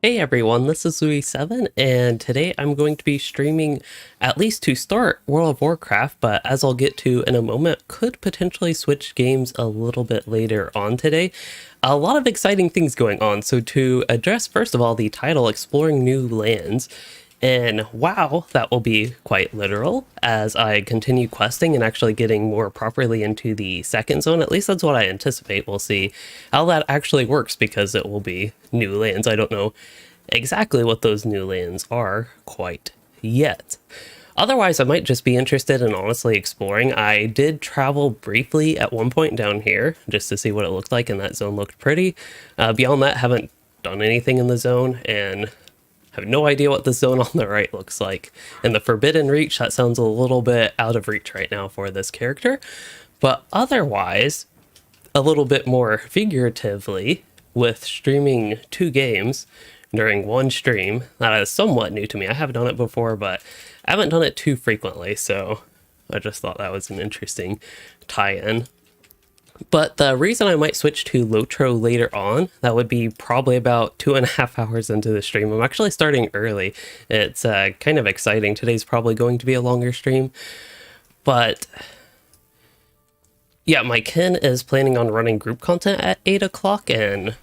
Hey everyone, this is Louis7, and today I'm going to be streaming, at least to start, World of Warcraft, but as I'll get to in a moment, could potentially switch games a little bit later on today. A lot of exciting things going on, so to address first of all the title, Exploring New Lands, and wow, that will be quite literal as I continue questing and actually getting more properly into the second zone. At least that's what I anticipate. We'll see how that actually works because it will be new lands. I don't know exactly what those new lands are quite yet. Otherwise, I might just be interested in honestly exploring. I did travel briefly at one point down here just to see what it looked like, and that zone looked pretty. Beyond that, haven't done anything in the zone, and have no idea what the zone on the right looks like. And the Forbidden Reach, that sounds a little bit out of reach right now for this character. But otherwise, a little bit more figuratively, with streaming 2 games during one stream, that is somewhat new to me. I have done it before, but I haven't done it too frequently, so I just thought that was an interesting tie-in. But the reason I might switch to Lotro later on, that would be probably about 2.5 hours into the stream. I'm actually starting early. It's kind of exciting. Today's probably going to be a longer stream. But yeah, my kin is planning on running group content at 8 o'clock, and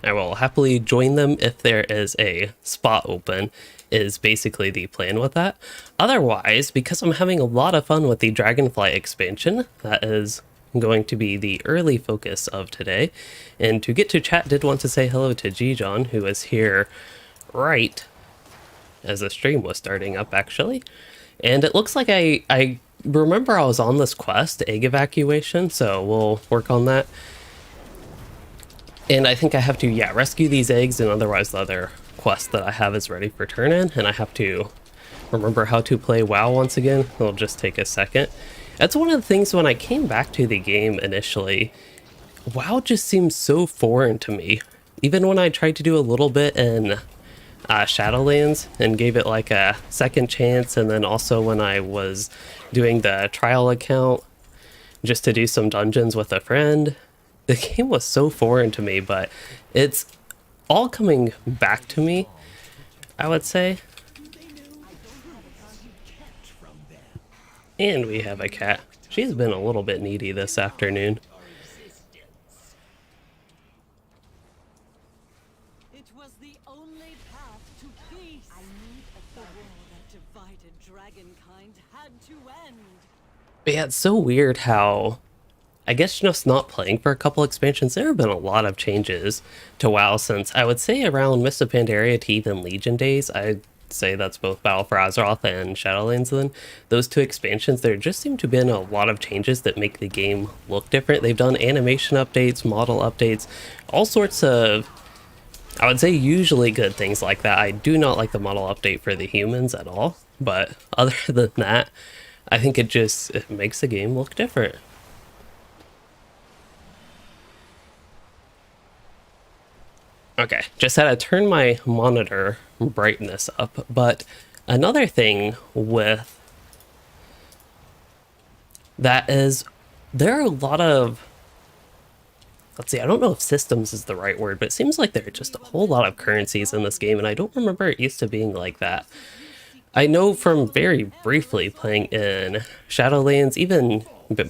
I will happily join them if there is a spot open, is basically the plan with that. Otherwise, because I'm having a lot of fun with the Dragonflight expansion, that is going to be the early focus of today. And to get to chat, did want to say hello to G-John, who is here right as the stream was starting up, actually. And it looks like I remember I was on this quest, egg evacuation, so we'll work on that. And I think I have to, yeah, rescue these eggs, and otherwise the other quest that I have is ready for turn-in, and I have to remember how to play WoW once again. It'll just take a second. That's one of the things when I came back to the game initially, WoW just seems so foreign to me. Even when I tried to do a little bit in Shadowlands and gave it like a second chance, and then also when I was doing the trial account just to do some dungeons with a friend, the game was so foreign to me, but it's all coming back to me, I would say. And we have a cat. She's been a little bit needy this afternoon. It was the only path to peace. I need the war that divided dragonkind had to end. But yeah, it's so weird how, I guess just not playing for a couple expansions, there have been a lot of changes to WoW since, I would say, around Mists of Pandaria to even Legion days. I'd say that's both Battle for Azeroth and Shadowlands then. Those 2 expansions, there just seem to have been a lot of changes that make the game look different. They've done animation updates, model updates, all sorts of, I would say, usually good things like that. I do not like the model update for the humans at all, but other than that, I think it makes the game look different. Okay, just had to turn my monitor brightness up, but another thing with that is there are a lot of, let's see, I don't know if systems is the right word, but it seems like there are just a whole lot of currencies in this game, and I don't remember it used to being like that. I know from very briefly playing in Shadowlands, even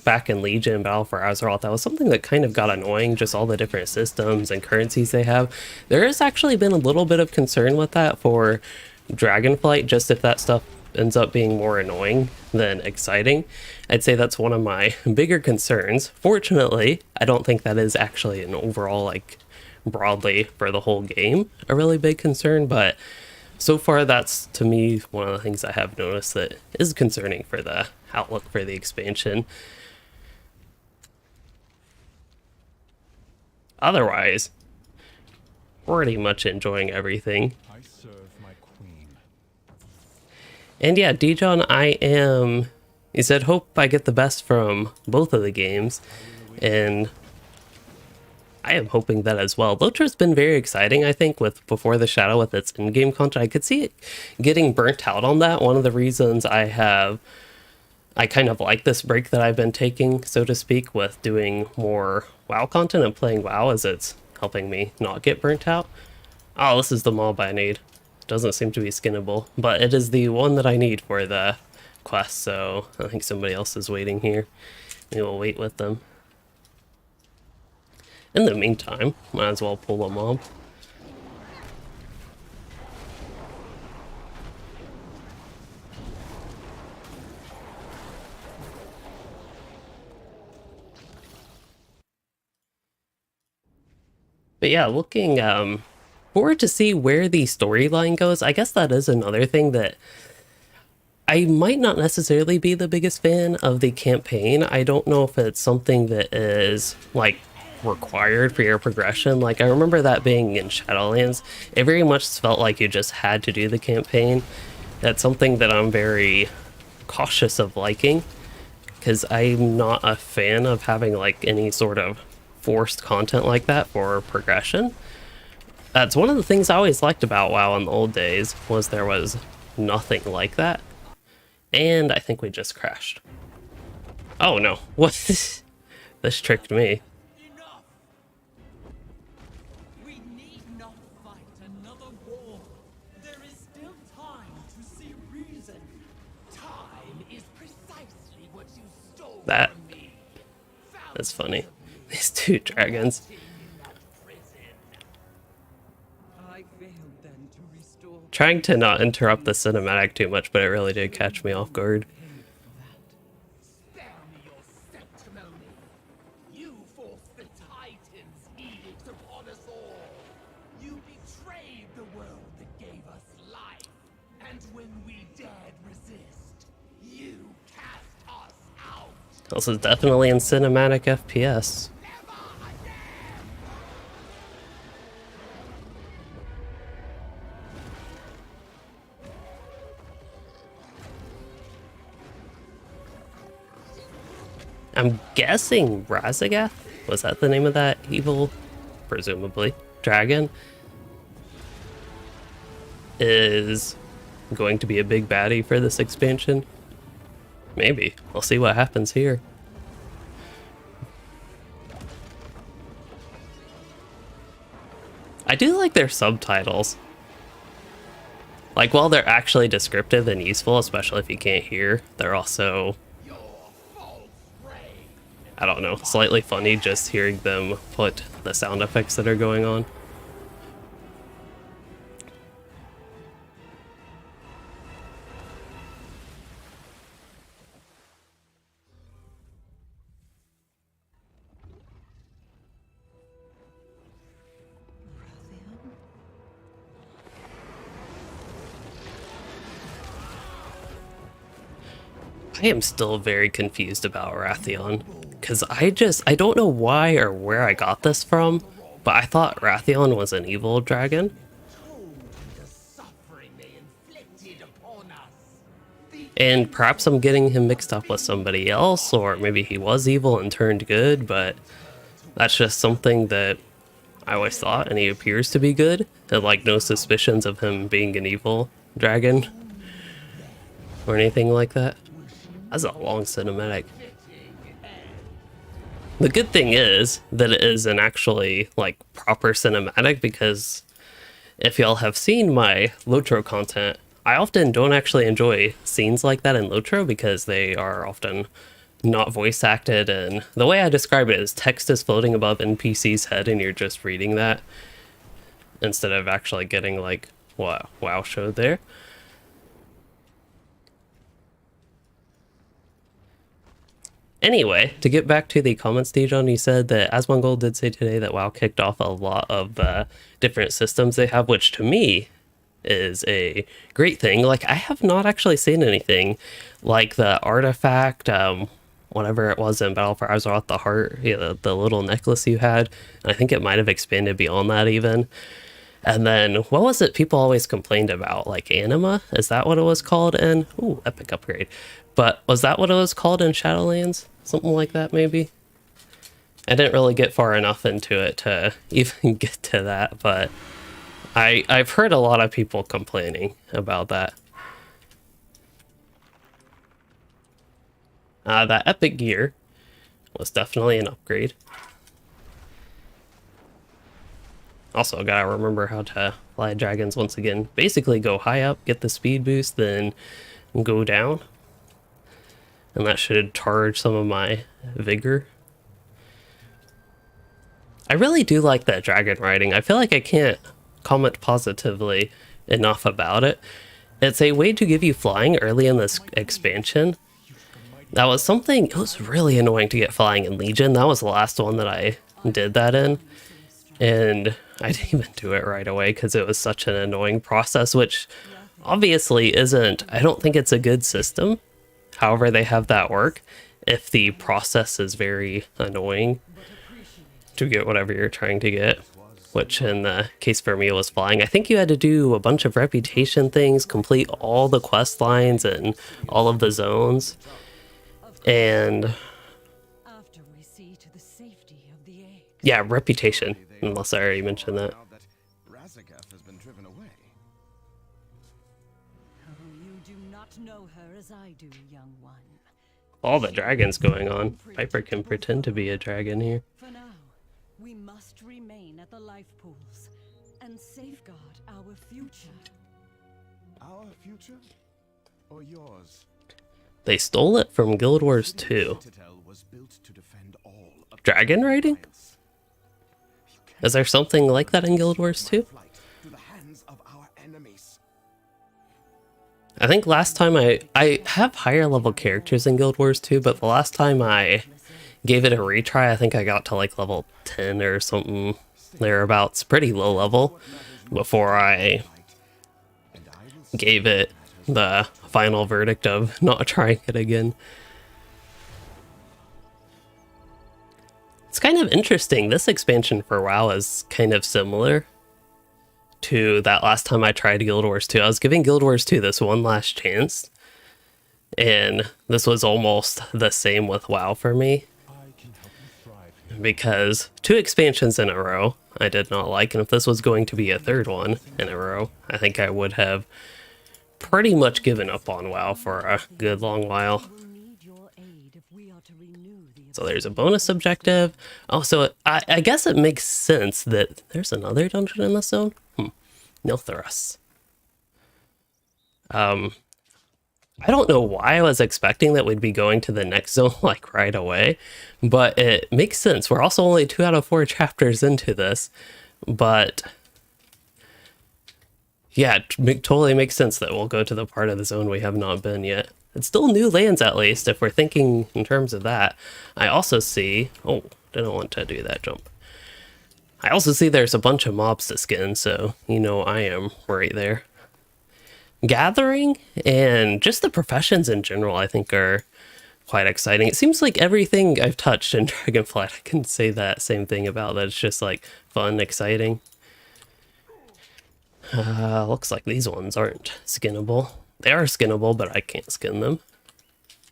back in Legion, Battle for Azeroth, that was something that kind of got annoying, just all the different systems and currencies they have. There has actually been a little bit of concern with that for Dragonflight, just if that stuff ends up being more annoying than exciting. I'd say that's one of my bigger concerns. Fortunately, I don't think that is actually an overall, like, broadly for the whole game, a really big concern, but so far that's, to me, one of the things I have noticed that is concerning for the outlook for the expansion. Otherwise, pretty much enjoying everything. I serve my queen. And yeah, Dijon, he said, hope I get the best from both of the games, and I am hoping that as well. Lotra's been very exciting, I think, with Before the Shadow, with its in-game content. I could see it getting burnt out on that. One of the reasons I kind of like this break that I've been taking, so to speak, with doing more WoW content and playing WoW, is it's helping me not get burnt out. Oh, this is the mob I need. Doesn't seem to be skinnable, but it is the one that I need for the quest, so I think somebody else is waiting here. We will wait with them. In the meantime, might as well pull a mob. But yeah, looking forward to see where the storyline goes. I guess that is another thing that I might not necessarily be the biggest fan of the campaign. I don't know if it's something that is like required for your progression. Like I remember that being in Shadowlands, it very much felt like you just had to do the campaign. That's something that I'm very cautious of liking because I'm not a fan of having like any sort of forced content like that for progression. That's one of the things I always liked about WoW in the old days was there was nothing like that. And I think we just crashed. Oh no, what? This tricked me. Enough! We need not fight another war. There is still time to see reason. Time is precisely what you stole That from me. is funny. These two dragons. I failed then to restore. Trying to not interrupt the cinematic too much, but it really did catch me off guard. Spare me your sanctimony. You forced the Titan's edict upon us all. You betrayed the world that gave us life. And when we dared resist, you cast us out. This is definitely in cinematic FPS. I'm guessing Razagath? Was that the name of that evil, presumably, dragon? Is going to be a big baddie for this expansion? Maybe. We'll see what happens here. I do like their subtitles. Like, while they're actually descriptive and useful, especially if you can't hear, they're also, I don't know, slightly funny just hearing them put the sound effects that are going on. I am still very confused about Wrathion, because I don't know why or where I got this from, but I thought Wrathion was an evil dragon. The suffering they inflicted upon us. And perhaps I'm getting him mixed up with somebody else, or maybe he was evil and turned good, but that's just something that I always thought, and he appears to be good. And like no suspicions of him being an evil dragon or anything like that. That's a long cinematic. The good thing is that it is an actually like proper cinematic, because if y'all have seen my Lotro content, I often don't actually enjoy scenes like that in Lotro because they are often not voice acted, and the way I describe it is text is floating above NPC's head and you're just reading that instead of actually getting like what WoW showed there. Anyway, to get back to the comment stage on, you said that Asmongold did say today that WoW kicked off a lot of different systems they have, which to me is a great thing. Like, I have not actually seen anything like the artifact, whatever it was in Battle for Azeroth, the heart, yeah, the little necklace you had. And I think it might have expanded beyond that even. And then, what was it people always complained about? Like Anima? Is that what it was called in? Ooh, epic upgrade. But was that what it was called in Shadowlands? Something like that, maybe? I didn't really get far enough into it to even get to that, but I've heard a lot of people complaining about that. That epic gear was definitely an upgrade. Also, I gotta remember how to fly dragons once again. Basically, go high up, get the speed boost, then go down. And that should charge some of my vigor. I really do like that dragon riding. I feel like I can't comment positively enough about it. It's a way to give you flying early in this expansion. That was something, it was really annoying to get flying in Legion. That was the last one that I did that in. And I didn't even do it right away because it was such an annoying process, which obviously isn't, I don't think it's a good system. However, they have that work if the process is very annoying to get whatever you're trying to get, which in the case for me was flying. I think you had to do a bunch of reputation things, complete all the quest lines and all of the zones. And After we see to the safety of the egg. yeah, reputation, unless I already mentioned that. Now that Razageth has been driven away. Oh, you do not know her as I do, young one. All the dragons going on. Piper can pretend to be a dragon here. For now, we must remain at the life pools and safeguard our future. Our future? Or yours? They stole it from Guild Wars 2. Citadel was built to defend all of Dragonriding? Is there something like that in Guild Wars 2? flight to the hands of our enemies. I think last time I have higher level characters in Guild Wars 2, but the last time I gave it a retry, I think I got to like level 10 or something thereabouts, pretty low level, before I gave it the final verdict of not trying it again. It's kind of interesting. This expansion for WoW is kind of similar to that last time I tried Guild Wars 2. I was giving Guild Wars 2 this one last chance, and this was almost the same with WoW for me, because 2 expansions in a row I did not like, and if this was going to be a 3rd one in a row, I think I would have pretty much given up on WoW for a good long while. We'll need your aid if we are to renew the So there's a bonus objective. Oh, so I guess it makes sense that there's another dungeon in this zone. Nilthrus. I don't know why I was expecting that we'd be going to the next zone like right away, but it makes sense. We're also only 2 out of 4 chapters into this, but yeah, it totally makes sense that we'll go to the part of the zone we have not been yet. It's still new lands, at least, if we're thinking in terms of that. I also see... Oh, didn't want to do that jump. I also see there's a bunch of mobs to skin, so you know I am right there. Gathering and just the professions in general, I think, are quite exciting. It seems like everything I've touched in Dragonflight, I can say that same thing about that. It's just like fun, exciting. Looks like these ones aren't skinnable. They are skinnable, but I can't skin them.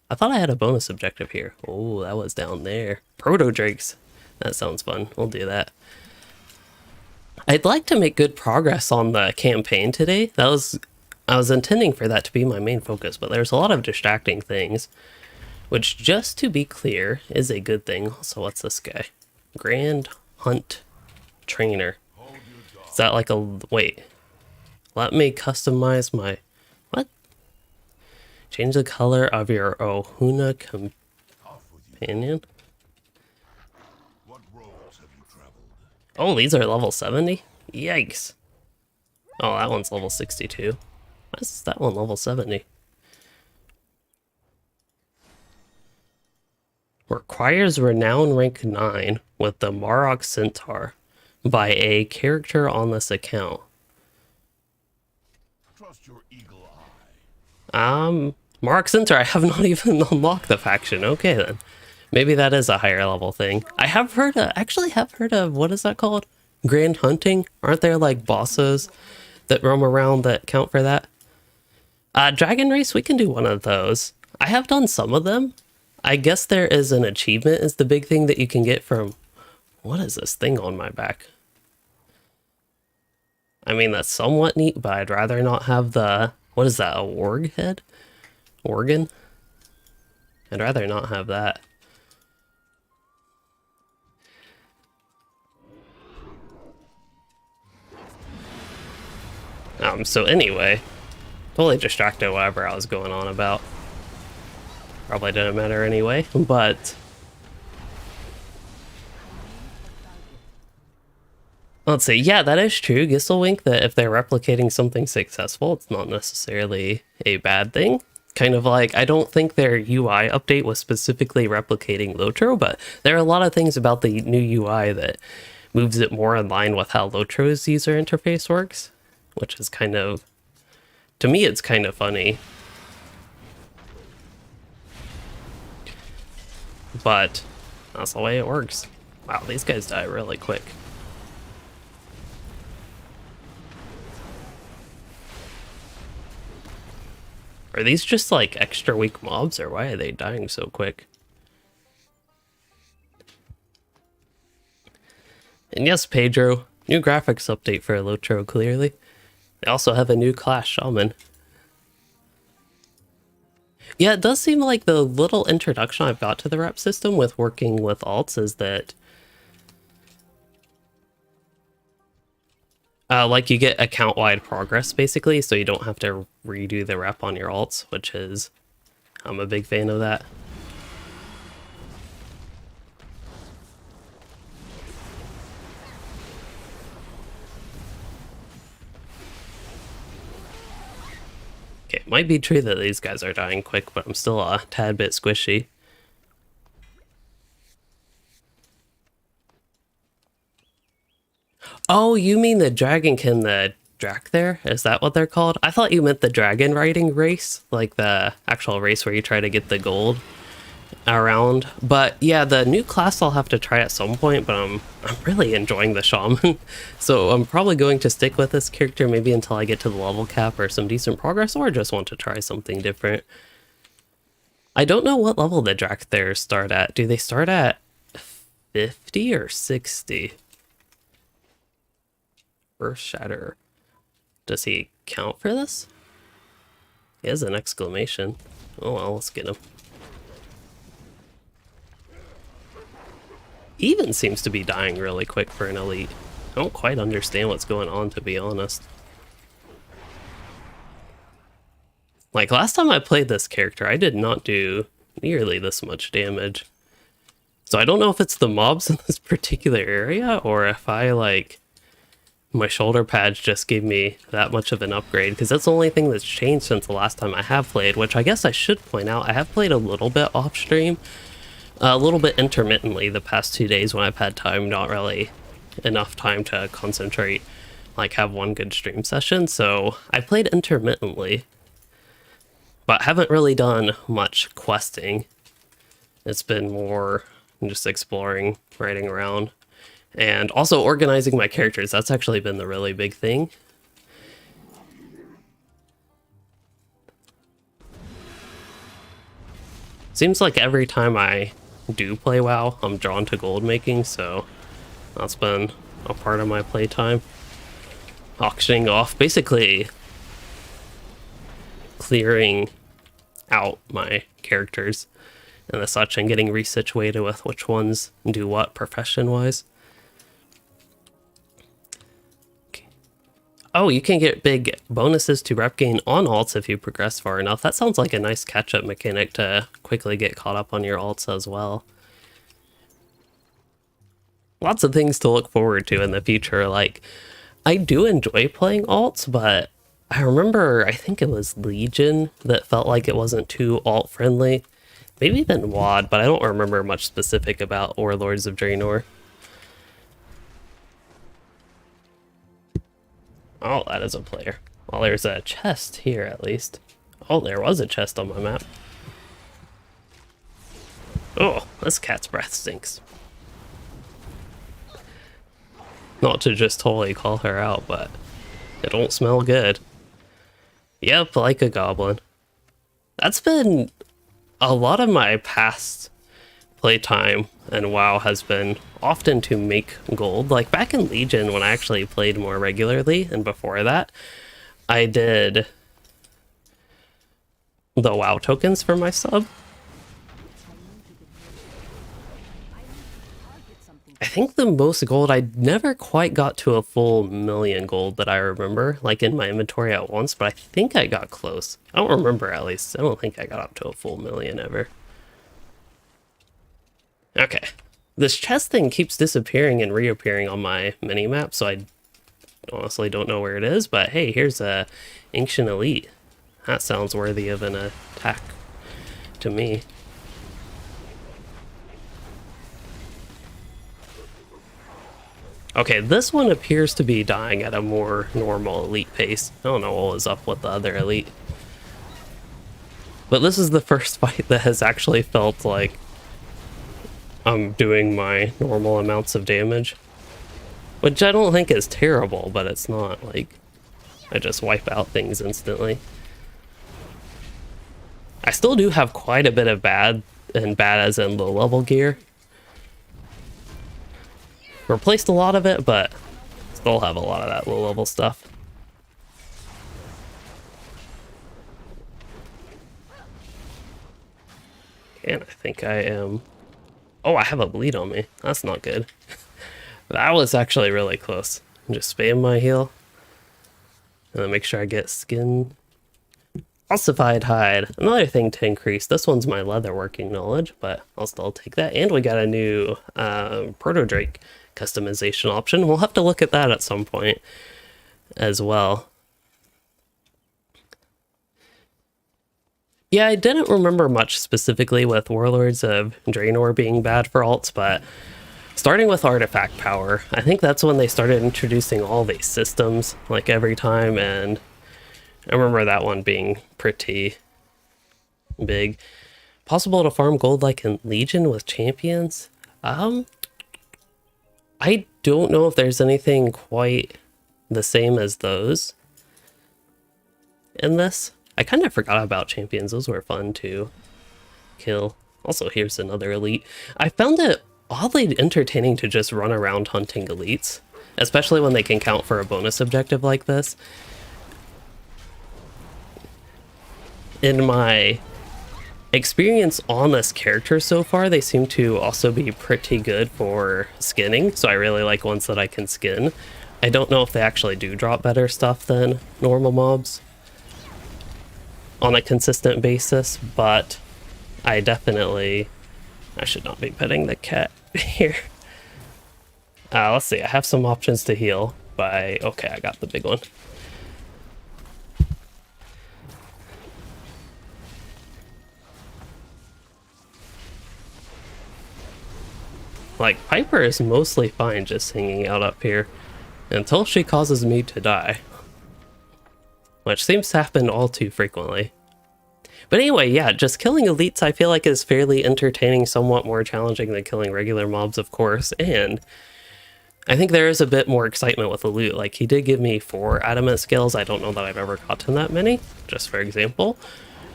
I thought I had a bonus objective here. Oh, that was down there. Proto Drakes. That sounds fun. We'll do that. I'd like to make good progress on the campaign today. I was intending for that to be my main focus, but there's a lot of distracting things, which, just to be clear, is a good thing. So what's this guy? Grand Hunt Trainer. Is that like a... Wait. Let me customize my... What? Change the color of your Ohuna companion? Oh, these are level 70? Yikes. Oh, that one's level 62. Why is that one level 70? Requires renown rank 9 with the Marok Centaur by a character on this account. Trust your eagle eye. Marok Centaur, I have not even unlocked the faction. Okay then. Maybe that is a higher level thing. I have heard of, what is that called? Grand hunting? Aren't there like bosses that roam around that count for that? Dragon Race, we can do one of those. I have done some of them. I guess there is an achievement is the big thing that you can get from... What is this thing on my back? I mean, that's somewhat neat, but I'd rather not have the... What is that, a warg head? Organ? I'd rather not have that. So anyway, totally distracted whatever I was going on about. Probably didn't matter anyway, but let's see. Yeah, that is true, Gisselwink, that if they're replicating something successful, it's not necessarily a bad thing. Kind of like, I don't think their UI update was specifically replicating Lotro, but there are a lot of things about the new UI that moves it more in line with how Lotro's user interface works, which is kind of, to me, it's kind of funny. But that's the way it works. Wow, these guys die really quick. Are these just like extra weak mobs, or why are they dying so quick? And yes, Pedro, new graphics update for Lotro, clearly. They also have a new class, Shaman. Yeah, it does seem like the little introduction I've got to the rep system with working with alts is that like you get account-wide progress basically, so you don't have to redo the rep on your alts, which is, I'm a big fan of that. Okay, it might be true that these guys are dying quick, but I'm still a tad bit squishy. Oh, you mean the Dragonkin, the Drac there? Is that what they're called? I thought you meant the Dragonriding race, like the actual race where you try to get the gold around. But yeah, the new class I'll have to try at some point, but I'm really enjoying the Shaman. So I'm probably going to stick with this character maybe until I get to the level cap or some decent progress, or just want to try something different. I don't know what level the Drac there start at. Do they start at 50 or 60? Earth Shatter. Does he count for this? He has an exclamation. Oh well, let's get him. He even seems to be dying really quick for an elite. I don't quite understand what's going on, to be honest. Like, last time I played this character, I did not do nearly this much damage. So I don't know if it's the mobs in this particular area, or if I, like, my shoulder pads just gave me that much of an upgrade, because that's the only thing that's changed since the last time I have played, which I guess I should point out, I have played a little bit off stream, a little bit intermittently the past 2 days when I've had time, not really enough time to concentrate, like have one good stream session, so I played intermittently, but haven't really done much questing. It's been more just exploring, riding around. And also organizing my characters, that's actually been the really big thing. Seems like every time I do play WoW, I'm drawn to gold making, so that's been a part of my playtime. Auctioning off, basically clearing out my characters and the such, and getting resituated with which ones do what profession-wise. Oh, you can get big bonuses to rep gain on alts if you progress far enough. That sounds like a nice catch-up mechanic to quickly get caught up on your alts as well. Lots of things to look forward to in the future. Like, I do enjoy playing alts, but I remember, I think it was Legion that felt like it wasn't too alt-friendly. Maybe even WoD, but I don't remember much specific about Warlords of Draenor. Oh, that is a player. Well, there's a chest here, at least. Oh, there was a chest on my map. Oh, this cat's breath stinks. Not to just totally call her out, but it don't smell good. Yep, like a goblin. That's been a lot of my past playtime and WoW has been often to make gold. Like back in Legion when I actually played more regularly, and before that I did the WoW tokens for my sub. I think the most gold, I never quite got to a full million gold that I remember, like in my inventory at once, but I think I got close. I don't remember at least. I don't think I got up to a full million ever. Okay. This chest thing keeps disappearing and reappearing on my mini-map, so I honestly don't know where it is, but hey, here's a Ancient Elite. That sounds worthy of an attack to me. Okay, this one appears to be dying at a more normal elite pace. I don't know what was up with the other elite. But this is the first fight that has actually felt like I'm doing my normal amounts of damage. Which I don't think is terrible, but it's not like I just wipe out things instantly. I still do have quite a bit of bad, and bad as in low level gear. Replaced a lot of it, but still have a lot of that low level stuff. And I think I am... Oh, I have a bleed on me. That's not good. That was actually really close. Just spam my heal. And then make sure I get skin. Ossified hide. Another thing to increase. This one's my leatherworking knowledge, but I'll still take that. And we got a new Proto Drake customization option. We'll have to look at that at some point as well. Yeah, I didn't remember much specifically with Warlords of Draenor being bad for alts, but starting with artifact power, I think that's when they started introducing all these systems, like every time, and I remember that one being pretty big. Possible to farm gold like in Legion with champions? I don't know if there's anything quite the same as those in this. I kind of forgot about champions. Those were fun to kill. Also, here's another elite. I found it oddly entertaining to just run around hunting elites, especially when they can count for a bonus objective like this. In my experience on this character so far, they seem to also be pretty good for skinning, so I really like ones that I can skin. I don't know if they actually do drop better stuff than normal mobs on a consistent basis, but I definitely... I should not be petting the cat here. Let's see, I have some options to heal by... Okay, I got the big one. Like, Piper is mostly fine just hanging out up here until she causes me to die, which seems to happen all too frequently. But anyway, yeah, just killing elites I feel like is fairly entertaining, somewhat more challenging than killing regular mobs, of course, and I think there is a bit more excitement with the loot. Like, he did give me 4 adamant scales. I don't know that I've ever gotten that many, just for example,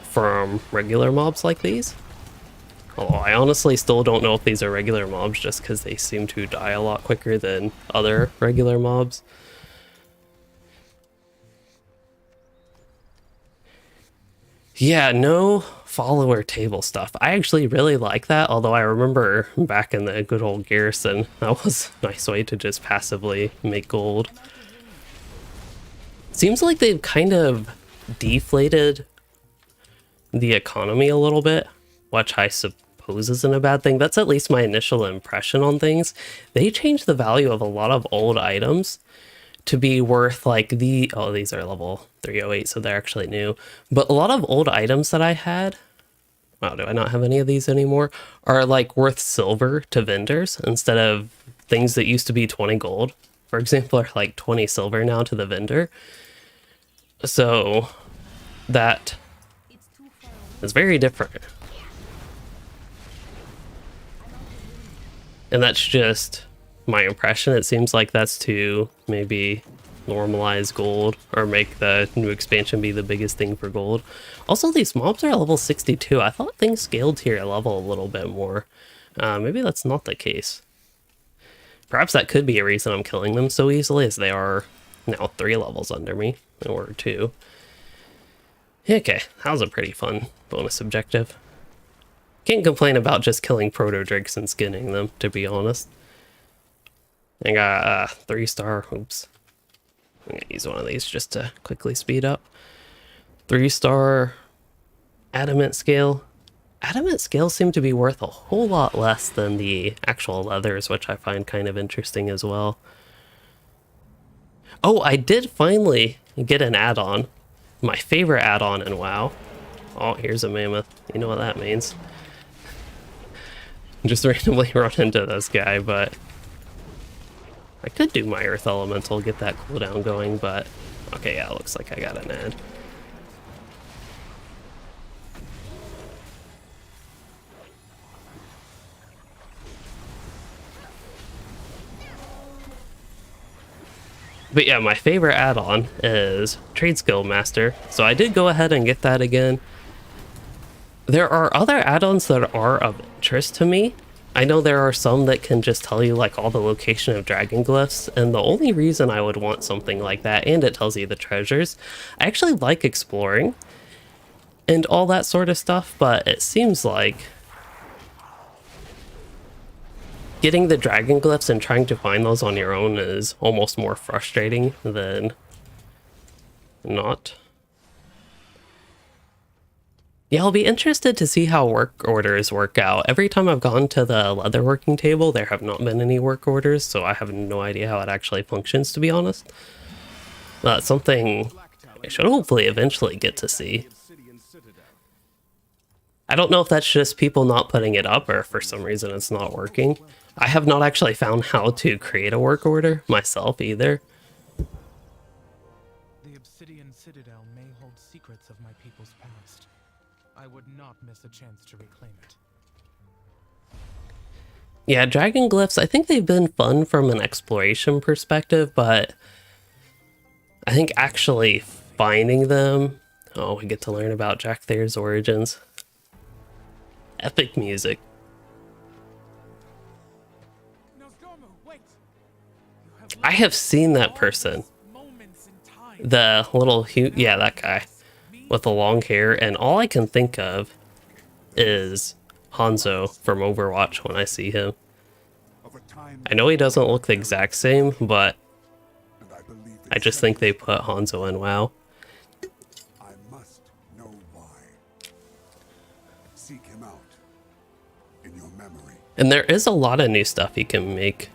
from regular mobs like these. Although I honestly still don't know if these are regular mobs, just because they seem to die a lot quicker than other regular mobs. Yeah, no follower table stuff. I actually really like that, although I remember back in the good old Garrison, that was a nice way to just passively make gold. Seems like they've kind of deflated the economy a little bit, which I suppose isn't a bad thing. That's at least my initial impression on things. They changed the value of a lot of old items to be worth like oh, these are level 308, so they're actually new. But a lot of old items that I had, wow, do I not have any of these anymore, are like worth silver to vendors instead of things that used to be 20 gold, for example, are like 20 silver now to the vendor. So that is very different. And that's just my impression. It seems like that's to maybe normalize gold or make the new expansion be the biggest thing for gold. Also, these mobs are level 62. I thought things scaled to your level a little bit more. Maybe that's not the case. Perhaps that could be a reason I'm killing them so easily, as they are now 3 levels under me, or 2. Okay, that was a pretty fun bonus objective. Can't complain about just killing proto drakes and skinning them, to be honest. I got a 3-star. Oops. I'm gonna use one of these just to quickly speed up. 3-star adamant scale. Adamant scales seem to be worth a whole lot less than the actual leathers, which I find kind of interesting as well. Oh, I did finally get an add-on. My favorite add-on in WoW. Oh, here's a mammoth. You know what that means. Just randomly run into this guy, but I could do my Earth Elemental, get that cooldown going, but okay, yeah, looks like I got an ad. But yeah, my favorite add-on is Trade Skill Master, so I did go ahead and get that again. There are other add-ons that are of interest to me. I know there are some that can just tell you like all the location of dragon glyphs, and the only reason I would want something like that, and it tells you the treasures, I actually like exploring and all that sort of stuff, but it seems like getting the dragon glyphs and trying to find those on your own is almost more frustrating than not. Yeah, I'll be interested to see how work orders work out. Every time I've gone to the leatherworking table, there have not been any work orders, so I have no idea how it actually functions, to be honest. That's something I should hopefully eventually get to see. I don't know if that's just people not putting it up or for some reason it's not working. I have not actually found how to create a work order myself either. The Obsidian Citadel may hold secrets of my people's past. I would not miss a chance to reclaim it. Yeah, dragon glyphs, I think they've been fun from an exploration perspective, but I think actually finding them... Oh, we get to learn about Jack Thayer's origins. Epic music. I have seen that person. The little, yeah, that guy with the long hair, and all I can think of is Hanzo from Overwatch when I see him. I know he doesn't look the exact same, but I just think they put Hanzo in WoW. I must know why. Seek him out in your memory. And there is a lot of new stuff you can make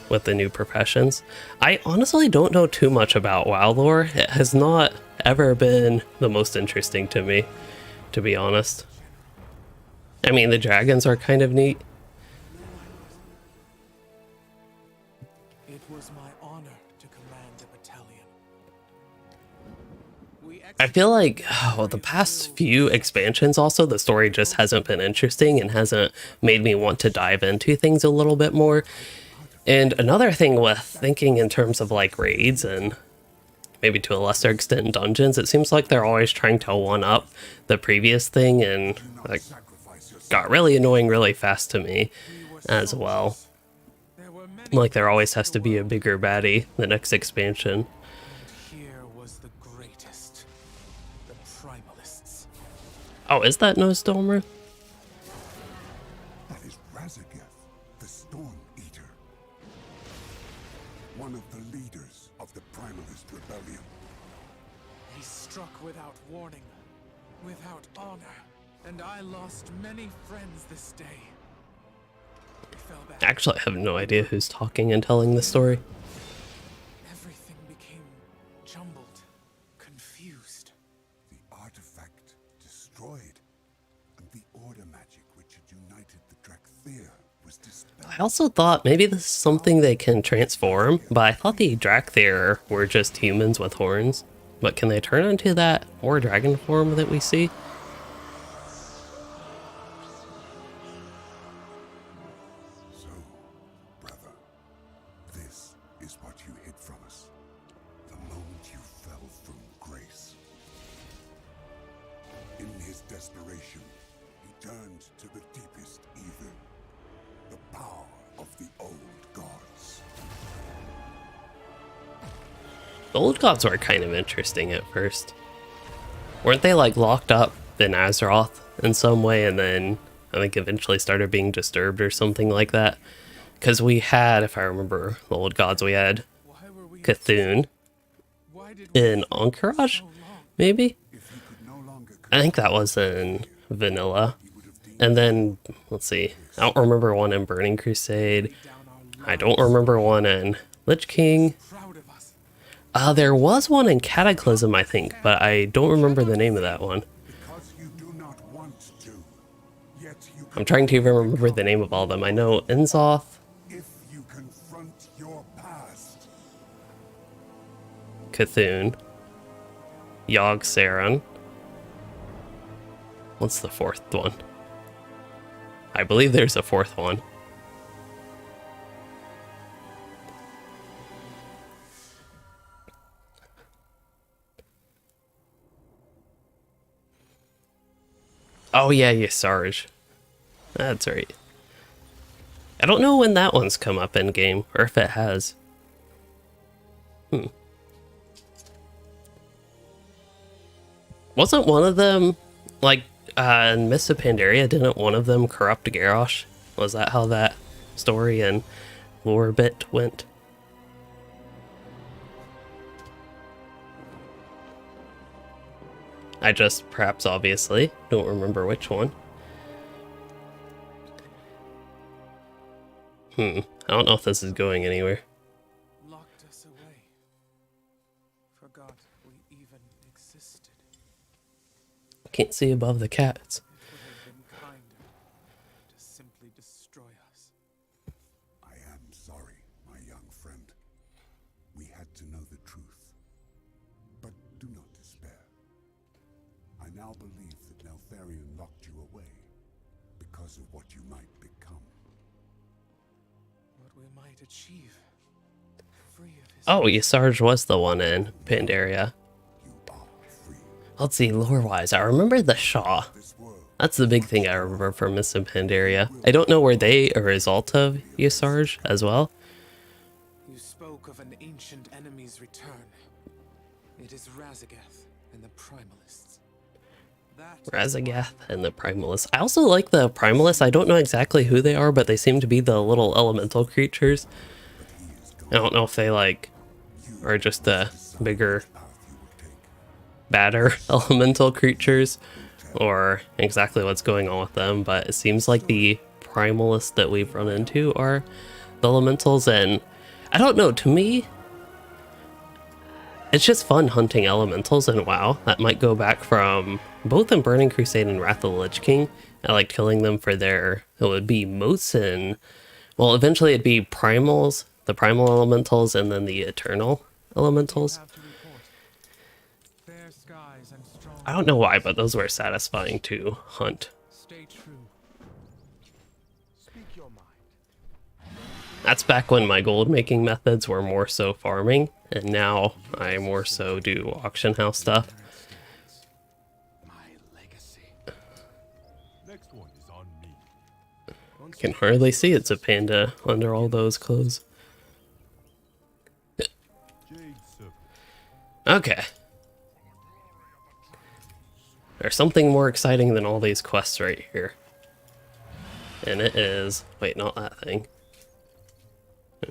with the new professions. I honestly don't know too much about WoW lore. It has not ever been the most interesting to me, to be honest. I mean, the dragons are kind of neat. It was my honor to command a battalion. I feel like the past few expansions also, the story just hasn't been interesting and hasn't made me want to dive into things a little bit more. And another thing with thinking in terms of like raids and maybe to a lesser extent dungeons, it seems like they're always trying to one-up the previous thing, and like got really annoying really fast to me as well. Like there always has to be a bigger baddie the next expansion. Here was the greatest, the primalists. Oh, is that no Stormer? That is Razageth, the Storm Eater. One of the leaders of the Primalist Rebellion. He struck without warning, without honor, and I lost many friends this day. We fell back. Actually, I have no idea who's talking and telling the story. Everything became jumbled, confused. The artifact destroyed, and the order magic which had united the Drakthir was dispelled. I also thought maybe this is something they can transform, but I thought the Drakthir were just humans with horns. But can they turn into that more dragon form that we see? So, brother, this is what you hid from us. The moment you fell from grace. In his desperation, he turned to the deepest ether. The power of the old gods. The old gods were kind of interesting at first. Weren't they like locked up in Azeroth in some way and then I think eventually started being disturbed or something like that? Because we had, if I remember the old gods, we had Why were we Cthulhu Why did we in fight for Encourage, so long? maybe? If you could no longer I think that was in Vanilla. And then, let's see, I don't remember one in Burning Crusade. down our I don't remember one in Lich King. proud of us. There was one in Cataclysm, I think, but I don't remember the name of that one. because you do not want to. Yet you I'm trying to even remember the name of all of them. I know Inzoth, if you confront your past. Cthulhu, Yogg Saron. What's the fourth one? I believe there's a fourth one. Oh yeah, Ysarge. That's right. I don't know when that one's come up in game, or if it has. Wasn't one of them, like, in Mists of Pandaria, didn't one of them corrupt Garrosh? Was that how that story and lore bit went? I just, perhaps obviously, don't remember which one. I don't know if this is going anywhere. Locked us away. Forgot we even existed. Can't see above the cats. It would have been kinder to simply destroy us. I am sorry, my young friend. We had to know the truth. But do not despair. I now believe that Neltharion locked you away because of what you might become. What we might achieve. Free of his Oh, Ysarge was the one in Pandaria. You are free. Let's see, lore-wise, I remember the Shaw. This world That's the big thing I remember from Mists of Pandaria. I don't know were they a result of Ysarge as well. You spoke of an ancient enemy's return. It is Razagath and the Primalists. That is Razagath and the Primalists. I also like the Primalists. I don't know exactly who they are, but they seem to be the little elemental creatures. I don't know if they, like, are just the bigger, badder elemental creatures, or exactly what's going on with them, but it seems like the Primalists that we've run into are the elementals, and I don't know, to me, it's just fun hunting elementals in WoW. That might go back from both in Burning Crusade and Wrath of the Lich King. I like killing them for their, it would be motes and, well, eventually it'd be primals, the primal elementals, and then the eternal elementals. have to report. Fair skies and strong. I don't know why, but those were satisfying to hunt. Stay true. Speak your mind. That's back when my gold making methods were more so farming, and now I more so do auction house stuff. My legacy. Next one is on me. Can hardly see it's a panda under all those clothes. Jade Serpent. Okay. There's something more exciting than all these quests right here. And it is... Wait, not that thing.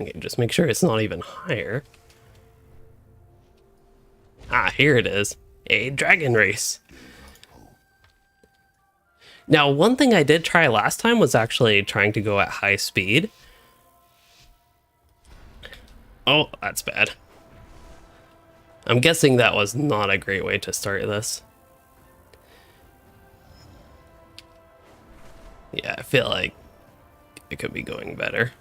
Okay, just make sure it's not even higher. Ah, here it is. A dragon race. Now, one thing I did try last time was actually trying to go at high speed. Oh, that's bad. I'm guessing that was not a great way to start this. Yeah, I feel like it could be going better.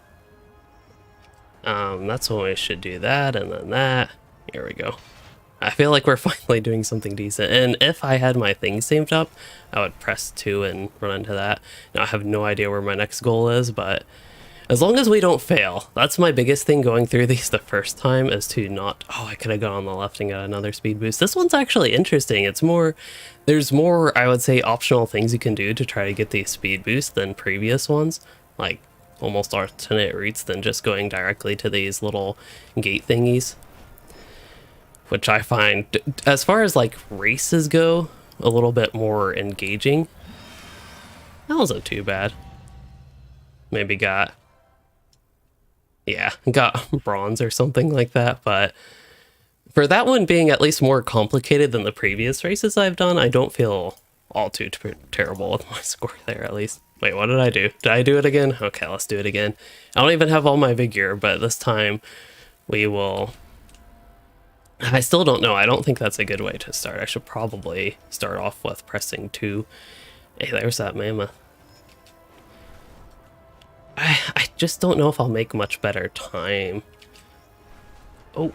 That's when we should do that, and then that. Here we go. I feel like we're finally doing something decent. And if I had my things saved up, I would press 2 and run into that. Now, I have no idea where my next goal is, but as long as we don't fail, that's my biggest thing going through these the first time, is to not, oh, I could have gone on the left and got another speed boost. This one's actually interesting. It's more, there's more, I would say, optional things you can do to try to get these speed boosts than previous ones, like almost alternate routes than just going directly to these little gate thingies, which I find, as far as like races go, a little bit more engaging. That wasn't too bad. Maybe got yeah, got bronze or something like that, but for that one being at least more complicated than the previous races I've done, I don't feel all too terrible with my score there, at least. Wait, what did I do? Did I do it again? Okay, let's do it again. I don't even have all my vigor, but this time we will... I still don't know. I don't think that's a good way to start. I should probably start off with pressing 2. Hey, there's that mammoth. I just don't know if I'll make much better time. Oh.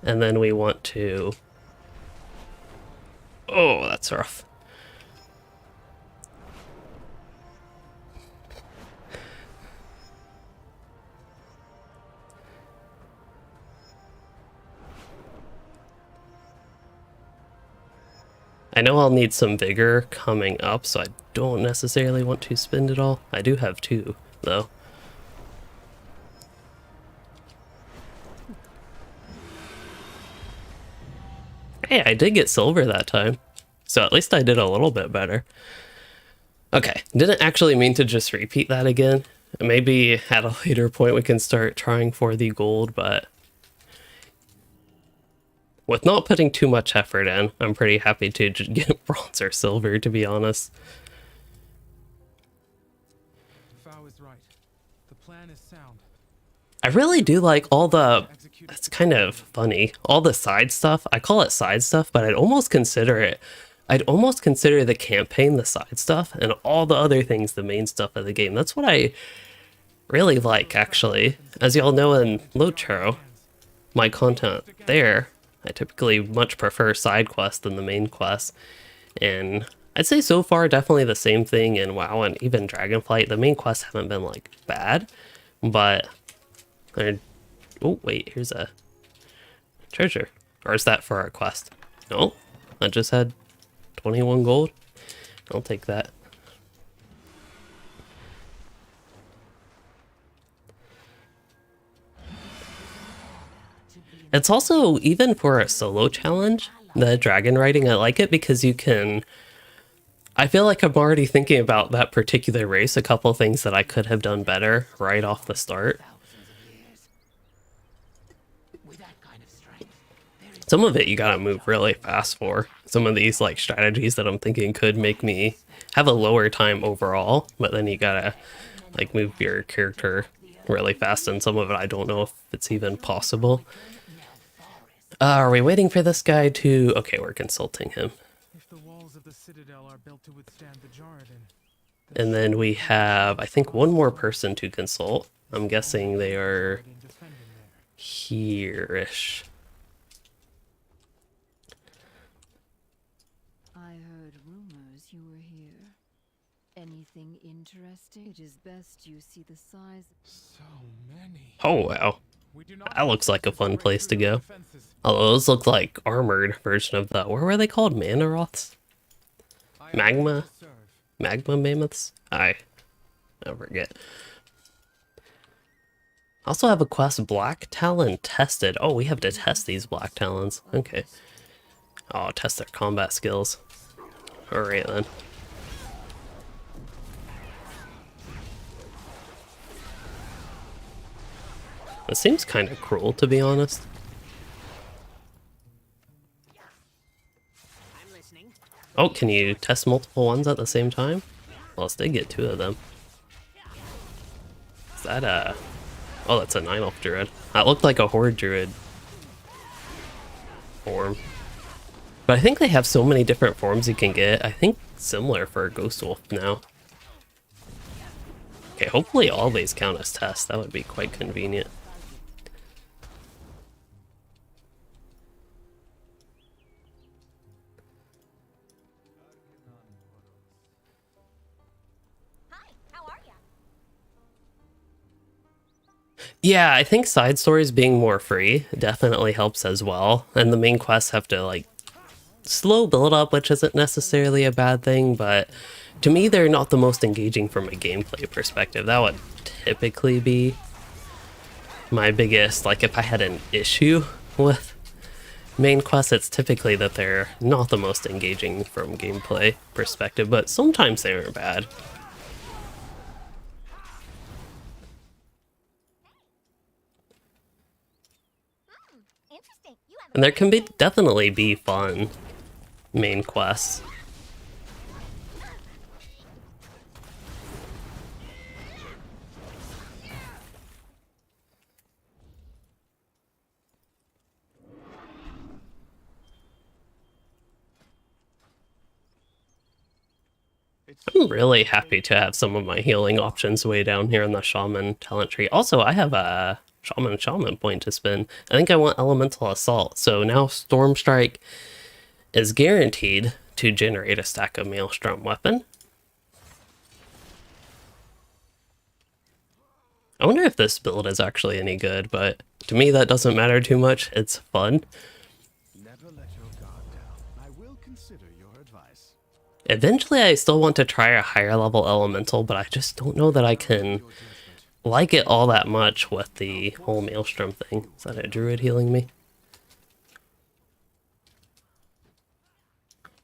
And then we want to... Oh, that's rough. I know I'll need some vigor coming up, so I don't necessarily want to spend it all. I do have 2, though. Hey, I did get silver that time, so at least I did a little bit better. Okay, didn't actually mean to just repeat that again. Maybe at a later point we can start trying for the gold, but with not putting too much effort in, I'm pretty happy to just get bronze or silver, to be honest. Fao is right. The plan is sound. I really do like all the... It's kind of funny. All the side stuff, I call it side stuff, but I'd almost consider the campaign the side stuff and all the other things the main stuff of the game. That's what I really like, actually. As y'all know in Locharo, my content there, I typically much prefer side quests than the main quests. And I'd say so far definitely the same thing in WoW and even Dragonflight. The main quests haven't been like bad, but oh wait, here's a treasure. Or is that for our quest? No, I just had 21 gold. I'll take that. It's also, even for a solo challenge, the Dragonriding, I like it because you can... I feel like I'm already thinking about that particular race, a couple things that I could have done better right off the start. Some of it you gotta move really fast for. Some of these like strategies that I'm thinking could make me have a lower time overall, but then you gotta like move your character really fast, and some of it I don't know if it's even possible. Are we waiting for this guy to... Okay, we're consulting him. If the walls of the Citadel are built to withstand the Jarden, And then we have, I think, one more person to consult. I'm guessing they are here-ish. I heard rumors you were here. Anything interesting? It is best you see the size. so many. Oh, wow. We do not That looks like a fun break place to through the go. defenses. Although those look like armored version of the... What were they called? Manaroths? I am Magma? ready to serve. Magma mammoths? I forget. Also have a quest, Black Talon Tested. Oh, we have to test these Black Talons. Okay. Oh, test their combat skills. Alright then. This seems kind of cruel, to be honest. Oh, can you test multiple ones at the same time? Well, let's did get 2 of them. Is that a... Oh, that's a 9-elf druid. That looked like a horde druid form. But I think they have so many different forms you can get. I think similar for a ghost wolf now. Okay, hopefully all these count as tests. That would be quite convenient. Yeah, I think side stories being more free definitely helps as well. And the main quests have to, like, slow build up, which isn't necessarily a bad thing, but to me, they're not the most engaging from a gameplay perspective. That would typically be my biggest, like, if I had an issue with main quests, it's typically that they're not the most engaging from gameplay perspective, but sometimes they aren't bad. And there can be definitely be fun main quests. I'm really happy to have some of my healing options way down here in the Shaman talent tree. Also, I have a Shaman point to spend. I think I want Elemental Assault. So now Storm Strike is guaranteed to generate a stack of Maelstrom weapon. I wonder if this build is actually any good, but to me that doesn't matter too much. It's fun. Never let your guard down. I will consider your advice. Eventually I still want to try a higher level elemental, but I just don't know that I can like it all that much with the whole Maelstrom thing. Is that a druid healing me?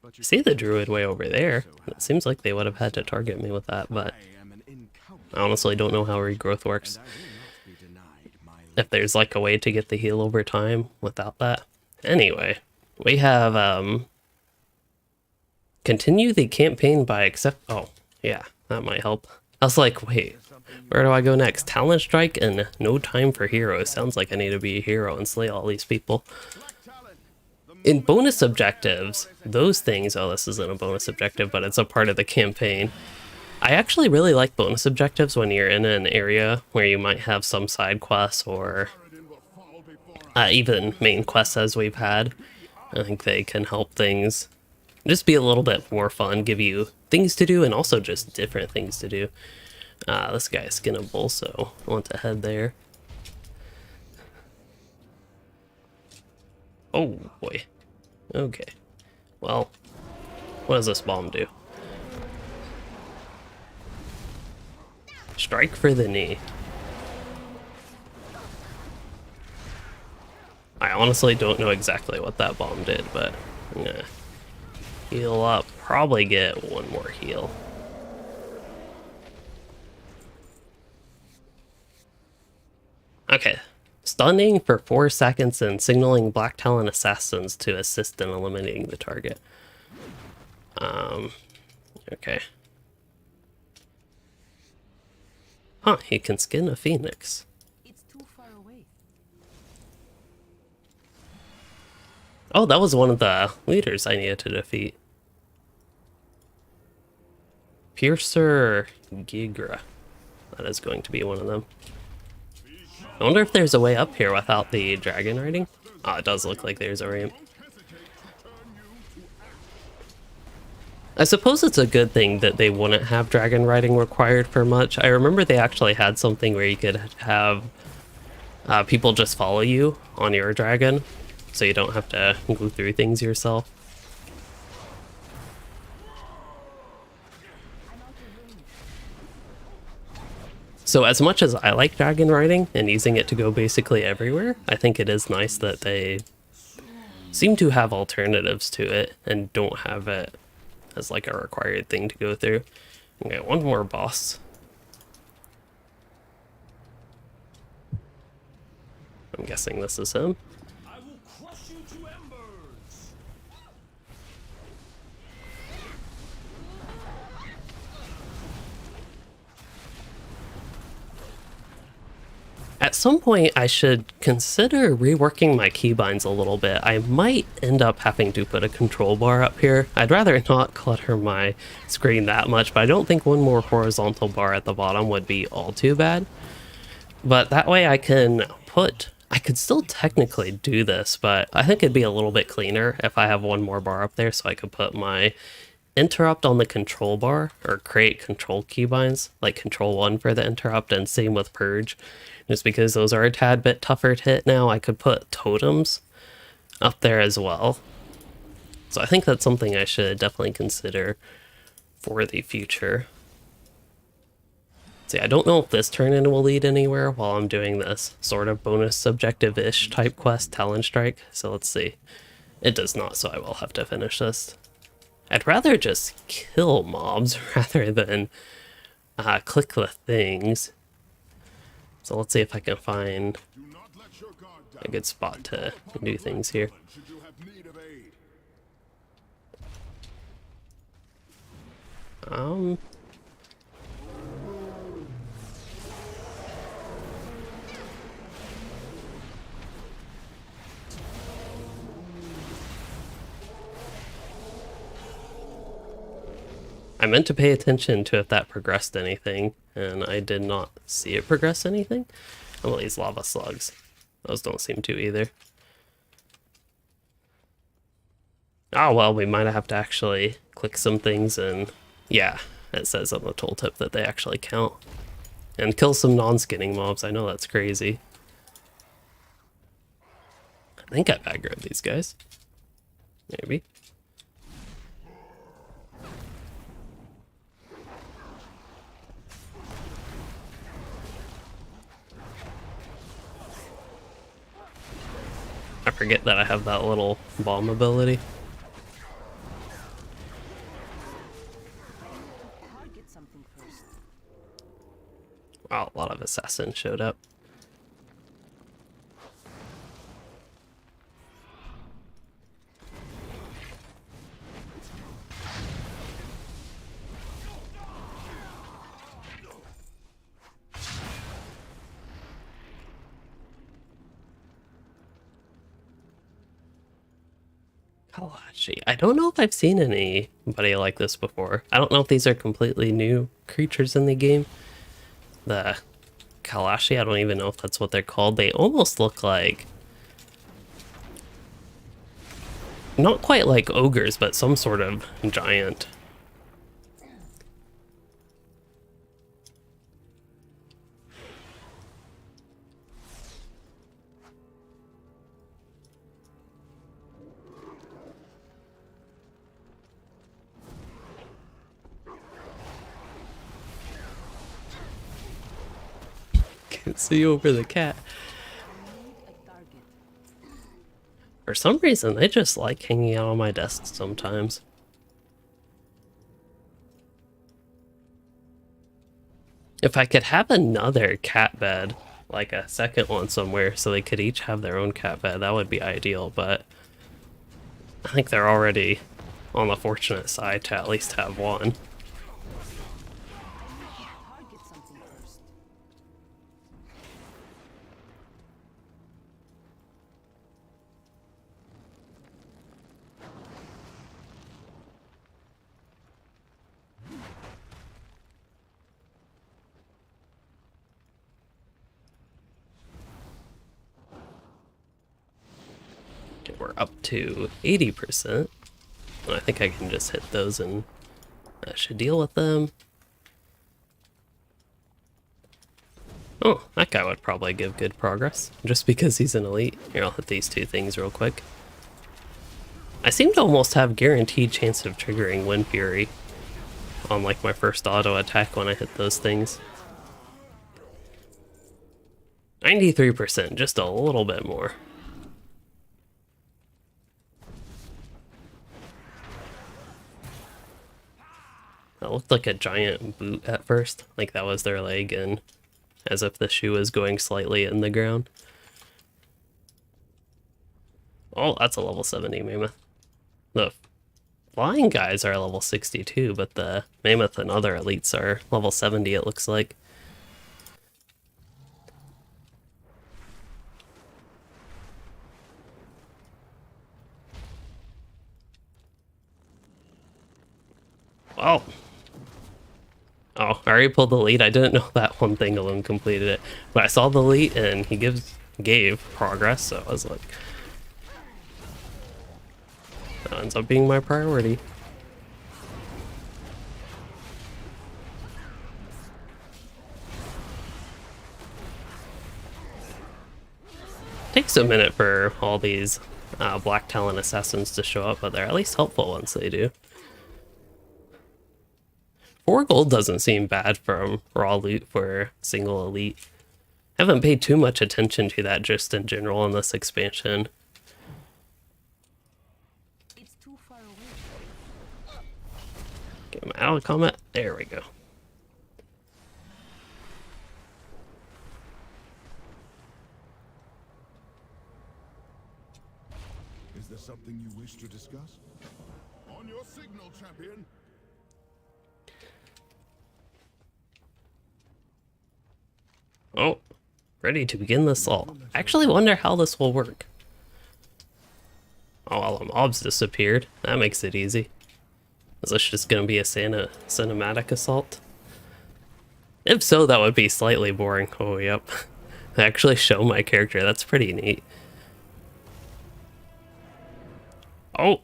I see the druid way over there. It seems like they would have had to target me with that, but I honestly don't know how regrowth works. If there's like a way to get the heal over time without that. Anyway, we have continue the campaign by accept. Oh, yeah, that might help. I was like, wait, where do I go next? Talent Strike and no time for heroes. Sounds like I need to be a hero and slay all these people. In bonus objectives, those things, oh, this isn't a bonus objective, but it's a part of the campaign. I actually really like bonus objectives when you're in an area where you might have some side quests or even main quests as we've had. I think they can help things just be a little bit more fun, give you things to do and also just different things to do. This guy is skinnable, so I want to head there. Oh boy. Okay. Well, what does this bomb do? Strike for the knee. I honestly don't know exactly what that bomb did, but I'm gonna heal up. Probably get one more heal. Okay. Stunning for 4 seconds and signaling Black Talon assassins to assist in eliminating the target. Okay. Huh, he can skin a phoenix. It's too far away. Oh, that was one of the leaders I needed to defeat. Piercer Gigra. That is going to be one of them. I wonder if there's a way up here without the Dragonriding. Oh, it does look like there's a ramp. I suppose it's a good thing that they wouldn't have Dragonriding required for much. I remember they actually had something where you could have people just follow you on your dragon, so you don't have to go through things yourself. So as much as I like Dragonriding and using it to go basically everywhere, I think it is nice that they seem to have alternatives to it and don't have it as like a required thing to go through. Okay, one more boss. I'm guessing this is him. I will crush you to embers. At some point, I should consider reworking my keybinds a little bit. I might end up having to put a control bar up here. I'd rather not clutter my screen that much, but I don't think one more horizontal bar at the bottom would be all too bad. But that way I could still technically do this, but I think it'd be a little bit cleaner if I have one more bar up there so I could put my interrupt on the control bar or create control keybinds, like control 1 for the interrupt and same with purge. Just because those are a tad bit tougher to hit now, I could put totems up there as well. So I think that's something I should definitely consider for the future. See, I don't know if this turn-in will lead anywhere while I'm doing this sort of bonus subjective-ish type quest, Talon Strike. So let's see. It does not, so I will have to finish this. I'd rather just kill mobs rather than click the things. So let's see if I can find Do not let your guard down. a good spot to do things here. Should you have need of aid? I meant to pay attention to if that progressed anything, and I did not see it progress anything. Oh, well, these lava slugs. Those don't seem to either. Oh, well, we might have to actually click some things, and yeah, it says on the tooltip that they actually count. And kill some non-skinning mobs. I know that's crazy. I think I've aggroed these guys. Maybe. I forget that I have that little bomb ability. Target something first. Wow, a lot of assassins showed up. Kalashi. I don't know if I've seen anybody like this before. I don't know if these are completely new creatures in the game. The Kalashi, I don't even know if that's what they're called. They almost look like... not quite like ogres, but some sort of giant. Can't see over the cat. A target. For some reason, they just like hanging out on my desk sometimes. If I could have another cat bed, like a second one somewhere, so they could each have their own cat bed, that would be ideal, but I think they're already on the fortunate side to at least have one. Target something first. Okay, we're up to 80%. And I think I can just hit those and that should deal with them. Oh, that guy would probably give good progress, just because he's an elite. Here, I'll hit these two things real quick. I seem to almost have guaranteed chance of triggering Wind Fury on like my first auto attack when I hit those things. 93%, just a little bit more. That looked like a giant boot at first, like that was their leg, and as if the shoe was going slightly in the ground. Oh, that's a level 70 mammoth. The flying guys are level 62, but the mammoth and other elites are level 70, it looks like. Wow. Oh, I already pulled the lead. I didn't know that one thing alone completed it. But I saw the lead and he gave progress, so I was like, that ends up being my priority. Takes a minute for all these Black Talon assassins to show up, but they're at least helpful once they do. 4 gold doesn't seem bad from raw loot for single elite. Haven't paid too much attention to that just in general in this expansion. It's too far away. Get him out of combat. There we go. there something you wish to discuss? On your signal, champion. Oh, ready to begin the assault. I actually wonder how this will work. Oh, all the mobs disappeared. That makes it easy. Is this just gonna be a cinematic assault? If so, that would be slightly boring. Oh, yep. They actually show my character. That's pretty neat. Oh!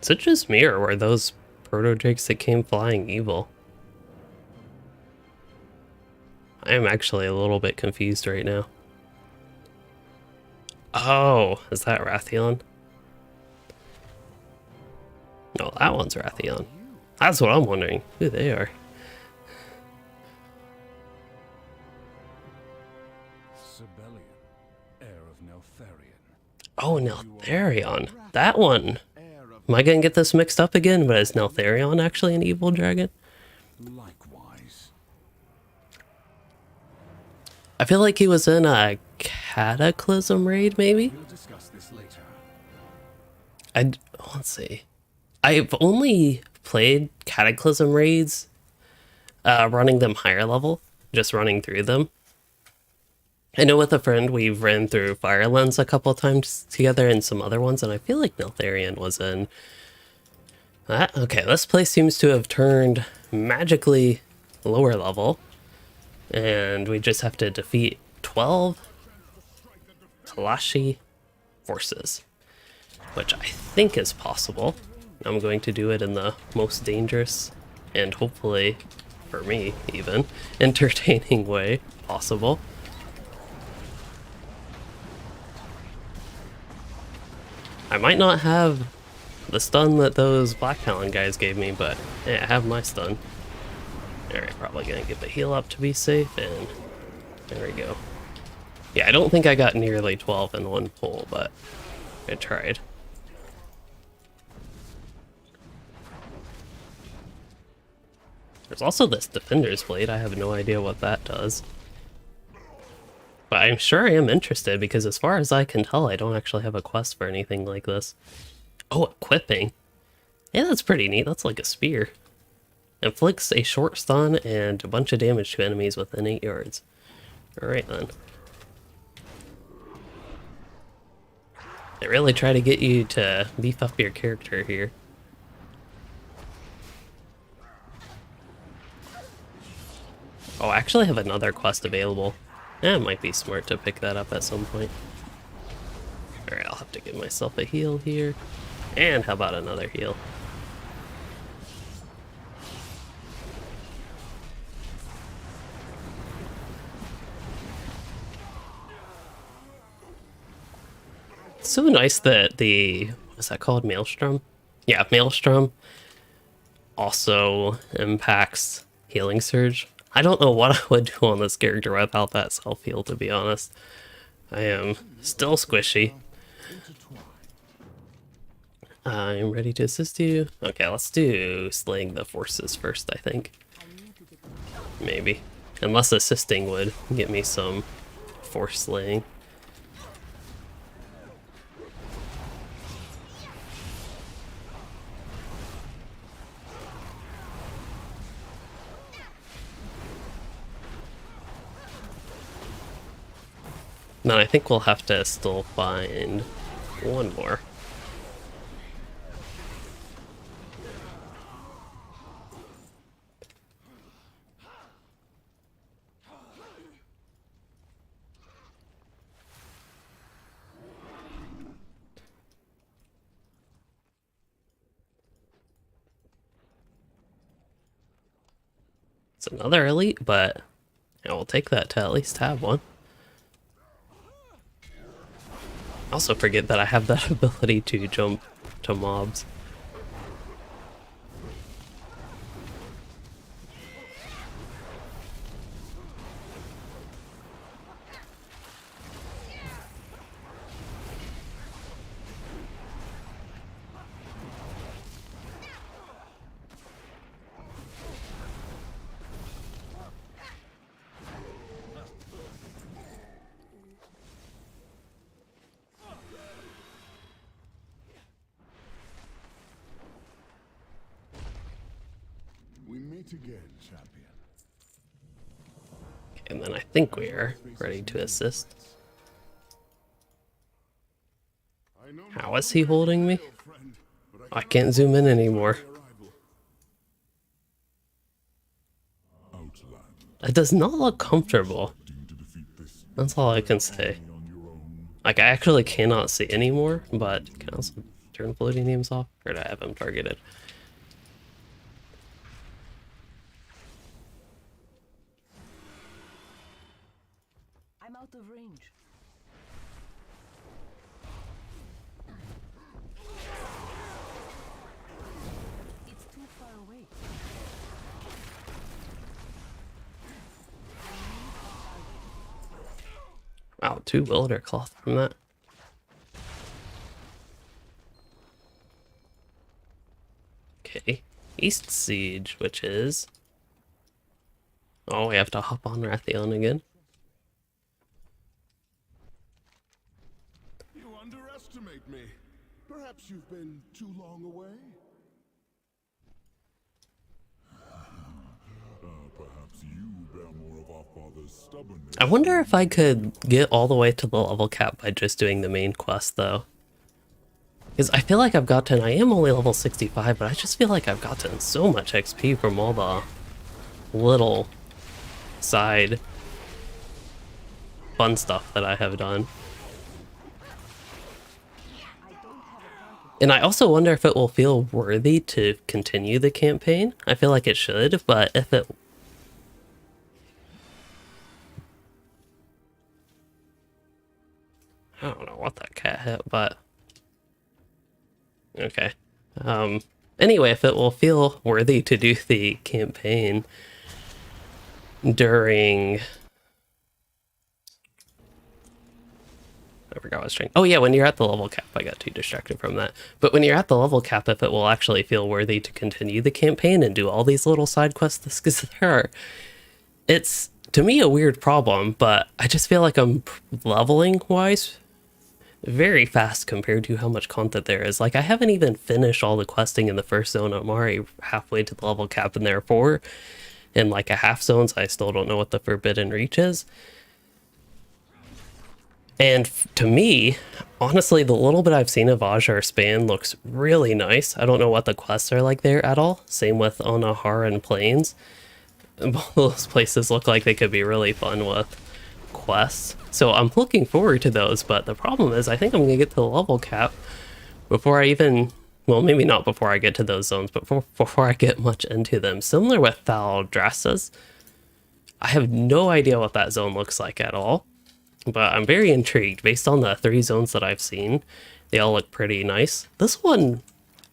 Is it just me, or were those proto-drakes that came flying evil? I am actually a little bit confused right now. Oh, is that Rathion? No, that one's Rathion. That's what I'm wondering, who they are. Sibelian, heir of Neltharion. Oh, Neltharion. That one. Am I gonna get this mixed up again? But is Neltharion actually an evil dragon? Likewise. I feel like he was in a Cataclysm raid, maybe? We'll discuss this later. Let's see. I've only played Cataclysm raids, running them higher level, just running through them. I know with a friend we've ran through Firelens a couple times together and some other ones, and I feel like Neltharion was in that. Okay, this place seems to have turned magically lower level, and we just have to defeat 12 Kalashi forces, which I think is possible. I'm going to do it in the most dangerous and hopefully, for me even, entertaining way possible. I might not have the stun that those Black Talon guys gave me, but yeah, I have my stun. Alright, probably gonna give a heal up to be safe, and there we go. Yeah, I don't think I got nearly 12 in one pull, but I tried. There's also this Defender's Blade. I have no idea what that does. But I'm sure I am interested, because as far as I can tell, I don't actually have a quest for anything like this. Oh, equipping. Yeah, that's pretty neat. That's like a spear. Inflicts a short stun and a bunch of damage to enemies within 8 yards. Alright then. They really try to get you to beef up your character here. Oh, I actually have another quest available. It might be smart to pick that up at some point. Alright, I'll have to give myself a heal here. And how about another heal? It's so nice that the, what's that called, Maelstrom? Yeah, Maelstrom also impacts Healing Surge. I don't know what I would do on this character without that self-heal, to be honest. I am still squishy. I'm ready to assist you. Okay, let's do slaying the forces first, I think. Maybe. Unless assisting would get me some force slaying. No, I think we'll have to still find one more. It's another elite, but I will take that to at least have one. I also forget that I have that ability to jump to mobs. Meet again, champion. And then I think we are ready to assist. How is he holding me? I can't zoom in anymore. It does not look comfortable. That's all I can say. Like, I actually cannot see anymore, but can I also turn floating names off? Or do I have him targeted? I'm out of range. It's too far away. Wow, 2 Wilder cloth from that. Okay, East Siege, which is... Oh, we have to hop on Rathion again. You underestimate me. Perhaps you've been too long away? Perhaps you bear more of our father's stubbornness. I wonder if I could get all the way to the level cap by just doing the main quest, though. Because I feel like I've gotten... I am only level 65, but I just feel like I've gotten so much XP from all the little side fun stuff that I have done. And I also wonder if it will feel worthy to continue the campaign. I feel like it should, but if it... I don't know what that cat hit, but... Okay. Anyway, if it will feel worthy to do the campaign during... I forgot what I was trying... Oh yeah, when you're at the level cap. I got too distracted from that. But when you're at the level cap, if it will actually feel worthy to continue the campaign and do all these little side quests, because there are... It's, to me, a weird problem, but I just feel like I'm leveling-wise very fast compared to how much content there is. Like, I haven't even finished all the questing in the first zone. I'm already halfway to the level cap, and therefore, in like a half zones, I still don't know what the Forbidden Reach is. And to me, honestly, the little bit I've seen of Ajar Span looks really nice. I don't know what the quests are like there at all. Same with Onahar and Plains. Both those places look like they could be really fun with quests. So I'm looking forward to those, but the problem is I think I'm going to get to the level cap before I even... Well, maybe not before I get to those zones, but before I get much into them. Similar with Thaldrassa's. I have no idea what that zone looks like at all, but I'm very intrigued. Based on the 3 zones that I've seen, they all look pretty nice. This one,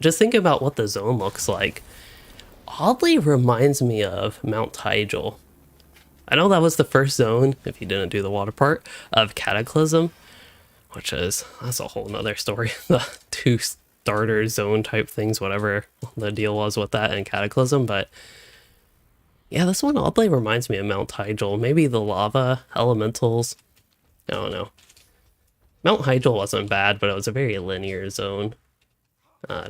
just think about what the zone looks like, oddly reminds me of Mount Tygel. I know that was the first zone, if you didn't do the water part, of Cataclysm, which is, that's a whole nother story. The 2 starter zone type things, whatever the deal was with that in Cataclysm, but yeah, this one oddly reminds me of Mount Tygel. Maybe the lava elementals, I don't know. Mount Tygel wasn't bad, but it was a very linear zone.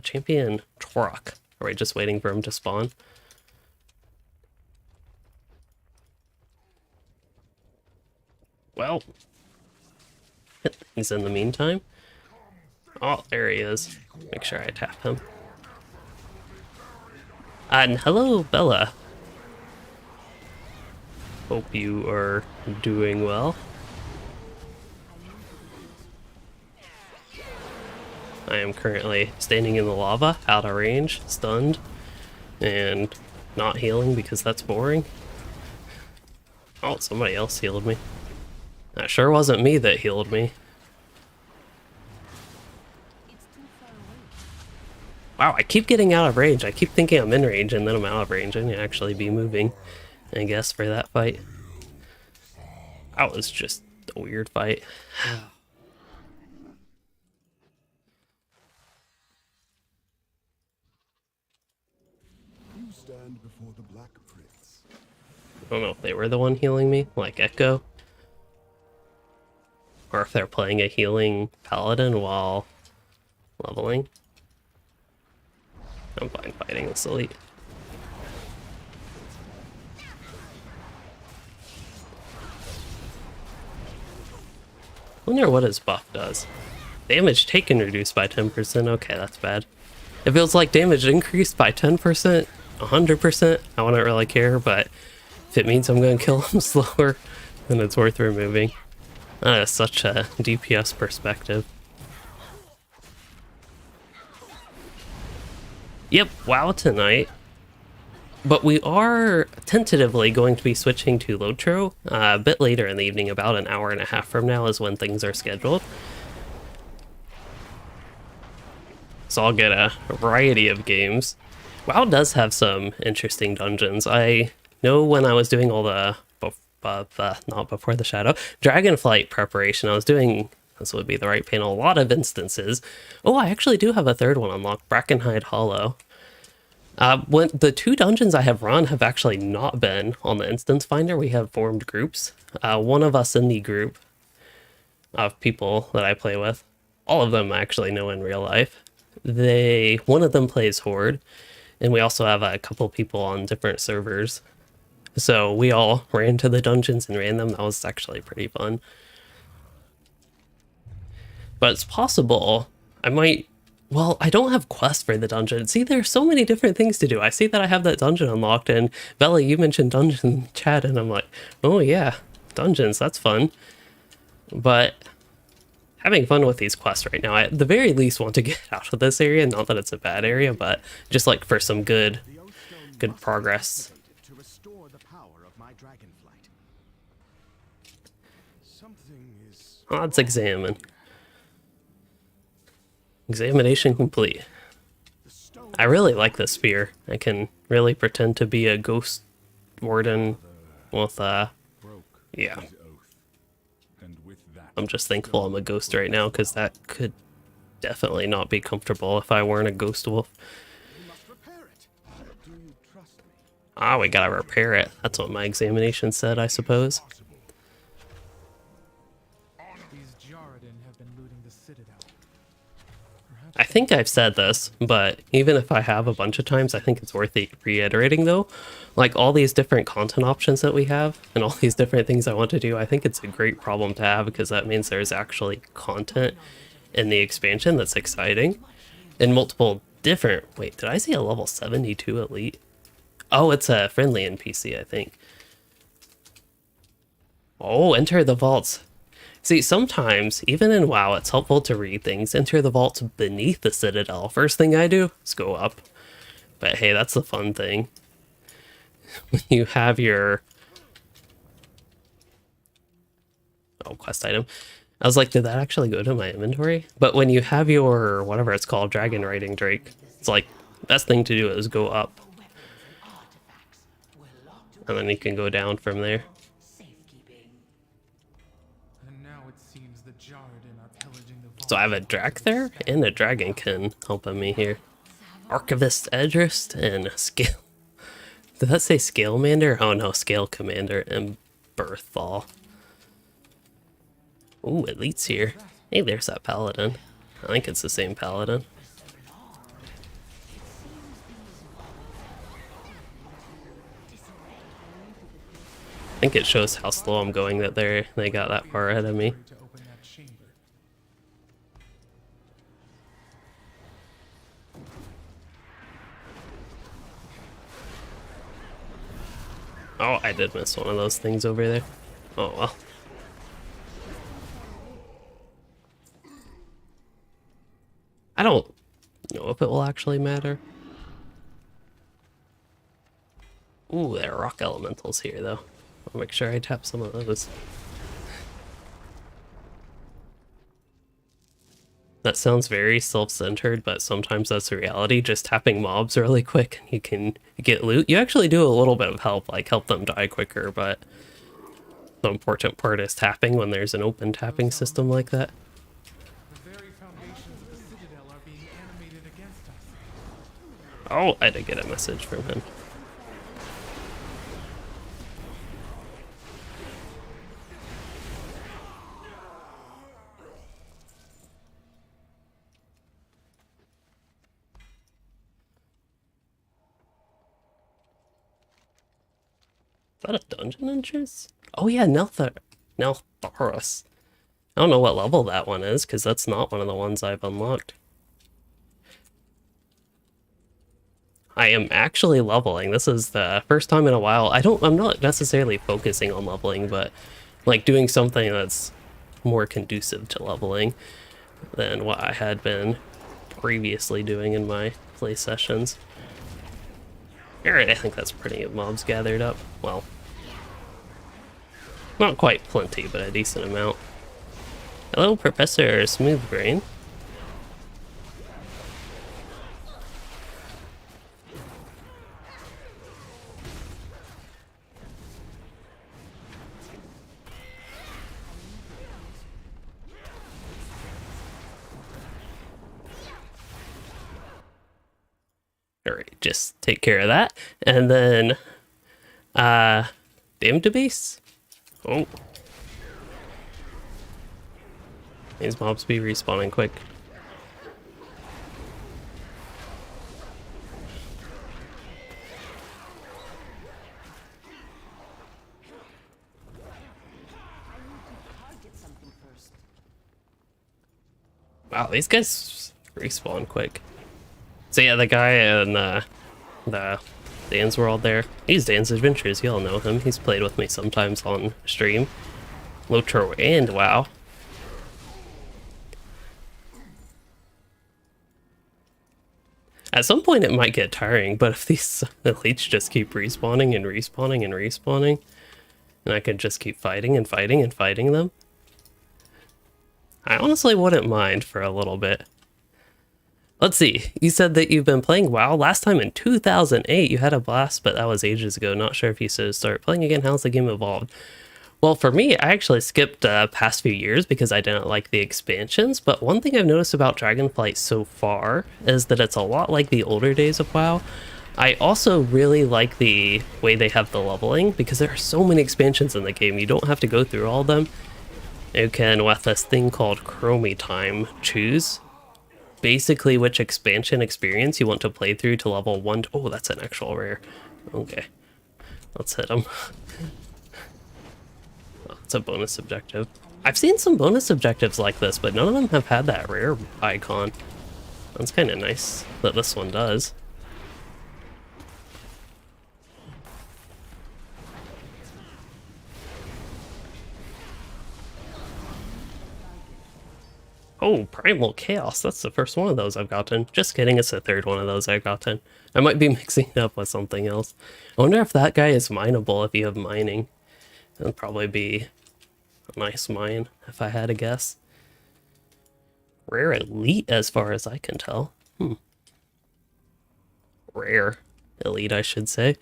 Champion Torok. Are we just waiting for him to spawn? Well, hit things in the meantime. Oh, there he is. Make sure I tap him. And hello, Bella. Hope you are doing well. I am currently standing in the lava, out of range, stunned, and not healing because that's boring. Oh, somebody else healed me. That sure wasn't me that healed me. Wow, I keep getting out of range. I keep thinking I'm in range, and then I'm out of range. I need to actually be moving, I guess, for that fight. That was just a weird fight. You stand before the Black Prince. I don't know if they were the one healing me, like Echo. Or if they're playing a healing paladin while leveling. I'm fine fighting this elite. wonder what his buff does. Damage taken reduced by 10%. Okay, that's bad. If it was like damage increased by 10%, 100%, I wouldn't really care, but if it means I'm gonna kill him slower, then it's worth removing. That is such a DPS perspective. Yep, WoW tonight. But we are tentatively going to be switching to Lotro a bit later in the evening, about an hour and a half from now is when things are scheduled. So I'll get a variety of games. WoW does have some interesting dungeons. I know when I was doing all the, not Before the Shadow, Dragonflight preparation, I was doing, this would be the right panel, a lot of instances. Oh, I actually do have a third one unlocked, Brackenhide Hollow. When the 2 dungeons I have run have actually not been on the instance finder. We have formed groups. One of us in the group of people that I play with, all of them I actually know in real life. One of them plays Horde, and we also have a couple people on different servers. So we all ran to the dungeons and ran them. That was actually pretty fun. But it's possible I might... Well, I don't have quests for the dungeon. See, there's so many different things to do. I see that I have that dungeon unlocked, and Bella, you mentioned dungeon chat, and I'm like, oh yeah, dungeons, that's fun. But having fun with these quests right now, I at the very least want to get out of this area. Not that it's a bad area, but just like for some good progress. To restore the power of my Dragonflight. Something is Let's examine. Examination complete. I really like this spear. I can really pretend to be a ghost warden with yeah. I'm just thankful I'm a ghost right now, because that could definitely not be comfortable if I weren't a ghost wolf. Ah, we gotta repair it. That's what my examination said, I suppose. These Jaredin have been looting the Citadel. I think I've said this, but even if I have a bunch of times, I think it's worth reiterating though. Like all these different content options that we have and all these different things I want to do, I think it's a great problem to have, because that means there's actually content in the expansion that's exciting. And multiple different... Wait, did I see a level 72 elite? Oh, it's a friendly NPC, I think. Oh, enter the vaults. See, sometimes, even in WoW, it's helpful to read things. Enter the vaults beneath the Citadel. First thing I do is go up. But hey, that's the fun thing. When you have your... Oh, quest item. I was like, did that actually go to my inventory? But when you have your, whatever it's called, Dragonriding Drake, it's like, best thing to do is go up. And then you can go down from there. And now it seems the Jaredin are pillaging the vault. So I have a Drac there and a Dragonkin helping me here. Archivist Edrist and Scale. Did that say Scalemander? Oh no, Scale Commander and Berthal. Ooh, Elite's here. Hey, there's that Paladin. I think it's the same Paladin. I think it shows how slow I'm going that they got that far ahead of me. To open that chamber. Oh, I did miss one of those things over there. Oh well. I don't know if it will actually matter. Ooh, there are rock elementals here though. I'll make sure I tap some of those. That sounds very self-centered, but sometimes that's the reality. Just tapping mobs really quick and you can get loot. You actually do a little bit of help, like help them die quicker, but the important part is tapping when there's an open tapping system like that. The very foundations of the Citadel are being animated against us. Oh, I did get a message from him. Is that a dungeon entrance? Oh yeah, Neltharus. I don't know what level that one is, because that's not one of the ones I've unlocked. I am actually leveling. This is the first time in a while. I'm not necessarily focusing on leveling, but like doing something that's more conducive to leveling than what I had been previously doing in my play sessions. Alright, I think that's plenty of mobs gathered up. Well, not quite plenty, but a decent amount. Hello, Professor Smoothbrain. Alright, just take care of that. And then, damn to base. Oh. These mobs be respawning quick. Wow, these guys respawn quick. So yeah, the guy in the Dan's World there, he's Dan's Adventures, you all know him. He's played with me sometimes on stream. Lotro and WoW. At some point it might get tiring, but if these elites just keep respawning and respawning and respawning, and I could just keep fighting and fighting and fighting them, I honestly wouldn't mind for a little bit. Let's see, you said that you've been playing WoW last time in 2008. You had a blast, but that was ages ago. Not sure if you should start playing again. How's the game evolved? Well, for me, I actually skipped past few years because I didn't like the expansions, but one thing I've noticed about Dragonflight so far is that it's a lot like the older days of WoW. I also really like the way they have the leveling, because there are so many expansions in the game. You don't have to go through all of them. You can, with this thing called Chromie Time, choose basically which expansion experience you want to play through to level 1. Oh, that's an actual rare. Okay, let's hit him. Oh, it's a bonus objective. I've seen some bonus objectives like this, but none of them have had that rare icon. That's kind of nice that this one does. Oh, Primal Chaos. That's the first one of those I've gotten. Just kidding, it's the third one of those I've gotten. I might be mixing it up with something else. I wonder if that guy is mineable if you have mining. It'd probably be a nice mine, if I had to guess. Rare Elite, as far as I can tell. Rare Elite, I should say.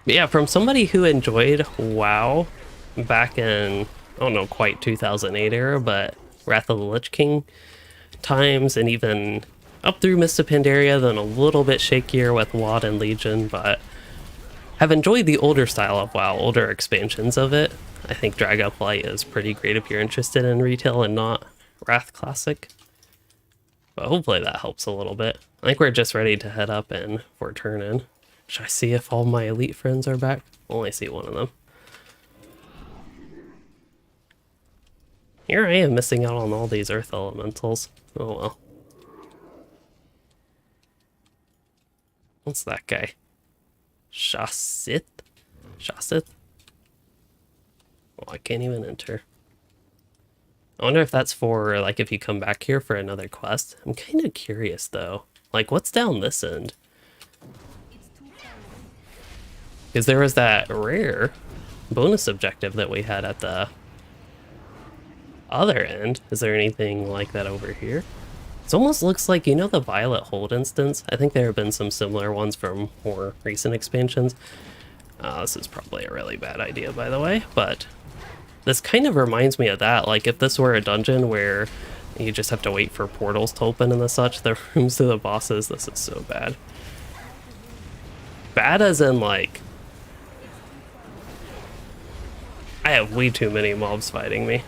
But yeah, from somebody who enjoyed WoW back in, I don't know, quite 2008 era, but Wrath of the Lich King times, and even up through Mist of Pandaria, then a little bit shakier with WoD and Legion, but have enjoyed the older style of WoW, older expansions of it. I think Dragonflight is pretty great if you're interested in retail and not Wrath Classic. But hopefully that helps a little bit. I think we're just ready to head up and for turn-in. Should I see if all my elite friends are back? Only see one of them. Here I am missing out on all these earth elementals. Oh well. What's that guy? Shasit? Shasit? Oh, I can't even enter. I wonder if that's for, like, if you come back here for another quest. I'm kind of curious, though. Like, what's down this end? Because there was that rare bonus objective that we had at the other end. Is there anything like that over here? It almost looks like, you know, the Violet Hold instance? I think there have been some similar ones from more recent expansions. This is probably a really bad idea, by the way, but this kind of reminds me of that. Like, if this were a dungeon where you just have to wait for portals to open and the such, the rooms to the bosses, this is so bad. Bad as in, like, I have way too many mobs fighting me.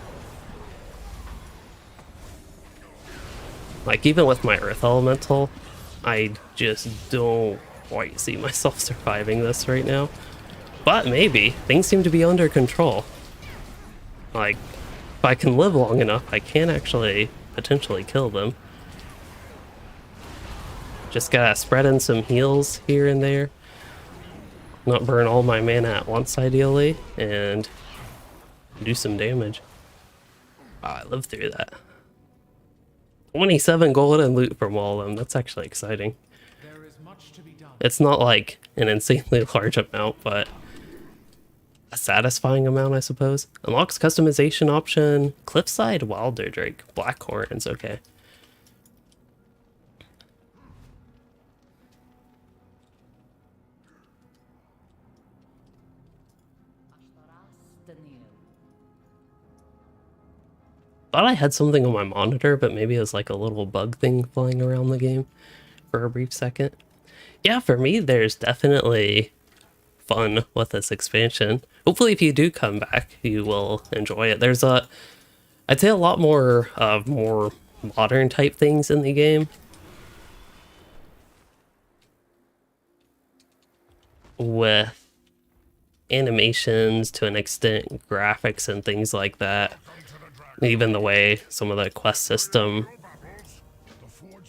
Like, even with my Earth Elemental, I just don't quite see myself surviving this right now. But maybe. Things seem to be under control. Like, if I can live long enough, I can actually potentially kill them. Just gotta spread in some heals here and there. Not burn all my mana at once, ideally, and do some damage. Wow, I lived through that. 27 gold and loot from all of them. That's actually exciting. There is much to be done. It's not like an insanely large amount, but a satisfying amount, I suppose. Unlocks customization option. Cliffside Wilder Drake. Black Horns, okay. Thought I had something on my monitor, but maybe it was like a little bug thing flying around the game for a brief second. Yeah, for me, there's definitely fun with this expansion. Hopefully, if you do come back, you will enjoy it. There's I'd say a lot more more modern type things in the game. With animations, to an extent, graphics and things like that. Even the way some of the quest system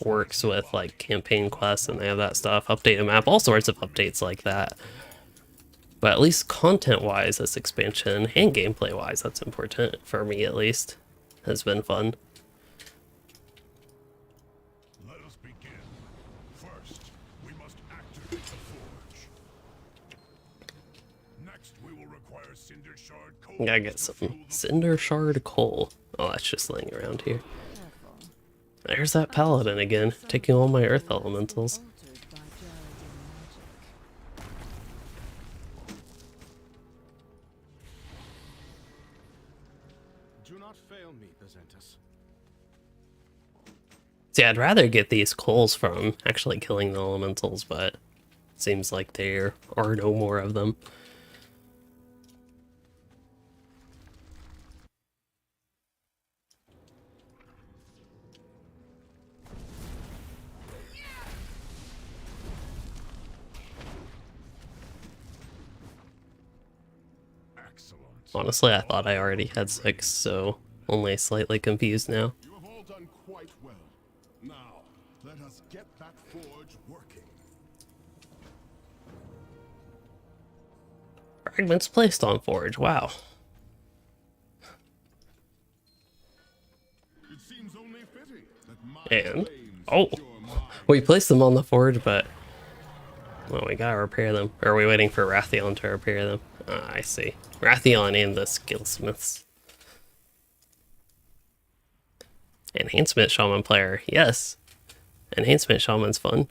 works with like campaign quests, and they have that stuff, update the map, all sorts of updates like that. But at least content wise, this expansion, and gameplay wise, that's important for me at least, has been fun. Let us begin. First, we must activate the forge. Next, we will require cinder shard coal. Gotta get some cinder shard coal. Oh, that's just laying around here. There's that paladin again, taking all my earth elementals. Do not fail me, Bezentus. See, I'd rather get these coals from actually killing the elementals, but it seems like there are no more of them. Honestly, I thought I already had 6, so only slightly confused now. You have all done quite well. Now, let us get that forge working. Fragments placed on forge, wow. It seems only fitting that my And, flames oh, cure mine. we placed them on the forge, but, well, we gotta repair them. Or are we waiting for Rathion to repair them? I see. Rathion and the skillsmiths. Enhancement Shaman player, yes. Enhancement Shaman's fun.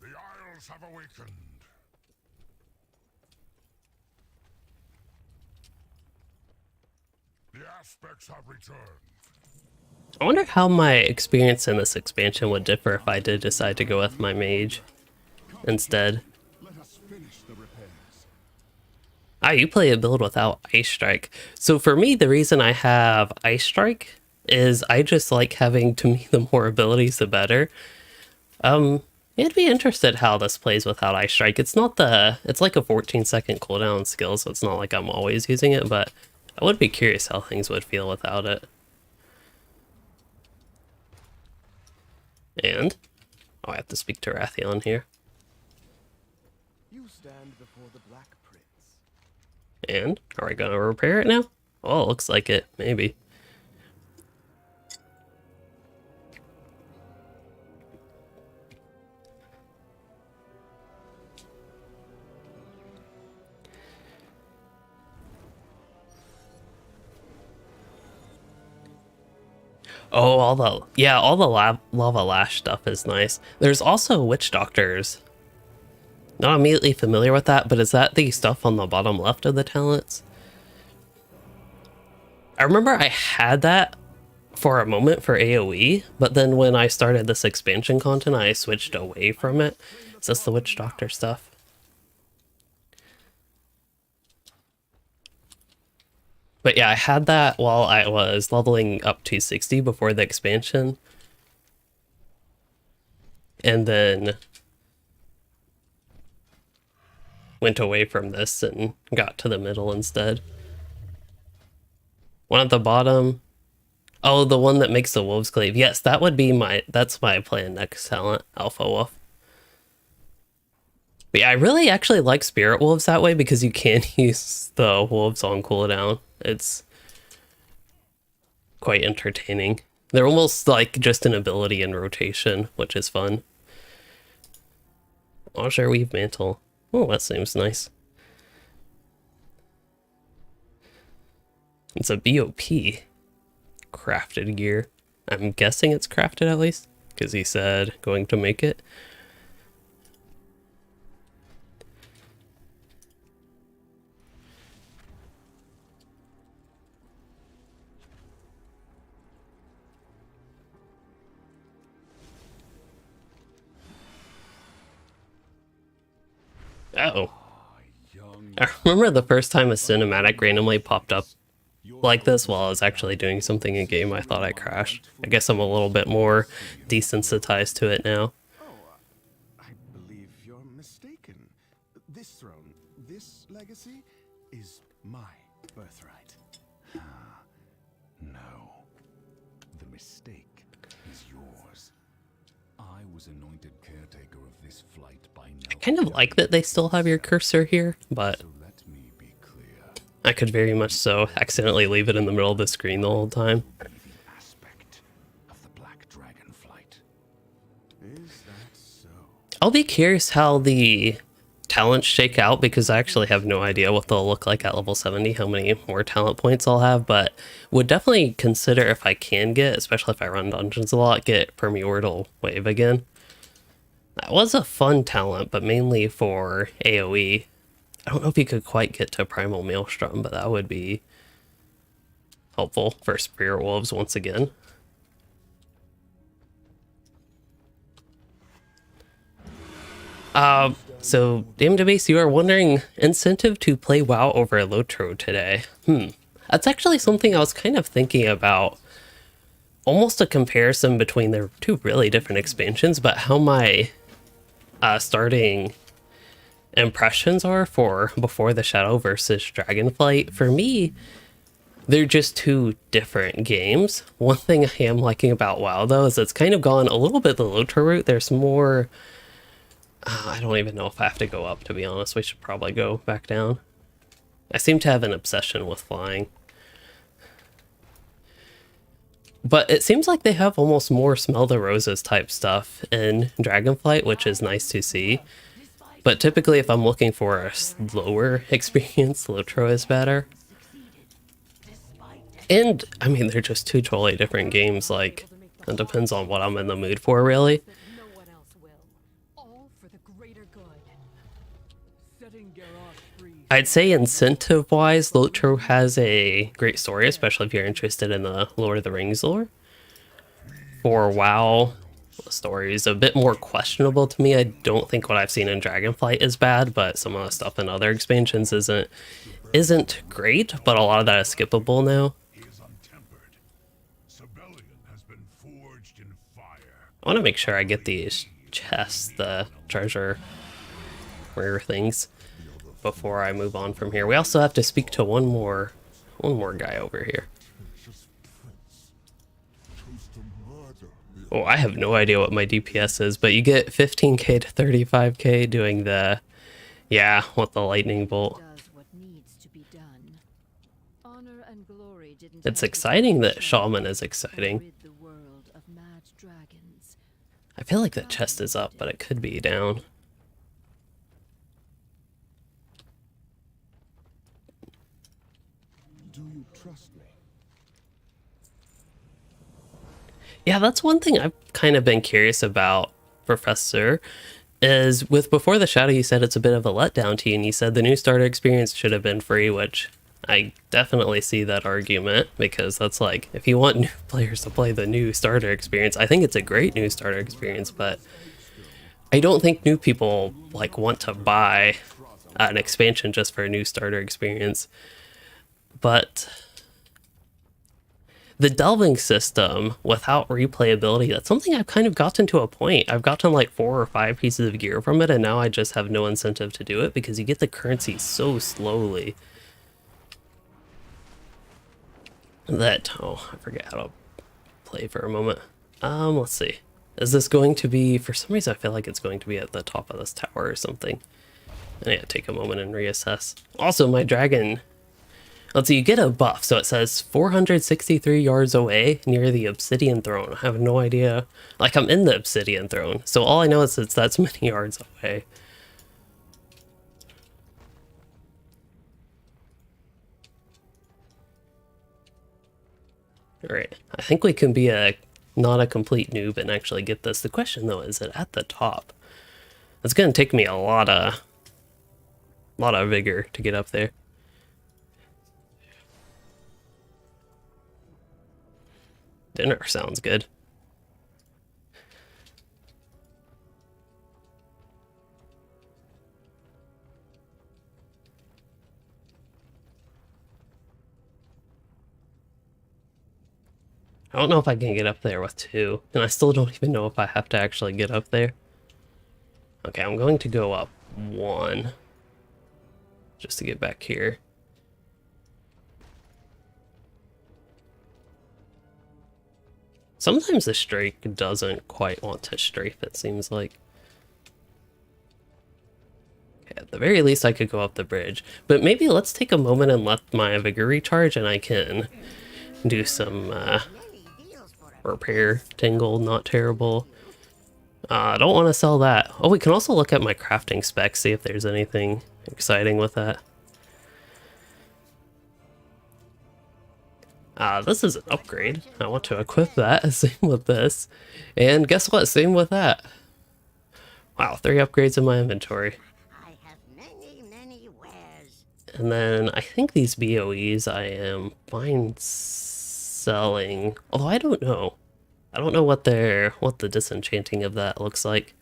The Isles have awakened. The aspects have returned. I wonder how my experience in this expansion would differ if I did decide to go with my mage instead. Let us finish the repairs. Ah, you play a build without Ice Strike. So for me, the reason I have Ice Strike is I just like having, to me, the more abilities, the better. I'd be interested how this plays without Ice Strike. It's not it's like a 14-second cooldown skill, so it's not like I'm always using it, but I would be curious how things would feel without it. And, oh, I have to speak to Rathion here. You stand before the Black Prince. And, are we gonna repair it now? Oh, looks like it, maybe. Oh, all the lava lash stuff is nice. There's also witch doctors. Not immediately familiar with that, but is that the stuff on the bottom left of the talents? I remember I had that for a moment for AoE, but then when I started this expansion content, I switched away from it. Is this the witch doctor stuff? But yeah, I had that while I was leveling up to 60 before the expansion. And then went away from this and got to the middle instead. One at the bottom. Oh, the one that makes the wolves cleave. Yes, that would be that's my plan next talent, Alpha Wolf. But yeah, I really actually like Spirit Wolves that way because you can use the wolves on cooldown. It's quite entertaining. They're almost like just an ability in rotation, which is fun. Azure Weave Mantle. Oh, that seems nice. It's a BOP crafted gear. I'm guessing it's crafted at least, because he said going to make it. Uh-oh. I remember the first time a cinematic randomly popped up like this while I was actually doing something in game. I thought I crashed. I guess I'm a little bit more desensitized to it now. I believe you're mistaken. This throne, this legacy, is my birthright. No. The mistake is yours. I was anointed caretaker of this flight by I kind of like that they still have your cursor here, but let me be clear. I could very much so accidentally leave it in the middle of the screen the whole time. Aspect of the black dragonflight. Is that so? I'll be curious how the talents shake out because I actually have no idea what they'll look like at level 70, how many more talent points I'll have, but would definitely consider if I can get, especially if I run dungeons a lot, get Primordial Wave again. That was a fun talent, but mainly for AoE. I don't know if you could quite get to Primal Maelstrom, but that would be helpful for Spirit Wolves once again. So, DamnedBase, you are wondering, incentive to play WoW over Lotro today. That's actually something I was kind of thinking about. Almost a comparison between the two really different expansions, but how my starting impressions are for Before the Shadow versus Dragonflight. For me, they're just two different games. One thing I am liking about WoW, though, is it's kind of gone a little bit the Lotro route. There's more... I don't even know if I have to go up, to be honest. We should probably go back down. I seem to have an obsession with flying. But it seems like they have almost more Smell the Roses type stuff in Dragonflight, which is nice to see. But typically, if I'm looking for a slower experience, Lotro is better. And, I mean, they're just two totally different games. Like, it depends on what I'm in the mood for, really. No one else will. All for the greater good. Setting Garrosh free. I'd say incentive-wise, Lotro has a great story, especially if you're interested in the Lord of the Rings lore. For WoW, the story is a bit more questionable to me. I don't think what I've seen in Dragonflight is bad, but some of the stuff in other expansions isn't great, but a lot of that is skippable now. I want to make sure I get these chests, the treasure rare things, before I move on from here. We also have to speak to one more guy over here. Oh, I have no idea what my DPS is, but you get 15k to 35k doing the, yeah, with the lightning bolt. It's exciting that Shaman is exciting. I feel like the chest is up, but it could be down. Do you trust me? Yeah, that's one thing I've kind of been curious about, Professor, is with Before the Shadow, you said it's a bit of a letdown to you, and you said the new starter experience should have been free, which I definitely see that argument, because that's like, if you want new players to play the new starter experience, I think it's a great new starter experience, but I don't think new people like want to buy an expansion just for a new starter experience. But the delving system without replayability, that's something I've kind of gotten to a point. I've gotten like 4 or 5 pieces of gear from it, and now I just have no incentive to do it because you get the currency so slowly that, oh, I forget how to play for a moment. Let's see. Is this going to be, for some reason I feel like it's going to be at the top of this tower or something. I need to take a moment and reassess. Also, my dragon, let's see, you get a buff, so it says 463 yards away near the Obsidian Throne. I have no idea. Like, I'm in the Obsidian Throne, so all I know is that's many yards away. Alright, I think we can be not a complete noob and actually get this. The question, though, is it at the top? It's going to take me a lot of vigor to get up there. Dinner sounds good. I don't know if I can get up there with 2, and I still don't even know if I have to actually get up there. Okay, I'm going to go up 1 just to get back here. Sometimes the strike doesn't quite want to strafe, it seems like. Okay, at the very least I could go up the bridge. But maybe let's take a moment and let my vigor recharge and I can do some repair. Tingle, not terrible. I don't want to sell that. Oh, we can also look at my crafting specs, see if there's anything exciting with that. This is an upgrade. I want to equip that. Same with this. And guess what? Same with that. Wow, 3 upgrades in my inventory. I have many wares. And then I think these BOEs I am fine selling. Although I don't know. I don't know what the disenchanting of that looks like.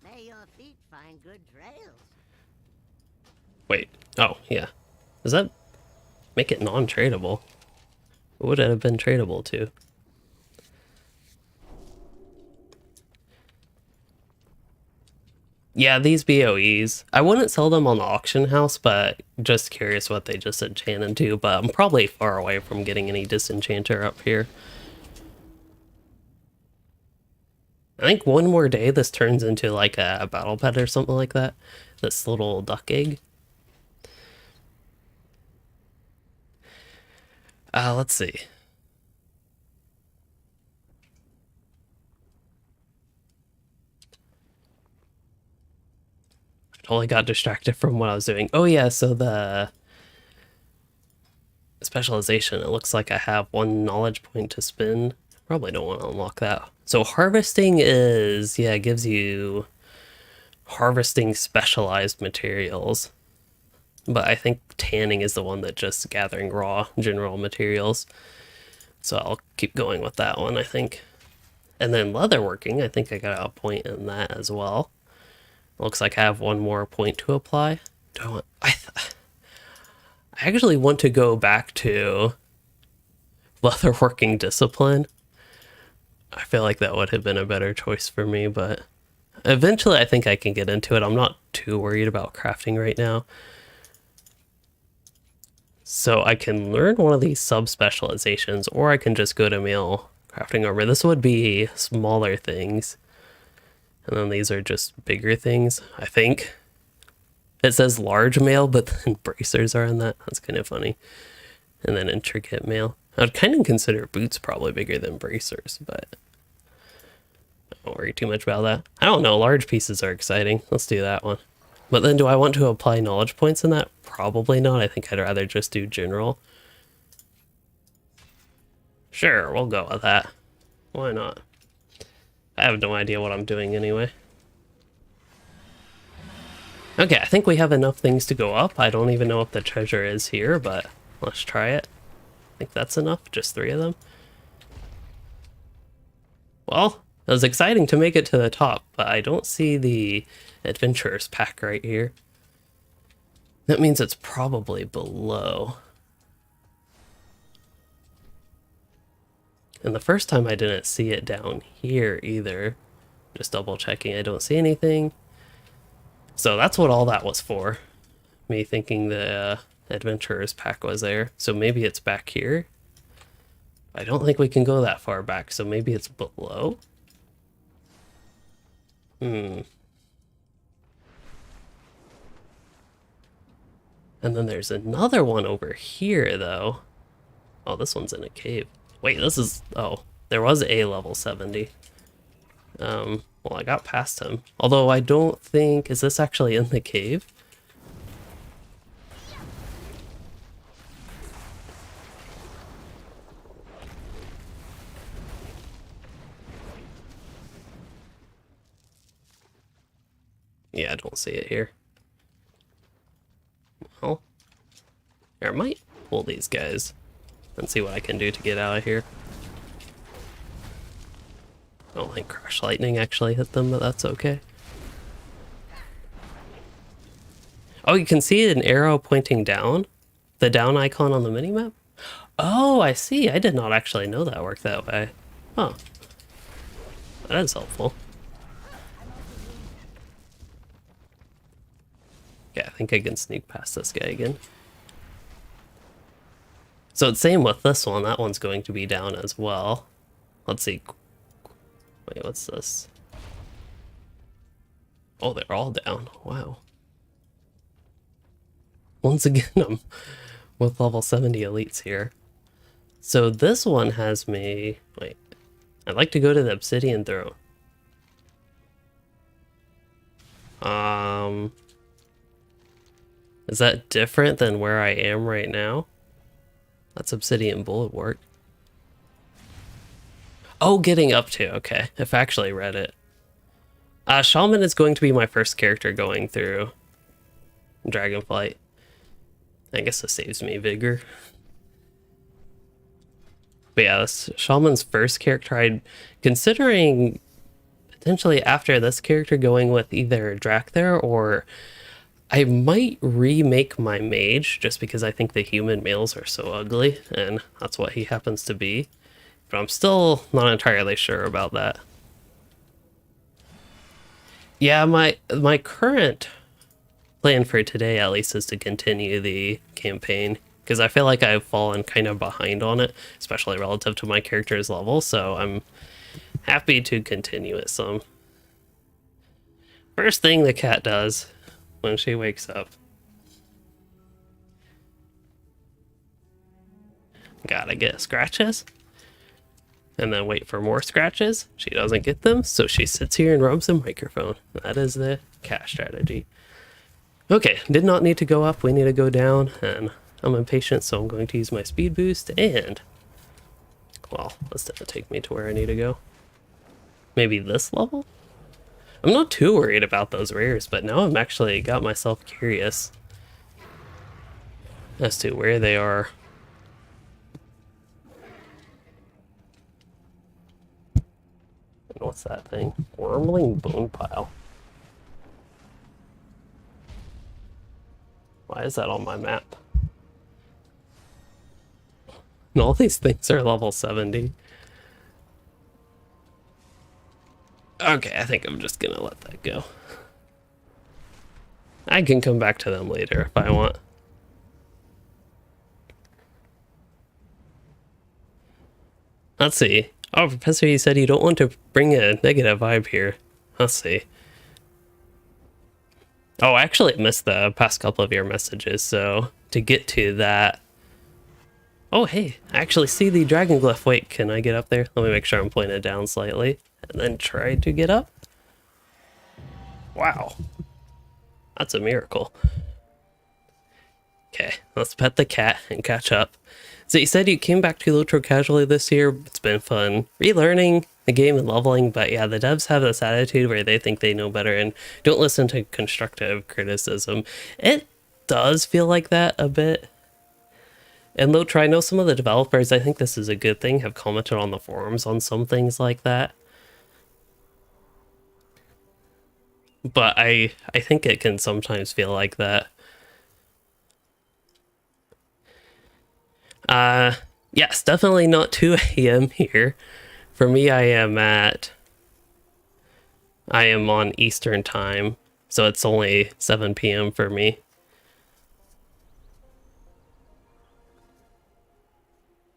May your feet find good trails. Wait. Oh, yeah. Does that make it non-tradable? What would it have been tradable to? Yeah, these BOEs. I wouldn't sell them on the auction house, but just curious what they just enchanted to. But I'm probably far away from getting any disenchanter up here. I think one more day this turns into like a battle pet or something like that. This little duck egg. Let's see. I totally got distracted from what I was doing. Oh yeah, so the specialization, it looks like I have 1 knowledge point to spend. Probably don't want to unlock that. So harvesting is, yeah, it gives you harvesting specialized materials. But I think tanning is the one that just gathering raw general materials. So I'll keep going with that one, I think. And then leatherworking, I think I got a point in that as well. Looks like I have 1 more point to apply. Do I want, I actually want to go back to leatherworking discipline. I feel like that would have been a better choice for me, but eventually I think I can get into it. I'm not too worried about crafting right now. So I can learn one of these sub-specializations, or I can just go to mail crafting armor. This would be smaller things. And then these are just bigger things, I think. It says large mail, but then bracers are in that. That's kind of funny. And then intricate mail. I'd kind of consider boots probably bigger than bracers, but I don't worry too much about that. I don't know, large pieces are exciting. Let's do that one. But then do I want to apply knowledge points in that? Probably not. I think I'd rather just do general. Sure, we'll go with that. Why not? I have no idea what I'm doing anyway. Okay, I think we have enough things to go up. I don't even know if the treasure is here, but let's try it. I think that's enough, just 3 of them. Well, it was exciting to make it to the top, but I don't see the adventurer's pack right here. That means it's probably below. And the first time I didn't see it down here either. Just double checking, I don't see anything. So that's what all that was for. Me thinking the adventurer's pack was there. So maybe it's back here. I don't think we can go that far back, so maybe it's below? And then there's another one over here, though. Oh, this one's in a cave. Wait, this is... Oh, there was a level 70. Well, I got past him. Although I don't think... Is this actually in the cave? Yeah, I don't see it here. Well, I might pull these guys and see what I can do to get out of here. I don't think Crash Lightning actually hit them, but that's okay. Oh, you can see an arrow pointing down? The down icon on the minimap? Oh, I see. I did not actually know that worked that way. Huh. That is helpful. Yeah, I think I can sneak past this guy again. So it's same with this one. That one's going to be down as well. Let's see. Wait, what's this? Oh, they're all down. Wow. Once again, I'm with level 70 elites here. So this one has me... Wait. I'd like to go to the Obsidian Throne. Is that different than where I am right now? That's Obsidian Bulwark. Oh, getting up to. Okay, I've actually read it. Shaman is going to be my first character going through Dragonflight. I guess this saves me vigor. But yeah, this Shaman's first character. I'm considering potentially after this character going with either Drakthar or I might remake my mage just because I think the human males are so ugly and that's what he happens to be. But I'm still not entirely sure about that. Yeah, my current plan for today at least is to continue the campaign because I feel like I've fallen kind of behind on it, especially relative to my character's level, so I'm happy to continue it some. First thing the cat does when she wakes up. Gotta get scratches. And then wait for more scratches. She doesn't get them, so she sits here and rubs the microphone. That is the cat strategy. Okay, did not need to go up, we need to go down, and I'm impatient, so I'm going to use my speed boost, and... Well, this doesn't take me to where I need to go. Maybe this level? I'm not too worried about those rares, but now I'm actually got myself curious as to where they are. And what's that thing? Wormling Bone Pile. Why is that on my map? And all these things are level 70. Okay, I think I'm just gonna let that go. I can come back to them later if I want. Let's see. Oh, Professor, you said you don't want to bring a negative vibe here. Let's see. Oh, I actually missed the past couple of your messages, so to get to that... Oh, hey, I actually see the dragon glyph. Wait, can I get up there? Let me make sure I'm pointed down slightly. And then try to get up. Wow. That's a miracle. Okay, let's pet the cat and catch up. So you said you came back to Lotro casually this year. It's been fun relearning the game and leveling, but yeah, the devs have this attitude where they think they know better and don't listen to constructive criticism. It does feel like that a bit. And Lotro, I know some of the developers, I think this is a good thing, have commented on the forums on some things like that. But I think it can sometimes feel like that. Yes, definitely not 2 a.m. here. For me, I am on Eastern time, so it's only 7 p.m. for me.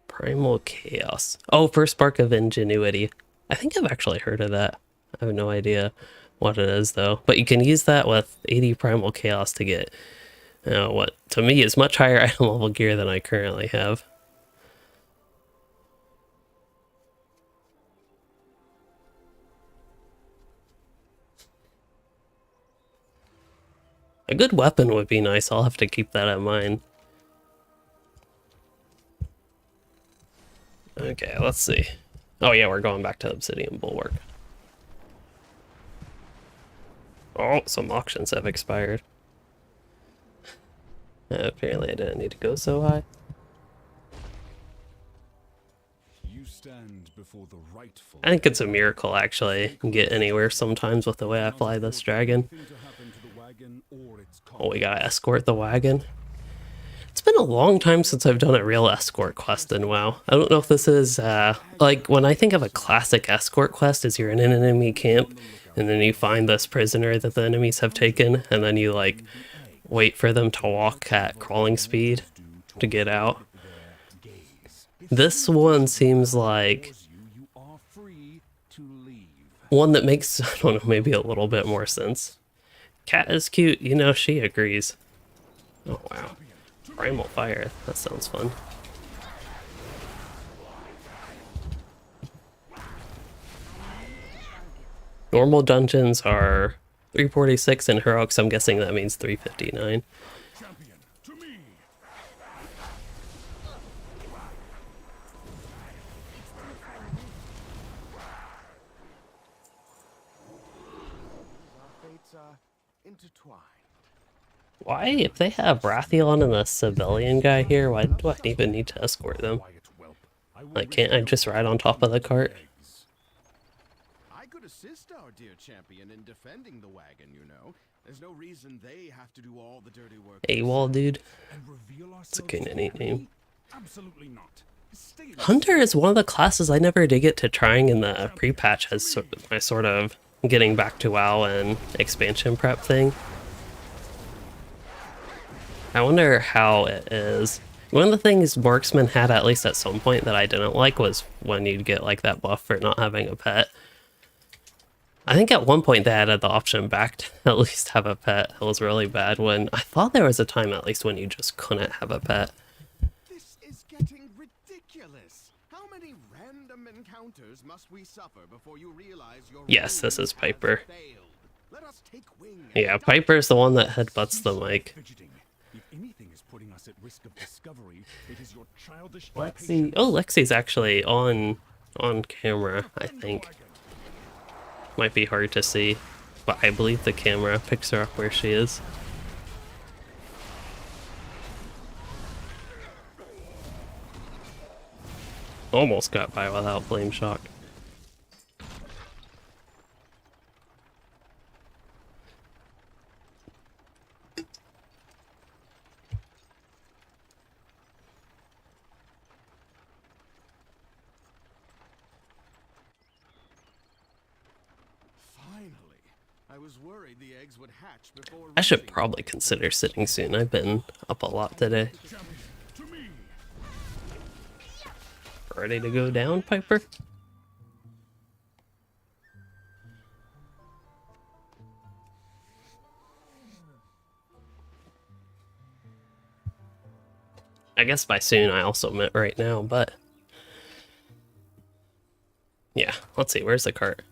Primal Chaos. Oh, first spark of ingenuity. I think I've actually heard of that. I have no idea what it is though. But you can use that with 80 Primal Chaos to get what to me is much higher item level gear than I currently have. A good weapon would be nice. I'll have to keep that in mind. Okay, let's see. Oh yeah, we're going back to Obsidian Bulwark. Oh, some auctions have expired. Apparently I didn't need to go so high. You stand before the rightful. I think it's a miracle actually. I can get anywhere sometimes with the way I fly this dragon. Oh, we gotta escort the wagon. It's been a long time since I've done a real escort quest in WoW. I don't know if this is, like, when I think of a classic escort quest is you're in an enemy camp, and then you find this prisoner that the enemies have taken, and then you, like, wait for them to walk at crawling speed to get out. This one seems like one that makes, I don't know, maybe a little bit more sense. Cat is cute, you know, she agrees. Oh, wow. Primal Fire, that sounds fun. Normal dungeons are 346 and heroics, I'm guessing that means 359. Champion, to me. Our fates are intertwined. Why, if they have Rathion and a civilian guy here, why do I even need to escort them? Quiet whelp. I will Like, can't I just ride on top of the cart? I could assist our dear champion in defending the wagon, you know. There's no reason they have to do all the dirty work. AWOL, dude. And reveal It's a ourselves kind of neat name. Absolutely not. Stay in Hunter is one of the classes I never did get to trying in the pre-patch as my sort of getting back to WoW and expansion prep thing. I wonder how it is. One of the things Marksman had at least at some point that I didn't like was when you'd get like that buff for not having a pet. I think at one point they added the option back to at least have a pet. It was really bad when I thought there was a time at least when you just couldn't have a pet. This is getting ridiculous. How many random encounters must we suffer before you realize your Yes, this is Piper. failed? Let us take wing. Yeah, Piper's the one that headbutts the mic. fidgeting. If anything is putting us at risk of discovery, it is your childish Lexi. Oh, Lexi's actually on camera, I think. Might be hard to see, but I believe the camera picks her up where she is. Almost got by without flame shock. Finally. I was worried the eggs would hatch before I should reaching- probably consider sitting soon. I've been up a lot today. to me. Ready to go down, Piper? I guess by soon I also meant right now, but... Yeah, let's see, where's the cart?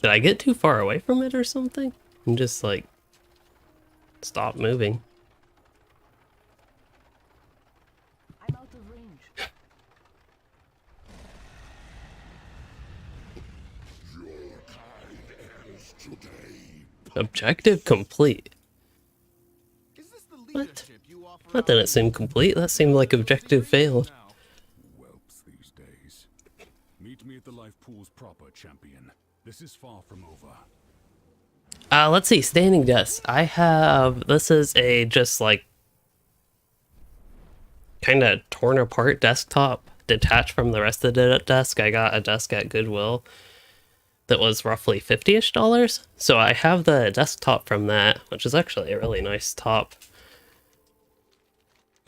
Did I get too far away from it or something? And just, like, stop moving. I'm out of range. Objective complete. Is this the What? leadership you offer That didn't seem complete. That seemed like objective failed. Whelps these days. Meet me at the life pools proper, champion. This is far from over. Let's see, standing desks. I have, this is a just like kind of torn apart desktop detached from the rest of the desk. I got a desk at Goodwill that was roughly $50-ish. So I have the desktop from that, which is actually a really nice top.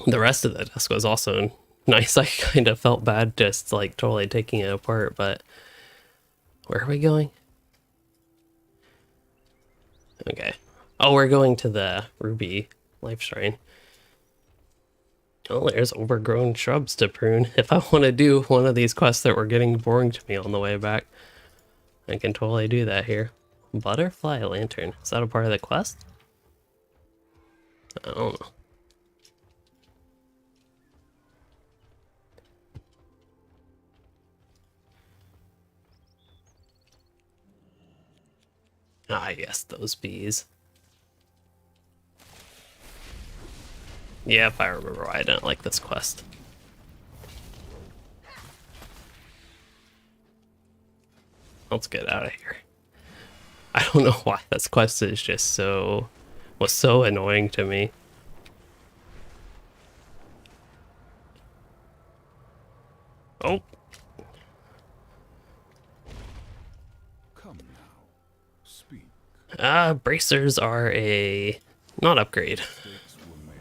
The rest of the desk was also nice. I kind of felt bad just like totally taking it apart, but where are we going? Okay. Oh, we're going to the Ruby Life Shrine. Oh, there's overgrown shrubs to prune. If I want to do one of these quests that were getting boring to me on the way back, I can totally do that here. Butterfly lantern. Is that a part of the quest? I don't know. Ah, yes, those bees. Yep, I remember why I didn't like this quest. Let's get out of here. I don't know why this quest is just was so annoying to me. Oh. Come now, speak. Bracers are a not upgrade. Mistakes were made.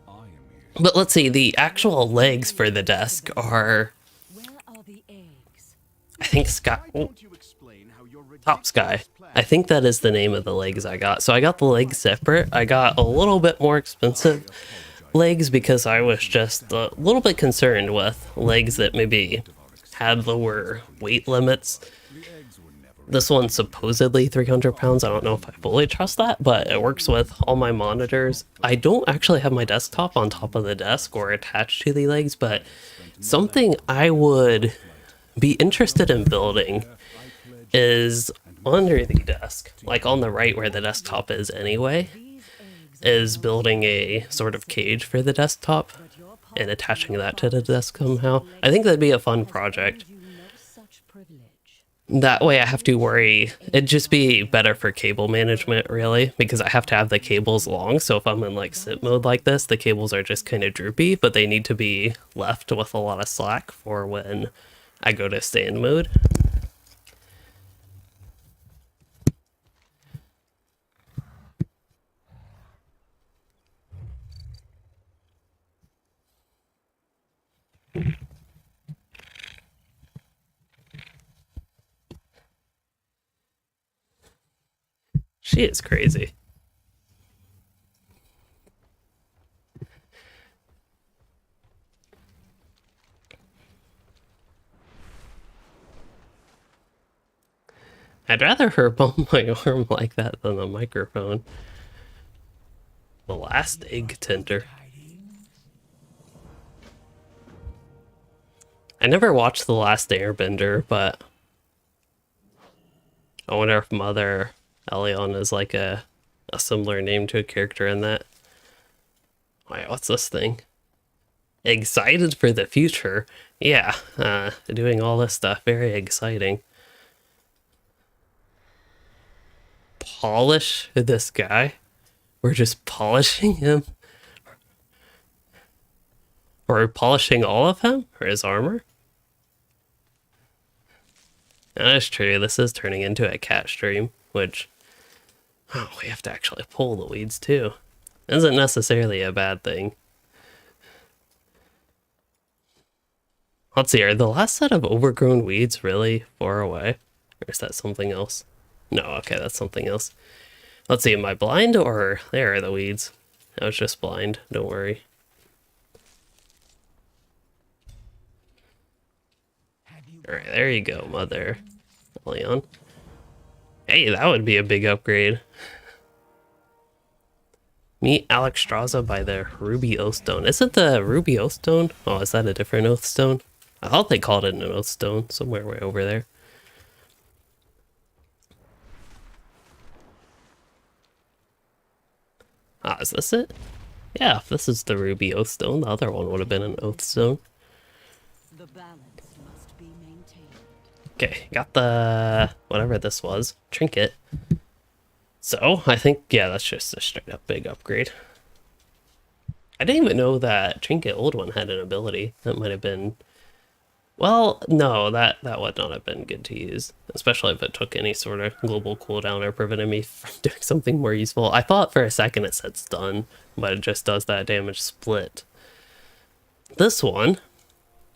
I am here. But let's see, the actual legs for the desk are, Where are the eggs? I think, Sky. Oh, Top Sky. I think that is the name of the legs I got. So I got the legs separate. I got a little bit more expensive legs because I was just a little bit concerned with legs that maybe had lower weight limits. This one's supposedly 300 pounds. I don't know if I fully trust that, but it works with all my monitors. I don't actually have my desktop on top of the desk or attached to the legs, but something I would be interested in building is under the desk, like on the right where the desktop is anyway, is building a sort of cage for the desktop and attaching that to the desk somehow. I think that'd be a fun project. That way I have to worry, it'd just be better for cable management really, because I have to have the cables long, so if I'm in like sit mode like this, the cables are just kind of droopy, but they need to be left with a lot of slack for when I go to stand mode. She is crazy. I'd rather her bump my arm like that than a microphone. The last egg tender. I never watched The Last Airbender, but I wonder if Mother Elion is like a similar name to a character in that. Wait, what's this thing? Excited for the future. Yeah, doing all this stuff, very exciting. Polish this guy? We're just polishing him? Or polishing all of him? Or his armor? That is true, this is turning into a cat stream, which... Oh, we have to actually pull the weeds too. Isn't necessarily a bad thing. Let's see, are the last set of overgrown weeds really far away? Or is that something else? No, okay, that's something else. Let's see, am I blind or... There are the weeds. I was just blind, don't worry. Alright, there you go, Mother Leon. Hey, that would be a big upgrade. Meet Alexstrasza by the Ruby Oathstone. Isn't the Ruby Oathstone? Oh, is that a different Oathstone? I thought they called it an Oathstone, somewhere way over there. Ah, is this it? Yeah, if this is the Ruby Oathstone, the other one would have been an Oathstone. The balance must be maintained. Okay, got the... whatever this was. Trinket. So, I think, yeah, that's just a straight up big upgrade. I didn't even know that Trinket Old One had an ability. That might have been... Well, no, that would not have been good to use, especially if it took any sort of global cooldown or prevented me from doing something more useful. I thought for a second it said stun, but it just does that damage split. This one,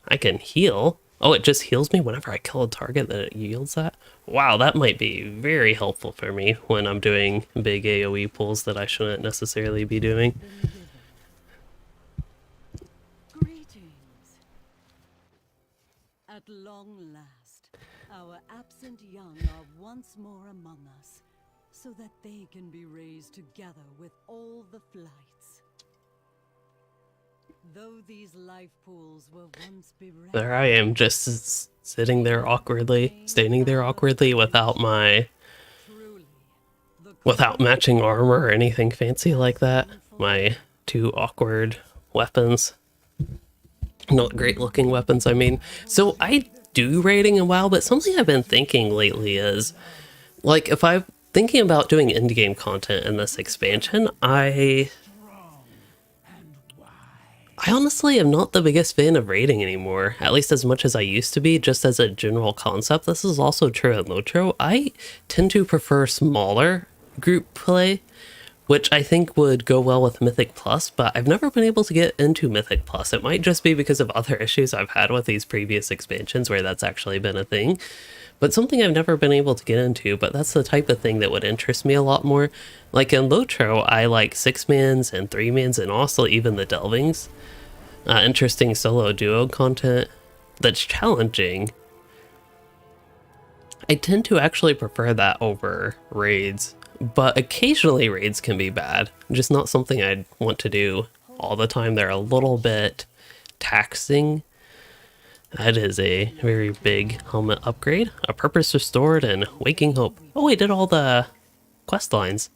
I can heal. Oh, it just heals me whenever I kill a target that it yields that? Wow, that might be very helpful for me when I'm doing big AoE pulls that I shouldn't necessarily be doing. Greetings. At long last, our absent young are once more among us, so that they can be raised together with all the flights. Though these life pools were once bereft, There I am, just sitting there awkwardly, standing there awkwardly without my... truly, the without matching armor or anything fancy like that. My two awkward weapons. Not great looking weapons, I mean. So I do raiding in WoW, but something I've been thinking lately is, like, if I'm thinking about doing in-game content in this expansion, I honestly am not the biggest fan of raiding anymore, at least as much as I used to be, just as a general concept. This is also true at Lotro. I tend to prefer smaller group play, which I think would go well with Mythic Plus, but I've never been able to get into Mythic Plus. It might just be because of other issues I've had with these previous expansions where that's actually been a thing, but something I've never been able to get into. But that's the type of thing that would interest me a lot more. Like in Lotro, I like 6-mans and 3-mans and also even the Delvings. Interesting solo duo content that's challenging. I tend to actually prefer that over raids, but occasionally raids can be bad. Just not something I'd want to do all the time. They're a little bit taxing. That is a very big helmet upgrade. A purpose restored and waking hope. Oh, we did all the quest lines.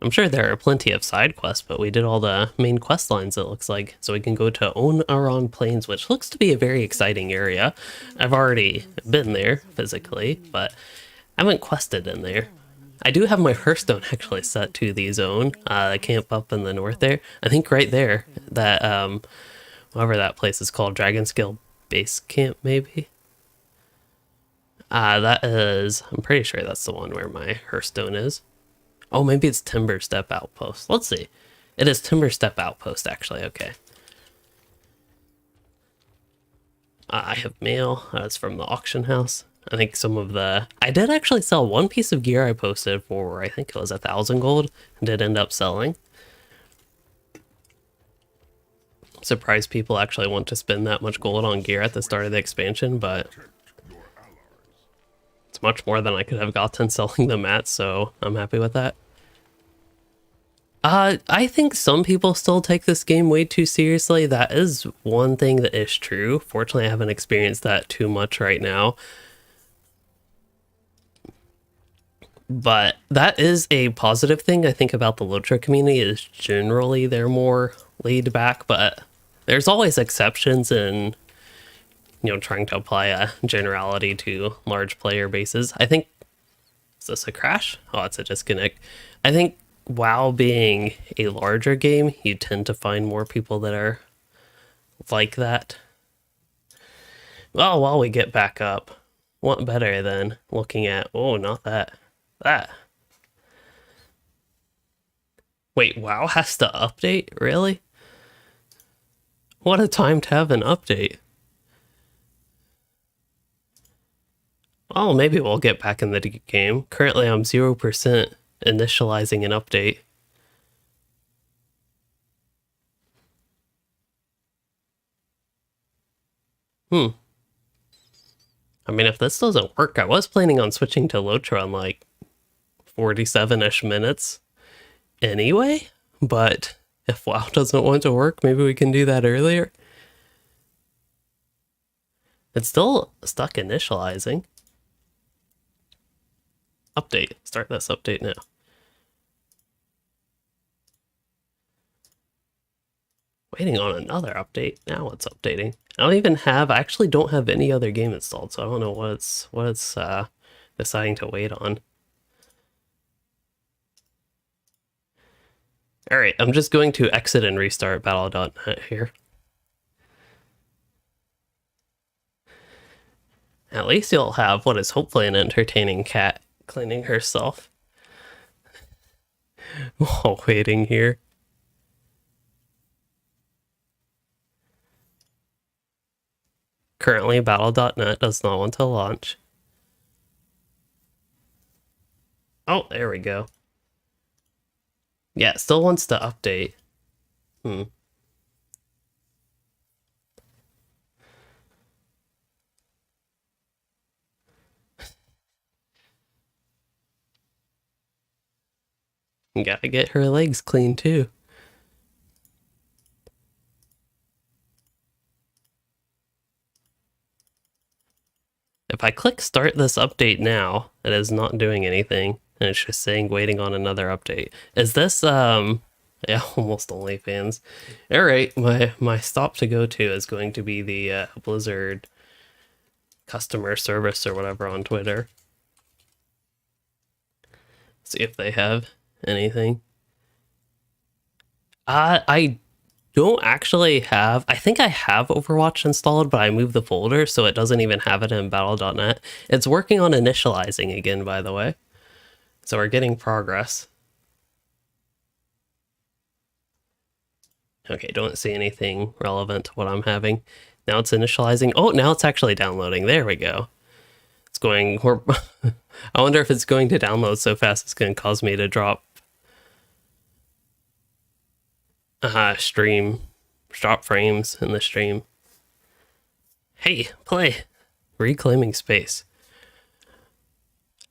I'm sure there are plenty of side quests, but we did all the main quest lines, it looks like. So we can go to Onaron Plains, which looks to be a very exciting area. I've already been there physically, but I haven't quested in there. I do have my Hearthstone actually set to the zone, the camp up in the north there. I think right there, that, whatever that place is called, Dragonskill Base Camp, maybe? That is, I'm pretty sure that's the one where my Hearthstone is. Oh, maybe it's Timber Step Outpost. Let's see. It is Timber Step Outpost, actually. Okay. I have mail. That's from the auction house. I think some of the... I did actually sell one piece of gear I posted for, I think it was 1,000 gold. Did end up selling. Surprised people actually want to spend that much gold on gear at the start of the expansion, but... it's much more than I could have gotten selling them at, so I'm happy with that. I think some people still take this game way too seriously. That is one thing that is true. Fortunately, I haven't experienced that too much right now. But that is a positive thing I think about the Lotro community, is generally they're more laid back, but there's always exceptions in, you know, trying to apply a generality to large player bases. I think, is this a crash? Oh, it's a disconnect. I think WoW being a larger game, you tend to find more people that are like that. Well, while we get back up, what better than looking at, oh, not that, that. Wait, WoW has to update? Really? What a time to have an update. Well, maybe we'll get back in the game. Currently, I'm 0% initializing an update. I mean, if this doesn't work, I was planning on switching to Lotro in like 47-ish minutes anyway, but if WoW doesn't want to work, maybe we can do that earlier. It's still stuck initializing. Update. Start this update now. Waiting on another update. Now it's updating. I actually don't have any other game installed, so I don't know what it's deciding to wait on. Alright, I'm just going to exit and restart battle.net here. At least you'll have what is hopefully an entertaining cat cleaning herself while waiting here. Currently, battle.net does not want to launch. Oh, there we go. Yeah, it still wants to update. Gotta get her legs clean too. If I click start this update now, it is not doing anything. And it's just saying waiting on another update. Is this, yeah, almost OnlyFans. Alright, my stop to go to is going to be the Blizzard customer service or whatever on Twitter. See if they have anything. I don't actually have, I think I have Overwatch installed, but I moved the folder so it doesn't even have it in battle.net. It's working on initializing again, by the way. So we're getting progress. Okay, don't see anything relevant to what I'm having. Now it's initializing. Oh, now it's actually downloading. There we go. It's going, I wonder if it's going to download so fast it's going to cause me to drop drop frames in the stream. Hey, play. Reclaiming space.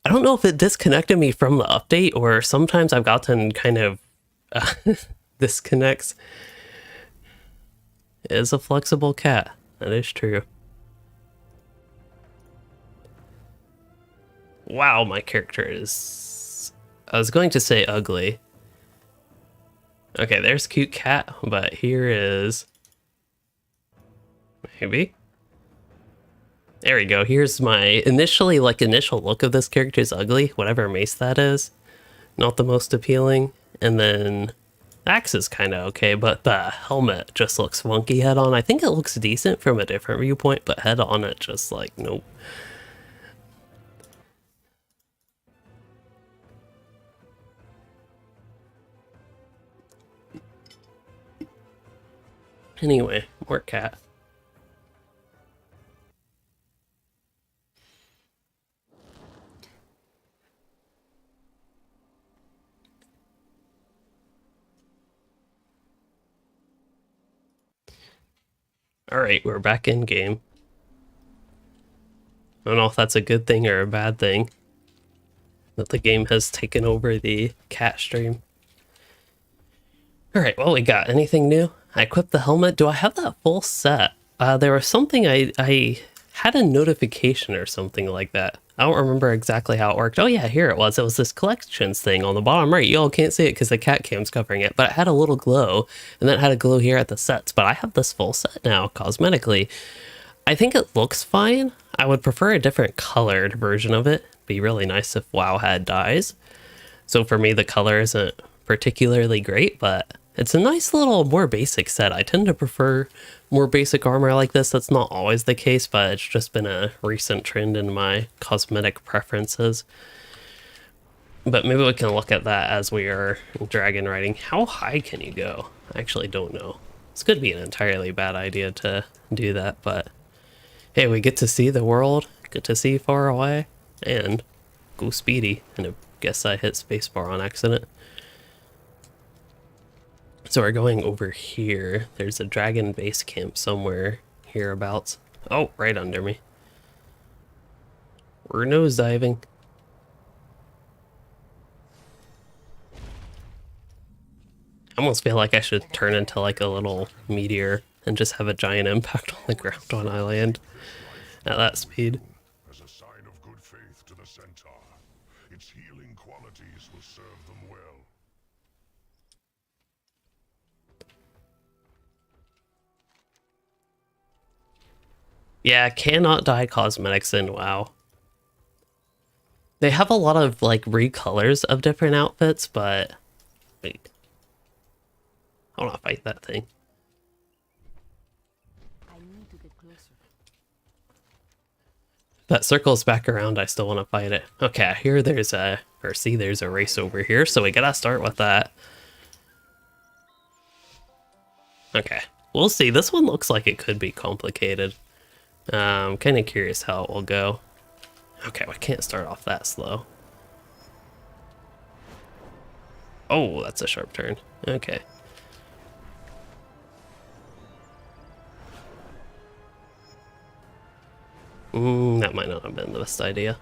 I don't know if it disconnected me from the update or sometimes I've gotten kind of disconnects. It is a flexible cat. That is true. Wow, my character is... I was going to say ugly. Okay, there's cute cat, but here is... Maybe? There we go. Here's my initial look of this character is ugly, whatever mace that is. Not the most appealing. And then axe is kind of okay, but the helmet just looks funky head on. I think it looks decent from a different viewpoint, but head on it just like, nope. Anyway, more cat. Alright, we're back in game. I don't know if that's a good thing or a bad thing that the game has taken over the cat stream. Alright, well, we got anything new? I equipped the helmet. Do I have that full set? There was something I had a notification or something like that. I don't remember exactly how it worked. Oh yeah, here it was. It was this collections thing on the bottom right. Y'all can't see it because the cat cam's covering it, but it had a little glow, and then it had a glow here at the sets. But I have this full set now, cosmetically. I think it looks fine. I would prefer a different colored version of it. It'd be really nice if WoW had dyes. So for me, the color isn't particularly great, but it's a nice little more basic set. I tend to prefer more basic armor like this. That's not always the case, but it's just been a recent trend in my cosmetic preferences. But maybe we can look at that as we are dragon riding. How high can you go? I actually don't know. This could be an entirely bad idea to do that, but hey, we get to see the world, get to see far away, and go speedy. And I guess I hit spacebar on accident. So we're going over here. There's a dragon base camp somewhere hereabouts. Oh, right under me. We're nosediving. I almost feel like I should turn into like a little meteor and just have a giant impact on the ground when I land at that speed. As a sign of good faith to the centaur, its healing qualities will serve them well. Yeah, cannot dye cosmetics in WoW. They have a lot of like recolors of different outfits, but wait. I want to fight that thing. I need to get closer. That circles back around, I still want to fight it. Okay, I hear there's a, or see there's a race over here, so we gotta start with that. Okay, we'll see. This one looks like it could be complicated. I'm kind of curious how it will go. Okay, we can't start off that slow. Oh, that's a sharp turn. Okay. That might not have been the best idea.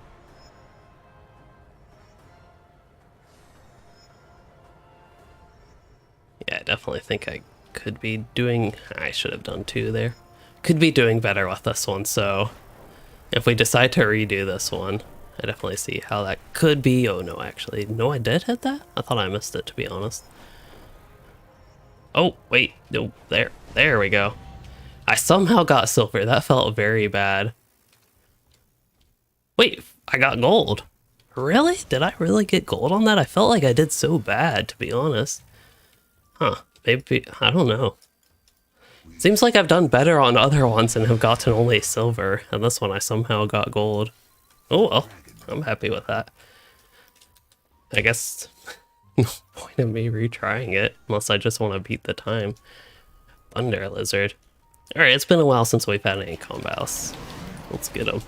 Yeah, I definitely think I could be doing... I should have done 2 there. Could be doing better with this one, so... If we decide to redo this one, I definitely see how that could be. Oh no, actually. No, I did hit that? I thought I missed it, to be honest. Oh, wait. No, there. There we go. I somehow got silver. That felt very bad. Wait, I got gold. Really? Did I really get gold on that? I felt like I did so bad, to be honest. Huh. Maybe, I don't know. Seems like I've done better on other ones and have gotten only silver, and this one I somehow got gold. Oh well, I'm happy with that. I guess no point in me retrying it, unless I just want to beat the time. Thunder Lizard. Alright, it's been a while since we've had any combats. Let's get him.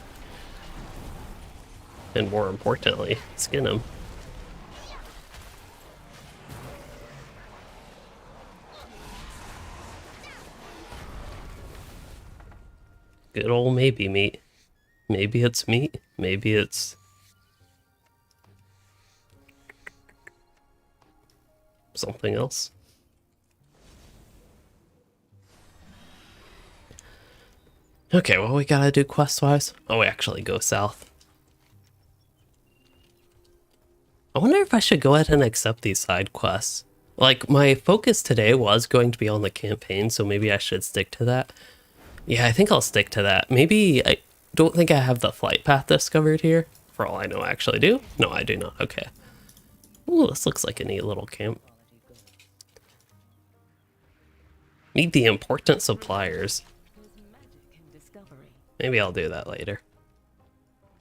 And more importantly, skin him. Good old maybe meat. Maybe it's meat. Maybe it's... something else. Okay, what we gotta do quest-wise? Oh, we actually go south. I wonder if I should go ahead and accept these side quests. Like, my focus today was going to be on the campaign, so maybe I should stick to that. Yeah, I think I'll stick to that. Maybe I don't think I have the flight path discovered here. For all I know, I actually do. No, I do not. Okay. Ooh, this looks like a neat little camp. Need the important suppliers. Maybe I'll do that later.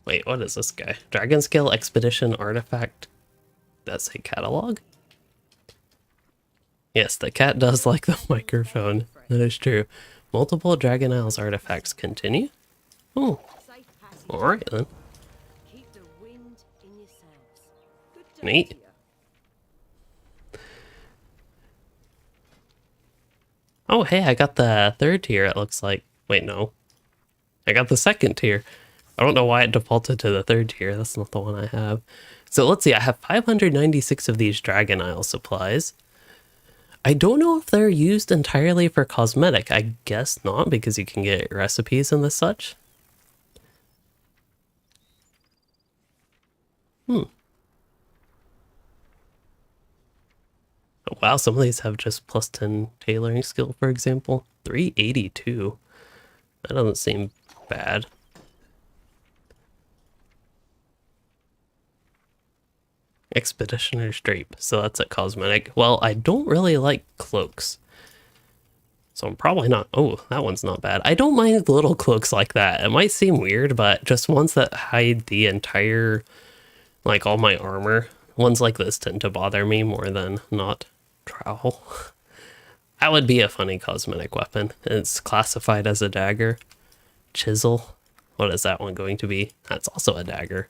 Wait, what is this guy? Dragon Scale Expedition Artifact. That's a catalog? Yes, the cat does like the microphone. That is true. Multiple Dragon Isles artifacts continue? Oh, alright then. Neat. Oh, hey, I got the 3rd tier, it looks like. Wait, no. I got the 2nd tier. I don't know why it defaulted to the 3rd tier. That's not the one I have. So let's see, I have 596 of these Dragon Isle supplies. I don't know if they're used entirely for cosmetic. I guess not, because you can get recipes and the such. Oh, wow, some of these have just plus 10 tailoring skill, for example. 382. That doesn't seem bad. Expeditioner's Drape, so that's a cosmetic. Well, I don't really like cloaks. So I'm probably not... Oh, that one's not bad. I don't mind little cloaks like that. It might seem weird, but just ones that hide the entire... like, all my armor. Ones like this tend to bother me more than not. Trowel. That would be a funny cosmetic weapon. It's classified as a dagger. Chisel. What is that one going to be? That's also a dagger.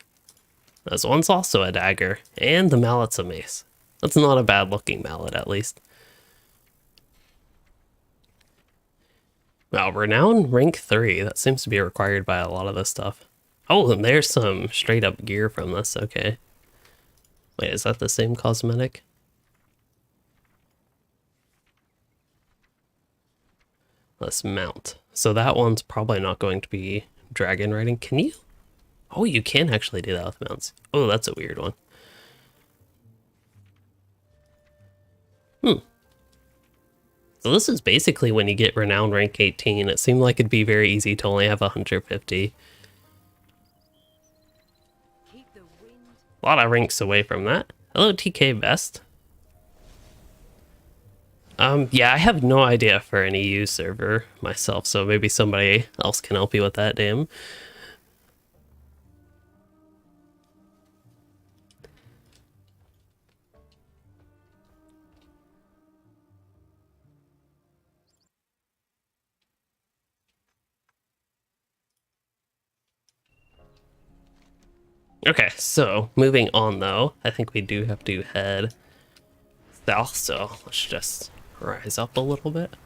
This one's also a dagger. And the mallet's a mace. That's not a bad looking mallet, at least. Wow, renown rank 3. That seems to be required by a lot of this stuff. Oh, and there's some straight up gear from this. Okay. Wait, is that the same cosmetic? Let's mount. So that one's probably not going to be dragon riding. Can you? Oh, you can actually do that with mounts. Oh, that's a weird one. So this is basically when you get renown rank 18. It seemed like it'd be very easy to only have 150. A lot of ranks away from that. Hello, TK Best. Yeah, I have no idea for any EU server myself, so maybe somebody else can help you with that, damn. Okay, so moving on though, I think we do have to head south, so let's just rise up a little bit.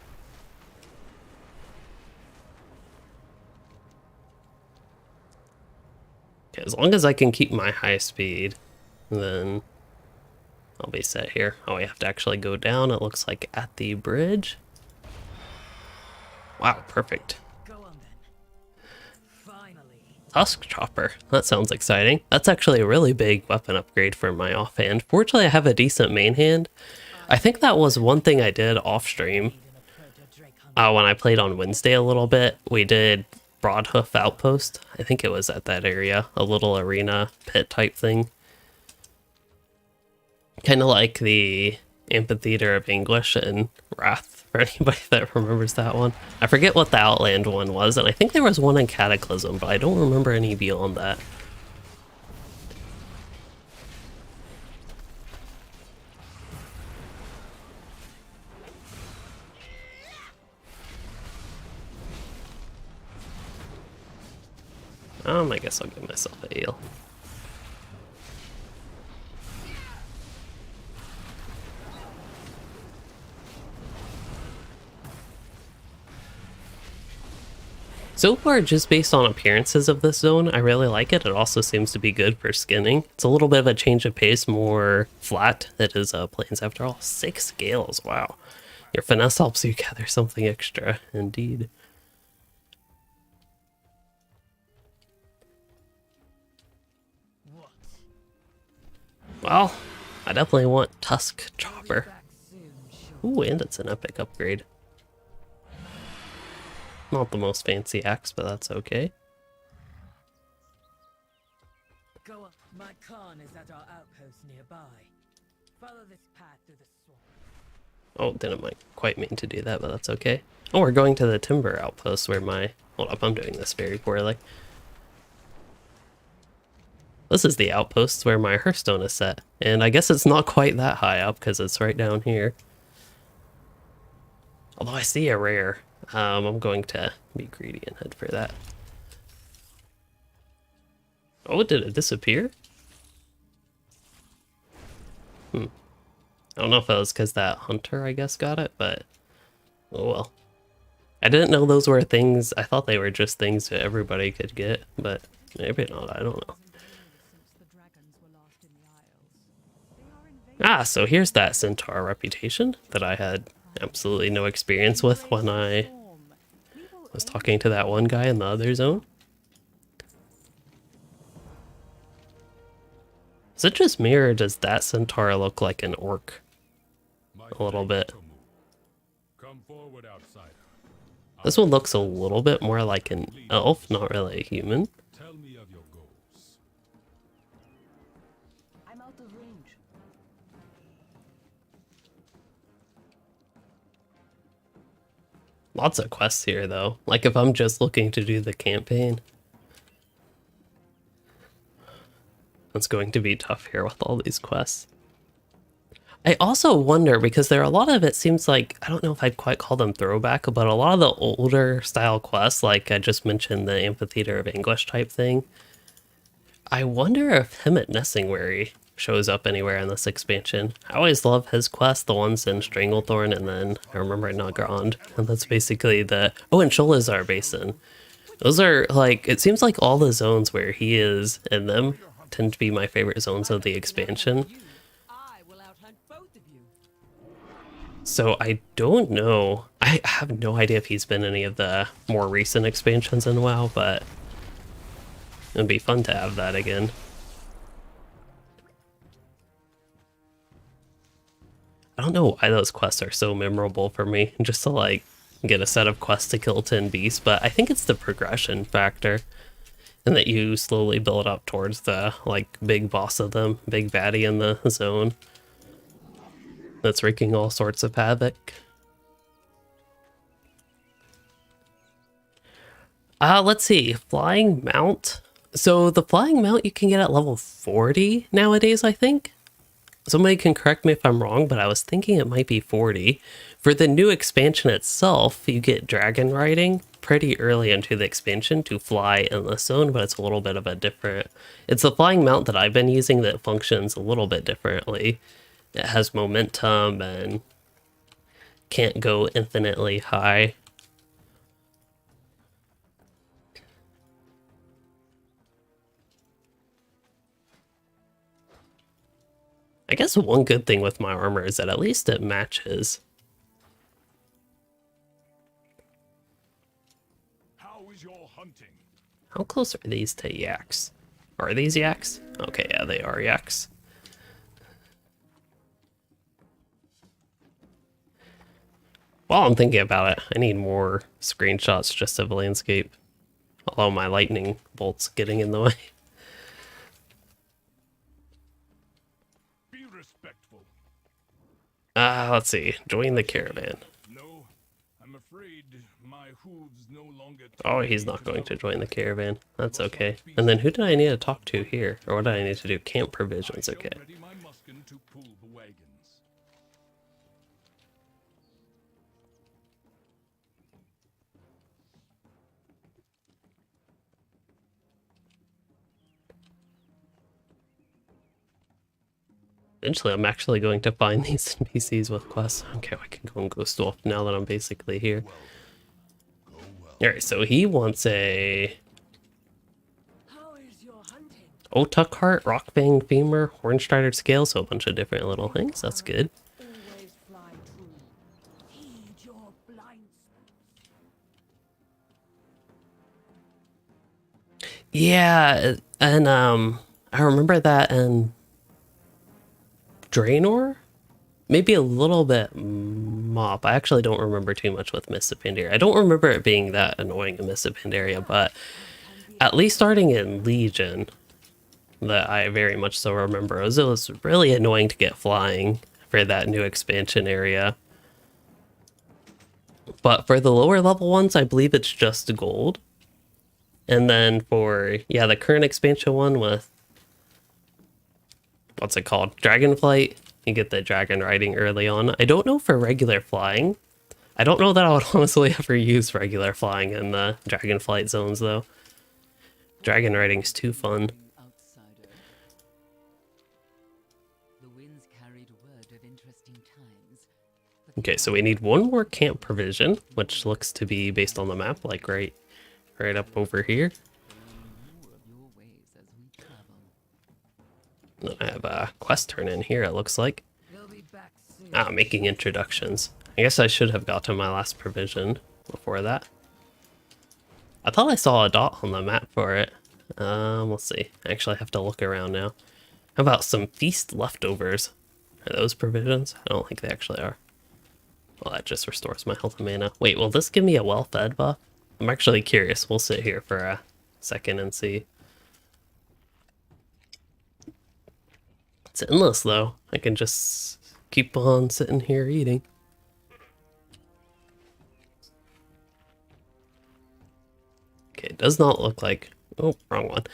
Okay, as long as I can keep my high speed, then I'll be set here. Oh, we have to actually go down, it looks like, at the bridge. Wow, perfect. Go on then. Finally. Tusk Chopper. That sounds exciting. That's actually a really big weapon upgrade for my offhand. Fortunately, I have a decent main hand. I think that was one thing I did off stream. When I played on Wednesday a little bit, we did Broadhoof Outpost. I think it was at that area, a little arena pit type thing. Kind of like the Amphitheater of English and Wrath, for anybody that remembers that one. I forget what the Outland one was, and I think there was one in Cataclysm, but I don't remember any beyond that. I guess I'll give myself a heal. So far, just based on appearances of this zone, I really like it. It also seems to be good for skinning. It's a little bit of a change of pace, more flat. It is plains after all. 6 scales, wow. Your finesse helps you gather something extra, indeed. Well, I definitely want Tusk Chopper. Ooh, and it's an epic upgrade. Not the most fancy axe, but that's okay. Go on. My Khan is at our outpost nearby. Follow this path through the swamp. Oh, didn't quite mean to do that, but that's okay. Oh, we're going to the Timber Outpost where my... Hold up, I'm doing this very poorly. This is the outpost where my Hearthstone is set, and I guess it's not quite that high up because it's right down here. Although I see a rare, I'm going to be greedy and head for that. Oh, did it disappear? I don't know if it was because that hunter, I guess, got it, but oh well. I didn't know those were things. I thought they were just things that everybody could get, but maybe not, I don't know. Ah, so here's that centaur reputation that I had absolutely no experience with when I was talking to that one guy in the other zone. Is it just me, or does that centaur look like an orc? A little bit. This one looks a little bit more like an elf, not really a human. Lots of quests here, though. Like, if I'm just looking to do the campaign, it's going to be tough here with all these quests. I also wonder, because there are a lot of, it seems like, I don't know if I'd quite call them throwback, but a lot of the older style quests, like I just mentioned the Amphitheater of English type thing, I wonder if Him at Nessingwary shows up anywhere in this expansion. I always love his quests, the ones in Stranglethorn, and then I remember in Nagrand, and that's basically the... Oh, and Sholazar Basin. Those are, like, it seems like all the zones where he is in them tend to be my favorite zones of the expansion. So I don't know. I have no idea if he's been any of the more recent expansions in WoW, but it'd be fun to have that again. I don't know why those quests are so memorable for me, just to like get a set of quests to kill 10 beasts, but I think it's the progression factor, and that you slowly build up towards the like big boss of them, big baddie in the zone. that's wreaking all sorts of havoc. Let's see. Flying mount. So the flying mount you can get at level 40 nowadays, I think. Somebody can correct me if I'm wrong, but I was thinking it might be 40. For the new expansion itself, you get Dragonriding pretty early into the expansion to fly in the zone, but it's a little bit of a different... It's the flying mount that I've been using that functions a little bit differently. It has momentum and can't go infinitely high. I guess one good thing with my armor is that at least it matches. How is your hunting? How close are these to yaks? Are these yaks? Okay, yeah, they are yaks. While I'm thinking about it, I need more screenshots just of the landscape. Although my lightning bolt's getting in the way. Be respectful. Let's see. Join the caravan. No, I'm afraid my hooves no longer. Oh, he's not going to join the caravan. That's okay. And then who did I need to talk to here? Or what did I need to do? Camp provisions, okay. Ready my muskin to pull the wagons. Eventually, I'm actually going to find these NPCs with quests. Okay, I can go and Ghost Wolf now that I'm basically here. Alright, so he wants a... How is your hunting? Otuk Heart, Rockfang Femur, Hornstrider Scale, so a bunch of different little things. That's good. Always fly true. Heed your blind Yeah, and I remember that in Draenor? Maybe a little bit Mop. I actually don't remember too much with Mists of Pandaria. I don't remember it being that annoying in Mists of Pandaria, but at least starting in Legion, that I very much so remember. It was really annoying to get flying for that new expansion area. But for the lower level ones, I believe it's just gold. And then for, yeah, the current expansion one with, what's it called? Dragonflight. You get the Dragonriding early on. I don't know for regular flying. I don't know that I would honestly ever use regular flying in the Dragonflight zones, though. Dragonriding is too fun. Outsider. The winds carried word of interesting times. Okay, so we need one more camp provision, which looks to be based on the map, like right up over here. Then I have a quest turn in here, it looks like. Making introductions. I guess I should have got to my last provision before that. I thought I saw a dot on the map for it. Let's see. I actually have to look around now. How about some feast leftovers? Are those provisions? I don't think they actually are. Well, that just restores my health and mana. Wait, will this give me a well-fed buff? I'm actually curious. We'll sit here for a second and see. It's endless, though. I can just keep on sitting here eating. Okay, it does not look like... Oh, wrong one.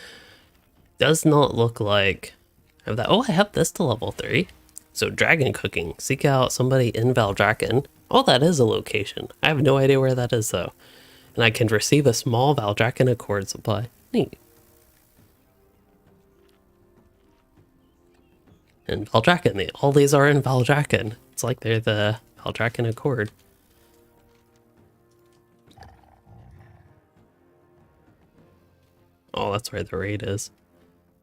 Does not look like... I have that. Oh, I have this to level 3. So, dragon cooking. Seek out somebody in Valdrakken. Oh, that is a location. I have no idea where that is, though. And I can receive a small Valdrakken Accord supply. Neat. And Valdrakken, all these are in Valdrakken. It's like they're the Valdrakken Accord. Oh, that's where the raid is.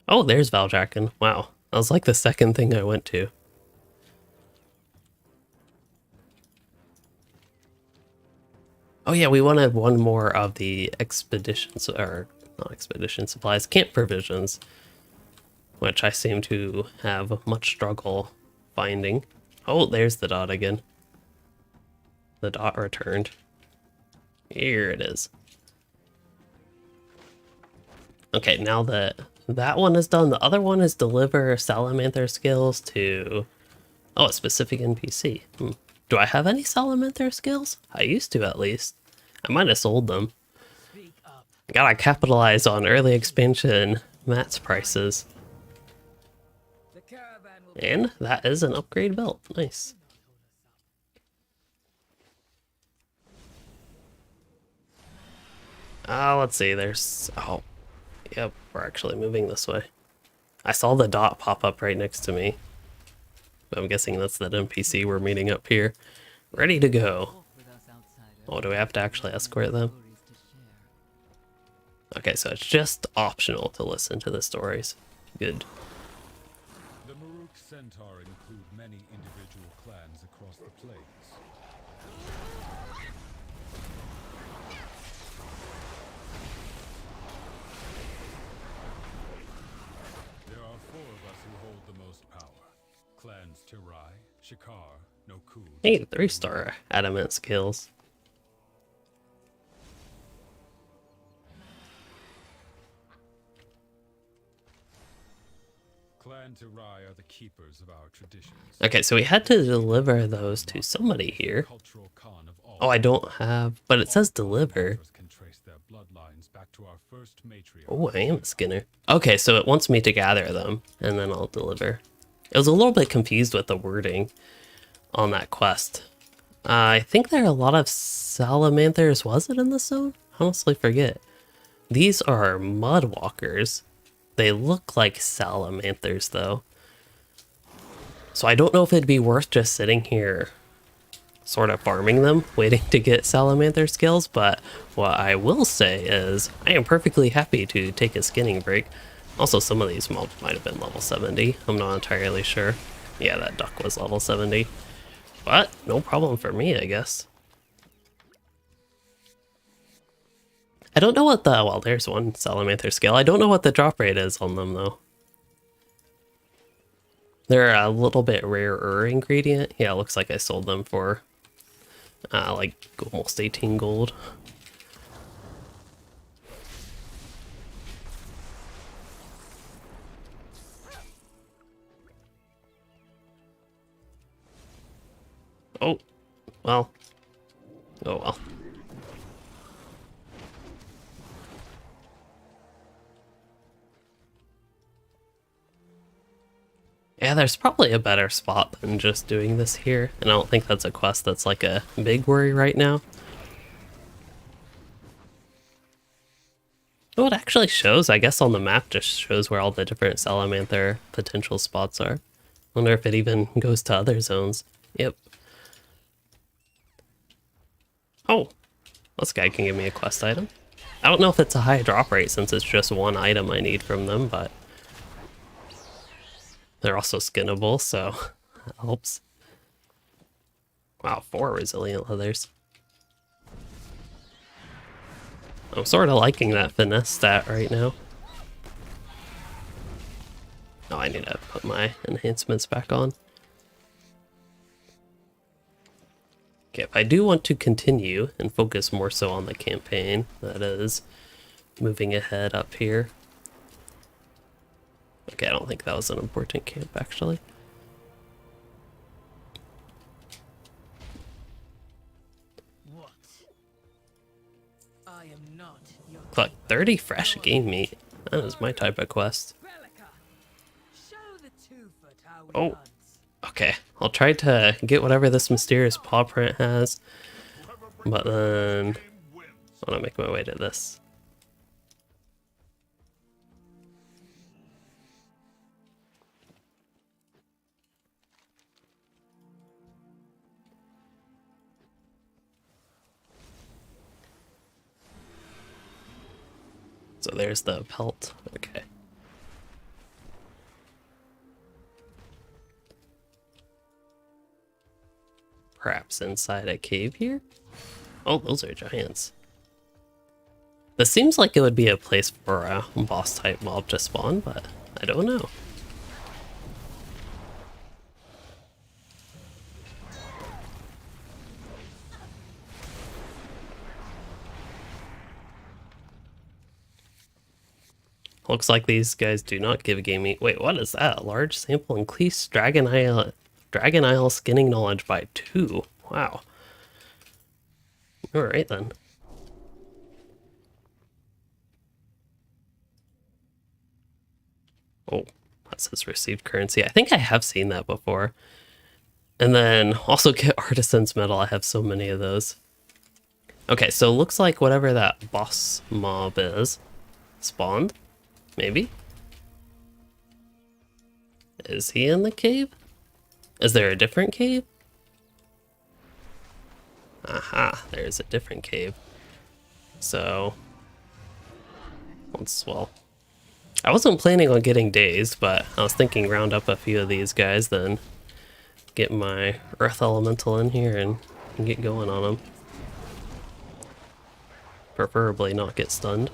Oh, there's Valdrakken. Wow, that was like the second thing I went to. Oh yeah, we wanted one more of the expeditions, or not expedition supplies, camp provisions, which I seem to have much struggle finding. Oh, there's the dot again. The dot returned. Here it is. Okay, now that that one is done, the other one is deliver salamander skills to Oh, a specific NPC. Do I have any Salamander skills? I used to, at least. I might have sold them. Gotta capitalize on early expansion mats prices. And that is an upgrade belt. Nice. Let's see. There's... Oh, yep. We're actually moving this way. I saw the dot pop up right next to me. I'm guessing that's that NPC we're meeting up here. Ready to go. Oh, do we have to actually escort them? Okay, so it's just optional to listen to the stories. Good. The Maruk Centaur include many individual clans across the plains. There are 4 of us who hold the most power. Clans Tirai, Shikar, Nokud. Hey, 3-star adamant skills. Clan Tirai are the keepers of our traditions. Okay, so we had to deliver those to somebody here. Cultural Khan of all. Oh, I don't have, but it says deliver. Can trace their bloodlines back to our first matriarch. Oh, I am a Skinner. Okay, so it wants me to gather them, and then I'll deliver. I was a little bit confused with the wording on that quest. I think there are a lot of salamanders. Was it in the zone? I honestly forget. These are mudwalkers. They look like salamanders, though. So I don't know if it'd be worth just sitting here sort of farming them, waiting to get salamander skills, but what I will say is I am perfectly happy to take a skinning break. Also, some of these mobs might have been level 70. I'm not entirely sure. Yeah, that duck was level 70. But no problem for me, I guess. I don't know what the... Well, there's one salamander skill. I don't know what the drop rate is on them, though. They're a little bit rarer ingredient. Yeah, it looks like I sold them for like almost 18 gold. Oh, well. Oh, well. Yeah, there's probably a better spot than just doing this here, and I don't think that's a quest that's like a big worry right now. Oh, it actually shows, I guess on the map just shows where all the different salamander potential spots are. Wonder if it even goes to other zones. Yep. Oh, this guy can give me a quest item. I don't know if it's a high drop rate since it's just one item I need from them, but they're also skinnable, so that helps. Wow, 4 resilient leathers. I'm sort of liking that finesse stat right now. Oh, I need to put my enhancements back on. Okay, if I do want to continue and focus more so on the campaign, that is moving ahead up here. Okay, I don't think that was an important camp, actually. What? I am not your Collect 30 fresh game meat. That is my type of quest. Relica. Show the two-foot how we Oh. hunt. Okay, I'll try to get whatever this mysterious paw print has, but then I want to make my way to this. So there's the pelt. Okay. Perhaps inside a cave here? Oh, those are giants. This seems like it would be a place for a boss type mob to spawn, but I don't know. Looks like these guys do not give game meat. Wait, what is that? Large sample increased Dragon Isle skinning knowledge by 2. Wow. Alright then. Oh, that says received currency. I think I have seen that before. And then also get Artisan's Medal. I have so many of those. Okay, so looks like whatever that boss mob is spawned. Maybe? Is he in the cave? Is there a different cave? Aha, there's a different cave. So, well, I wasn't planning on getting dazed, but I was thinking round up a few of these guys, then get my Earth Elemental in here and get going on them. Preferably not get stunned.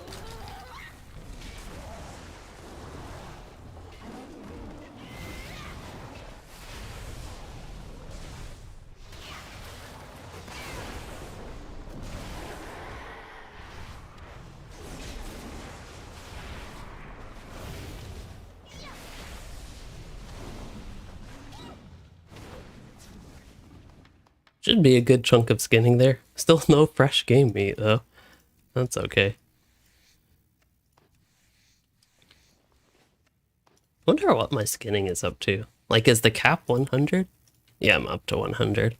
Should be a good chunk of skinning there. Still no fresh game meat though. That's okay. Wonder what my skinning is up to. Like, is the cap 100? Yeah, I'm up to 100.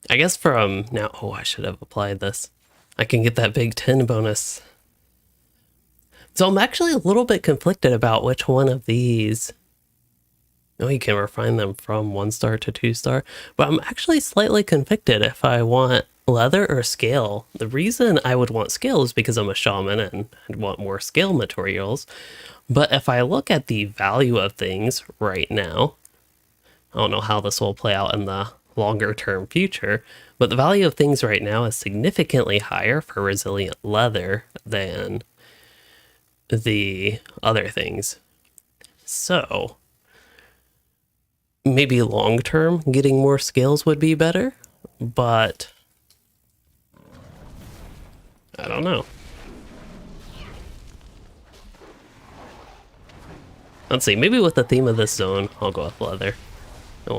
I guess from now... Oh, I should have applied this. I can get that big 10 bonus. So I'm actually a little bit conflicted about which one of these... Oh, you can refine them from 1-star to 2-star. But I'm actually slightly conflicted if I want leather or scale. The reason I would want scale is because I'm a shaman and I'd want more scale materials. But if I look at the value of things right now, I don't know how this will play out in the longer term future, but the value of things right now is significantly higher for resilient leather than the other things. So maybe long term getting more scales would be better, but I don't know. Let's see, maybe with the theme of this zone, I'll go with leather. And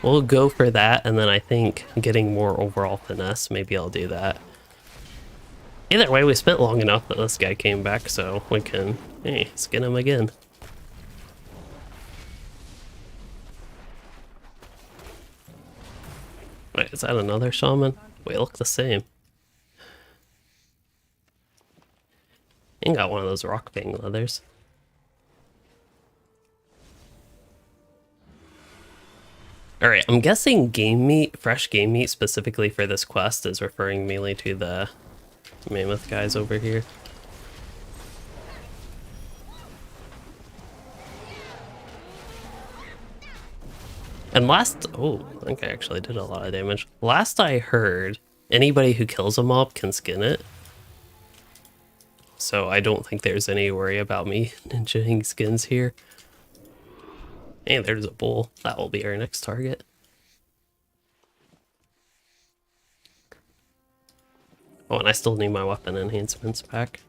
we'll go for that, and then I think getting more overall finesse, maybe I'll do that. Either way, we spent long enough that this guy came back, so we can, hey, skin him again. Wait, is that another shaman? We look the same. Ain't got one of those rock fang leathers. Alright, I'm guessing game meat, fresh game meat specifically for this quest is referring mainly to the mammoth guys over here. And oh, I think I actually did a lot of damage. Last I heard, anybody who kills a mob can skin it. So I don't think there's any worry about me ninjaing skins here. And there's a bull. That will be our next target. Oh, and I still need my weapon enhancements back.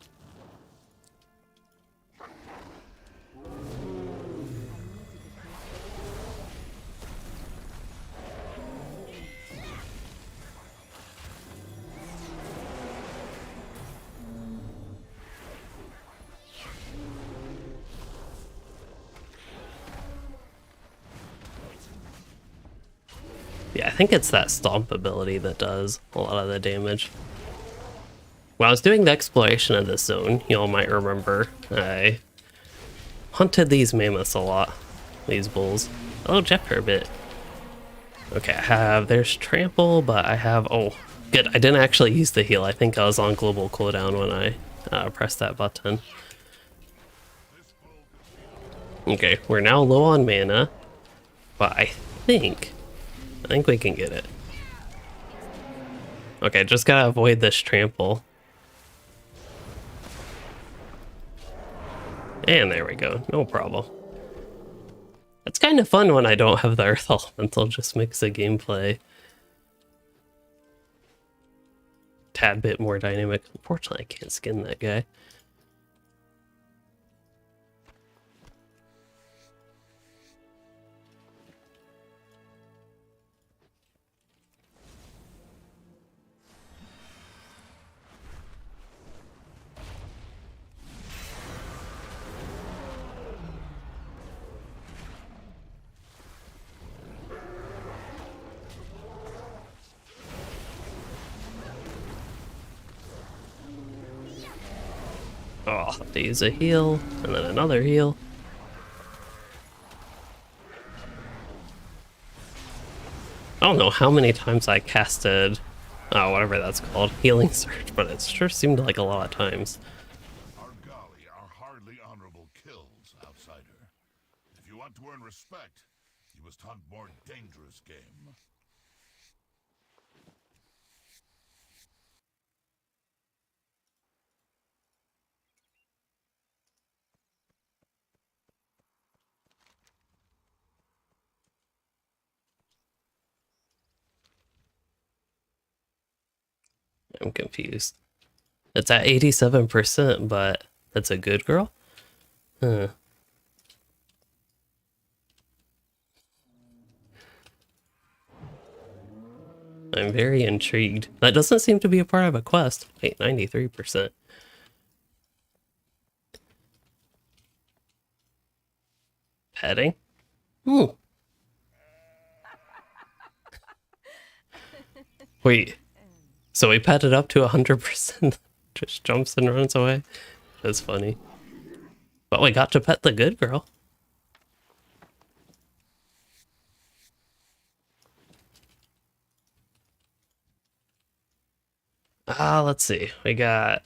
Yeah, I think it's that stomp ability that does a lot of the damage. When I was doing the exploration of this zone, you all might remember, I hunted these mammoths a lot. These bulls. Oh, Jeff Herbit. Okay, there's trample, but I have, oh, good. I didn't actually use the heal. I think I was on global cooldown when I pressed that button. Okay, we're now low on mana, but I think we can get it. Okay, just gotta avoid this trample. And there we go, no problem. It's kind of fun when I don't have the Earth Elemental, just makes the gameplay tad bit more dynamic. Unfortunately, I can't skin that guy. Oh, I'll have to use a heal, and then another heal. I don't know how many times I casted, whatever that's called, healing surge, but it sure seemed like a lot of times. Our Gali are hardly honorable kills, outsider. If you want to earn respect, you must hunt more dangerous game. I'm confused. It's at 87%, but that's a good girl? Huh. I'm very intrigued. That doesn't seem to be a part of a quest. Wait, 93%. Petting? Ooh. Wait. So we pet it up to 100%. Just jumps and runs away. That's funny. But we got to pet the good girl. Let's see. We got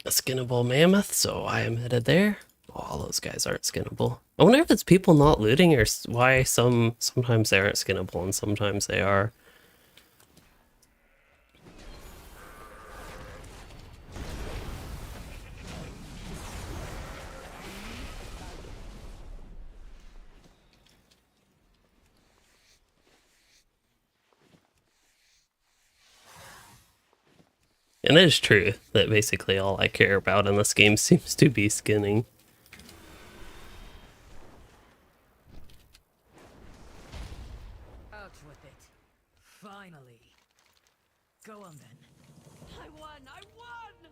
a skinnable mammoth, so I am headed there. Oh, all those guys aren't skinnable. I wonder if it's people not looting or why sometimes they aren't skinnable and sometimes they are. And it is true that basically all I care about in this game seems to be skinning. Out with it. Finally. Go on then. I won! I won!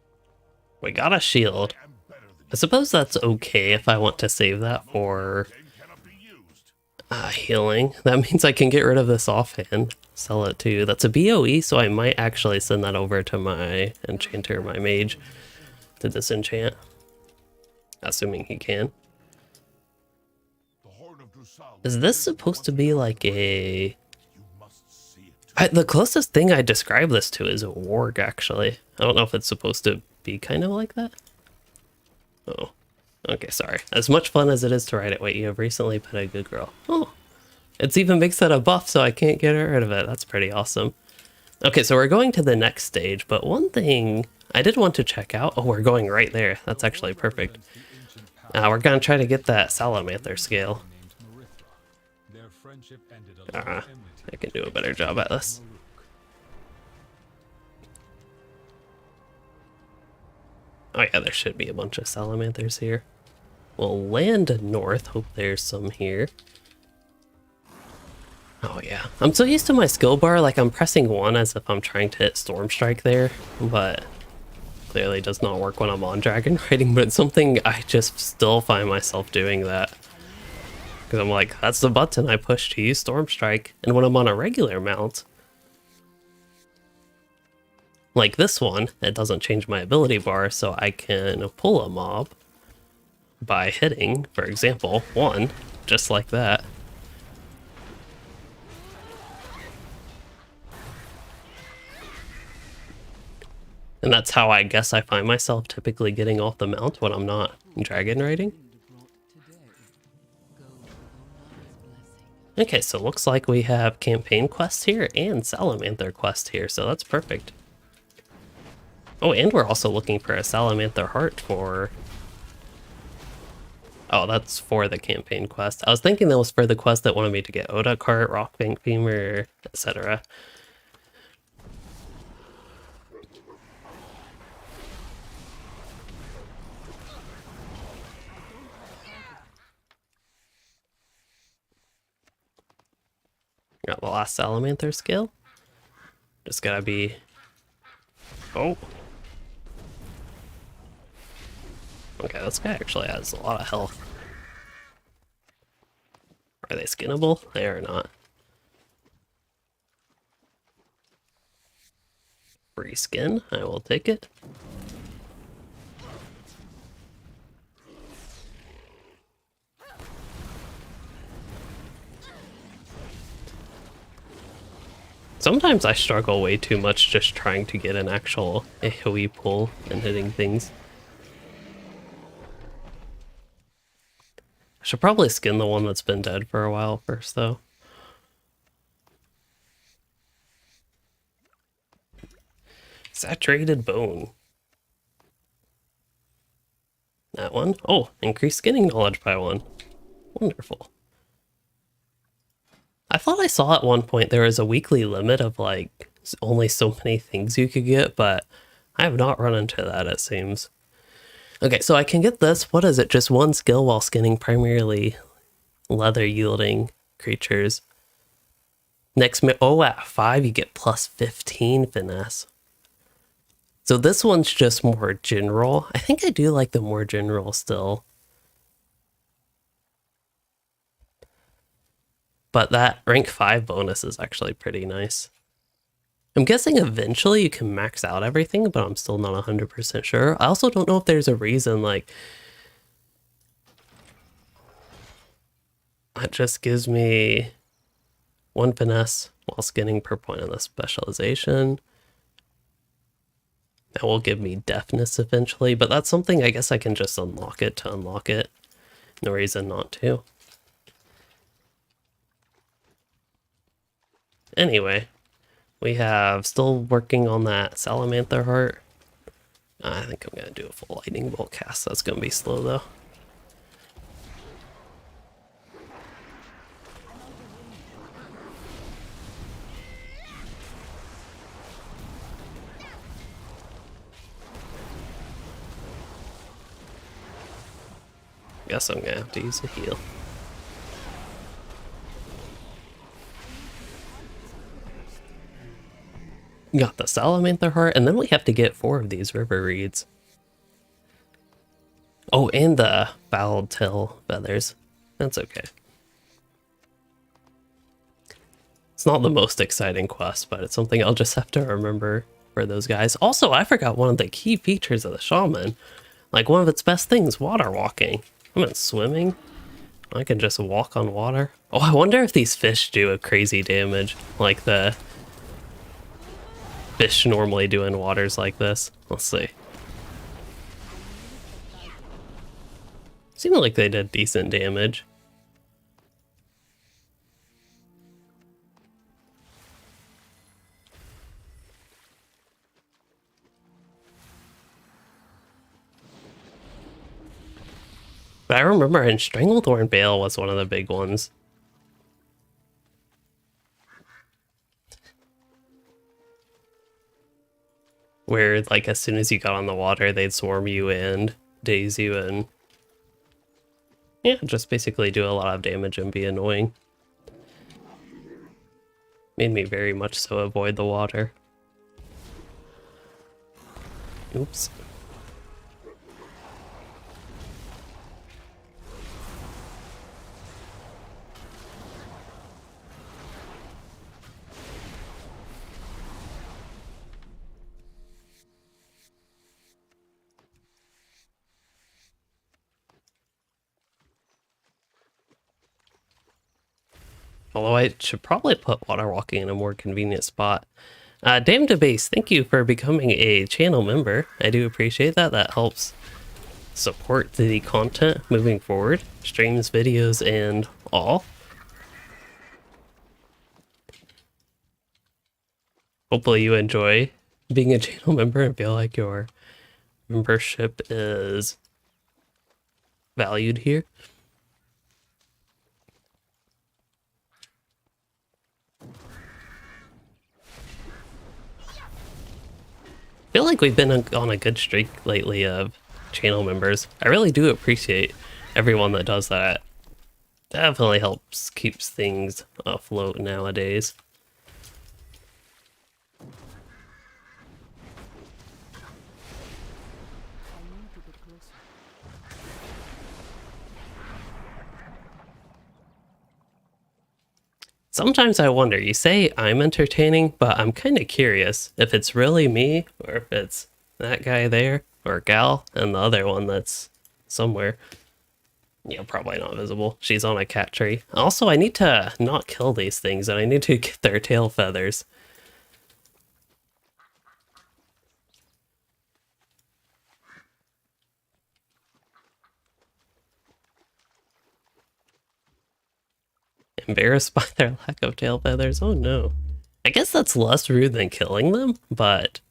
We got a shield. I suppose that's okay if I want to save that for healing. That means I can get rid of this offhand. Sell it too. That's a BOE, so I might actually send that over to my enchanter, my mage, to disenchant. Assuming he can. Is this supposed to be like a... the closest thing I describe this to is a warg, actually. I don't know if it's supposed to be kind of like that. Oh. Okay, sorry. As much fun as it is to ride it, wait, you have recently pet a good girl. Oh. It's even makes that a buff, so I can't get rid of it. That's pretty awesome. Okay, so we're going to the next stage, but one thing I did want to check out... Oh, we're going right there. That's actually perfect. We're going to try to get that salamander scale. I can do a better job at this. Oh yeah, there should be a bunch of salamanders here. We'll land north. Hope there's some here. Oh yeah. I'm so used to my skill bar, like I'm pressing 1 as if I'm trying to hit Storm Strike there, but clearly does not work when I'm on Dragonriding, but it's something I just still find myself doing that. Because I'm like, that's the button I push to use Storm Strike, and when I'm on a regular mount, like this one, it doesn't change my ability bar, so I can pull a mob by hitting, for example, 1, just like that. And that's how I guess I find myself typically getting off the mount when I'm not Dragonriding. Okay, so looks like we have campaign quests here and salamander quest here, so that's perfect. Oh, and we're also looking for a salamander heart for... Oh, that's for the campaign quest. I was thinking that was for the quest that wanted me to get Oda cart, rock bank femur, etc. Got the last salamander skill. Just gotta be... Oh. Okay, this guy actually has a lot of health. Are they skinnable? They are not. Free skin, I will take it. Sometimes I struggle way too much just trying to get an actual AoE pull and hitting things. I should probably skin the one that's been dead for a while first, though. Saturated bone. That one? Oh, increased skinning knowledge by 1. Wonderful. I thought I saw at one point there was a weekly limit of like only so many things you could get, but I have not run into that, it seems. Okay, so I can get this. What is it? Just 1 skill while skinning primarily leather yielding creatures. Next, at 5 you get plus 15 finesse. So this one's just more general. I think I do like the more general still. But that rank 5 bonus is actually pretty nice. I'm guessing eventually you can max out everything, but I'm still not 100% sure. I also don't know if there's a reason, like, that just gives me 1 finesse while skinning per point of the specialization. That will give me deafness eventually, but that's something I guess I can just unlock it to unlock it. No reason not to. Anyway, we have still working on that Salamander heart. I think I'm going to do a full lightning bolt cast. That's going to be slow though. Guess I'm going to have to use a heal. Got the Salamander heart, and then we have to get 4 of these river reeds. Oh, and the fouled tail feathers. That's okay. It's not the most exciting quest, but it's something I'll just have to remember for those guys. Also, I forgot one of the key features of the Shaman. Like, one of its best things, water walking. I'm not swimming. I can just walk on water. Oh, I wonder if these fish do a crazy damage, like the fish normally do in waters like this. Let's see. Seemed like they did decent damage. But I remember in Stranglethorn Bale was one of the big ones. Where, like, as soon as you got on the water, they'd swarm you and daze you and... yeah, just basically do a lot of damage and be annoying. Made me very much so avoid the water. Oops. Although I should probably put water walking in a more convenient spot. Damn Debase, thank you for becoming a channel member. I do appreciate that. That helps support the content moving forward. Streams, videos, and all. Hopefully you enjoy being a channel member and feel like your membership is valued here. I feel like we've been on a good streak lately of channel members. I really do appreciate everyone that does that. Definitely helps keeps things afloat nowadays. Sometimes I wonder, you say I'm entertaining, but I'm kind of curious if it's really me or if it's that guy there or gal and the other one that's somewhere. Yeah, probably not visible. She's on a cat tree. Also, I need to not kill these things and I need to get their tail feathers. Embarrassed by their lack of tail feathers? Oh no. I guess that's less rude than killing them, but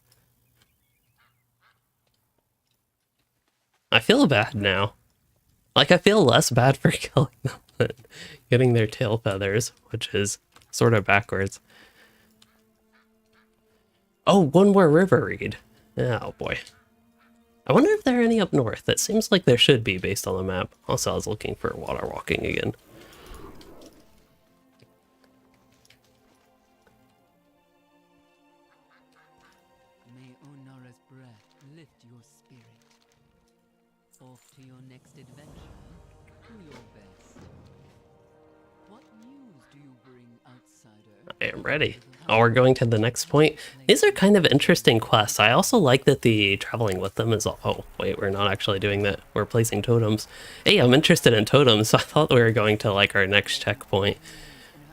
I feel bad now. Like, I feel less bad for killing them than getting their tail feathers, which is sort of backwards. Oh, one more river reed. Oh boy. I wonder if there are any up north. It seems like there should be based on the map. Also, I was looking for water walking again. May Onara's breath lift your spirit. Off to your next adventure. Do your best. What news do you bring, outsider? I am ready. Oh, we're going to the next point. These are kind of interesting quests. I also like that the traveling with them is all... Oh, wait, we're not actually doing that. We're placing totems. Hey, I'm interested in totems, so I thought we were going to, like, our next checkpoint.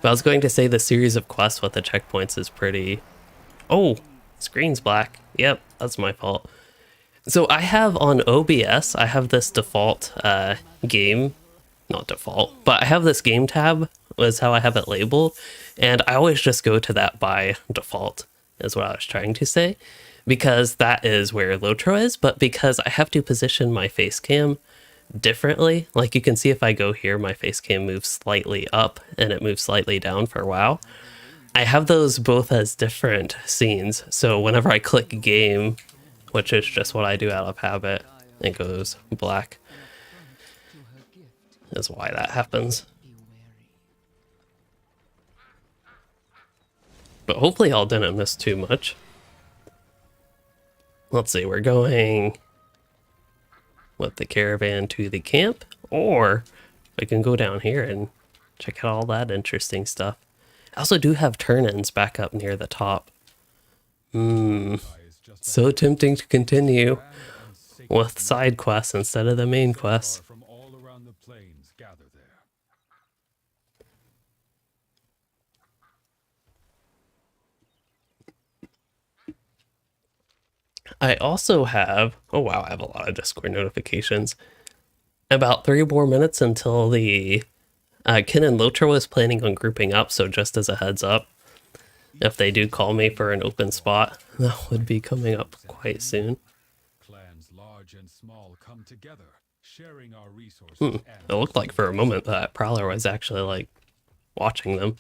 But I was going to say the series of quests with the checkpoints is pretty... Oh, screen's black. Yep, that's my fault. So I have on OBS, I have this default game... Not default, but I have this game tab, is how I have it labeled, and I always just go to that by default, is what I was trying to say, because that is where Lotro is, but because I have to position my face cam differently, like you can see if I go here, my face cam moves slightly up, and it moves slightly down for WoW. I have those both as different scenes, so whenever I click game, which is just what I do out of habit, it goes black. Is why that happens. But hopefully y'all didn't miss too much. Let's see, we're going with the caravan to the camp, or we can go down here and check out all that interesting stuff. I also do have turn-ins back up near the top. So tempting to continue with side quests instead of the main quests. I also have, oh wow, I have a lot of Discord notifications. About 3 more minutes until the Ken and Lotro is planning on grouping up, so just as a heads up, if they do call me for an open spot, that would be coming up quite soon. Clans large and small come together, sharing our resources. It looked like for a moment that Prowler was actually like watching them.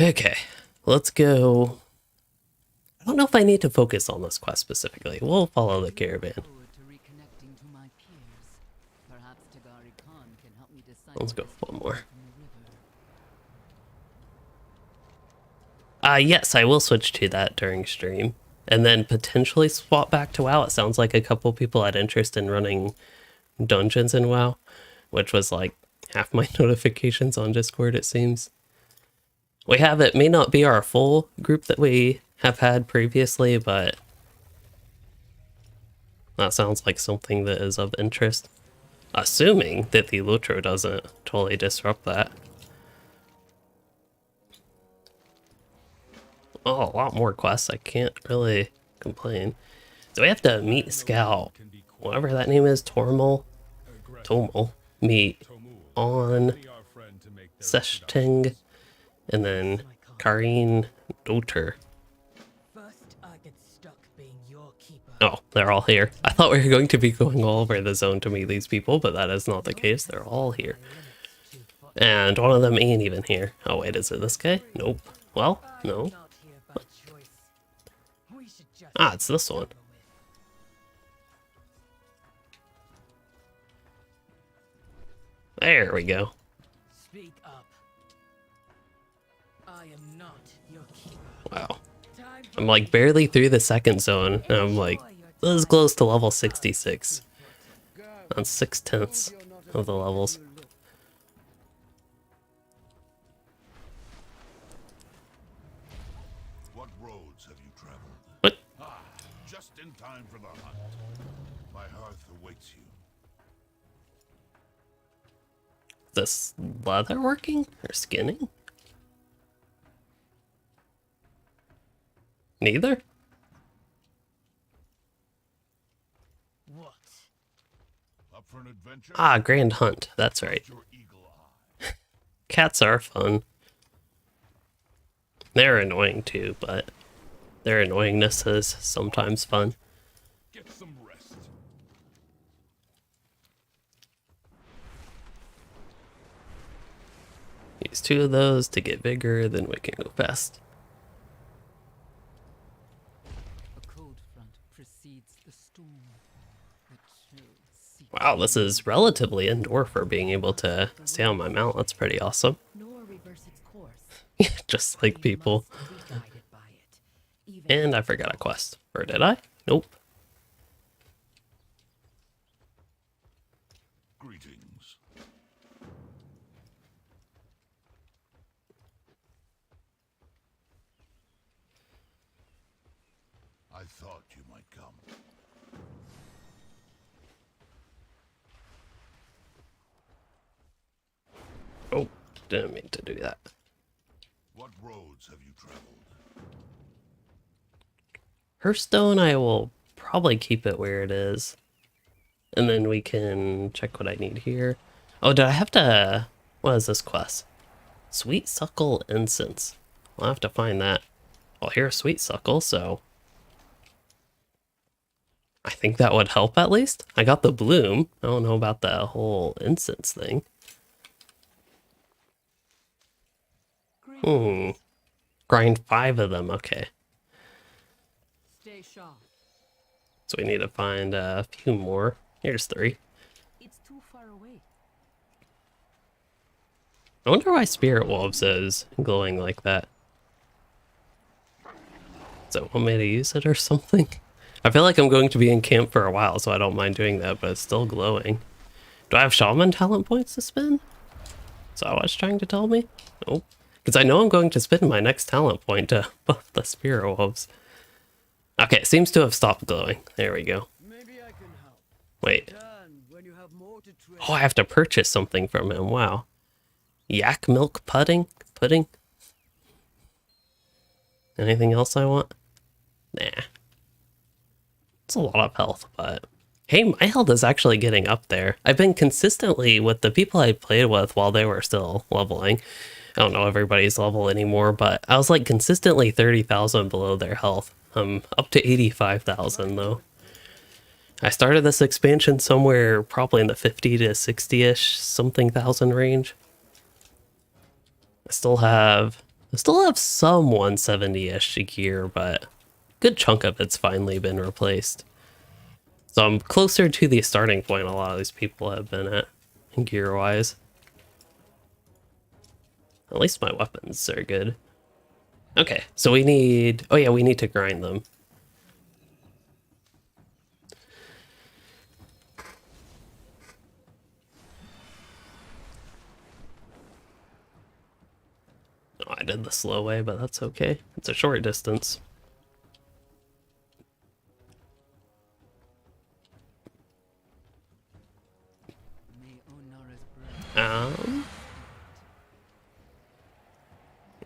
Okay, let's go. I don't know if I need to focus on this quest specifically. We'll follow the caravan. Let's go for one more. Yes, I will switch to that during stream. And then potentially swap back to WoW. It sounds like a couple people had interest in running dungeons in WoW, which was like half my notifications on Discord, it seems. We have, it may not be our full group that we have had previously, but that sounds like something that is of interest. Assuming that the Lotro doesn't totally disrupt that. Oh, a lot more quests. I can't really complain. So we have to meet Scout, whatever that name is, Tomul, meet on Seshting, and then Kareen Doter. Oh, they're all here. I thought we were going to be going all over the zone to meet these people, but that is not the case. They're all here. And one of them ain't even here. Oh wait, is it this guy? Nope. Well, no. Ah, it's this one. There we go. Speak up. I am not your keeper. Wow. I'm like barely through the second zone, and I'm like this is close to level 66. On 6/10 of the levels. What roads have you traveled? What? Ah, just in time for the hunt. My hearth awaits you. Is this leather working or skinning? Neither? What? Up for an adventure? Ah, Grand Hunt. That's right. Your eagle eye. Cats are fun. They're annoying too, but their annoyingness is sometimes fun. Get some rest. Use 2 of those to get bigger, then we can go fast. A cold front precedes the storm. The chill seeps Wow, this is relatively indoor for being able to stay on my mount. That's pretty awesome. Nor reverse its course. Just like people. Must be guided by it, even And I forgot a quest. Or did I? Nope. Greetings. I thought you might come. Oh, didn't mean to do that. What roads have you traveled? Hearthstone, I will probably keep it where it is. And then we can check what I need here. Oh, did I have to... What is this quest? Sweet Suckle Incense. I'll have to find that. Well, here's Sweet Suckle, so... I think that would help at least. I got the bloom. I don't know about the whole incense thing. Grind 5 of them, okay. stay sharp. So we need to find a few more. Here's 3. It's too far away. I wonder why Spirit Wolves is glowing like that. Is that one way to use it or something? I feel like I'm going to be in camp for a while, so I don't mind doing that, but it's still glowing. Do I have Shaman talent points to spend? Is that what it's trying to tell me? Nope. Because I know I'm going to spend my next talent point to buff the Spirit Wolves. Okay, it seems to have stopped glowing. There we go. Maybe I can help. Wait. Turn when you have more to trade. Oh, I have to purchase something from him. Wow. Yak milk pudding? Pudding? Anything else I want? Nah. It's a lot of health, but... Hey, my health is actually getting up there. I've been consistently with the people I played with while they were still leveling. I don't know everybody's level anymore, but I was like consistently 30,000 below their health. I'm up to 85,000 though. I started this expansion somewhere probably in the 50 to 60-ish something thousand range. I still have some 170-ish gear, but a good chunk of it's finally been replaced. So I'm closer to the starting point a lot of these people have been at, gear-wise. At least my weapons are good. Okay, so we need... Oh yeah, we need to grind them. Oh, I did the slow way, but that's okay. It's a short distance. May Onara's breath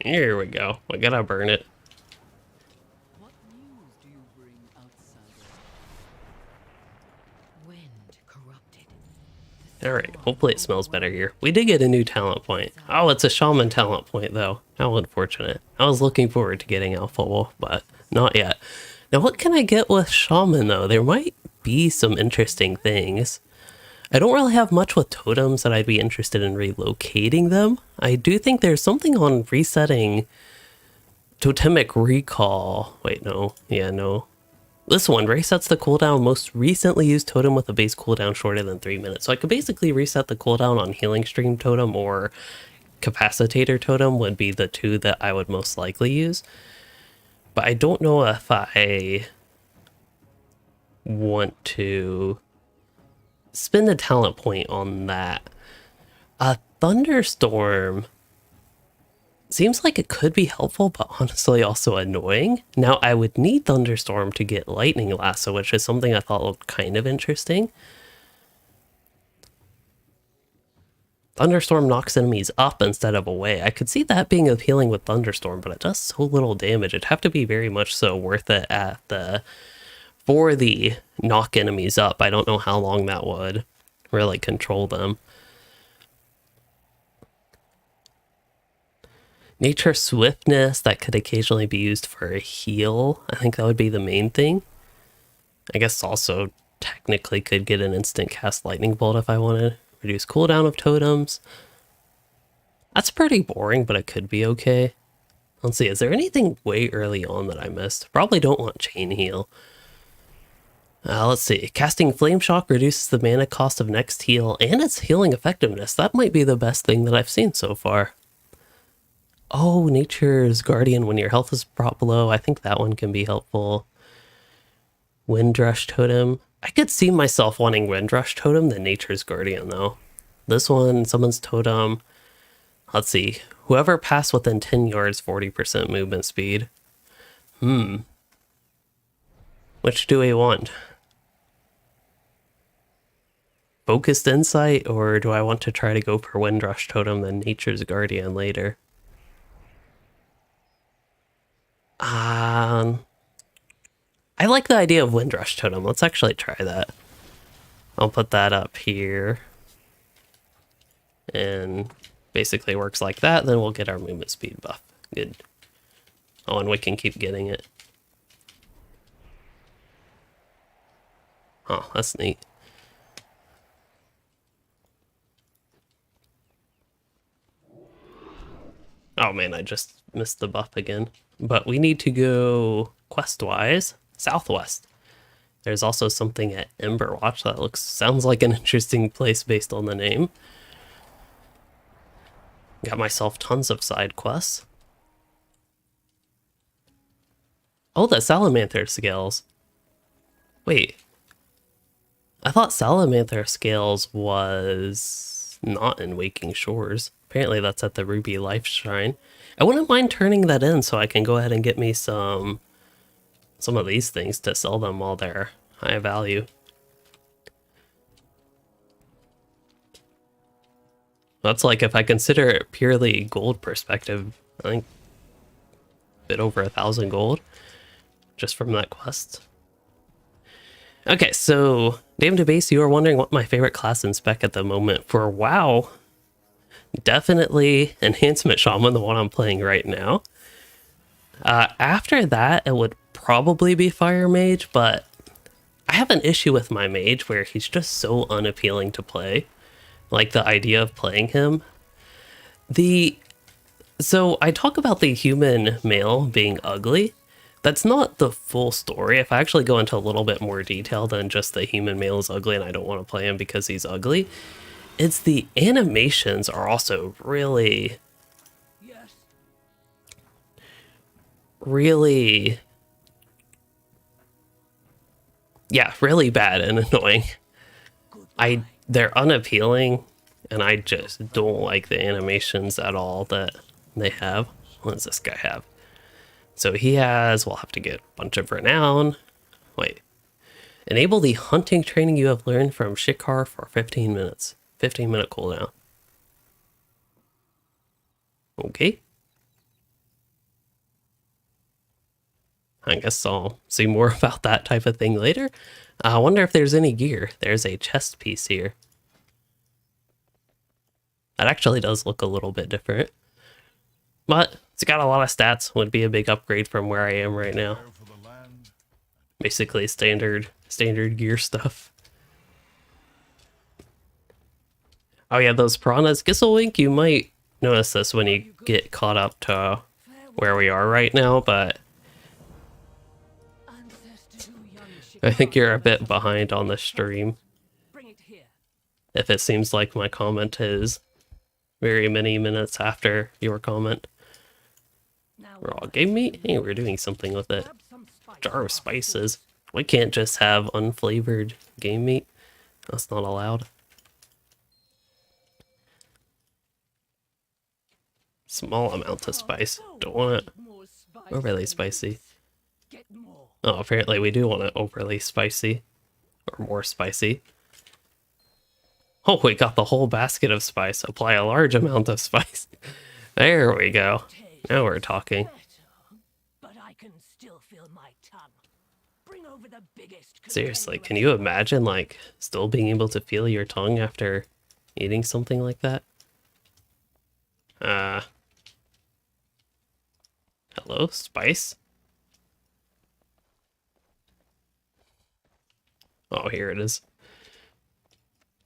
Here we go. We gotta burn it. What news do you bring, outsider? Wind corrupted. Alright, hopefully it smells better here. We did get a new talent point. Oh, it's a Shaman talent point, though. How unfortunate. I was looking forward to getting Alpha Wolf, but not yet. Now, what can I get with Shaman, though? There might be some interesting things. I don't really have much with totems that I'd be interested in relocating them. I do think there's something on resetting totemic recall. Wait, no. Yeah, no. This one resets the cooldown most recently used totem with a base cooldown shorter than 3 minutes. So I could basically reset the cooldown on healing stream totem or capacitator totem would be the 2 that I would most likely use. But I don't know if I want to spend a talent point on that. A thunderstorm seems like it could be helpful, but honestly also annoying. Now, I would need thunderstorm to get lightning lasso, which is something I thought looked kind of interesting. Thunderstorm knocks enemies up instead of away. I could see that being appealing with thunderstorm, but it does so little damage. It'd have to be very much so worth it at the for the knock enemies up. I don't know how long that would really control them. Nature swiftness, that could occasionally be used for a heal. I think that would be the main thing. I guess also technically could get an instant cast lightning bolt if I wanted. Reduce cooldown of totems. That's pretty boring, but it could be okay. Let's see, is there anything way early on that I missed? Probably don't want chain heal. Let's see. Casting Flame Shock reduces the mana cost of next heal and its healing effectiveness. That might be the best thing that I've seen so far. Oh, Nature's Guardian when your health is brought below. I think that one can be helpful. Windrush Totem. I could see myself wanting Windrush Totem than Nature's Guardian though. This one, Someone's Totem. Let's see. Whoever passed within 10 yards, 40% movement speed. Which do we want? Focused Insight, or do I want to try to go for Windrush Totem then Nature's Guardian later? I like the idea of Windrush Totem. Let's actually try that. I'll put that up here. And basically works like that, then we'll get our movement speed buff. Good. Oh, and we can keep getting it. Oh, that's neat. Oh man, I just missed the buff again. But we need to go quest-wise southwest. There's also something at Emberwatch that sounds like an interesting place based on the name. Got myself tons of side quests. Oh, the Salamander Scales. Wait. I thought Salamander Scales was not in Waking Shores. Apparently that's at the Ruby Life Shrine. I wouldn't mind turning that in so I can go ahead and get me some of these things to sell them while they're high value. That's like, if I consider it purely gold perspective, I think a bit over 1,000 gold just from that quest. Okay, so Dame to Base, you are wondering what my favorite class in spec at the moment. For WoW, definitely Enhancement Shaman, the one I'm playing right now. After that, it would probably be Fire Mage, but I have an issue with my mage where he's just so unappealing to play. Like the idea of playing him. So I talk about the human male being ugly. That's not the full story. If I actually go into a little bit more detail than just the human male is ugly and I don't want to play him because he's ugly, it's the animations are also really bad and annoying. They're unappealing, and I just don't like the animations at all that they have. What does this guy have? So he has, we'll have to get a bunch of renown. Wait. Enable the hunting training you have learned from Shikar for 15 minutes. 15-minute cooldown. Okay. I guess I'll see more about that type of thing later. I wonder if there's any gear. There's a chest piece here. That actually does look a little bit different. But it's got a lot of stats. Would be a big upgrade from where I am right now. Basically standard gear stuff. Oh yeah, those piranhas. Gisselwink, you might notice this when you get caught up to where we are right now, but I think you're a bit behind on the stream. If it seems like my comment is very many minutes after your comment. Raw game meat? Hey, we're doing something with it. Jar of spices. We can't just have unflavored game meat. That's not allowed. Small amount of spice. Don't want it overly spicy. Oh, apparently we do want it overly spicy. Or more spicy. Oh, we got the whole basket of spice. Apply a large amount of spice. There we go. Now we're talking. Seriously, can you imagine, like, still being able to feel your tongue after eating something like that? Hello, spice. Oh, here it is.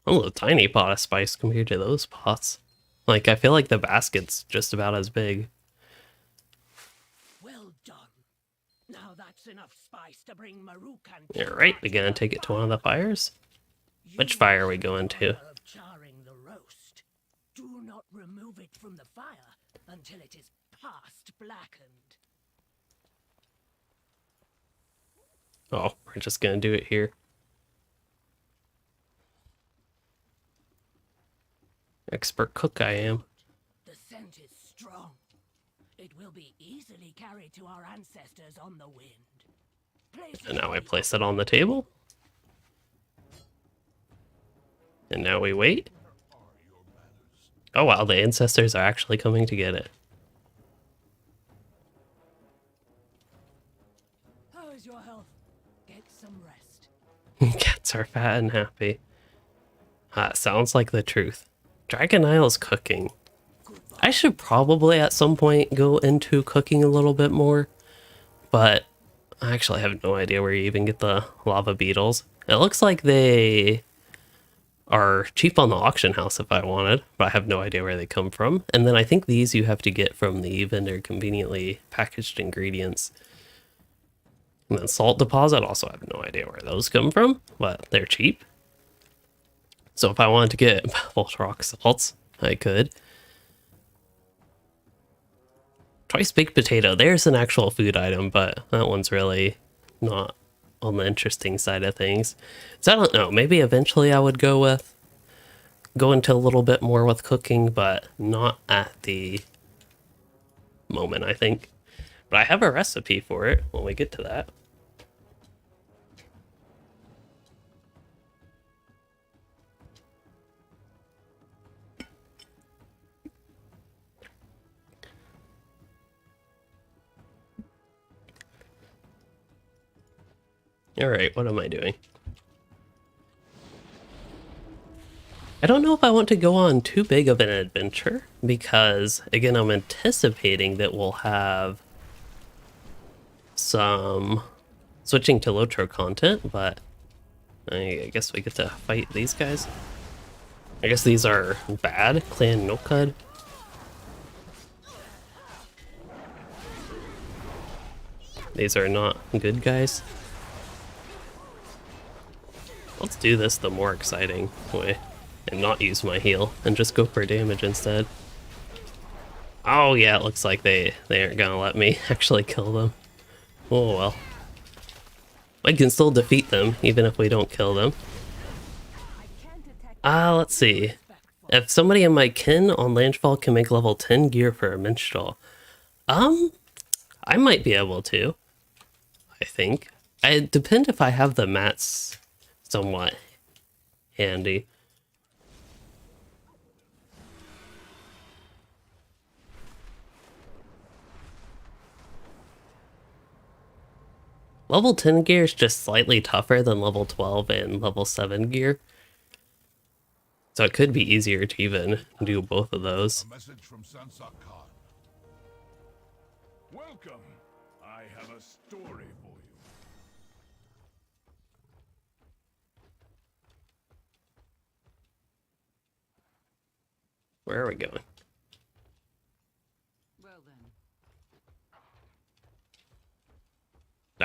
Oh, a tiny pot of spice compared to those pots. Like, I feel like the basket's just about as big. Well done. Now that's enough spice to bring Maruk and Alright, we gonna take it to one of the fires? Which fire are we going to? Charring the roast. Do not remove it from the fire until it is past blackened. Oh, we're just gonna do it here. Expert cook I am. The scent is strong. It will be easily carried to our ancestors on the wind. And now I place it on the table. And now we wait. Oh wow, the ancestors are actually coming to get it. How is your health? Get some rest. Cats are fat and happy. Sounds like the truth. Dragon Isle's cooking. I should probably at some point go into cooking a little bit more, but I actually have no idea where you even get the lava beetles. It looks like they are cheap on the auction house if I wanted, but I have no idea where they come from. And then I think these you have to get from the vendor conveniently packaged ingredients. And then salt deposit, also have no idea where those come from, but they're cheap. So if I wanted to get both rock salts, I could. Twice baked potato, there's an actual food item, but that one's really not on the interesting side of things. So I don't know, maybe eventually I would go into a little bit more with cooking, but not at the moment, I think. But I have a recipe for it when we get to that. Alright, what am I doing? I don't know if I want to go on too big of an adventure, because, again, I'm anticipating that we'll have some switching to Lotro content, but I guess we get to fight these guys. I guess these are bad, Clan Nokad. These are not good guys. Let's do this the more exciting way and not use my heal and just go for damage instead. Oh yeah, it looks like they aren't gonna let me actually kill them. Oh well. I can still defeat them even if we don't kill them. Let's see. If somebody in my kin on Landfall can make level 10 gear for a minstrel, I might be able to. I think. It depends if I have the mats somewhat handy. Level 10 gear is just slightly tougher than level 12 and level 7 gear. So it could be easier to even do both of those. A message from Sansak Khan. Welcome. I have a story for you. Where are we going? Well then.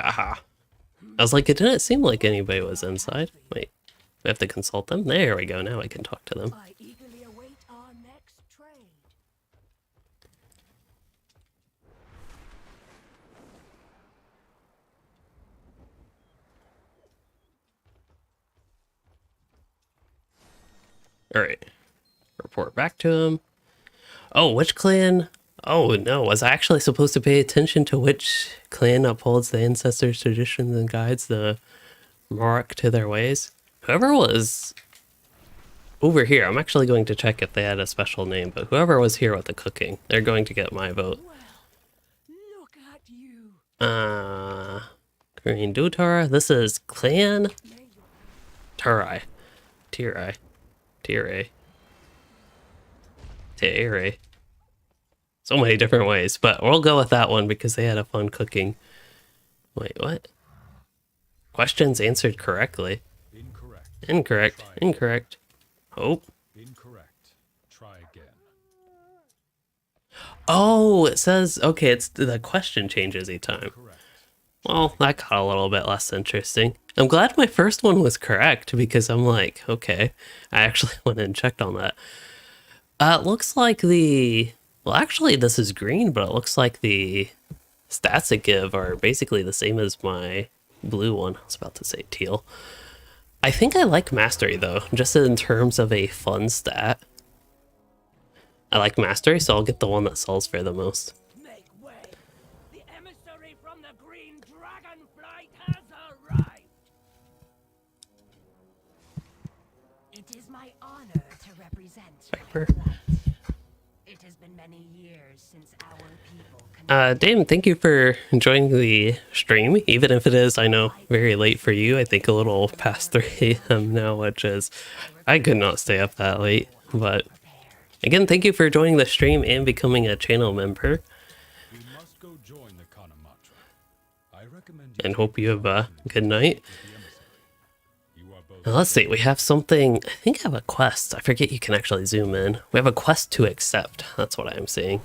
Aha. I was like, it didn't seem like anybody was inside. Wait, we have to consult them? There we go, now I can talk to them. I eagerly await our next trade. Alright. Report back to him. Oh, which clan? Oh no, was I actually supposed to pay attention to which clan upholds the ancestors' traditions and guides the Mark to their ways? Whoever was over here, I'm actually going to check if they had a special name, but whoever was here with the cooking, they're going to get my vote. Look at you. Green Dutara. This is Clan Turai. Tirai. Tire. Teere. So many different ways, but we'll go with that one because they had a fun cooking. Wait, what? Questions answered correctly. Incorrect. Incorrect. Incorrect. Oh. Incorrect. Try again. Oh, it says, okay, it's the question changes each time. Well, that got a little bit less interesting. I'm glad my first one was correct because I'm like, okay, I actually went and checked on that. It looks like well, actually this is green, but it looks like the stats it give are basically the same as my blue one. I was about to say teal. I think I like mastery though, just in terms of a fun stat. I like mastery, so I'll get the one that sells for the most. Make way! The emissary from the green Dragonflight has arrived! It is my honor to represent Viper. my flight. It has been many years since our people Dame, thank you for joining the stream, even if it is, I know, very late for you. I think a little past 3 a.m. now, which is, I could not stay up that late, but again, thank you for joining the stream and becoming a channel member. We must go join the Kanamatra. I recommend And hope you have a good night. You are both Now, let's see, we have something, I think I have a quest. I forget you can actually zoom in. We have a quest to accept. That's what I'm seeing.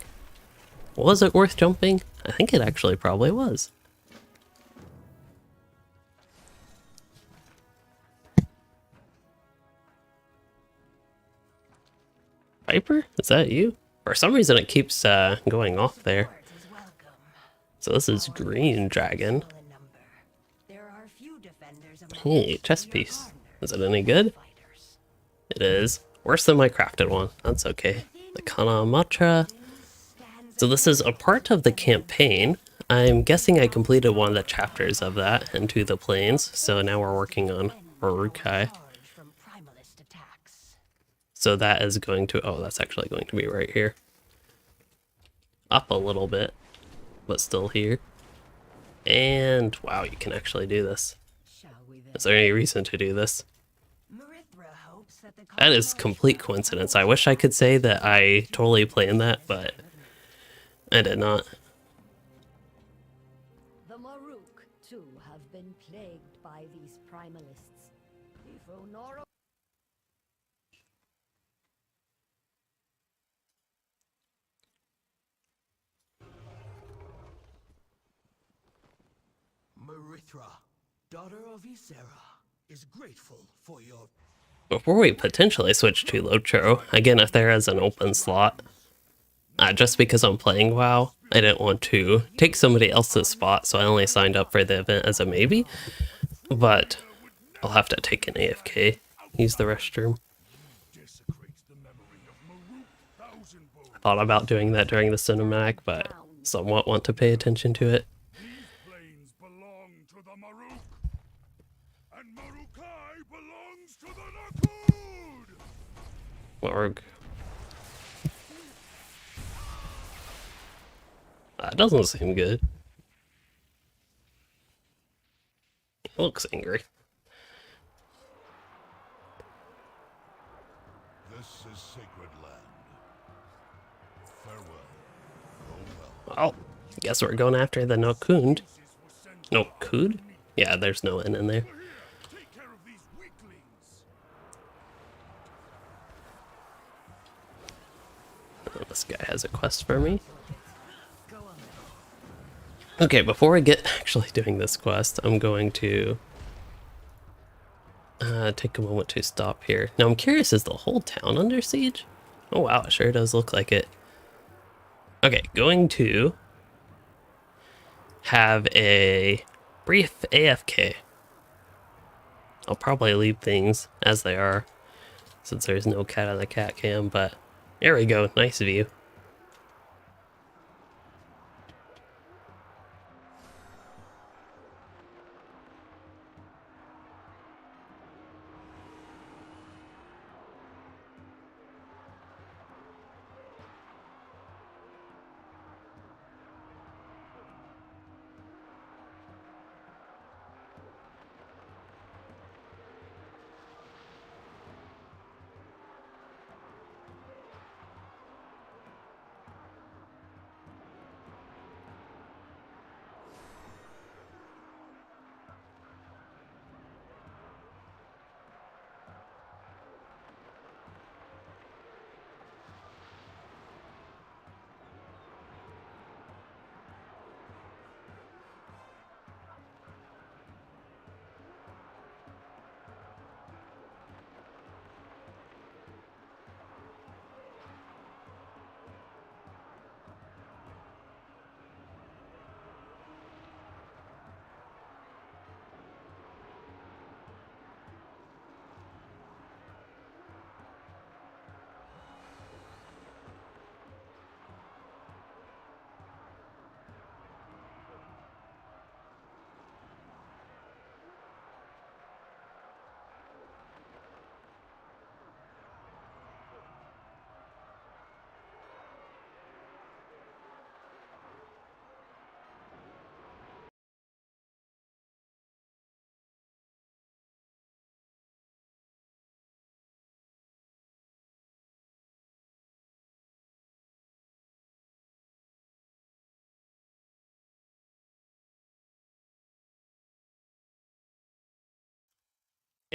Was it worth jumping? I think it actually probably was. Viper? Is that you? For some reason it keeps going off there. So this is green dragon. Hey, chest piece. Is it any good? It is. Worse than my crafted one. That's okay. The Kanamatra. So this is a part of the campaign. I'm guessing I completed one of the chapters of that into the plains. So now we're working on Urukai. So that is going to, oh, that's actually going to be right here. Up a little bit, but still here. And wow, you can actually do this. Is there any reason to do this? That is complete coincidence. I wish I could say that I totally planned that, but I did not. The Maruk, too, have been plagued by these primalists. If Onoro Marithra, daughter of Isera, is grateful for your... Before we potentially switch to Lotro, again, if there is an open slot, just because I'm playing WoW, I didn't want to take somebody else's spot, so I only signed up for the event as a maybe. But I'll have to take an AFK, use the restroom. I thought about doing that during the cinematic, but somewhat want to pay attention to it. Plains belong to the Maruk, and Marukai belongs to the Nakud! Org. That doesn't seem good. He looks angry. This is sacred land. Farewell. Go well. Well, I guess we're going after the Nokund. Nokud? Yeah, there's no N in there. Take care of these weaklings. Oh, this guy has a quest for me. Okay, before I get actually doing this quest, I'm going to take a moment to stop here. Now I'm curious, is the whole town under siege? Oh wow, it sure does look like it. Okay, going to have a brief AFK. I'll probably leave things as they are, since there's no cat on the cat cam, but there we go, nice view.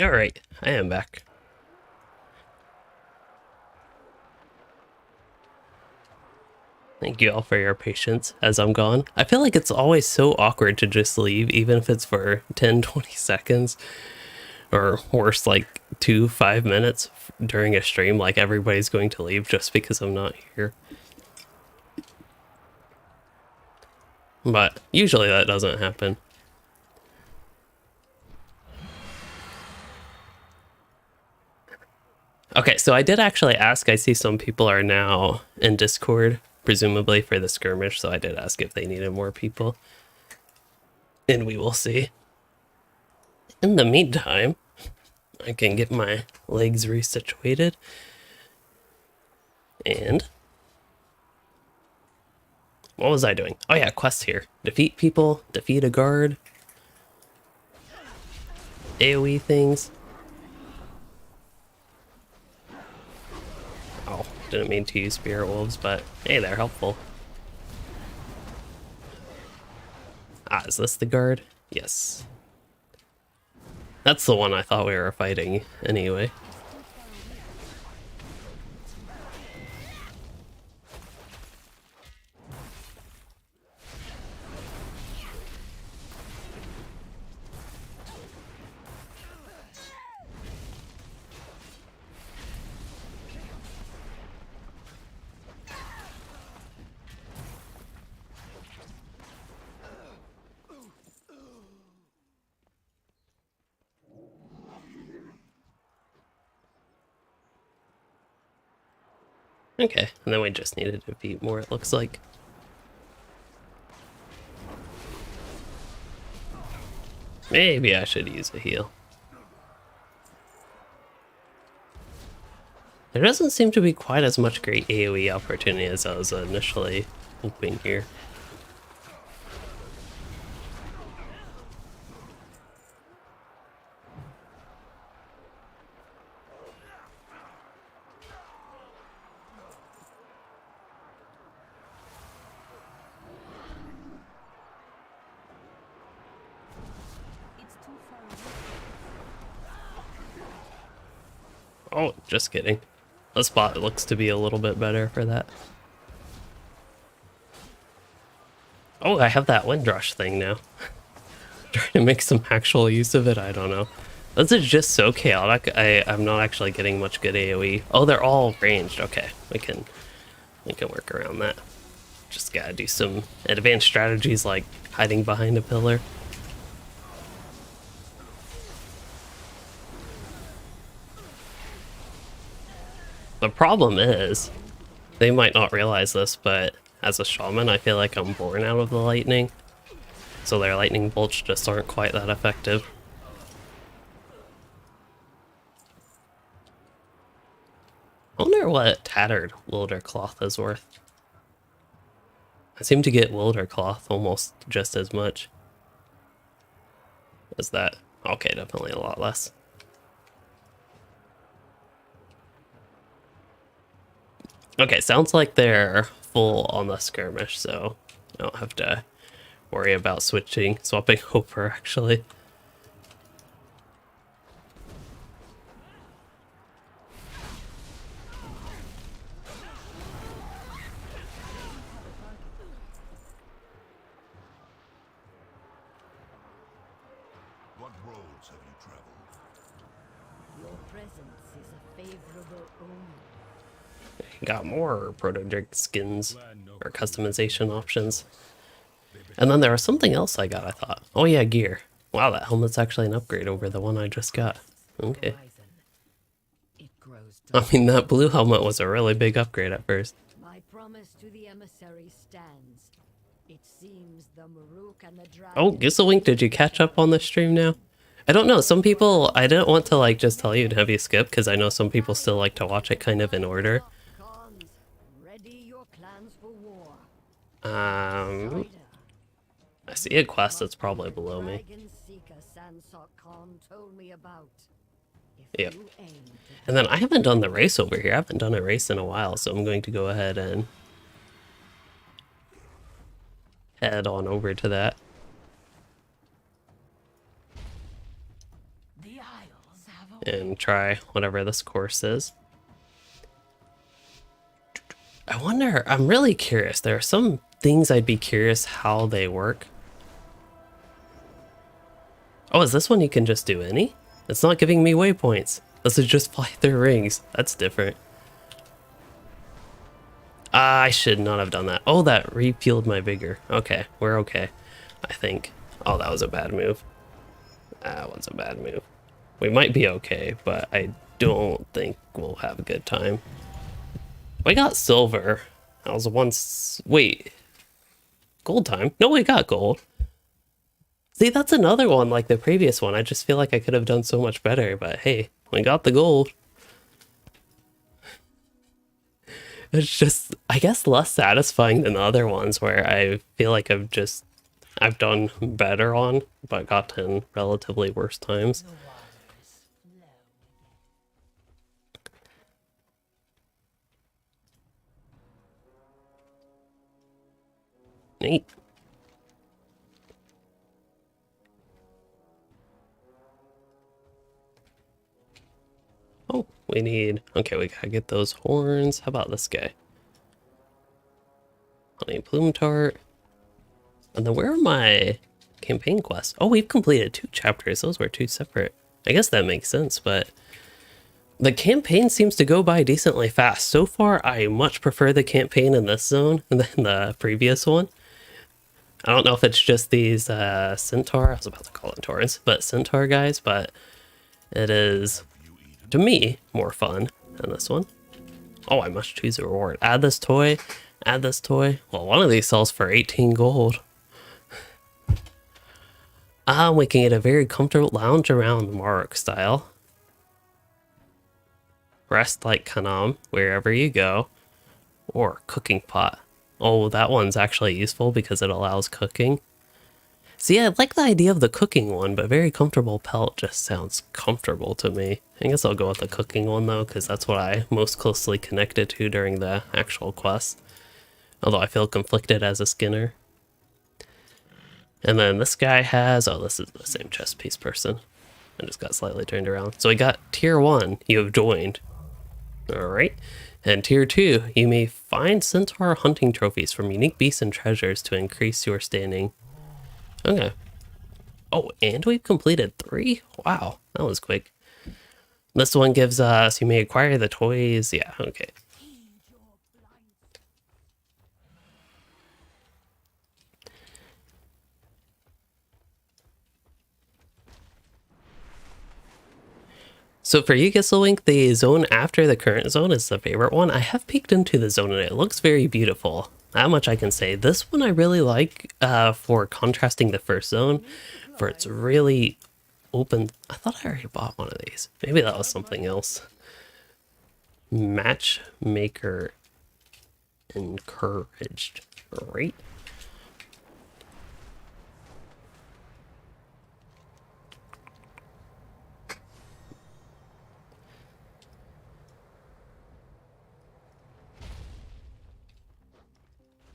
Alright, I am back. Thank you all for your patience as I'm gone. I feel like it's always so awkward to just leave, even if it's for 10-20 seconds. Or worse, like 2-5 minutes during a stream, like everybody's going to leave just because I'm not here. But usually that doesn't happen. Okay, so I did actually ask. I see some people are now in Discord, presumably for the skirmish, so I did ask if they needed more people. And we will see. In the meantime, I can get my legs resituated. And what was I doing? Oh yeah, quests here. Defeat people, defeat a guard, AoE things. Oh, didn't mean to use spirit wolves, but hey, they're helpful. Ah, is this the guard? Yes. That's the one I thought we were fighting anyway. Okay, and then we just need to defeat more, it looks like. Maybe I should use a heal. There doesn't seem to be quite as much great AoE opportunity as I was initially hoping here. Oh, just kidding. The spot looks to be a little bit better for that. Oh, I have that windrush thing now. Trying to make some actual use of it, I don't know. This is just so chaotic. I'm not actually getting much good AoE. Oh, they're all ranged. Okay, we can work around that. Just gotta do some advanced strategies like hiding behind a pillar. The problem is, they might not realize this, but as a shaman, I feel like I'm born out of the lightning. So their lightning bolts just aren't quite that effective. I wonder what tattered wilder cloth is worth. I seem to get wilder cloth almost just as much as that. Okay, definitely a lot less. Okay, sounds like they're full on the skirmish, so I don't have to worry about swapping over actually. What roads have you traveled? Your presence is a favorable omen. Got more proto-drake skins or customization options. And then there was something else I got, I thought. Oh yeah, gear. Wow, that helmet's actually an upgrade over the one I just got. Okay. I mean, that blue helmet was a really big upgrade at first. My promise to the emissary stands. It seems the Maruk and the dragon. Oh, Gisselwink, did you catch up on the stream now? I don't know, some people, I didn't want to like just tell you to have you skip, because I know some people still like to watch it kind of in order. Ready your clans for war. I see a quest that's probably below me. Yep. And then I haven't done the race over here. I haven't done a race in a while, so I'm going to go ahead and head on over to that. The Isles and try whatever this course is. I wonder, I'm really curious. There are some things I'd be curious how they work. Oh, is this one you can just do any? It's not giving me waypoints. This is just fly through rings. That's different. I should not have done that. Oh, that refueled my vigor. Okay, we're okay, I think. Oh, that was a bad move. That was a bad move. We might be okay, but I don't think we'll have a good time. We got silver. That was once... Wait. Gold time? No, we got gold. See, that's another one like the previous one. I just feel like I could have done so much better, but hey, we got the gold. It's just, I guess, less satisfying than the other ones where I feel like I've done better on, but gotten relatively worse times. Neat. Oh, we need... Okay, we gotta get those horns. How about this guy? Honey Plume Tart. And then where are my campaign quests? Oh, we've completed 2 chapters. Those were 2 separate. I guess that makes sense, but... The campaign seems to go by decently fast. So far, I much prefer the campaign in this zone than the previous one. I don't know if it's just these centaur, I was about to call them taurens, but centaur guys, but it is, to me, more fun than this one. Oh, I must choose a reward. Add this toy, add this toy. Well, one of these sells for 18 gold. We can get a very comfortable lounge around Mark style. Rest like Kanam, wherever you go. Or cooking pot. Oh, that one's actually useful because it allows cooking. See, I like the idea of the cooking one, but very comfortable pelt just sounds comfortable to me. I guess I'll go with the cooking one though, because that's what I most closely connected to during the actual quest. Although I feel conflicted as a skinner. And then this guy has... Oh, this is the same chest piece person. I just got slightly turned around. So we got tier 1, you have joined. Alright. And tier 2, you may find centaur hunting trophies from unique beasts and treasures to increase your standing. Okay. Oh, and we've completed 3? Wow, that was quick. This one gives us, you may acquire the toys. Yeah, okay. So for you, Gisselwink, the zone after the current zone is the favorite one. I have peeked into the zone and it looks very beautiful. That much I can say. This one I really like for contrasting the first zone, for it's really open. I thought I already bought one of these. Maybe that was something else. Matchmaker encouraged, right?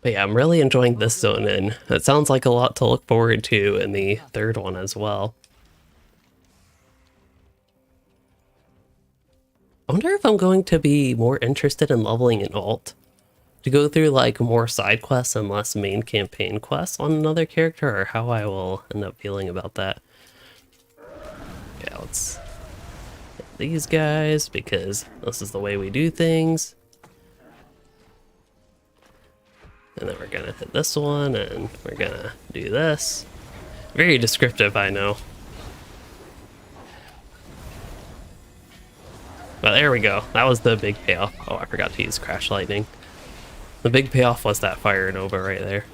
But yeah, I'm really enjoying this zone, and it sounds like a lot to look forward to in the third one as well. I wonder if I'm going to be more interested in leveling an alt. To go through like more side quests and less main campaign quests on another character, or how I will end up feeling about that. Okay, let's hit these guys, because this is the way we do things. And then we're gonna hit this one, and we're gonna do this. Very descriptive, I know. But there we go. That was the big payoff. Oh, I forgot to use Crash Lightning. The big payoff was that Fire Nova right there.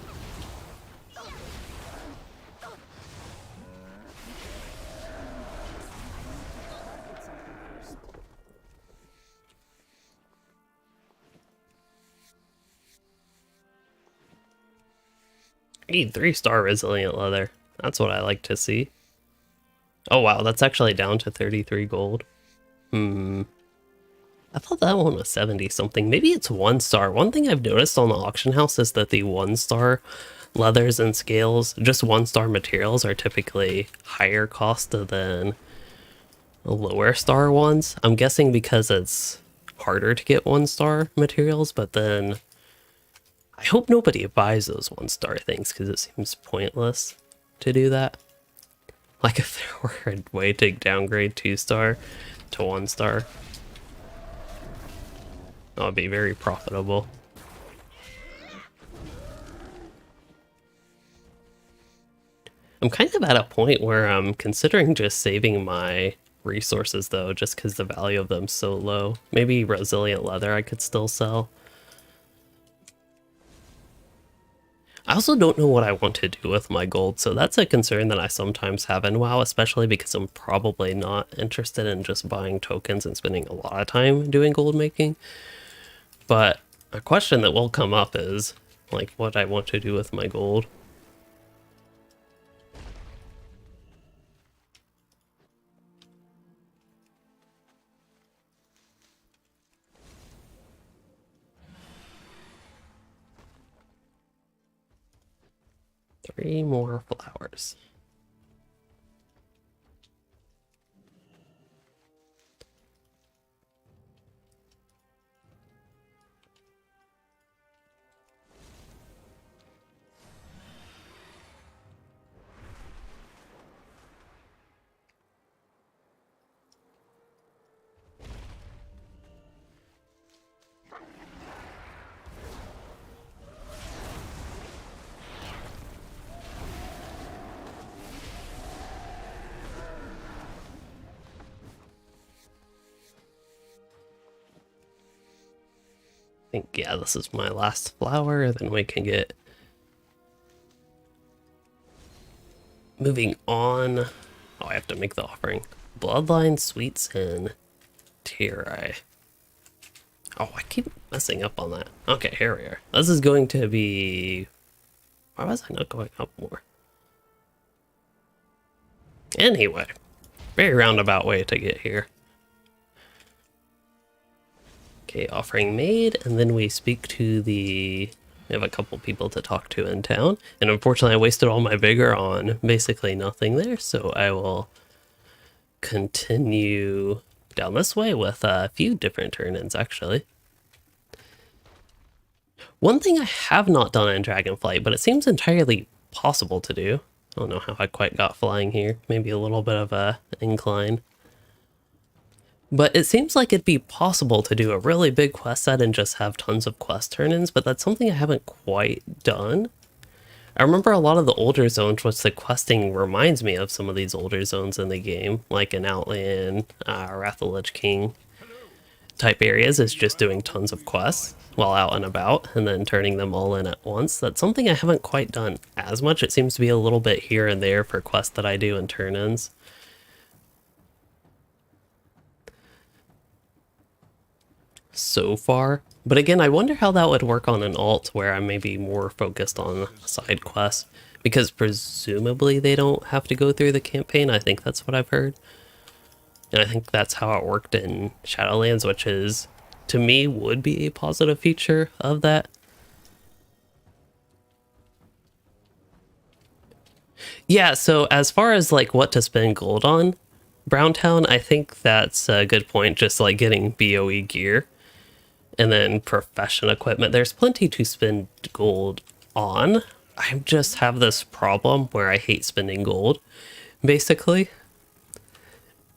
Need 3-star resilient leather. That's what I like to see. Oh wow, that's actually down to 33 gold. I thought that one was 70 something. Maybe it's 1-star. One thing I've noticed on the auction house is that the 1-star leathers and scales, just 1-star materials, are typically higher cost than lower star ones. I'm guessing because it's harder to get 1-star materials, but then I hope nobody buys those 1-star things because it seems pointless to do that. Like if there were a way to downgrade 2-star to 1-star, that would be very profitable. I'm kind of at a point where I'm considering just saving my resources though, just because the value of them's so low. Maybe resilient leather I could still sell. I also don't know what I want to do with my gold, so that's a concern that I sometimes have in WoW, especially because I'm probably not interested in just buying tokens and spending a lot of time doing gold making. But a question that will come up is, like, what I want to do with my gold. Three more flowers. I think, yeah, this is my last flower, then we can get moving on. Oh, I have to make the offering. Bloodline, sweets, and Tirai. Oh, I keep messing up on that. Okay, here we are. This is going to be... Why was I not going up more? Anyway, very roundabout way to get here. Okay, offering made, and then we speak to the... We have a couple people to talk to in town, and unfortunately I wasted all my vigor on basically nothing there, so I will continue down this way with a few different turn-ins, actually. One thing I have not done in Dragonflight, but it seems entirely possible to do. I don't know how I quite got flying here. Maybe a little bit of a incline. But it seems like it'd be possible to do a really big quest set and just have tons of quest turn-ins, but that's something I haven't quite done. I remember a lot of the older zones, which the questing reminds me of some of these older zones in the game, like in Outland, Wrath of the Lich King type areas, is just doing tons of quests while out and about and then turning them all in at once. That's something I haven't quite done as much. It seems to be a little bit here and there for quests that I do in turn-ins. So far. But again, I wonder how that would work on an alt where I'm maybe more focused on side quests, because presumably they don't have to go through the campaign. I think that's what I've heard. And I think that's how it worked in Shadowlands, which is, to me, would be a positive feature of that. Yeah, so as far as like what to spend gold on, Browntown, I think that's a good point, just like getting BOE gear. And then profession equipment, there's plenty to spend gold on. I just have this problem where I hate spending gold, basically.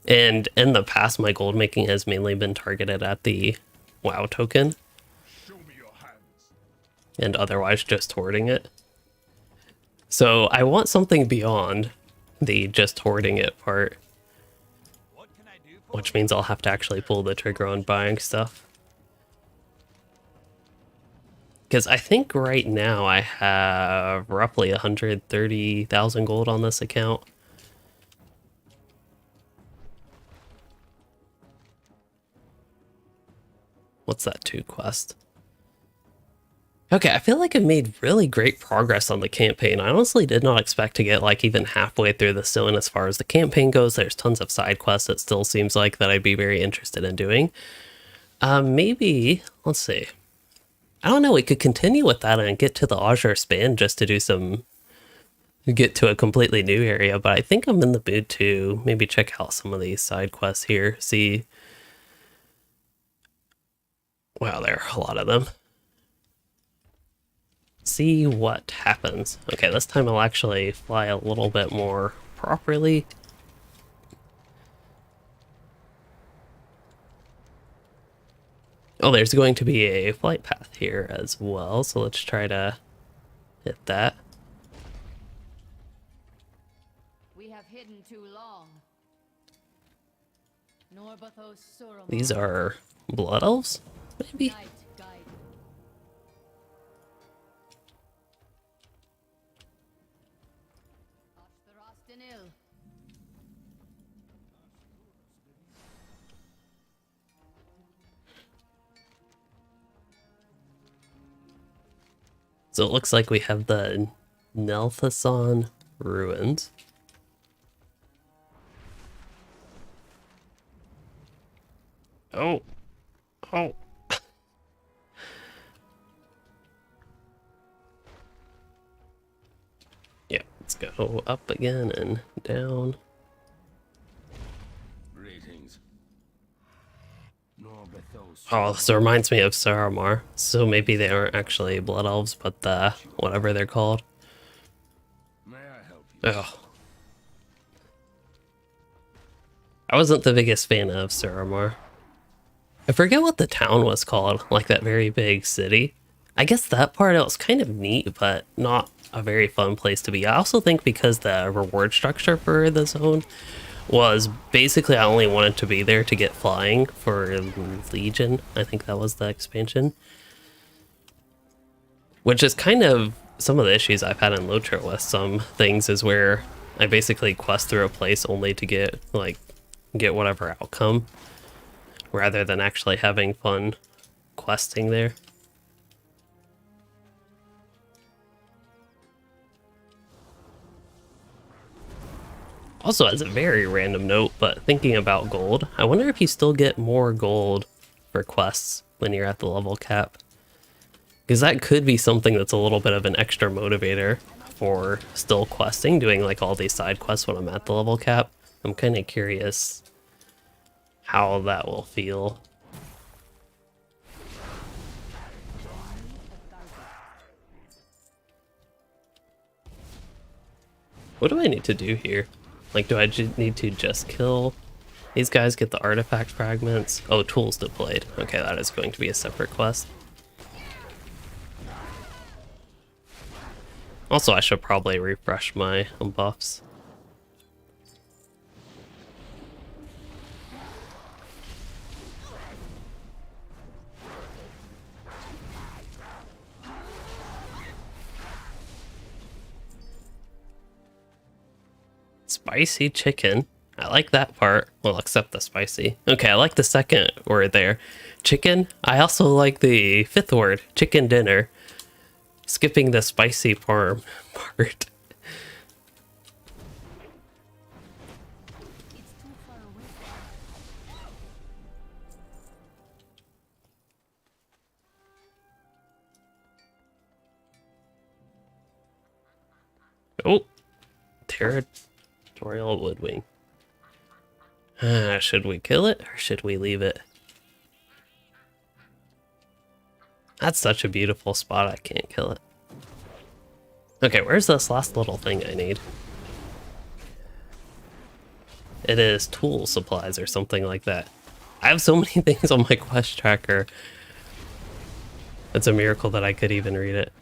And in the past, my gold making has mainly been targeted at the WoW token. Show me your hands. And otherwise just hoarding it. So I want something beyond the just hoarding it part. Which means I'll have to actually pull the trigger on buying stuff. Because I think right now I have roughly 130,000 gold on this account. What's that 2 quest? Okay, I feel like I made really great progress on the campaign. I honestly did not expect to get like even halfway through the zone as far as the campaign goes. There's tons of side quests that still seems like that I'd be very interested in doing. Maybe, let's see. I don't know, we could continue with that and get to the Azure Span just to do some get to a completely new area, but I think I'm in the mood to maybe check out some of these side quests here. See, wow, there are a lot of them. See what happens. Okay, this time I'll actually fly a little bit more properly. Oh, there's going to be a flight path here as well, so let's try to hit that. We have hidden too long. These are blood elves, maybe? Night guide. So it looks like we have the Nelthason ruins. Oh. Oh. Yeah, let's go up again and down. Greetings. Oh, this reminds me of Saramar. So maybe they aren't actually blood elves, but the whatever they're called. May I help you? Oh. I wasn't the biggest fan of Saramar. I forget what the town was called, like that very big city. I guess that part, it was kind of neat, but not a very fun place to be. I also think because the reward structure for the zone was basically I only wanted to be there to get flying for Legion. I think that was the expansion. Which is kind of some of the issues I've had in Lotro with some things is where I basically quest through a place only to get whatever outcome, rather than actually having fun questing there. Also, as a very random note, but thinking about gold, I wonder if you still get more gold for quests when you're at the level cap. Because that could be something that's a little bit of an extra motivator for still questing, doing like all these side quests when I'm at the level cap. I'm kind of curious how that will feel. What do I need to do here? Like, do I need to just kill these guys, get the artifact fragments? Oh, tools deployed. Okay, that is going to be a separate quest. Also, I should probably refresh my buffs. Spicy chicken. I like that part. Well, except the spicy. Okay, I like the second word there. Chicken. I also like the fifth word, chicken dinner. Skipping the spicy farm part. Oh, territorial woodwing. Should we kill it or should we leave it? That's such a beautiful spot, I can't kill it. Okay, where's this last little thing I need? It is tool supplies or something like that. I have so many things on my quest tracker. It's a miracle that I could even read it.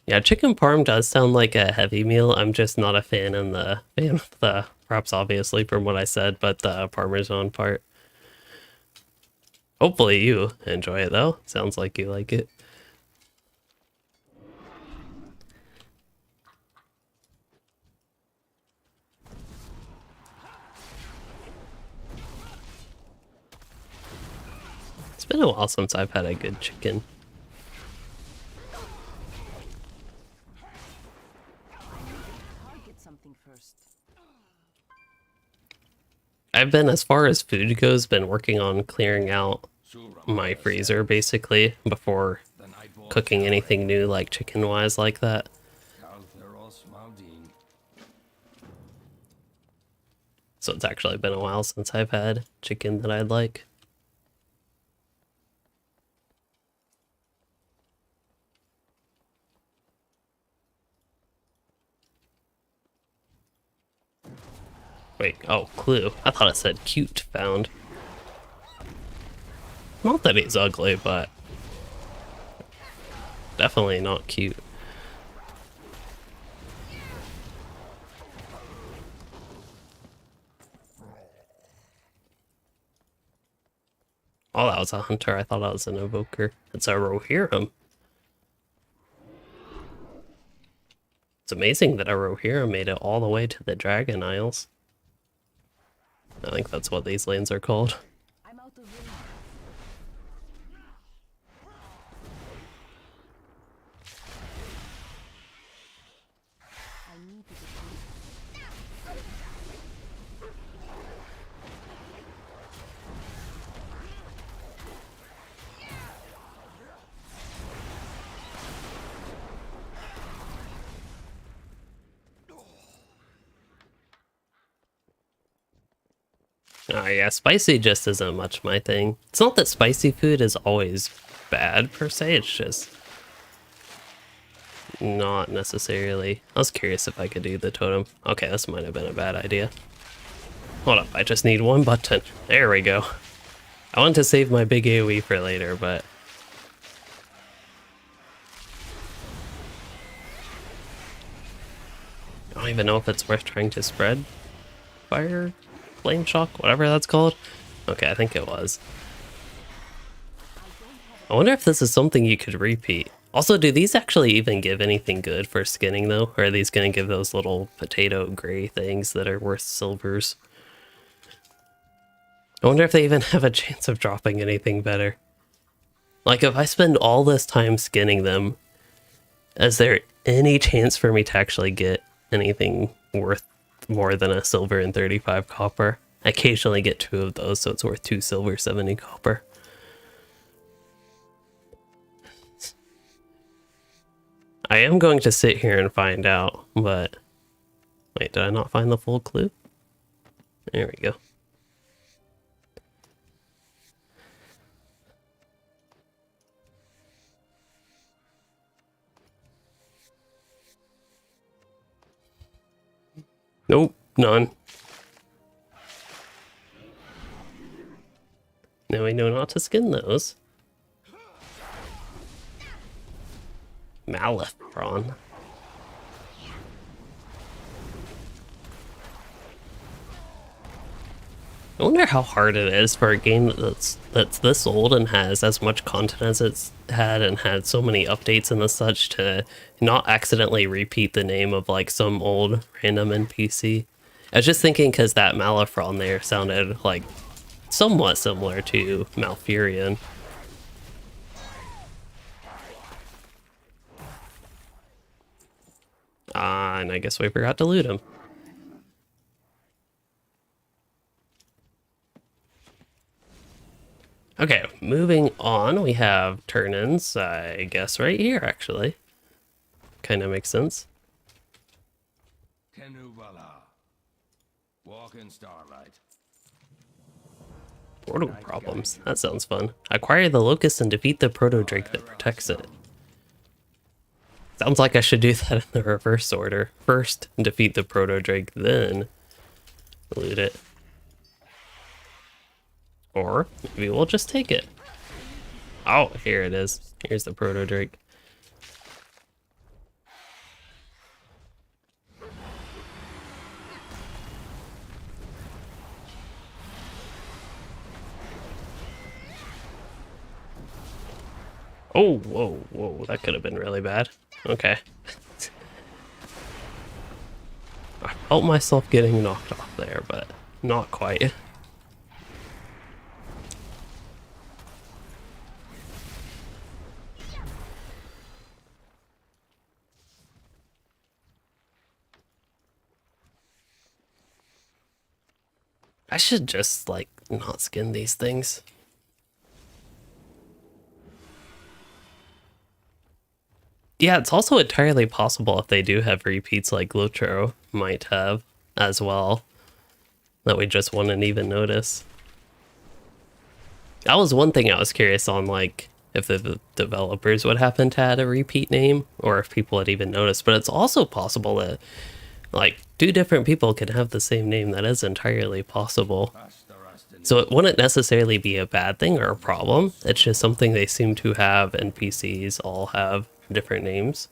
Yeah, chicken parm does sound like a heavy meal. I'm just not a fan of the props, obviously, from what I said, but the Parmesan part. Hopefully you enjoy it, though. Sounds like you like it. It's been a while since I've had a good chicken. I've been, as far as food goes, been working on clearing out my freezer, basically, before cooking anything new like chicken wise like that. So it's actually been a while since I've had chicken that I'd like. Wait, oh, clue. I thought it said cute found. Not that he's ugly, but definitely not cute. Oh, that was a hunter. I thought that was an evoker. It's a Rohirrim. It's amazing that a Rohirrim made it all the way to the Dragon Isles. I think that's what these lanes are called. I'm out of range. I need to Oh yeah, spicy just isn't much my thing. It's not that spicy food is always bad per se, it's just not necessarily. I was curious if I could do the totem. Okay, this might have been a bad idea. Hold up, I just need one button. There we go. I wanted to save my big AoE for later, but I don't even know if it's worth trying to spread fire, flame shock, whatever that's called. Okay, I think it was. I wonder if this is something you could repeat. Also, do these actually even give anything good for skinning though? Or are these gonna give those little potato gray things that are worth silvers? I wonder if they even have a chance of dropping anything better. Like, if I spend all this time skinning them, is there any chance for me to actually get anything worth more than a silver and 35 copper? I occasionally get 2 of those, so it's worth 2 silver, 70 copper. I am going to sit here and find out, but... Wait, did I not find the full clue? There we go. Nope, none. Now we know not to skin those. Malifron. I wonder how hard it is for a game that's this old and has as much content as it's had and had so many updates and the such to not accidentally repeat the name of like some old random NPC. I was just thinking because that Malifron there sounded like somewhat similar to Malfurion. And I guess we forgot to loot him. Okay, moving on, we have turn-ins, I guess right here, actually. Kind of makes sense. Walk in starlight. Portal problems. That sounds fun. Acquire the locust and defeat the proto-drake that protects it. Sounds like I should do that in the reverse order. First, defeat the proto-drake, then loot it. Or maybe we'll just take it. Oh, here it is. Here's the proto-drake. Oh, whoa, whoa, that could have been really bad. Okay. I felt myself getting knocked off there, but not quite. I should just, like, not skin these things. Yeah, it's also entirely possible if they do have repeats like Lotro might have as well, that we just wouldn't even notice. That was one thing I was curious on, like, if the developers would happen to add a repeat name, or if people would even notice. But it's also possible that, like, two different people can have the same name. That is entirely possible. So it wouldn't necessarily be a bad thing or a problem. It's just something they seem to have, NPCs all have different names,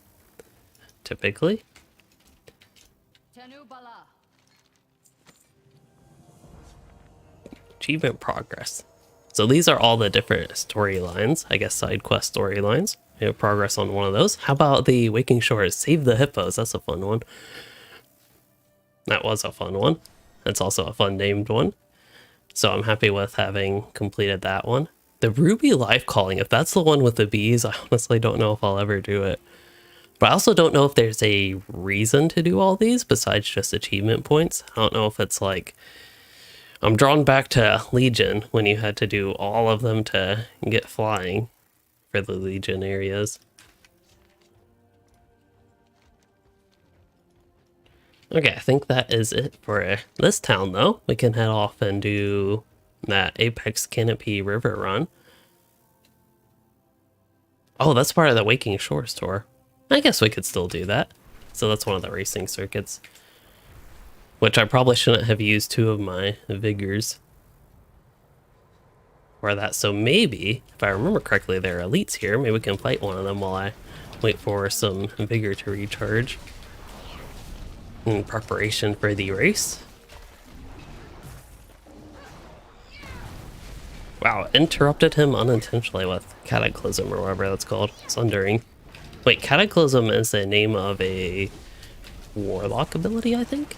typically. Achievement progress. So these are all the different storylines, I guess side quest storylines. We have progress on one of those. How about the Waking Shores? Save the Hippos. That's a fun one. That was a fun one. It's also a fun named one. So I'm happy with having completed that one. The Ruby Life Calling, if that's the one with the bees, I honestly don't know if I'll ever do it. But I also don't know if there's a reason to do all these besides just achievement points. I don't know if it's like, I'm drawn back to Legion when you had to do all of them to get flying for the Legion areas. Okay, I think that is it for this town though. We can head off and do that Apex Canopy River run. Oh, that's part of the Waking Shores tour. I guess we could still do that. So that's one of the racing circuits. Which I probably shouldn't have used 2 of my vigors for that. So maybe, if I remember correctly, there are elites here. Maybe we can fight one of them while I wait for some vigor to recharge. In preparation for the race. Wow, interrupted him unintentionally with Cataclysm or whatever that's called. Sundering. Wait, Cataclysm is the name of a warlock ability, I think?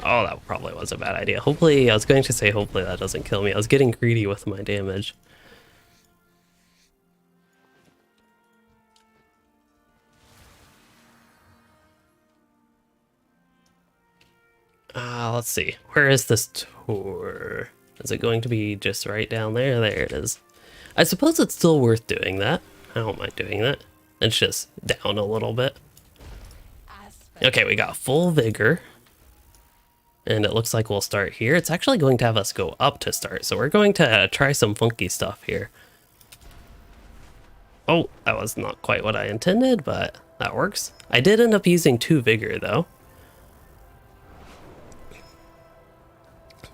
Oh, that probably was a bad idea. Hopefully, I was going to say hopefully that doesn't kill me. I was getting greedy with my damage. Let's see. Where is this tour? Is it going to be just right down there? There it is. I suppose it's still worth doing that. I don't mind doing that. It's just down a little bit. Okay, we got full vigor. And it looks like we'll start here. It's actually going to have us go up to start. So we're going to try some funky stuff here. Oh, that was not quite what I intended, but that works. I did end up using 2 vigor though.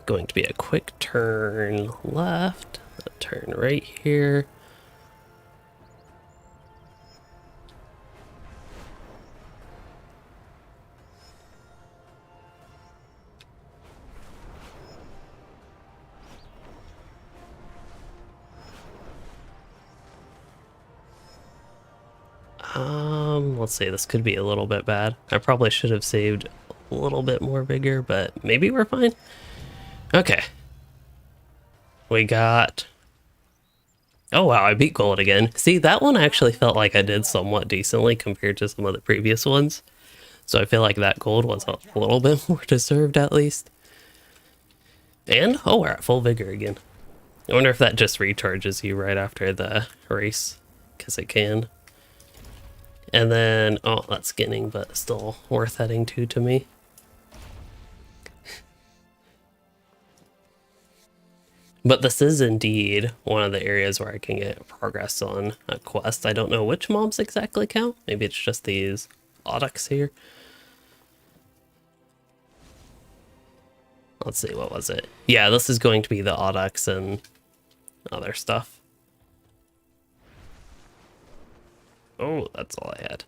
Going to be a quick turn left, a turn right here. Let's see, this could be a little bit bad. I probably should have saved a little bit more vigor, but maybe we're fine. Okay. We got... Oh wow, I beat gold again. See, that one actually felt like I did somewhat decently compared to some of the previous ones. So I feel like that gold was a little bit more deserved at least. And, oh, we're at full vigor again. I wonder if that just recharges you right after the race, because it can. And then, oh, that's skinning, but still worth heading to me. But this is indeed one of the areas where I can get progress on a quest. I don't know which mobs exactly count. Maybe it's just these Audax here. Let's see, what was it? Yeah, this is going to be the Audax and other stuff. Oh, that's all I had.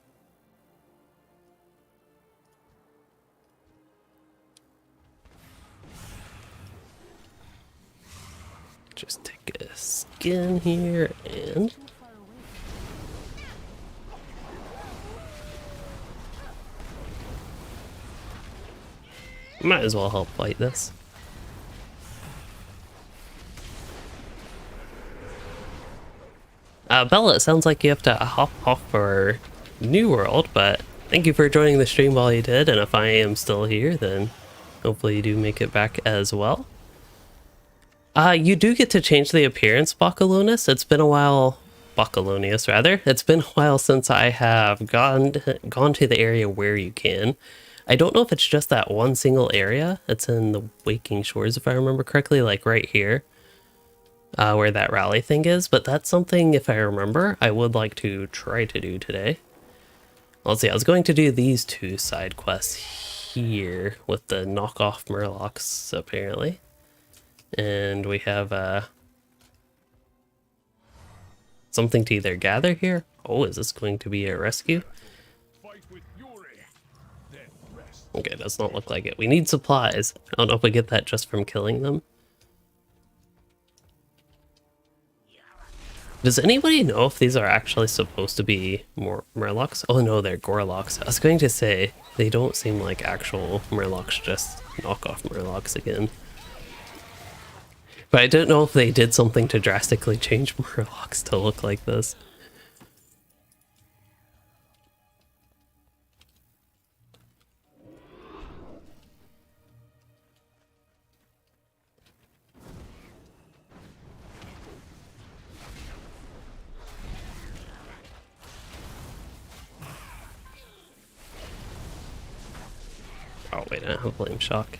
Just take a skin here and... Might as well help fight this. Bella, it sounds like you have to hop off for New World, but thank you for joining the stream while you did, and if I am still here, then hopefully you do make it back as well. You do get to change the appearance, Bacalonus. It's been a while, Bacalonius rather. It's been a while since I have gone to the area where you can. I don't know if it's just that one single area. It's in the Waking Shores, if I remember correctly, like right here, where that rally thing is. But that's something, if I remember, I would like to try to do today. Let's see, I was going to do these two side quests here with the knockoff Murlocs, apparently. And we have something to either gather here. Oh, is this going to be a rescue? Okay, does not look like it. We need supplies. I don't know if we get that just from killing them. Does anybody know if these are actually supposed to be more Murlocs? Oh no, they're Gorloks. I was going to say, they don't seem like actual Murlocs, just knockoff Murlocs again. But I don't know if they did something to drastically change Murlocs to look like this. Oh wait, I don't have Flame Shock.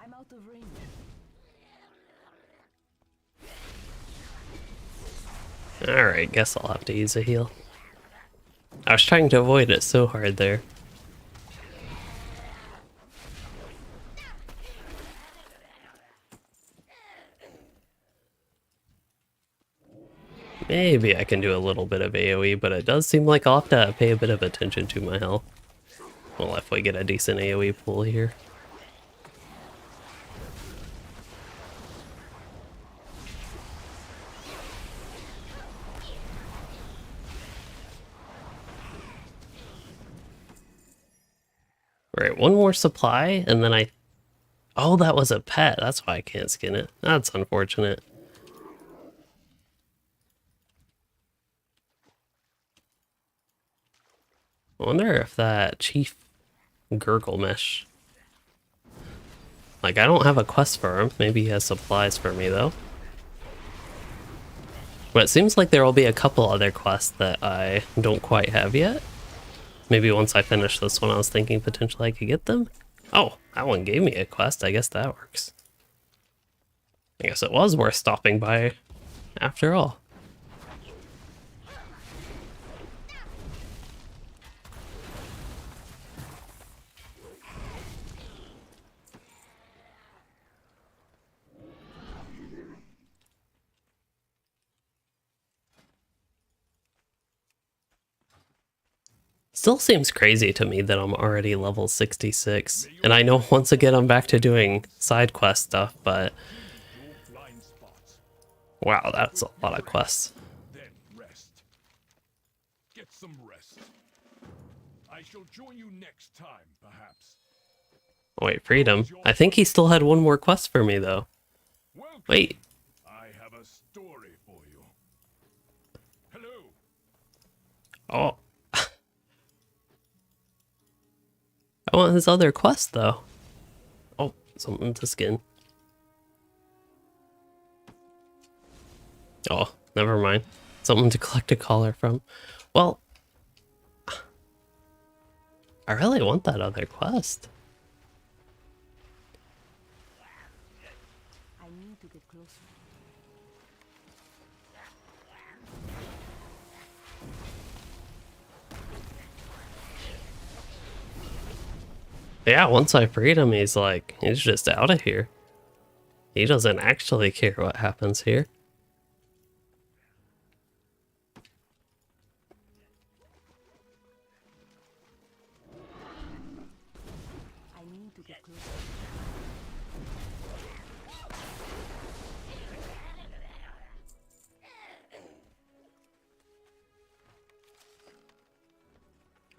I'm out of range. Alright, guess I'll have to use a heal. I was trying to avoid it so hard there. Maybe I can do a little bit of AoE, but it does seem like I'll have to pay a bit of attention to my health. Well, if we get a decent AoE pool here. Right, one more supply, and then oh, that was a pet. That's why I can't skin it. That's unfortunate. I wonder if that Chief Gurglemesh... Like, I don't have a quest for him. Maybe he has supplies for me, though. But it seems like there will be a couple other quests that I don't quite have yet. Maybe once I finish this one, I was thinking potentially I could get them. Oh, that one gave me a quest. I guess that works. I guess it was worth stopping by after all. Still seems crazy to me that I'm already level 66. And I know once again I'm back to doing side quest stuff, but wow, that's a lot of quests. Then rest. Get some rest. I shall join you next time, perhaps. Wait, Freedom. I think he still had one more quest for me though. Wait. I have a story for you. Hello. Oh. I want his other quest, though. Oh, something to skin. Oh, never mind. Something to collect a collar from. Well, I really want that other quest. I need to get closer. Yeah, once I freed him, he's just out of here. He doesn't actually care what happens here. I need to get closer.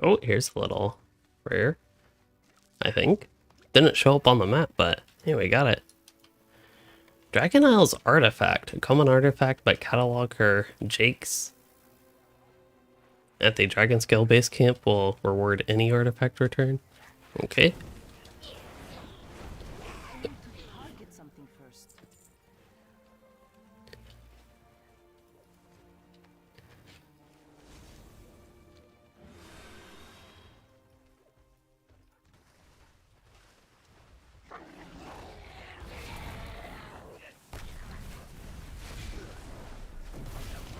Oh, here's a little rare, I think. Didn't show up on the map, but anyway, got it. Dragon Isle's artifact. A common artifact by cataloger Jake's at the Dragon Scale base camp will reward any artifact return. Okay. Target something first.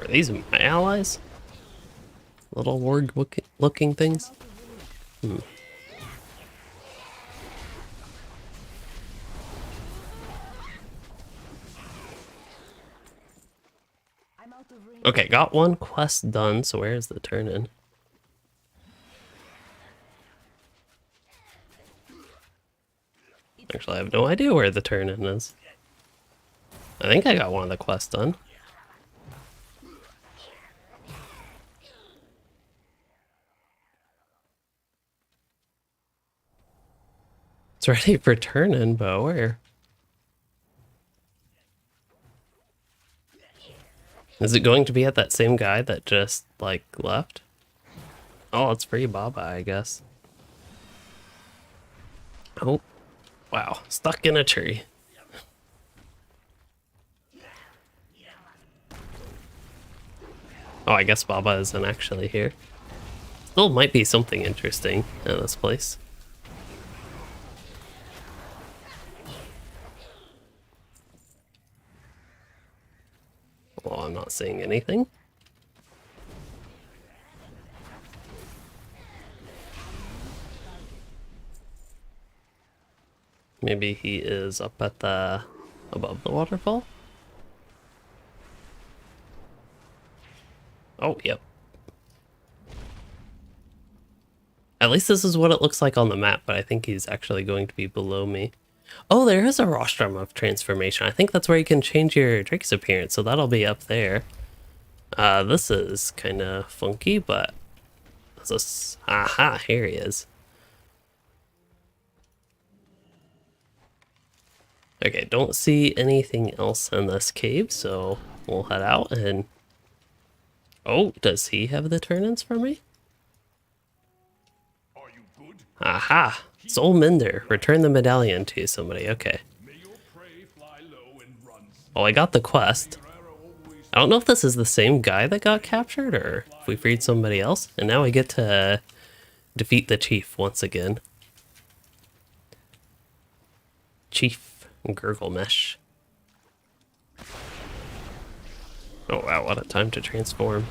Are these my allies? Little warg looking things? Hmm. Okay, got one quest done, so where's the turn-in? Actually, I have no idea where the turn-in is. I think I got one of the quests done. It's ready for turn-in, but where? Is it going to be at that same guy that just, like, left? Oh, it's free Baba, I guess. Oh, wow. Stuck in a tree. Oh, I guess Baba isn't actually here. Still might be something interesting in this place. Well, I'm not seeing anything. Maybe he is up at the above the waterfall. Oh, yep. At least this is what it looks like on the map, but I think he's actually going to be below me. Oh, there is a rostrum of transformation. I think that's where you can change your Drake's appearance, so that'll be up there. This is kind of funky, but this is... Aha, here he is. Okay, don't see anything else in this cave, so we'll head out and... Oh, does he have the turn-ins for me? Are you good? Aha! Soul Mender. Return the medallion to somebody. Okay. May your prey fly low and run. Well, I got the quest. I don't know if this is the same guy that got captured or if we freed somebody else. And now we get to defeat the chief once again. Chief Gurglemesh. Oh wow, what a time to transform.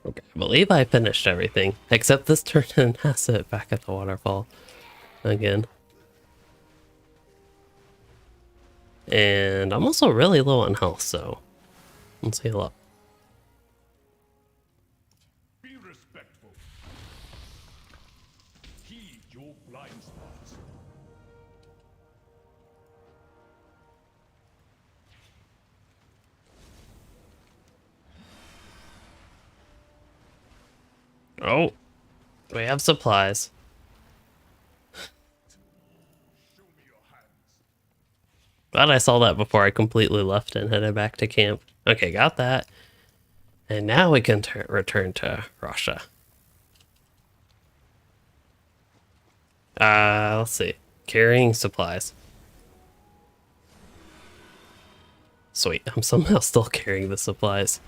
Okay, I believe I finished everything, except this turn-in has it back at the waterfall again. And I'm also really low on health, so let's heal up. Be respectful. Heed your blind spots. Oh, we have supplies. Show me your hands. Glad I saw that before I completely left and headed back to camp. Okay, got that. And now we can return to Russia. Let's see. Carrying supplies. Sweet, I'm somehow still carrying the supplies.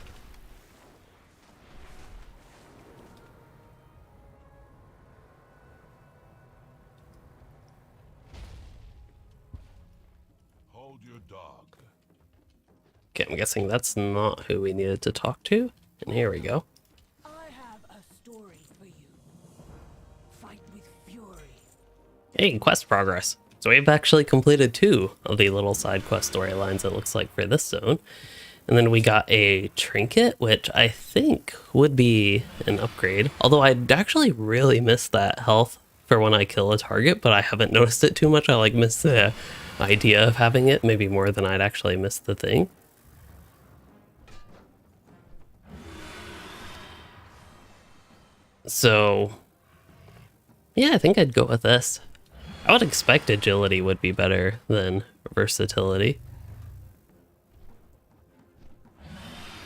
Hold your dog. Okay, I'm guessing that's not who we needed to talk to. And here we go. I have a story for you. Fight with Hey, quest progress. So we've actually completed 2 of the little side quest storylines, it looks like, for this zone. And then we got a trinket, which I think would be an upgrade. Although I'd actually really miss that health for when I kill a target, but I haven't noticed it too much. I like miss the idea of having it, maybe more than I'd actually miss the thing. So yeah, I think I'd go with this. I would expect agility would be better than versatility.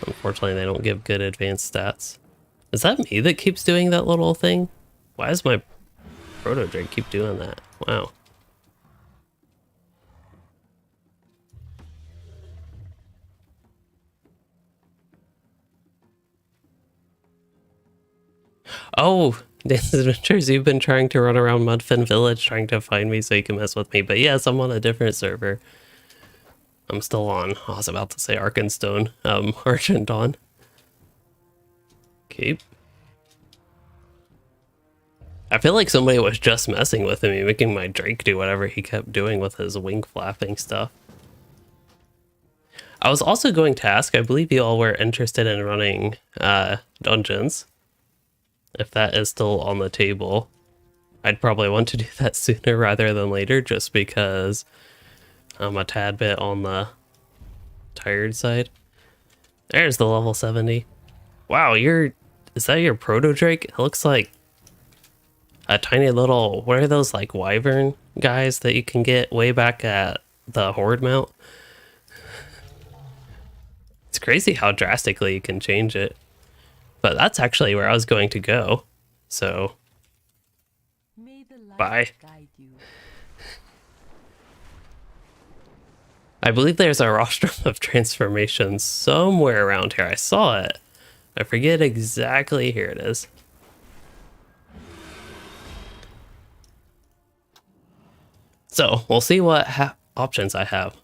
Unfortunately, they don't give good advanced stats. Is that me that keeps doing that little thing? Why does my Proto Drake keep doing that? Wow. Oh, Dance Adventures, you've been trying to run around Mudfin Village trying to find me so you can mess with me. But yes, I'm on a different server. I'm still on, I was about to say Arkenstone, Argent Dawn. Keep. I feel like somebody was just messing with me, making my Drake do whatever he kept doing with his wing flapping stuff. I was also going to ask, I believe you all were interested in running dungeons. If that is still on the table, I'd probably want to do that sooner rather than later, just because I'm a tad bit on the tired side. There's the level 70. Wow, is that your Proto Drake? It looks like a tiny little, what are those, like wyvern guys that you can get way back at the Horde mount? It's crazy how drastically you can change it. But that's actually where I was going to go. So, bye. I believe there's a rostrum of transformations somewhere around here. I saw it. I forget exactly. Here it is. So, we'll see what options I have.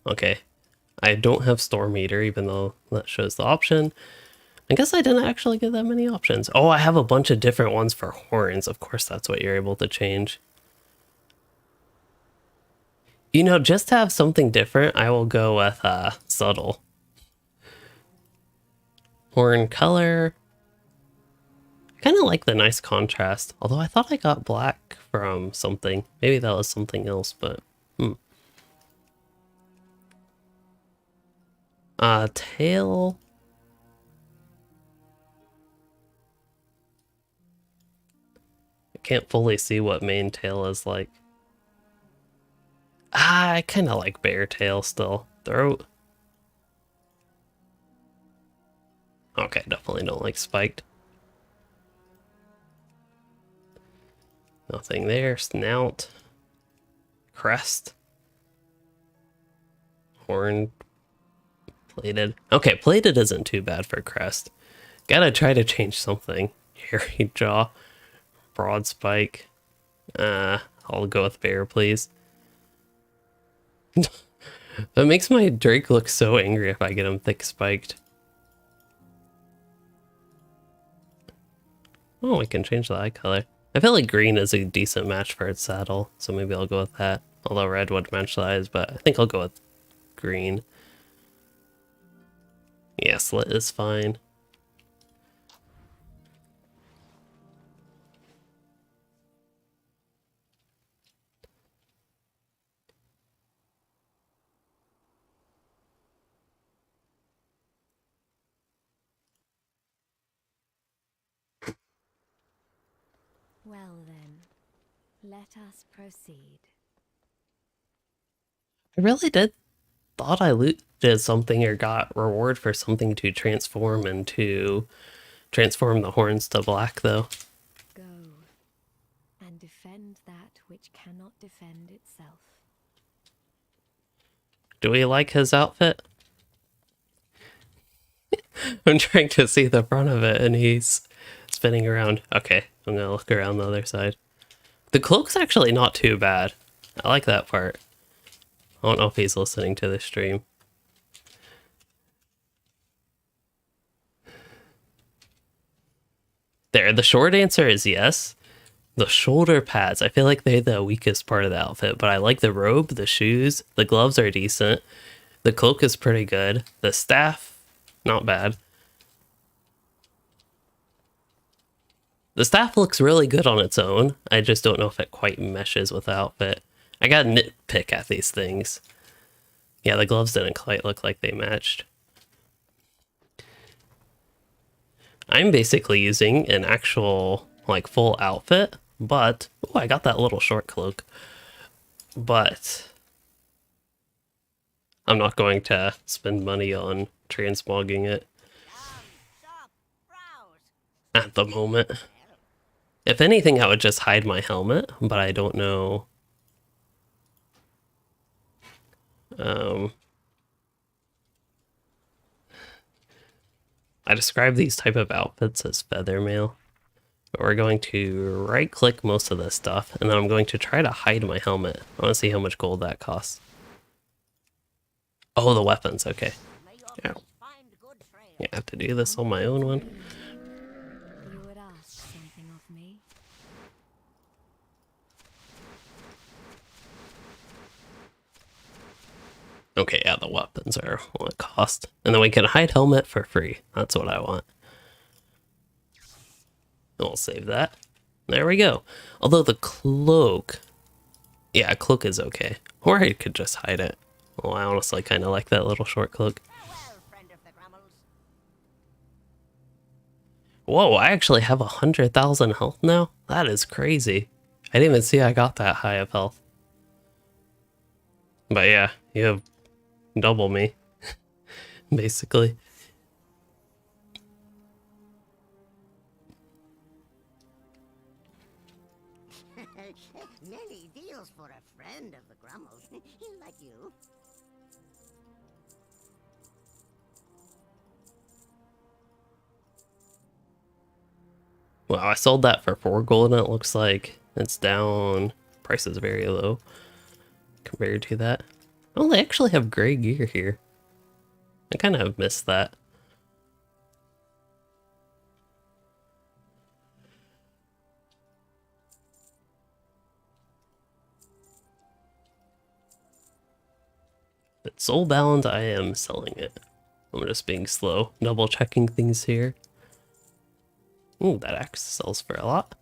Okay. I don't have Storm Eater, even though that shows the option. I guess I didn't actually get that many options. Oh, I have a bunch of different ones for horns. Of course, that's what you're able to change. You know, just to have something different, I will go with subtle. Horn color. I kind of like the nice contrast. Although I thought I got black from something. Maybe that was something else, but... Tail... Can't fully see what main tail is like. I kind of like bear tail still. Throat. Okay, definitely don't like spiked. Nothing there. Snout. Crest. Horn. Plated. Okay, plated isn't too bad for crest. Gotta try to change something. Hairy jaw. Broad spike. I'll go with bear, please. That makes my Drake look so angry if I get him thick spiked. Oh, we can change the eye color. I feel like green is a decent match for its saddle, so maybe I'll go with that. Although red would match the eyes, but I think I'll go with green. Yeah, slit is fine. Well then, let us proceed. I really thought I looted something or got reward for something to transform the horns to black, though. Go and defend that which cannot defend itself. Do we like his outfit? I'm trying to see the front of it and he's spinning around. Okay, I'm gonna look around the other side. The cloak's actually not too bad. I like that part. I don't know if he's listening to this stream. There, the short answer is yes. The shoulder pads, I feel like they're the weakest part of the outfit, but I like the robe, the shoes, the gloves are decent. The cloak is pretty good. The staff, not bad. The staff looks really good on its own. I just don't know if it quite meshes with the outfit. I gotta nitpick at these things. Yeah, the gloves didn't quite look like they matched. I'm basically using an actual, like, full outfit, but... Oh, I got that little short cloak. But... I'm not going to spend money on transmogging it at the moment. If anything, I would just hide my helmet, but I don't know. I describe these type of outfits as feather mail. But we're going to right-click most of this stuff, and then I'm going to try to hide my helmet. I want to see how much gold that costs. Oh, the weapons, okay. Yeah. Yeah, I have to do this on my own one. You would ask something of me. Okay, yeah, the weapons are what cost. And then we can hide helmet for free. That's what I want. We'll save that. There we go. Although the cloak... Yeah, cloak is okay. Or I could just hide it. Well, I honestly kind of like that little short cloak. Whoa, I actually have 100,000 health now? That is crazy. I didn't even see I got that high of health. But yeah, you have double me, basically. Many deals for a friend of the Grummles, like you. Wow, I sold that for 4 gold and it looks like it's down. Price is very low compared to that. Oh, they actually have gray gear here. I kind of missed that. If it's soul bound, I am selling it. I'm just being slow, double checking things here. Ooh, that axe sells for a lot.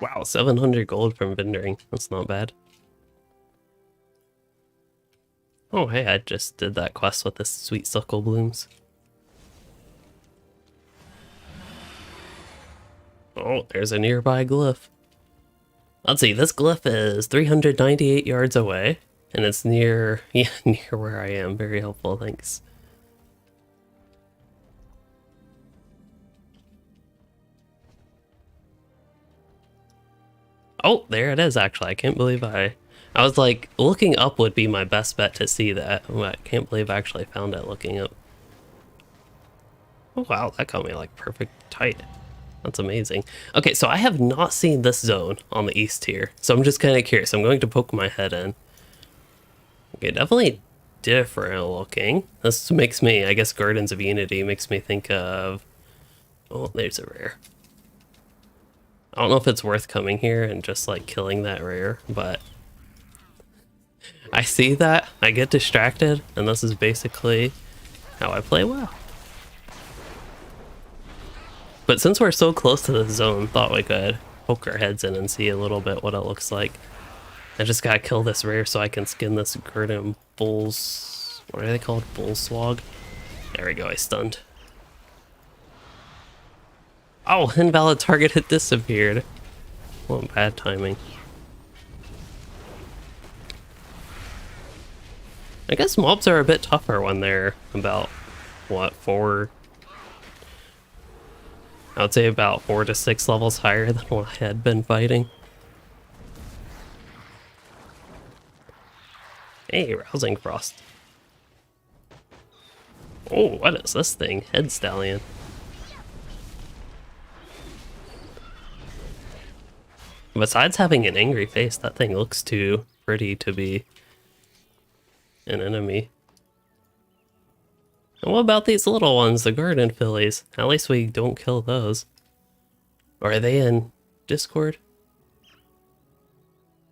Wow, 700 gold from vendoring. That's not bad. Oh, hey, I just did that quest with the sweet suckle blooms. Oh, there's a nearby glyph. Let's see, this glyph is 398 yards away, and it's near, yeah, near where I am. Very helpful, thanks. Oh, there it is, actually. I can't believe I was like, looking up would be my best bet to see that. Oh, I can't believe I actually found it looking up. Oh, wow, that got me like perfect tight. That's amazing. Okay, so I have not seen this zone on the east here, so I'm just kind of curious. I'm going to poke my head in. Okay, definitely different looking. This makes me, I guess Gardens of Unity makes me think of... Oh, there's a rare. I don't know if it's worth coming here and just like killing that rare, but... I see that, I get distracted, and this is basically how I play WoW. But since we're so close to the zone, thought we could poke our heads in and see a little bit what it looks like. I just gotta kill this rare so I can skin this Gurdon Bulls... What are they called? Bullswog? There we go, I stunned. Oh, invalid target had disappeared. Well, bad timing. I guess mobs are a bit tougher when they're about, what, 4... I would say about 4 to 6 levels higher than what I had been fighting. Hey, Rousing Frost. Oh, what is this thing? Head Stallion. Besides having an angry face, that thing looks too pretty to be an enemy. And what about these little ones, the garden fillies? At least we don't kill those. Or are they in Discord?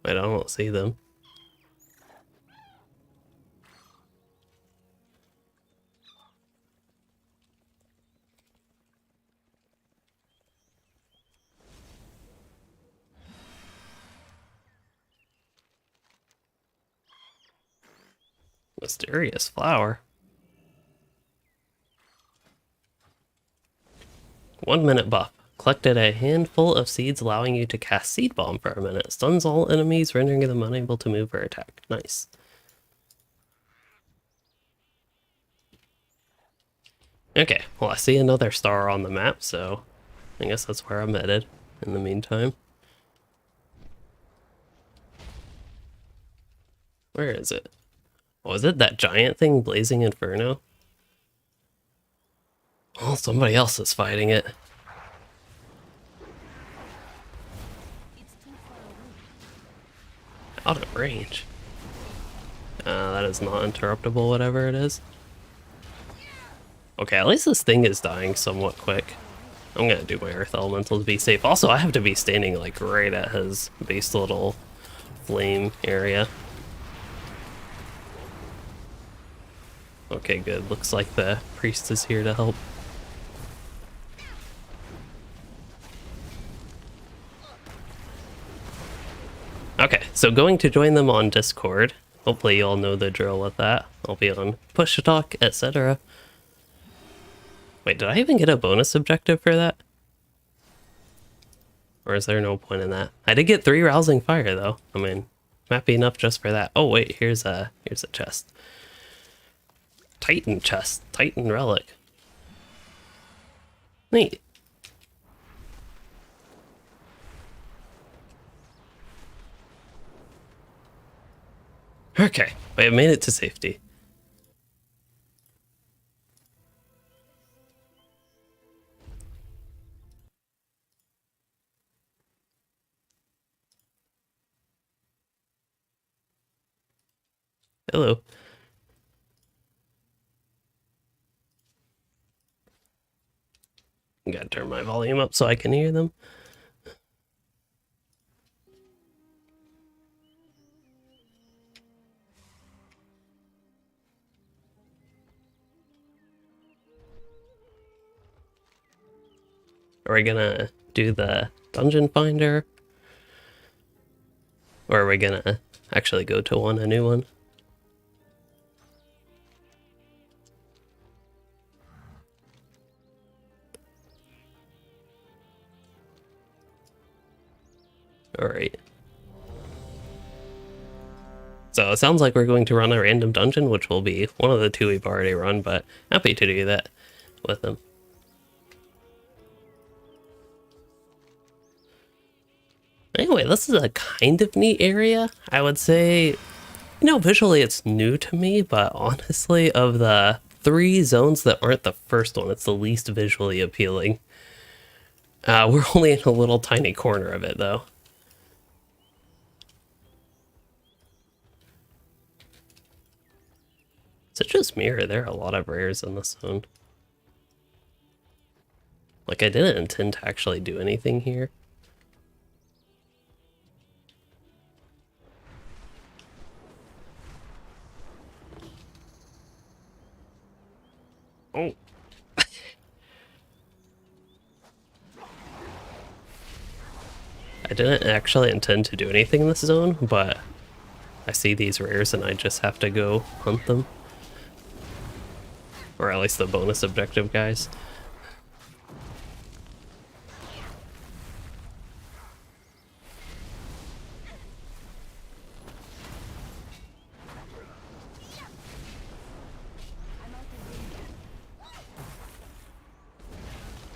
Wait, I don't see them. Mysterious flower. 1 minute buff. Collected a handful of seeds, allowing you to cast Seed Bomb for a minute. Stuns all enemies, rendering them unable to move or attack. Nice. Okay, well I see another star on the map, so I guess that's where I'm headed in the meantime. Where is it? Oh, is it that giant thing, Blazing Inferno? Oh, somebody else is fighting it. Out of range. That is not interruptible, whatever it is. Okay, at least this thing is dying somewhat quick. I'm gonna do my Earth Elemental to be safe. Also, I have to be standing like right at his base little flame area. Okay, good. Looks like the priest is here to help. Okay, so going to join them on Discord. Hopefully you all know the drill with that. I'll be on push to talk, etc. Wait, did I even get a bonus objective for that? Or is there no point in that? I did get 3 rousing fire though. I mean, might be enough just for that. Oh wait, here's a chest. Titan chest, Titan relic. Neat. Okay, we have made it to safety. Hello. I gotta turn my volume up so I can hear them. Are we gonna do the dungeon finder? Or are we gonna actually go to a new one? Alright. So it sounds like we're going to run a random dungeon, which will be one of the 2 we've already run, but happy to do that with them. Anyway, this is a kind of neat area. I would say, visually it's new to me, but honestly, of the 3 zones that aren't the first one, it's the least visually appealing. We're only in a little tiny corner of it, though. Is it just me, or there are a lot of rares in this zone? Like, I didn't intend to actually do anything here. Oh. I didn't actually intend to do anything in this zone, but I see these rares and I just have to go hunt them. Or at least the bonus objective guys.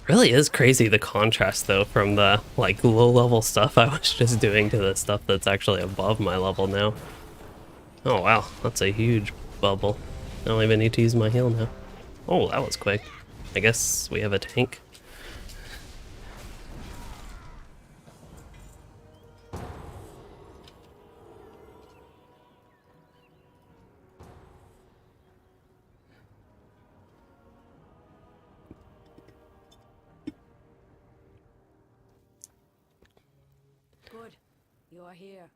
Really is crazy the contrast though from the like low level stuff I was just doing to the stuff that's actually above my level now. Oh wow, that's a huge bubble. I don't even need to use my heal now. Oh, that was quick. I guess we have a tank. you're here.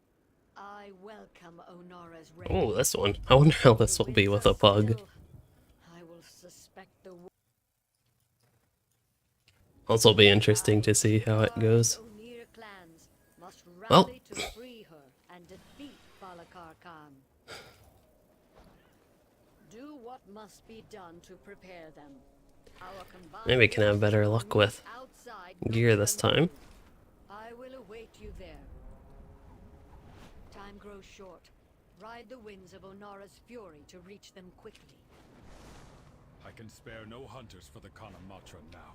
I welcome Onora's Oh, this one. I wonder how this will be with a pug. I will suspect the Also be interesting to see how it goes. clans must Well, rally to free her and defeat Balakar Khan. Do what must be done to prepare them. Our combined maybe we can have better luck with outside gear this time. I will await you there. Time grows short. Ride the winds of Onora's fury to reach them quickly. I can spare no hunters for the Kanamatra now.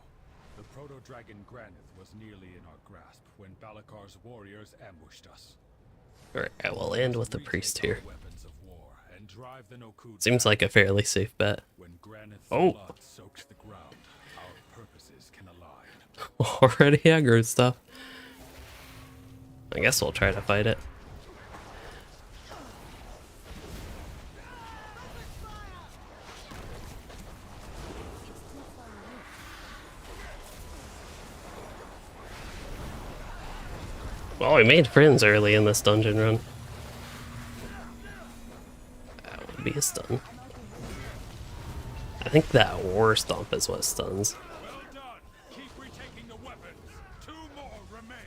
The proto-dragon Granith was nearly in our grasp when Balakar's warriors ambushed us. Alright, I will end with the priest here. Weapons of war and drive the Nokud Seems like a fairly safe bet. when Granith's Oh. blood soaks the ground. Our purposes can align. Already aggro stuff. I guess we'll try to fight it. Well, we made friends early in this dungeon run. That would be a stun. I think that war stomp is what stuns. Well done. Keep retaking the weapons. 2 more remain.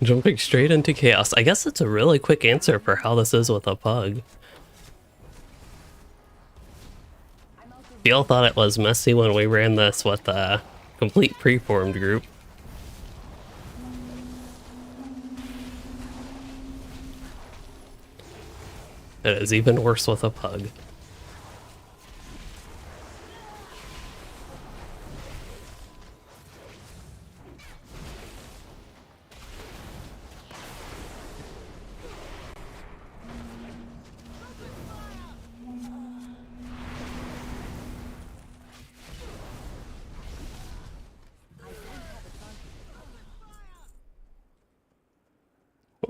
Jumping straight into chaos. I guess it's a really quick answer for how this is with a pug. Y'all thought it was messy when we ran this with a complete preformed group. It is even worse with a pug.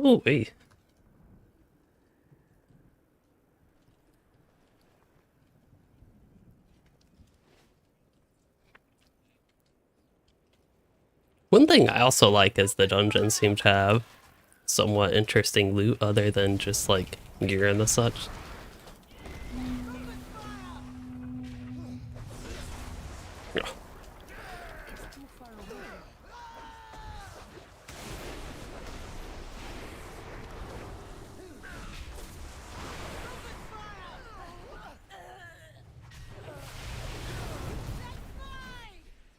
Oh, wait. One thing I also like is the dungeons seem to have somewhat interesting loot other than just like gear and the such. Oh.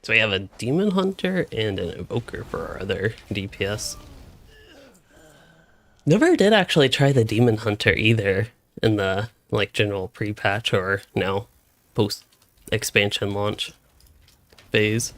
So we have a demon hunter and an evoker for our other DPS. Never did actually try the demon hunter either in the like general pre-patch or now post expansion launch phase.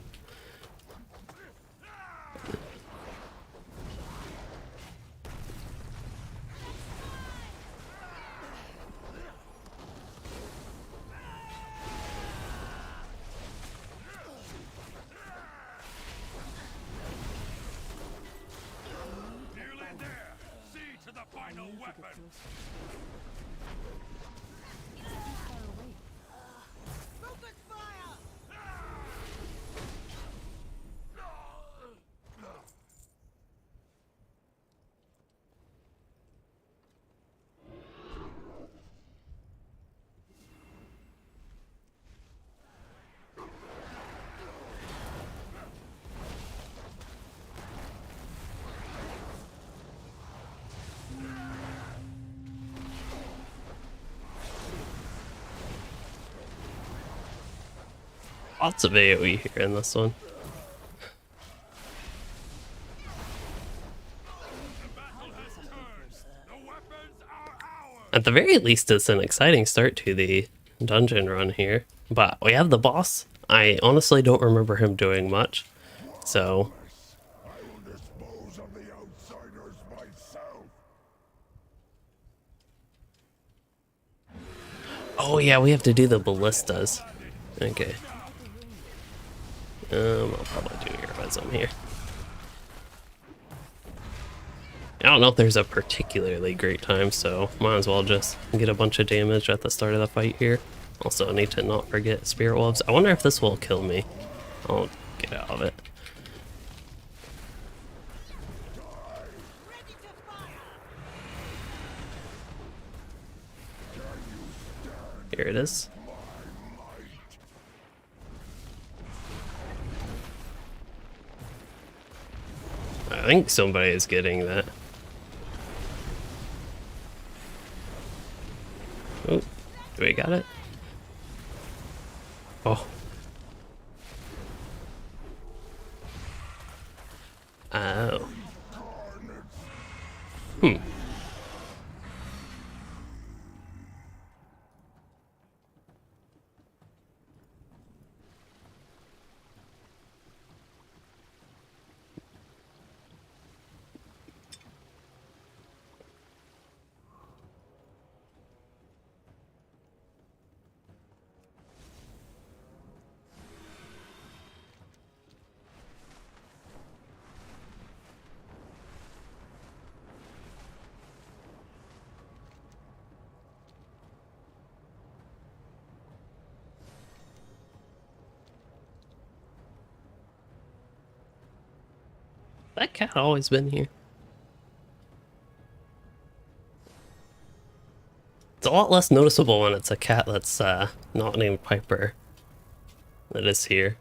Lots of AoE here in this one. At the very least, it's an exciting start to the dungeon run here. But we have the boss. I honestly don't remember him doing much. So oh yeah, we have to do the ballistas. Okay. I'll probably do your rhythm here. I don't know if there's a particularly great time, so might as well just get a bunch of damage at the start of the fight here. Also, I need to not forget Spirit Wolves. I wonder if this will kill me. I'll get out of it. Here it is. I think somebody is getting that. Oh, do we got it? Oh. Oh. That cat always been here. It's a lot less noticeable when it's a cat that's not named Piper that is here.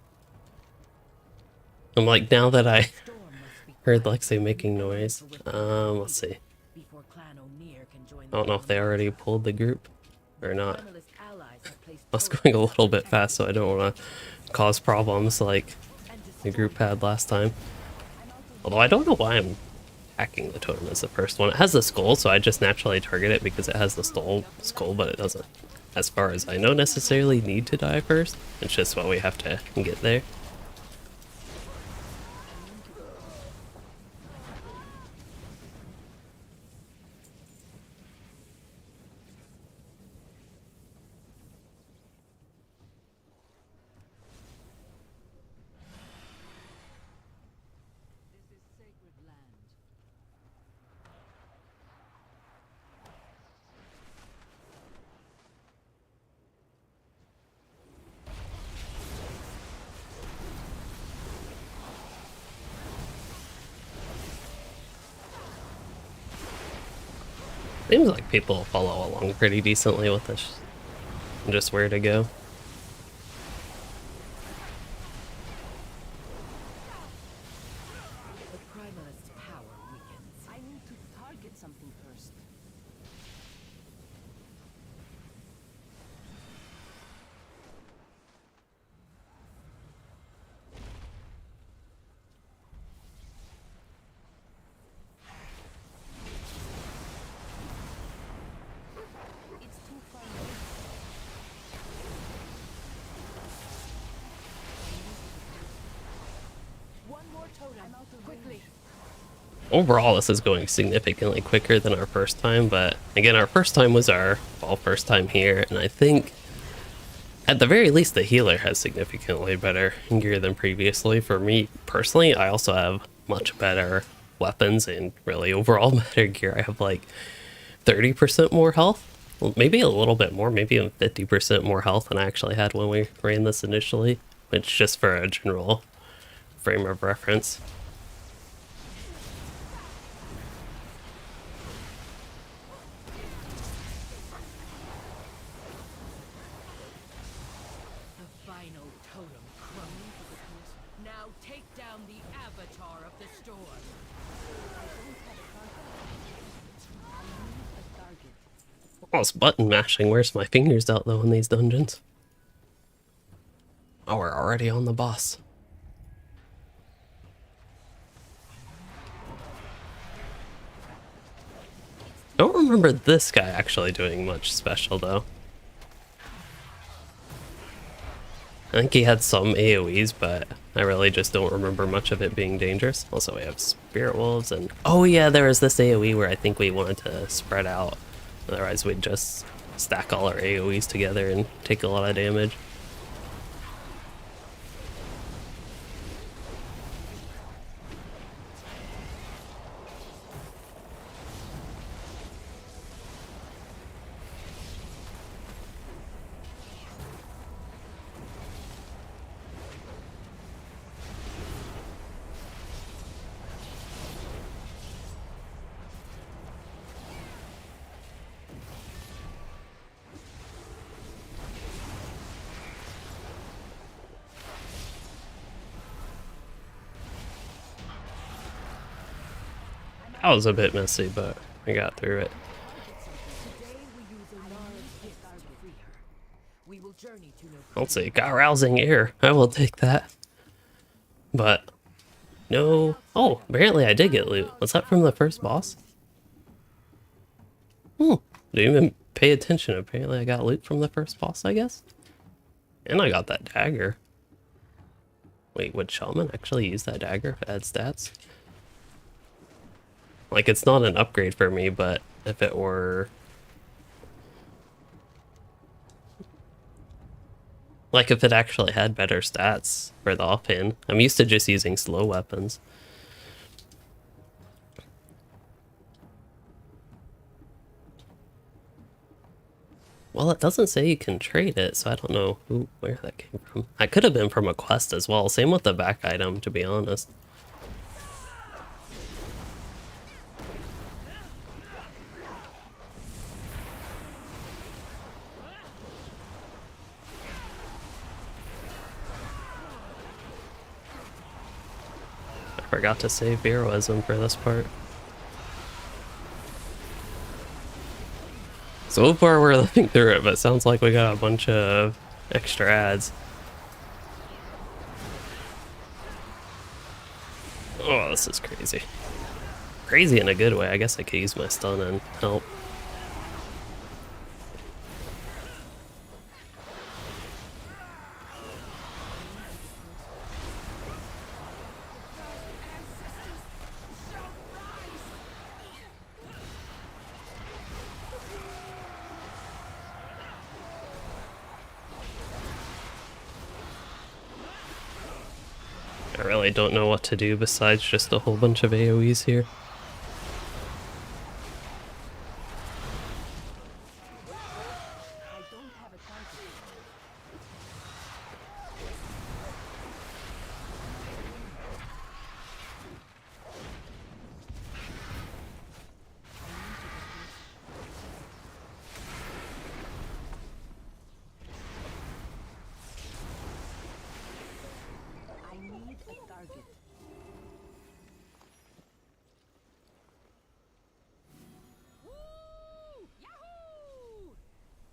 I'm like, now that I heard Lexi making noise, let's see. I don't know if they already pulled the group or not. I was going a little bit fast, so I don't want to cause problems like the group had last time. Although I don't know why I'm hacking the totem as the first one. It has the skull, so I just naturally target it because it has the skull, but it doesn't, as far as I know, necessarily need to die first. It's just what we have to get there. Seems like people follow along pretty decently with this. Just where to go. The primalist's power weakens. I need to target something first. Overall, this is going significantly quicker than our first time, but again, our first time was our first time here, and I think at the very least the healer has significantly better gear than previously. For me personally, I also have much better weapons and really overall better gear. I have like 30% more health, well, maybe a little bit more, maybe even 50% more health than I actually had when we ran this initially, which just for a general frame of reference. Oh, it's button mashing. Where's my fingers out though in these dungeons? Oh, we're already on the boss. I don't remember this guy actually doing much special though. I think he had some AoEs, but I really just don't remember much of it being dangerous. Also, we have Spirit Wolves and... oh yeah, there was this AoE where I think we wanted to spread out. Otherwise, we'd just stack all our AoEs together and take a lot of damage. That was a bit messy, but I got through it. Let's see, got rousing air. I will take that. But no. Oh, apparently I did get loot. Was that from the first boss? Didn't even pay attention. Apparently I got loot from the first boss, I guess. And I got that dagger. Wait, would Shaman actually use that dagger to add stats? Like, it's not an upgrade for me, but if it were... Like, if it actually had better stats for the offhand. I'm used to just using slow weapons. Well, it doesn't say you can trade it, so I don't know where that came from. I could have been from a quest as well. Same with the back item, to be honest. I forgot to save heroism for this part. So far we're living through it, but it sounds like we got a bunch of extra ads. Oh, this is crazy. Crazy in a good way. I guess I could use my stun and help. I really don't know what to do besides just a whole bunch of AoEs here.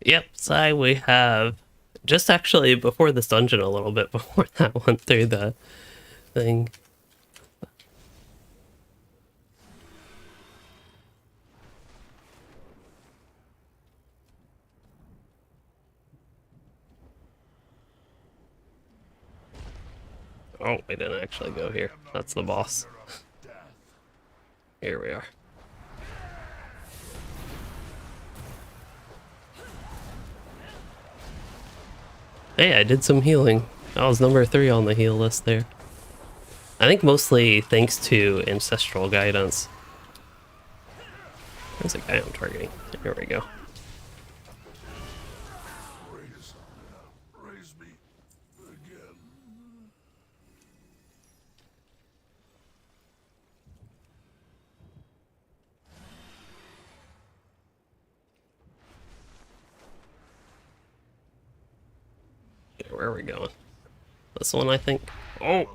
Yep, so we have just actually before this dungeon a little bit before that went through the thing. Oh, we didn't actually go here. That's the boss. Here we are. Hey, I did some healing. I was number 3 on the heal list there. I think mostly thanks to ancestral guidance. There's a guy I'm targeting. Here we go. Raise me again. Okay, where are we going? This one, I think. Oh!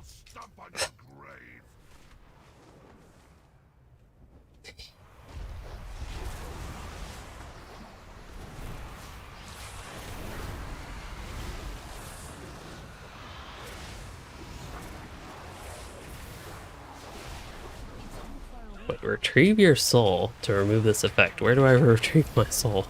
Wait, retrieve your soul to remove this effect. Where do I retrieve my soul?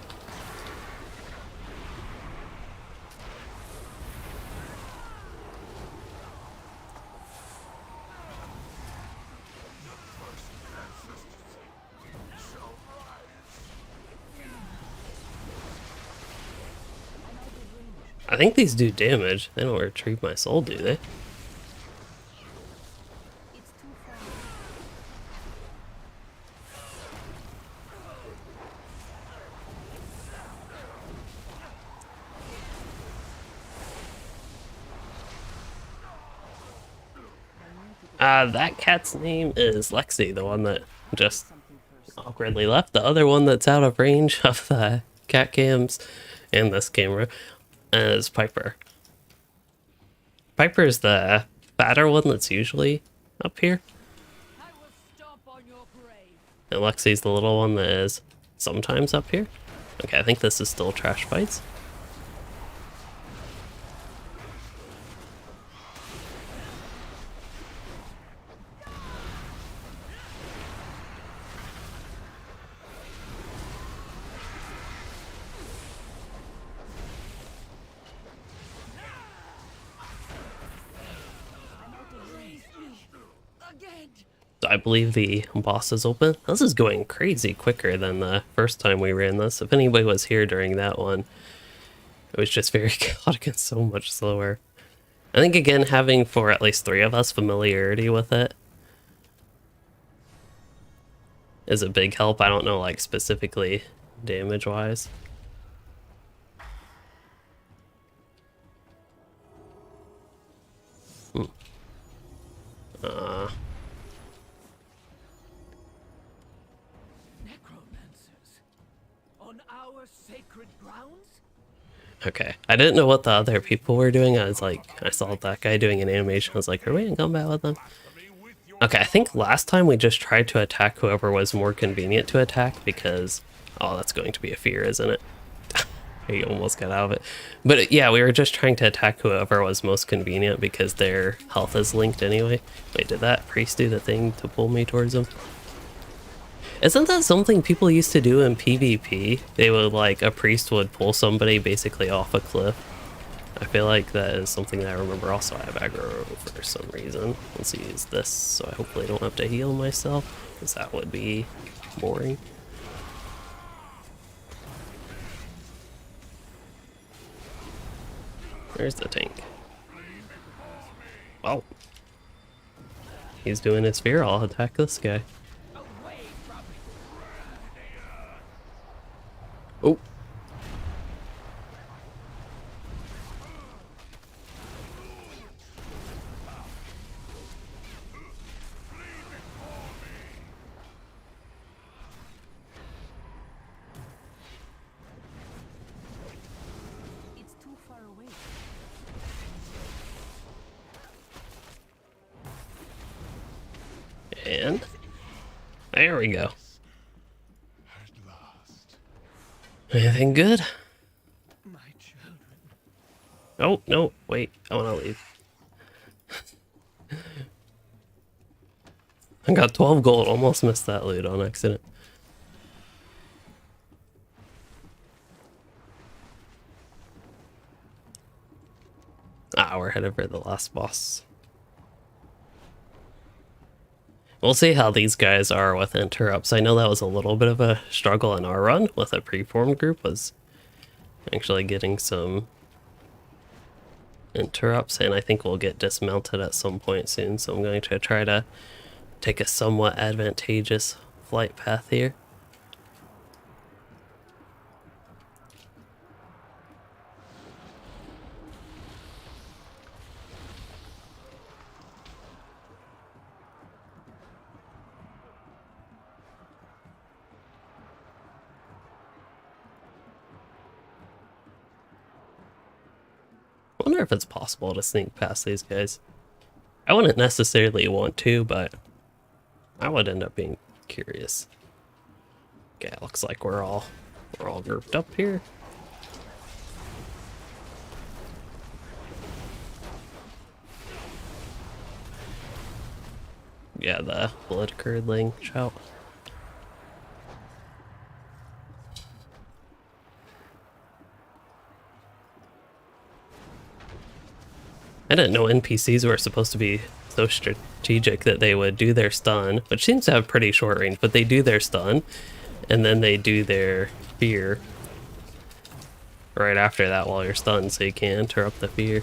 I think these do damage. They don't retrieve my soul, do they? That cat's name is Lexi, the one that just awkwardly left. The other one that's out of range of the cat cams and this camera is Piper. Piper's the fatter one that's usually up here. I will stomp on your grave. And Lexi's the little one that is sometimes up here. Okay, I think this is still trash fights. I believe the boss is open. This is going crazy quicker than the first time we ran this. If anybody was here during that one, it was just very chaotic and so much slower. I think, again, having for at least 3 of us familiarity with it is a big help. I don't know, like, specifically damage-wise. Sacred grounds? Okay, I didn't know what the other people were doing. I was like, I saw that guy doing an animation. I was like, are we in combat with them? Okay, I think last time we just tried to attack whoever was more convenient to attack because... Oh, that's going to be a fear, isn't it? You almost got out of it. But yeah, we were just trying to attack whoever was most convenient because their health is linked anyway. Wait, did that priest do the thing to pull me towards him? Isn't that something people used to do in PvP? They would, like, a priest would pull somebody basically off a cliff. I feel like that is something that I remember. Also, I have aggro for some reason. Let's use this, so I hopefully don't have to heal myself, because that would be boring. There's the tank. Oh. He's doing his fear. I'll attack this guy. Oh. It's too far away. And there we go. Anything good? Oh, no, wait, I want to leave. I got 12 gold, almost missed that loot on accident. Ah, we're headed for the last boss. We'll see how these guys are with interrupts. I know that was a little bit of a struggle in our run with a preformed group, was actually getting some interrupts, and I think we'll get dismounted at some point soon, so I'm going to try to take a somewhat advantageous flight path here. I wonder if it's possible to sneak past these guys. I wouldn't necessarily want to, but I would end up being curious. Okay, looks like we're all grouped up here. Yeah, the blood curdling shout. I didn't know NPCs were supposed to be so strategic that they would do their stun, which seems to have pretty short range, but they do their stun, and then they do their fear right after that while you're stunned, so you can't interrupt the fear.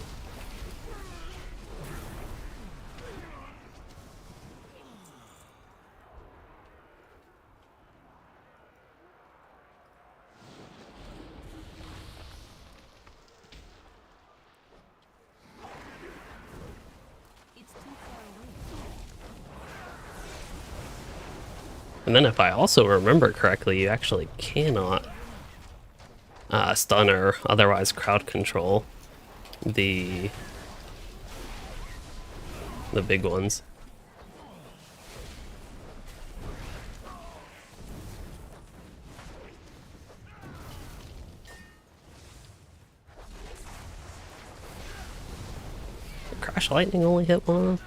And then if I also remember correctly, you actually cannot stun or otherwise crowd control the big ones. Crash Lightning only hit one.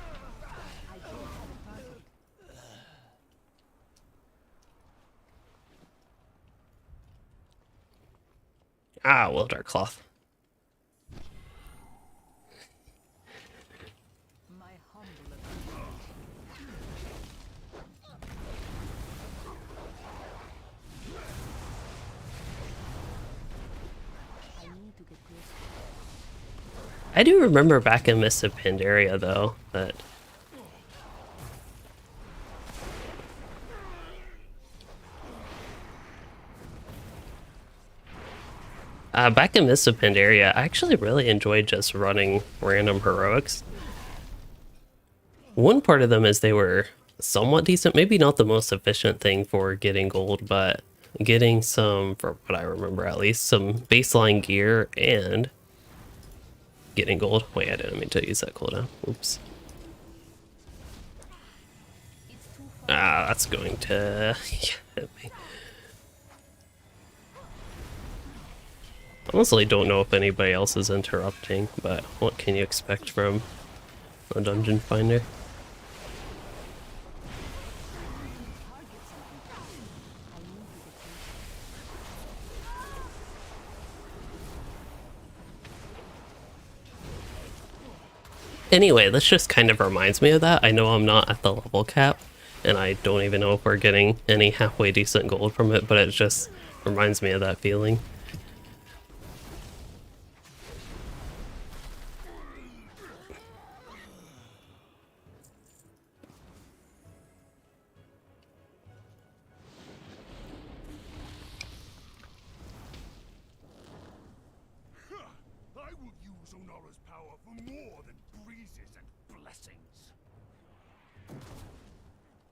Ah, well, Dark Cloth. I do remember back in Mists of Pandaria, though, that back in Mists of Pandaria, I actually really enjoyed just running random heroics. One part of them is they were somewhat decent, maybe not the most efficient thing for getting gold, but getting some, for what I remember at least, some baseline gear and getting gold. Wait, I didn't mean to use that cooldown. Oops. Ah, that's going to hit me. Honestly, don't know if anybody else is interrupting, but what can you expect from a dungeon finder? Anyway, this just kind of reminds me of that. I know I'm not at the level cap, and I don't even know if we're getting any halfway decent gold from it, but it just reminds me of that feeling. I will use Onara's power for more than breezes and blessings.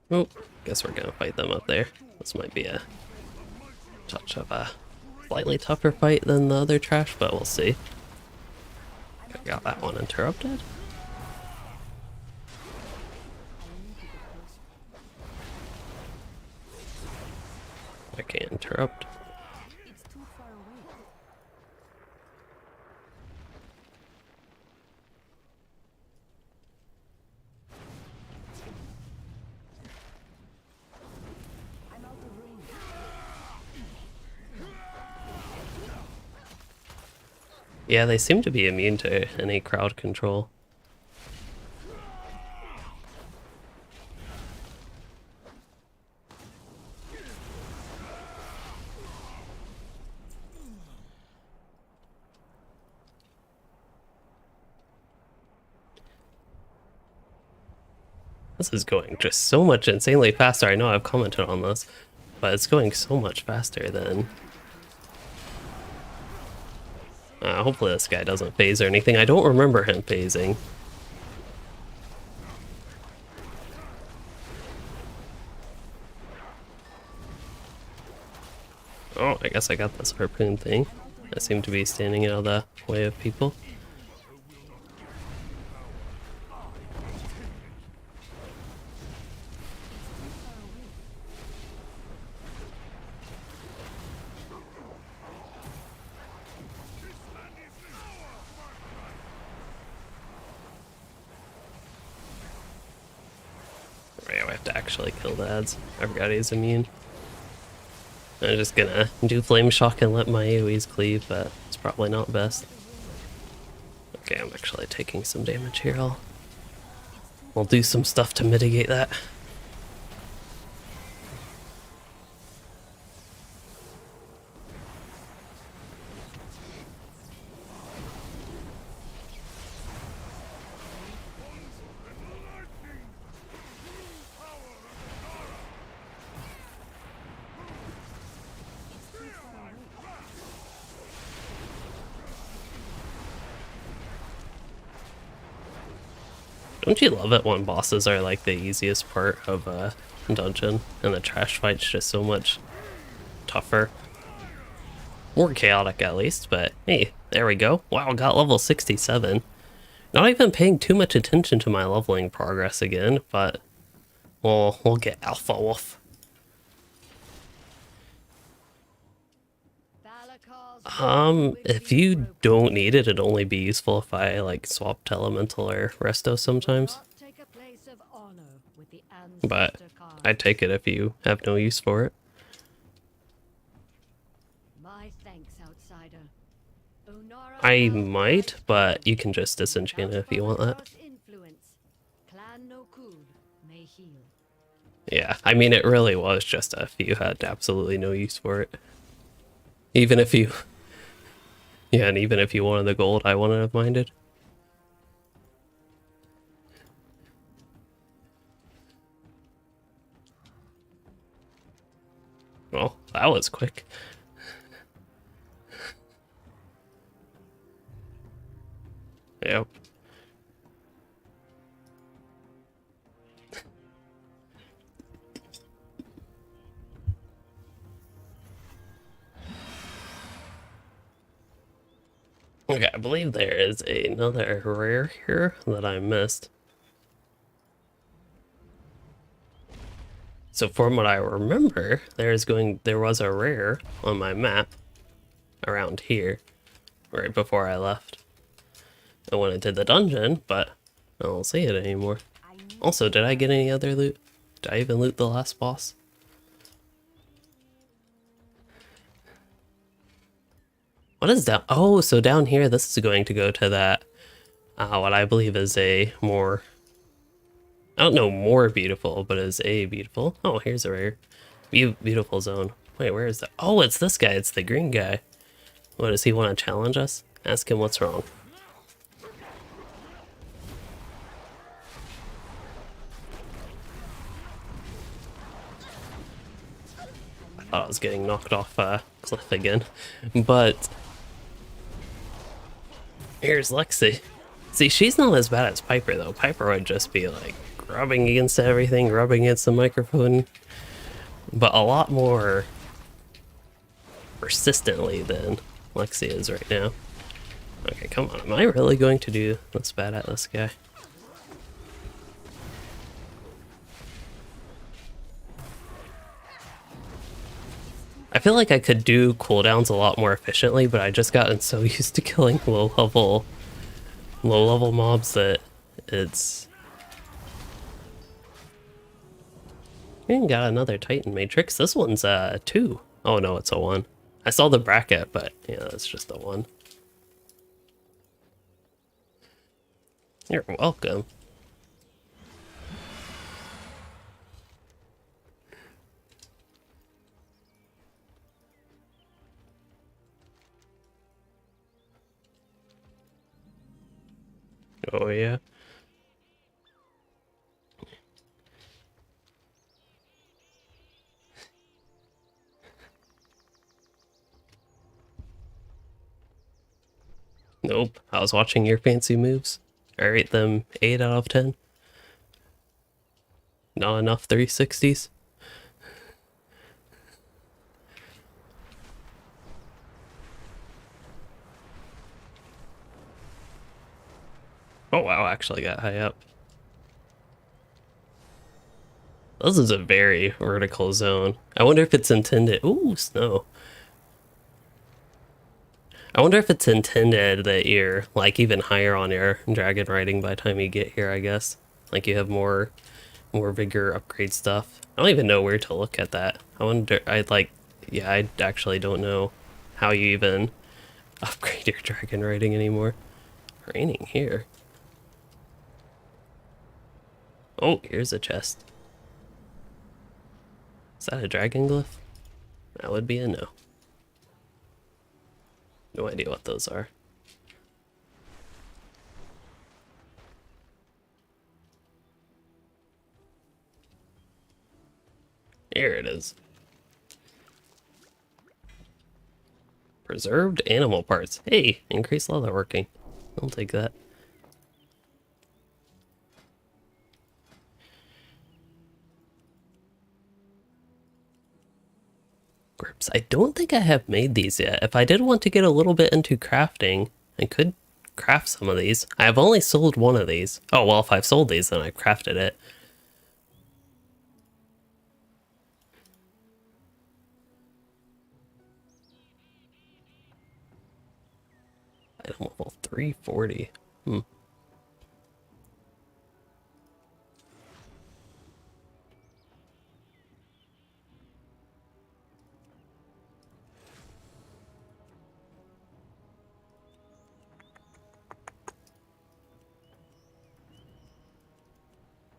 Oh, guess we're gonna fight them up there. This might be a touch of a slightly tougher fight than the other trash, but we'll see. Got that one interrupted. I can't interrupt. Yeah, they seem to be immune to any crowd control. This is going just so much insanely faster. I know I've commented on this, but it's going so much faster than... hopefully this guy doesn't phase or anything. I don't remember him phasing. Oh, I guess I got this harpoon thing. I seem to be standing out of the way of people. Right, we have to actually kill the ads. I forgot he's immune. I'm just gonna do Flame Shock and let my AoEs cleave, but it's probably not best. Okay, I'm actually taking some damage here. I'll do some stuff to mitigate that. Don't you love it when bosses are like the easiest part of a dungeon and the trash fight's just so much tougher? More chaotic at least, but hey, there we go. Wow, got level 67. Not even paying too much attention to my leveling progress again, but we'll get Alpha Wolf. If you don't need it, it'd only be useful if I like swapped elemental or resto sometimes. Take a place of honor with the But ancestor card. I'd take it if you have no use for it. My thanks, outsider. Onara I now might, lies but you cold. can just disenchant it if you want that. Without influence, Clan Nokud may heal. Yeah, I mean, it really was just if you had absolutely no use for it. Even if you... Yeah, and even if you wanted the gold, I wouldn't have minded. Well, that was quick. Yep. Okay, I believe there is another rare here that I missed. So from what I remember, there was a rare on my map around here right before I left. I went into the dungeon, but I don't see it anymore. Also, did I get any other loot? Did I even loot the last boss? What is down? Oh, so down here, this is going to go to that, what I believe is a more, I don't know more beautiful, but is a beautiful. Oh, here's a rare. Beautiful zone. Wait, where is that? Oh, it's this guy. It's the green guy. What, does he want to challenge us? Ask him what's wrong. I thought I was getting knocked off a cliff again, but here's Lexi. See, she's not as bad as Piper, though. Piper would just be, like, rubbing against everything, rubbing against the microphone, but a lot more persistently than Lexi is right now. Okay, come on. Am I really going to do this bad at this guy? I feel like I could do cooldowns a lot more efficiently, but I just gotten so used to killing low level mobs that it's... We got another Titan Matrix. This one's 2. Oh no, it's a 1. I saw the bracket, but yeah, that's just a 1. You're welcome. Oh yeah. Nope, I was watching your fancy moves. I rate them 8 out of 10. Not enough 360s. Oh wow, I actually got high up. This is a very vertical zone. I wonder if it's intended... Ooh, snow. I wonder if it's intended that you're, like, even higher on your dragon riding by the time you get here, I guess. Like, you have more vigor upgrade stuff. I don't even know where to look at that. I wonder... Yeah, I actually don't know how you even upgrade your dragon riding anymore. Raining here. Oh, here's a chest. Is that a dragon glyph? That would be a no. No idea what those are. Here it is. Preserved animal parts. Hey, increased leatherworking. I'll take that. Grips. I don't think I have made these yet. If I did want to get a little bit into crafting, I could craft some of these. I have only sold one of these. Oh, well, if I've sold these, then I've crafted it. Item level 340. Hmm.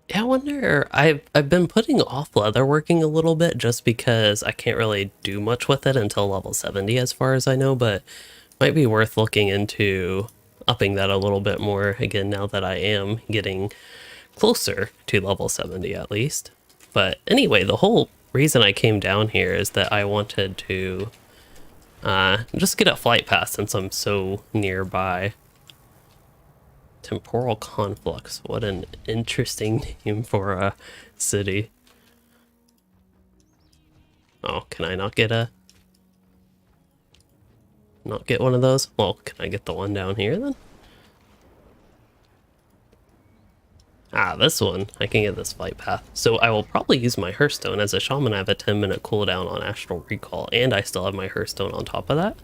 Yeah, I wonder. I've been putting off leatherworking a little bit just because I can't really do much with it until level 70 as far as I know, but might be worth looking into upping that a little bit more again now that I am getting closer to level 70 at least. But anyway, the whole reason I came down here is that I wanted to just get a flight pass since I'm so nearby. Temporal Conflux. What an interesting name for a city. Oh, can I not get one of those? Well, can I get the one down here then? Ah, this one. I can get this flight path. So I will probably use my Hearthstone. As a Shaman, I have a 10-minute cooldown on Astral Recall, and I still have my Hearthstone on top of that.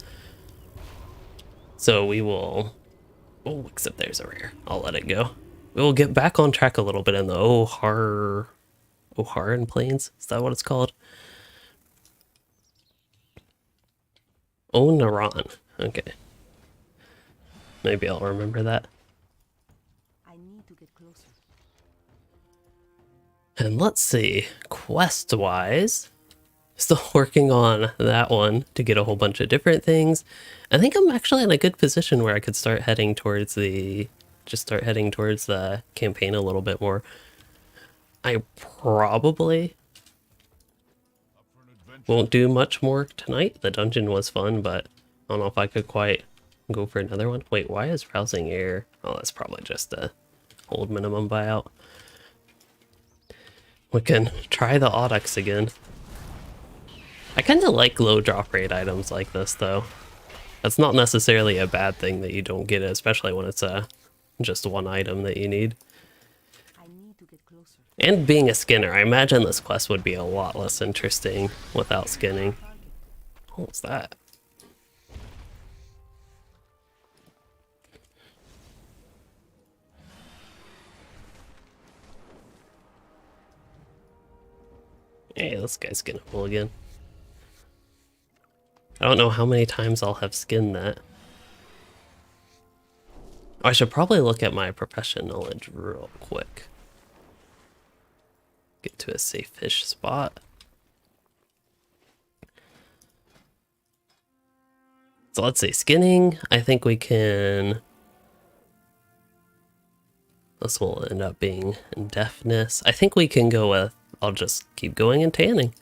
So we will... Oh, except there's a rare. I'll let it go. We will get back on track a little bit in the Oharan Plains. Is that what it's called? Onaran. Okay. Maybe I'll remember that. I need to get closer. And let's see, quest-wise, still working on that one to get a whole bunch of different things. I think I'm actually in a good position where I could start heading towards the campaign a little bit more. I probably won't do much more tonight. The dungeon was fun, but I don't know if I could quite go for another one. Wait, why is Rousing Air? Oh, that's probably just a hold minimum buyout. We can try the Audax again. I kind of like low drop rate items like this, though. That's not necessarily a bad thing that you don't get it, especially when it's just one item that you need. I need to get closer. And being a skinner, I imagine this quest would be a lot less interesting without skinning. What was that? Hey, this guy's skinnable again. I don't know how many times I'll have skinned that. Oh, I should probably look at my profession knowledge real quick. Get to a safe-ish spot. So let's say skinning. I think we can... This will end up being deafness. I think we can go with... I'll just keep going and tanning.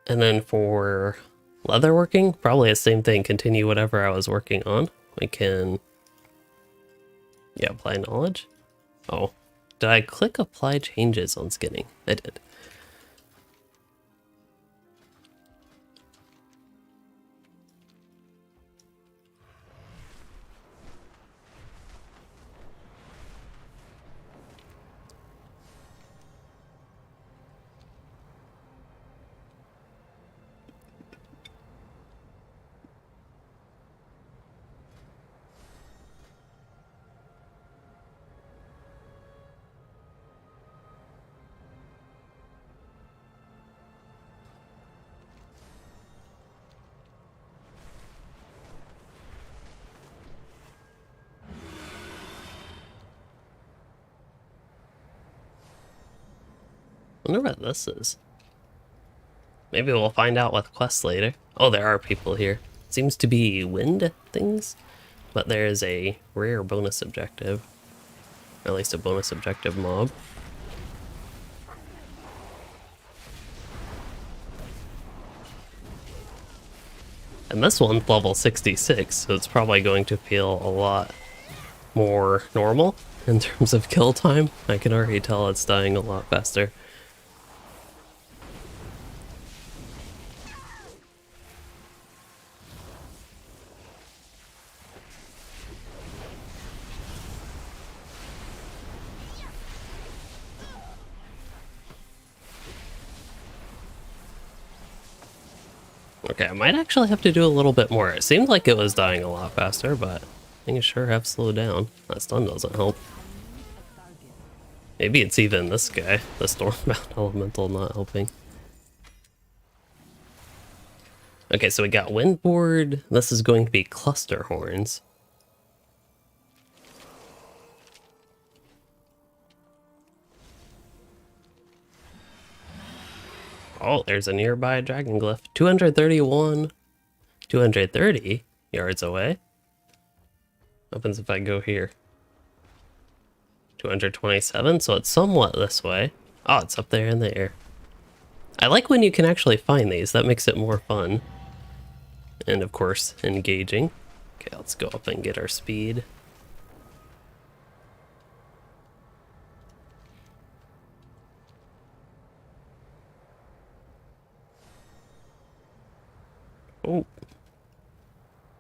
And then for leatherworking, probably the same thing. Continue whatever I was working on. We can... Yeah, apply knowledge. Oh, did I click apply changes on skinning? I did. I wonder what this is. Maybe we'll find out with quests later. Oh, there are people here. Seems to be wind things, but there is a rare bonus objective. Or at least a bonus objective mob. And this one's level 66, so it's probably going to feel a lot more normal in terms of kill time. I can already tell it's dying a lot faster. Okay, I might actually have to do a little bit more. It seemed like it was dying a lot faster, but things sure have slowed down. That stun doesn't help. Maybe it's even this guy, the Stormbound Elemental, not helping. Okay, so we got Windboard. This is going to be Cluster Horns. Oh, there's a nearby dragon glyph. 231, 230 yards away. What happens if I go here? 227, so it's somewhat this way. Oh, it's up there in the air. I like when you can actually find these. That makes it more fun. And of course, engaging. Okay, let's go up and get our speed. Oh.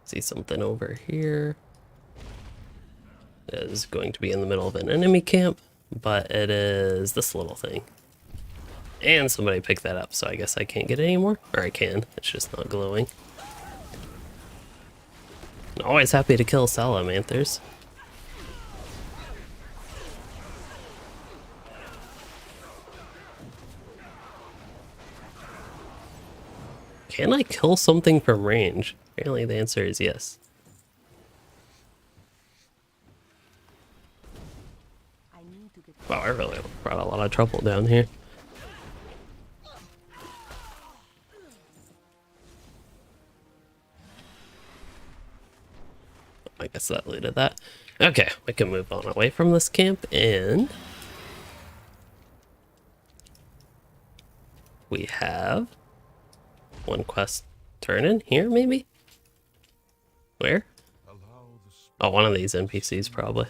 See something over here. It is going to be in the middle of an enemy camp, but it is this little thing. And somebody picked that up, so I guess I can't get it anymore. Or I can, it's just not glowing. I'm always happy to kill salamanthers. Can I kill something from range? Apparently the answer is yes. Wow, I really brought a lot of trouble down here. I guess that looted that. Okay, we can move on away from this camp, and we have one quest turn in here, maybe? Where? Oh, one of these NPCs, probably.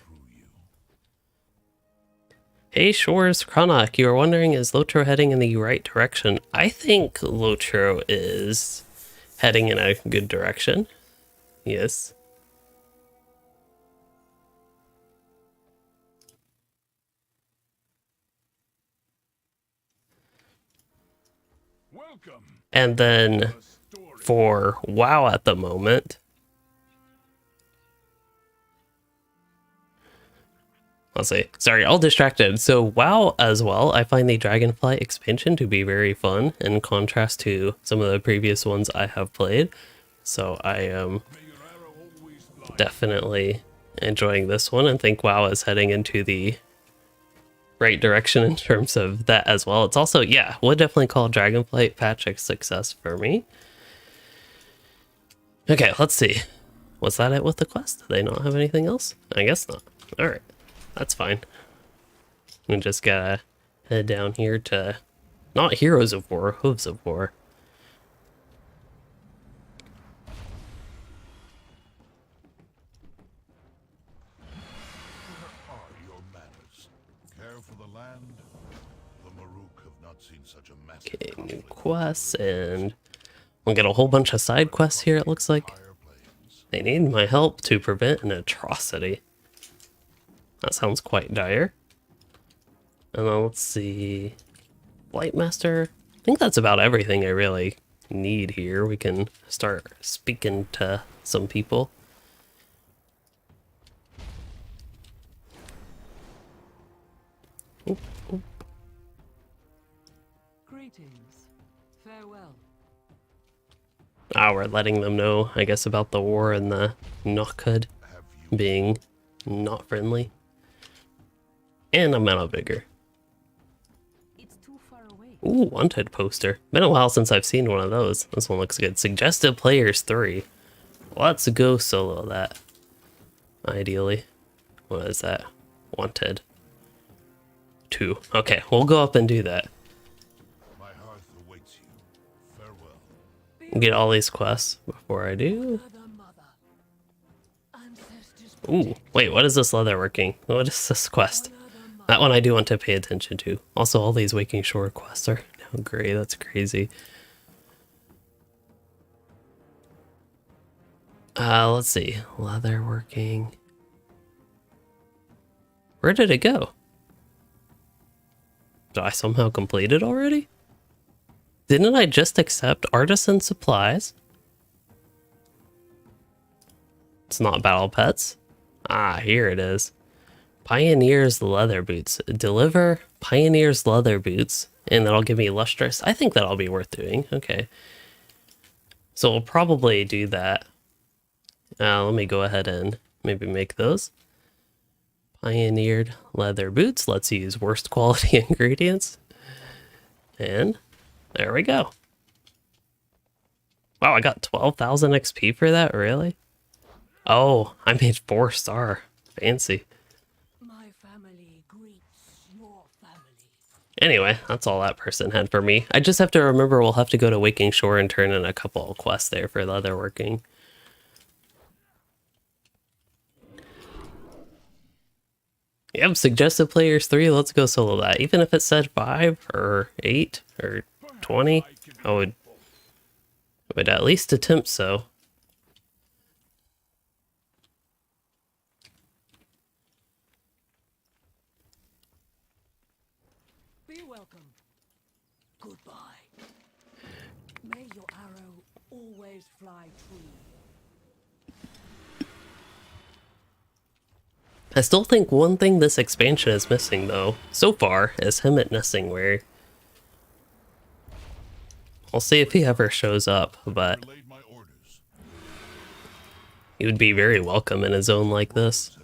Hey, Shores Chronoc, you were wondering, is Lotro heading in the right direction? I think Lotro is heading in a good direction. Yes. And then for WoW at the moment, let's see. Sorry, all distracted. So WoW as well, I find the Dragonflight expansion to be very fun in contrast to some of the previous ones I have played. So I am definitely enjoying this one and think WoW is heading into the right direction in terms of that as well. It's also, yeah, would definitely call Dragonflight patch a success for me. Okay, let's see. Was that it with the quest? Do they not have anything else? I guess not. Alright, that's fine. We just gotta head down here to, not Heroes of War, Hooves of War. Okay, new quests, and we'll get a whole bunch of side quests here, it looks like. They need my help to prevent an atrocity. That sounds quite dire. And then let's see. Lightmaster. I think that's about everything I really need here. We can start speaking to some people. Oop, oop. Greetings. Farewell. Ah, we're letting them know, I guess, about the war and the Nokhud being not friendly. And I'm out of vigor. It's too far away. Ooh, wanted poster. Been a while since I've seen one of those. This one looks good. Suggested players 3. Let's go solo that. Ideally. What is that? Wanted. 2. Okay, we'll go up and do that. Get all these quests before I do. Ooh, wait, what is this leather working? What is this quest? That one I do want to pay attention to. Also, all these Waking Shore quests are now gray. That's crazy. Let's see. Leather working. Where did it go? Did I somehow complete it already? Didn't I just accept artisan supplies? It's not battle pets. Ah, here it is. Pioneer's leather boots. Deliver Pioneer's leather boots, and that'll give me lustrous. I think that'll be worth doing. Okay. So we'll probably do that. Let me go ahead and maybe make those. Pioneered leather boots. Let's use worst quality ingredients. And there we go. Wow, I got 12,000 XP for that? Really? Oh, I made 4-star. Fancy. My family greets your family. Anyway, that's all that person had for me. I just have to remember we'll have to go to Waking Shore and turn in a couple of quests there for leatherworking. Yep, suggested players 3, let's go solo that. Even if it said 5 or 8 or 20, I would at least attempt so. Be welcome. Goodbye. May your arrow always fly true. I still think one thing this expansion is missing, though, so far, is him at Nessingware. I'll see if he ever shows up, but he would be very welcome in a zone like this.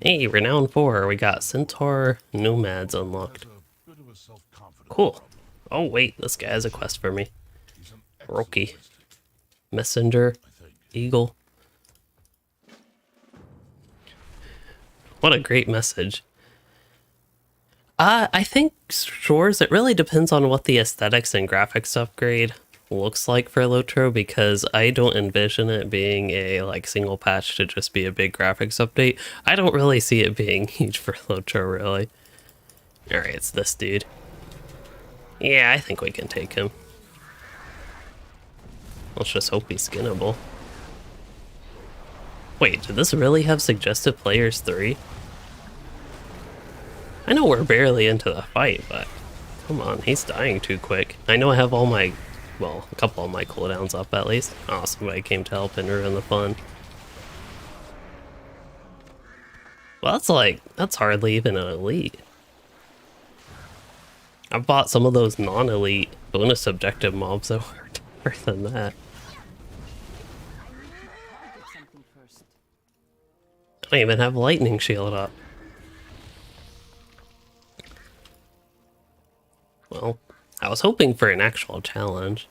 Hey, Renown 4, we got Centaur Nomads unlocked. Cool. Oh wait, this guy has a quest for me. Roki. Messenger. Eagle. What a great message. I think Shores, it really depends on what the aesthetics and graphics upgrade looks like for Lotro, because I don't envision it being a single patch to just be a big graphics update. I don't really see it being huge for Lotro, really. Alright, it's this dude. Yeah, I think we can take him. Let's just hope he's skinnable. Wait, did this really have suggested players 3? I know we're barely into the fight, but come on, he's dying too quick. I know I have all my, well, a couple of my cooldowns up at least. Oh, somebody came to help and ruin the fun. Well, that's hardly even an elite. I've bought some of those non-elite bonus objective mobs that were tougher than that. I don't even have lightning shield up. Well, I was hoping for an actual challenge.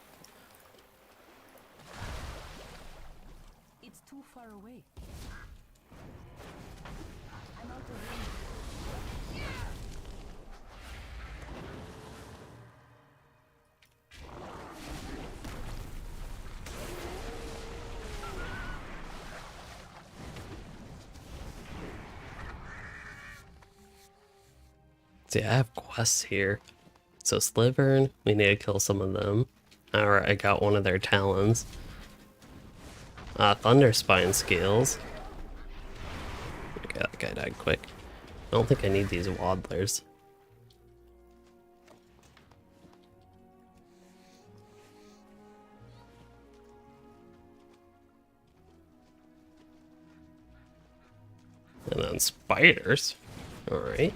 It's too far away. I'm out of range. See, I have quests here. So Slivern, we need to kill some of them. Alright, I got one of their talons. Thunderspine scales. Okay, that guy died quick. I don't think I need these waddlers. And then spiders. Alright.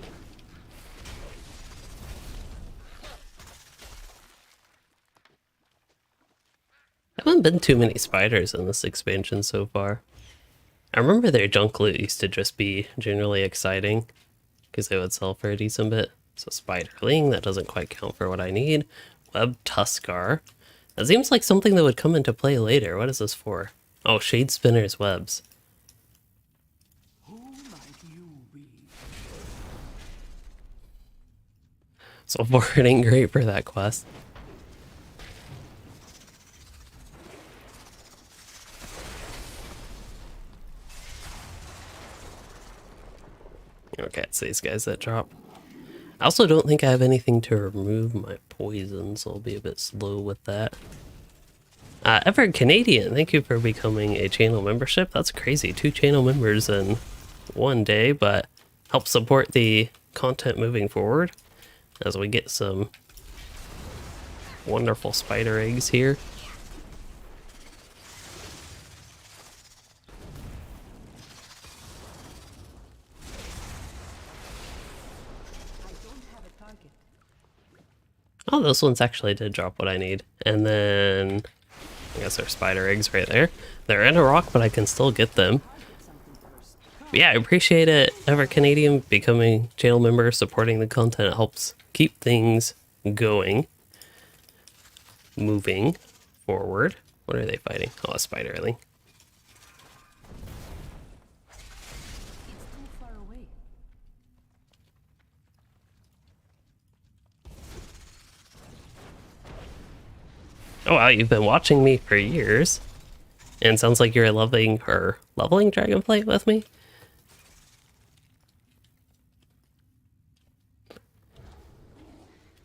Haven't been too many spiders in this expansion so far. I remember their junk loot used to just be generally exciting because they would sell for a decent bit. So spiderling, that doesn't quite count for what I need. Web Tuskar. That seems like something that would come into play later. What is this for? Oh, Shade Spinner's webs. So far it ain't great for that quest. Okay, it's these guys that drop. I also don't think I have anything to remove my poison, so I'll be a bit slow with that. Everett Canadian, thank you for becoming a channel membership. That's crazy, 2 channel members in one day, but help support the content moving forward as we get some wonderful spider eggs here. Oh, those ones actually did drop what I need. And then I guess there's spider eggs right there. They're in a rock, but I can still get them. But yeah, I appreciate it. Ever Canadian becoming channel member, supporting the content. It helps keep things going. Moving forward. What are they fighting? Oh, a spiderling. Oh wow, you've been watching me for years. And sounds like you're leveling Dragonflight with me?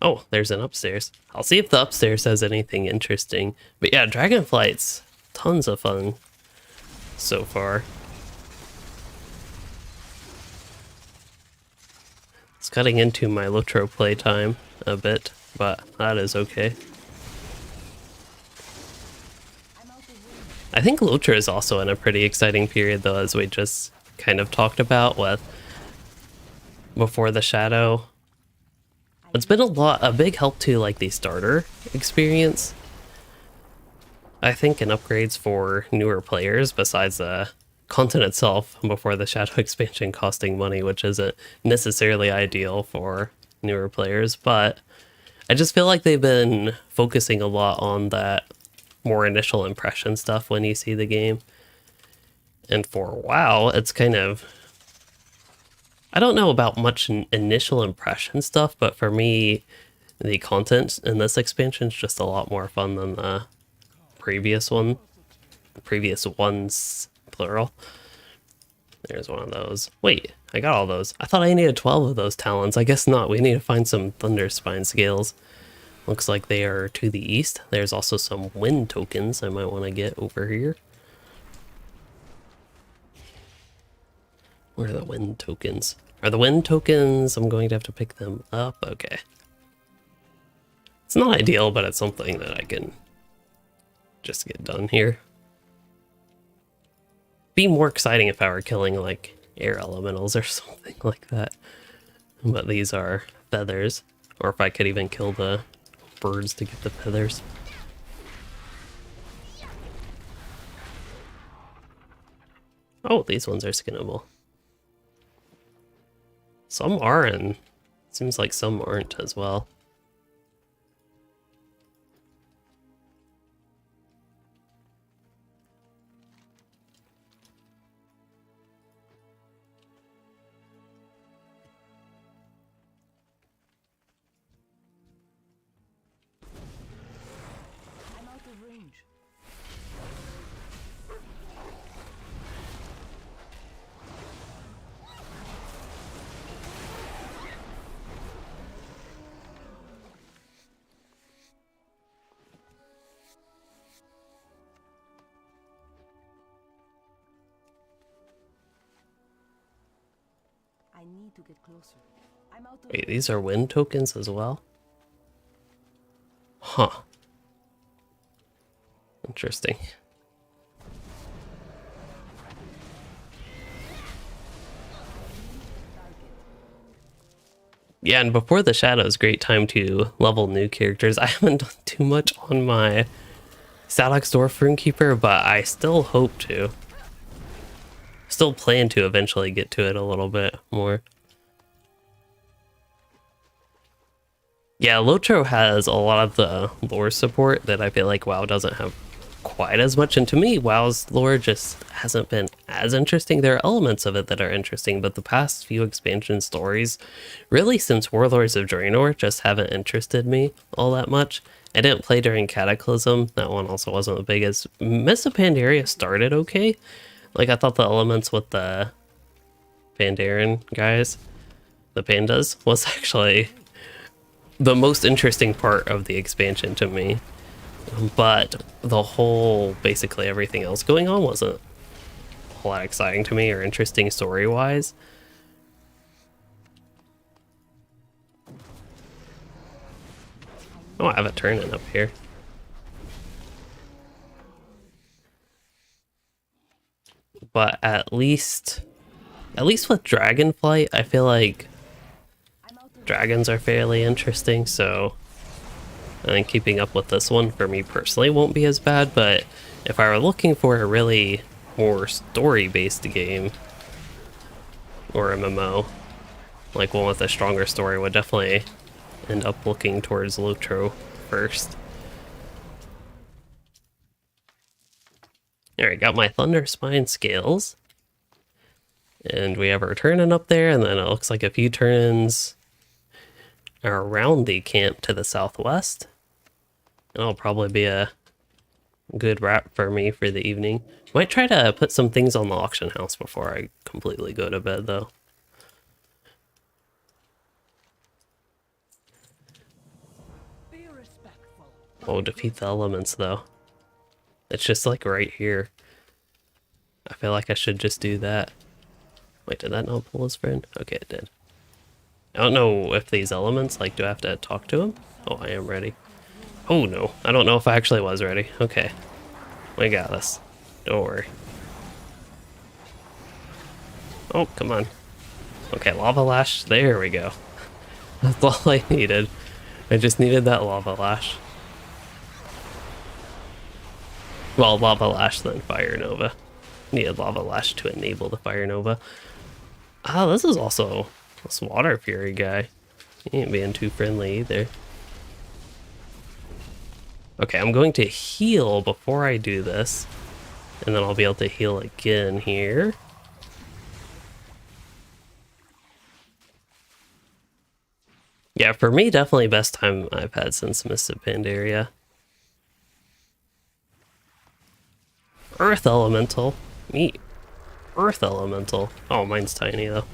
Oh, there's an upstairs. I'll see if the upstairs has anything interesting. But yeah, Dragonflight's tons of fun so far. It's cutting into my Lotro playtime a bit, but that is okay. I think Lotro is also in a pretty exciting period though, as we just kind of talked about with Before the Shadow. It's been a big help to like the starter experience, I think, and upgrades for newer players besides the content itself. Before the Shadow expansion costing money, which isn't necessarily ideal for newer players, but I just feel like they've been focusing a lot on that more initial impression stuff when you see the game. And for WoW, it's kind of, I don't know about much initial impression stuff, but for me, the content in this expansion is just a lot more fun than the previous ones, plural. There's one of those. Wait, I got all those. I thought I needed 12 of those talons. I guess not. We need to find some Thunder Spine scales. Looks like they are to the east. There's also some wind tokens I might want to get over here. Where are the wind tokens? Are the wind tokens? I'm going to have to pick them up. Okay. It's not ideal, but it's something that I can just get done here. Be more exciting if I were killing like air elementals or something like that. But these are feathers. Or if I could even kill the birds to get the feathers. Oh, these ones are skinnable. Some are, and seems like some aren't as well. I need to get closer. I'm out of Wait, these are wind tokens as well? Huh. Interesting. Yeah, and Before the Shadow is a great time to level new characters. I haven't done too much on my Sadok's Dwarf Runekeeper, but I still hope to. Still plan to eventually get to it a little bit more. Yeah, Lotro has a lot of the lore support that I feel like WoW doesn't have quite as much. And to me, WoW's lore just hasn't been as interesting. There are elements of it that are interesting, but the past few expansion stories, really since Warlords of Draenor, just haven't interested me all that much. I didn't play during Cataclysm. That one also wasn't the biggest. Mists of Pandaria started okay. Like, I thought the elements with the Pandaren guys, the pandas, was actually the most interesting part of the expansion to me. But the whole, basically everything else going on wasn't a whole lot exciting to me or interesting story-wise. Oh, I have a turn-in up here. But at least with Dragonflight, I feel like dragons are fairly interesting, so I think keeping up with this one for me personally won't be as bad, but if I were looking for a really more story-based game or MMO, like one with a stronger story, would definitely end up looking towards Lotro first. Alright, got my Thunder Spine scales. And we have our turn-in up there, and then it looks like a few turn-ins around the camp to the southwest. And it'll probably be a good wrap for me for the evening. Might try to put some things on the auction house before I completely go to bed, though. Oh, defeat the elements, though. It's just like right here. I feel like I should just do that. Wait, did that not pull his friend? Okay, it did. I don't know if these elements, like, do I have to talk to him? Oh, I am ready. Oh, no. I don't know if I actually was ready. Okay. We got this. Don't worry. Oh, come on. Okay, Lava Lash. There we go. That's all I needed. I just needed that Lava Lash. Well, Lava Lash, then Fire Nova. Needed Lava Lash to enable the Fire Nova. Ah, this is also this Water Fury guy. He ain't being too friendly either. Okay, I'm going to heal before I do this. And then I'll be able to heal again here. Yeah, for me, definitely best time I've had since Mist of Pandaria. Earth Elemental. Neat. Earth Elemental. Oh, mine's tiny though.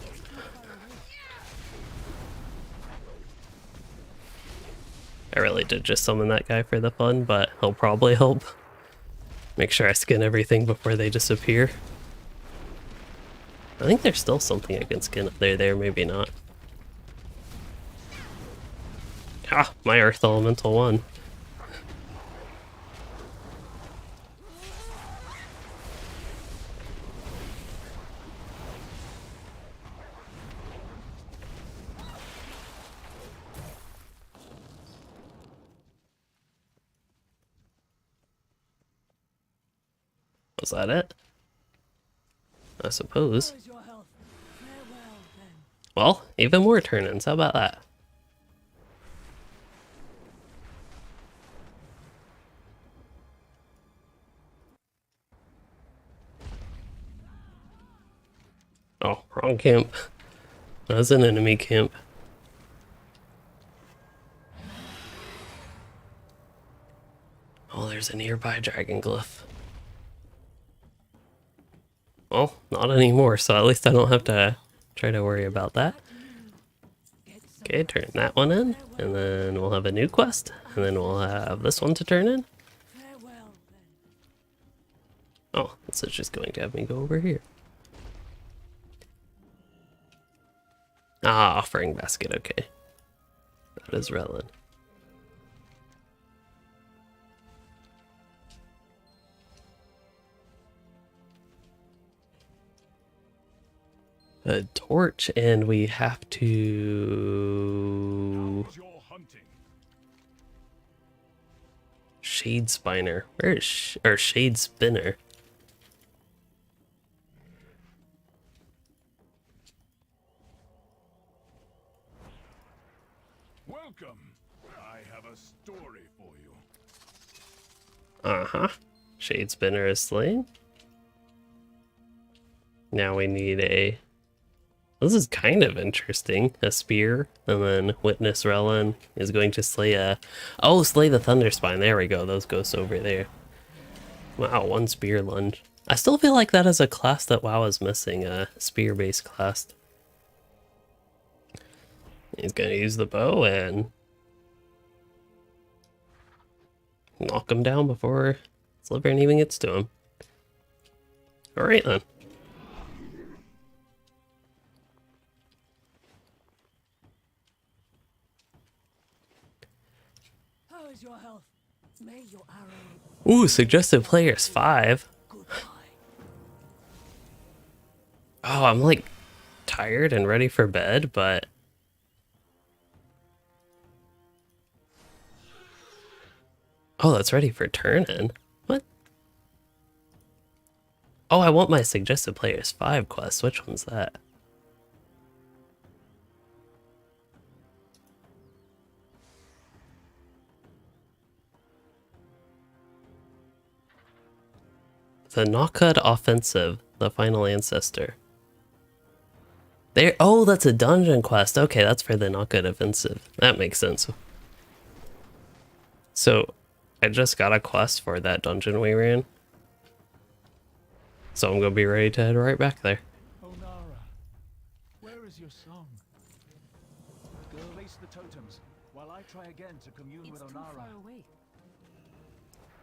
I really did just summon that guy for the fun, but he'll probably help. Make sure I skin everything before they disappear. I think there's still something I can skin up there, maybe not. Ah, my Earth Elemental won. Was that it? I suppose. Well, even more turn-ins. How about that? Oh, wrong camp. That was an enemy camp. Oh, there's a nearby dragon glyph. Well, not anymore, so at least I don't have to try to worry about that. Okay, turn that one in, and then we'll have a new quest, and then we'll have this one to turn in. Oh, this is just going to have me go over here. Ah, offering basket, okay. That is relevant. A torch, and we have to... Shade Spiner. Where is or Shade Spinner? Welcome. I have a story for you. Uh-huh. Shade Spinner is slain. Now we need a... This is kind of interesting. A spear, and then Witness Relin is going to slay a... Oh, slay the Thunder Spine. There we go. Those ghosts over there. Wow, one spear lunge. I still feel like that is a class that WoW is missing, a spear-based class. He's gonna use the bow and knock him down before Slytherin even gets to him. Alright then. is your health? May your arrow. Ooh, suggested players 5. Oh, I'm like tired and ready for bed, but oh, that's ready for turn in. What? Oh, I want my suggested players 5 quest. Which one's that? The Knockhead Offensive, the Final Ancestor. There. Oh, that's a dungeon quest. Okay, that's for the Knockhead Offensive. That makes sense. So, I just got a quest for that dungeon we ran. So I'm gonna be ready to head right back there. Onara, where is your song? Go erase the totems while I try again to commune with Onara. Too far away.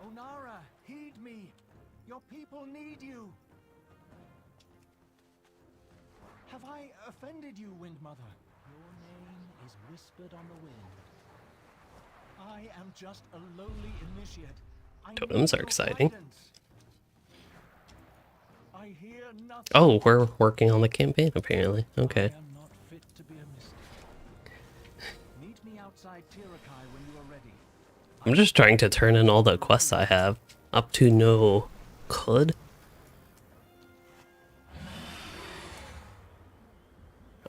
Onara, heed me. Your people need you. Have I offended you, Wind Mother? Your name is whispered on the wind. I am just a lowly initiate. Totems are exciting. I hear nothing. Oh, we're working on the campaign apparently. Okay. I am not fit to be a mystic. Meet me outside Tirakai when you are ready. I'm just trying to turn in all the quests I have. Up to no could.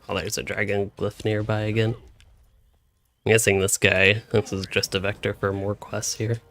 Oh, there's a dragon glyph nearby again. I'm guessing this guy, this is just a vector for more quests here.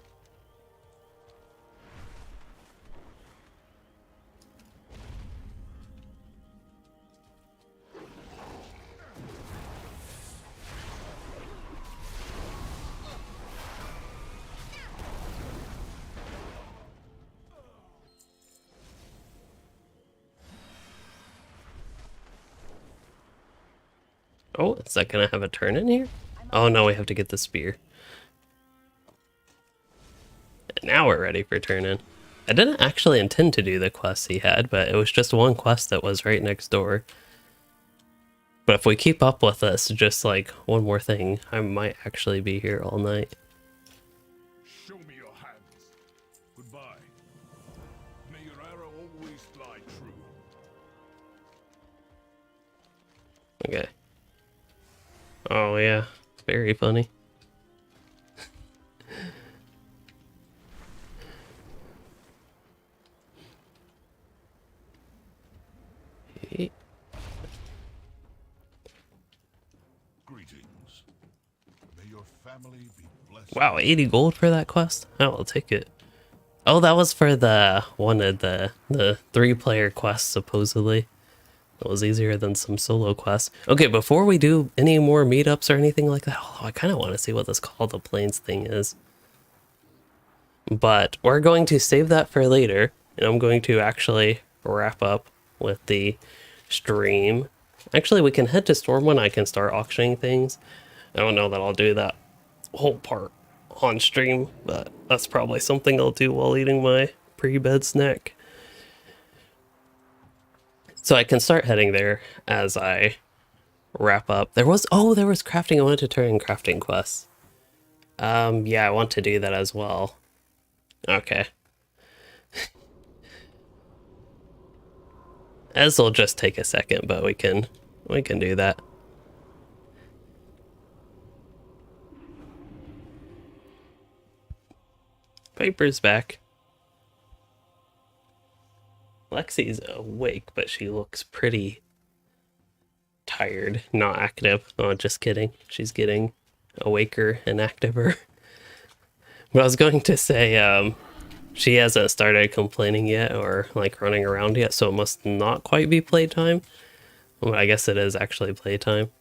Oh, is that gonna have a turn in here? Oh no, we have to get the spear. And now we're ready for turn in. I didn't actually intend to do the quest he had, but it was just one quest that was right next door. But if we keep up with this, just like one more thing, I might actually be here all night. Show me your hands. Goodbye. May your arrow always fly true. Okay. Oh yeah, very funny. Greetings. May your family be blessed. Wow, 80 gold for that quest? Oh, I'll take it. Oh, that was for the one of the 3-player quest, supposedly. It was easier than some solo quests. Okay, before we do any more meetups or anything like that, although I kind of want to see what this Call of the Plains thing is. But we're going to save that for later, and I'm going to actually wrap up with the stream. Actually, we can head to Stormwind. I can start auctioning things. I don't know that I'll do that whole part on stream, but that's probably something I'll do while eating my pre-bed snack. So I can start heading there as I wrap up. There was crafting. I wanted to turn in crafting quests. Yeah, I want to do that as well. Okay. This will just take a second, but we can do that. Piper's back. Lexi's awake, but she looks pretty tired, not active. Oh, just kidding. She's getting awaker and activer. But I was going to say, she hasn't started complaining yet or like running around yet, so it must not quite be playtime. Well, I guess it is actually playtime.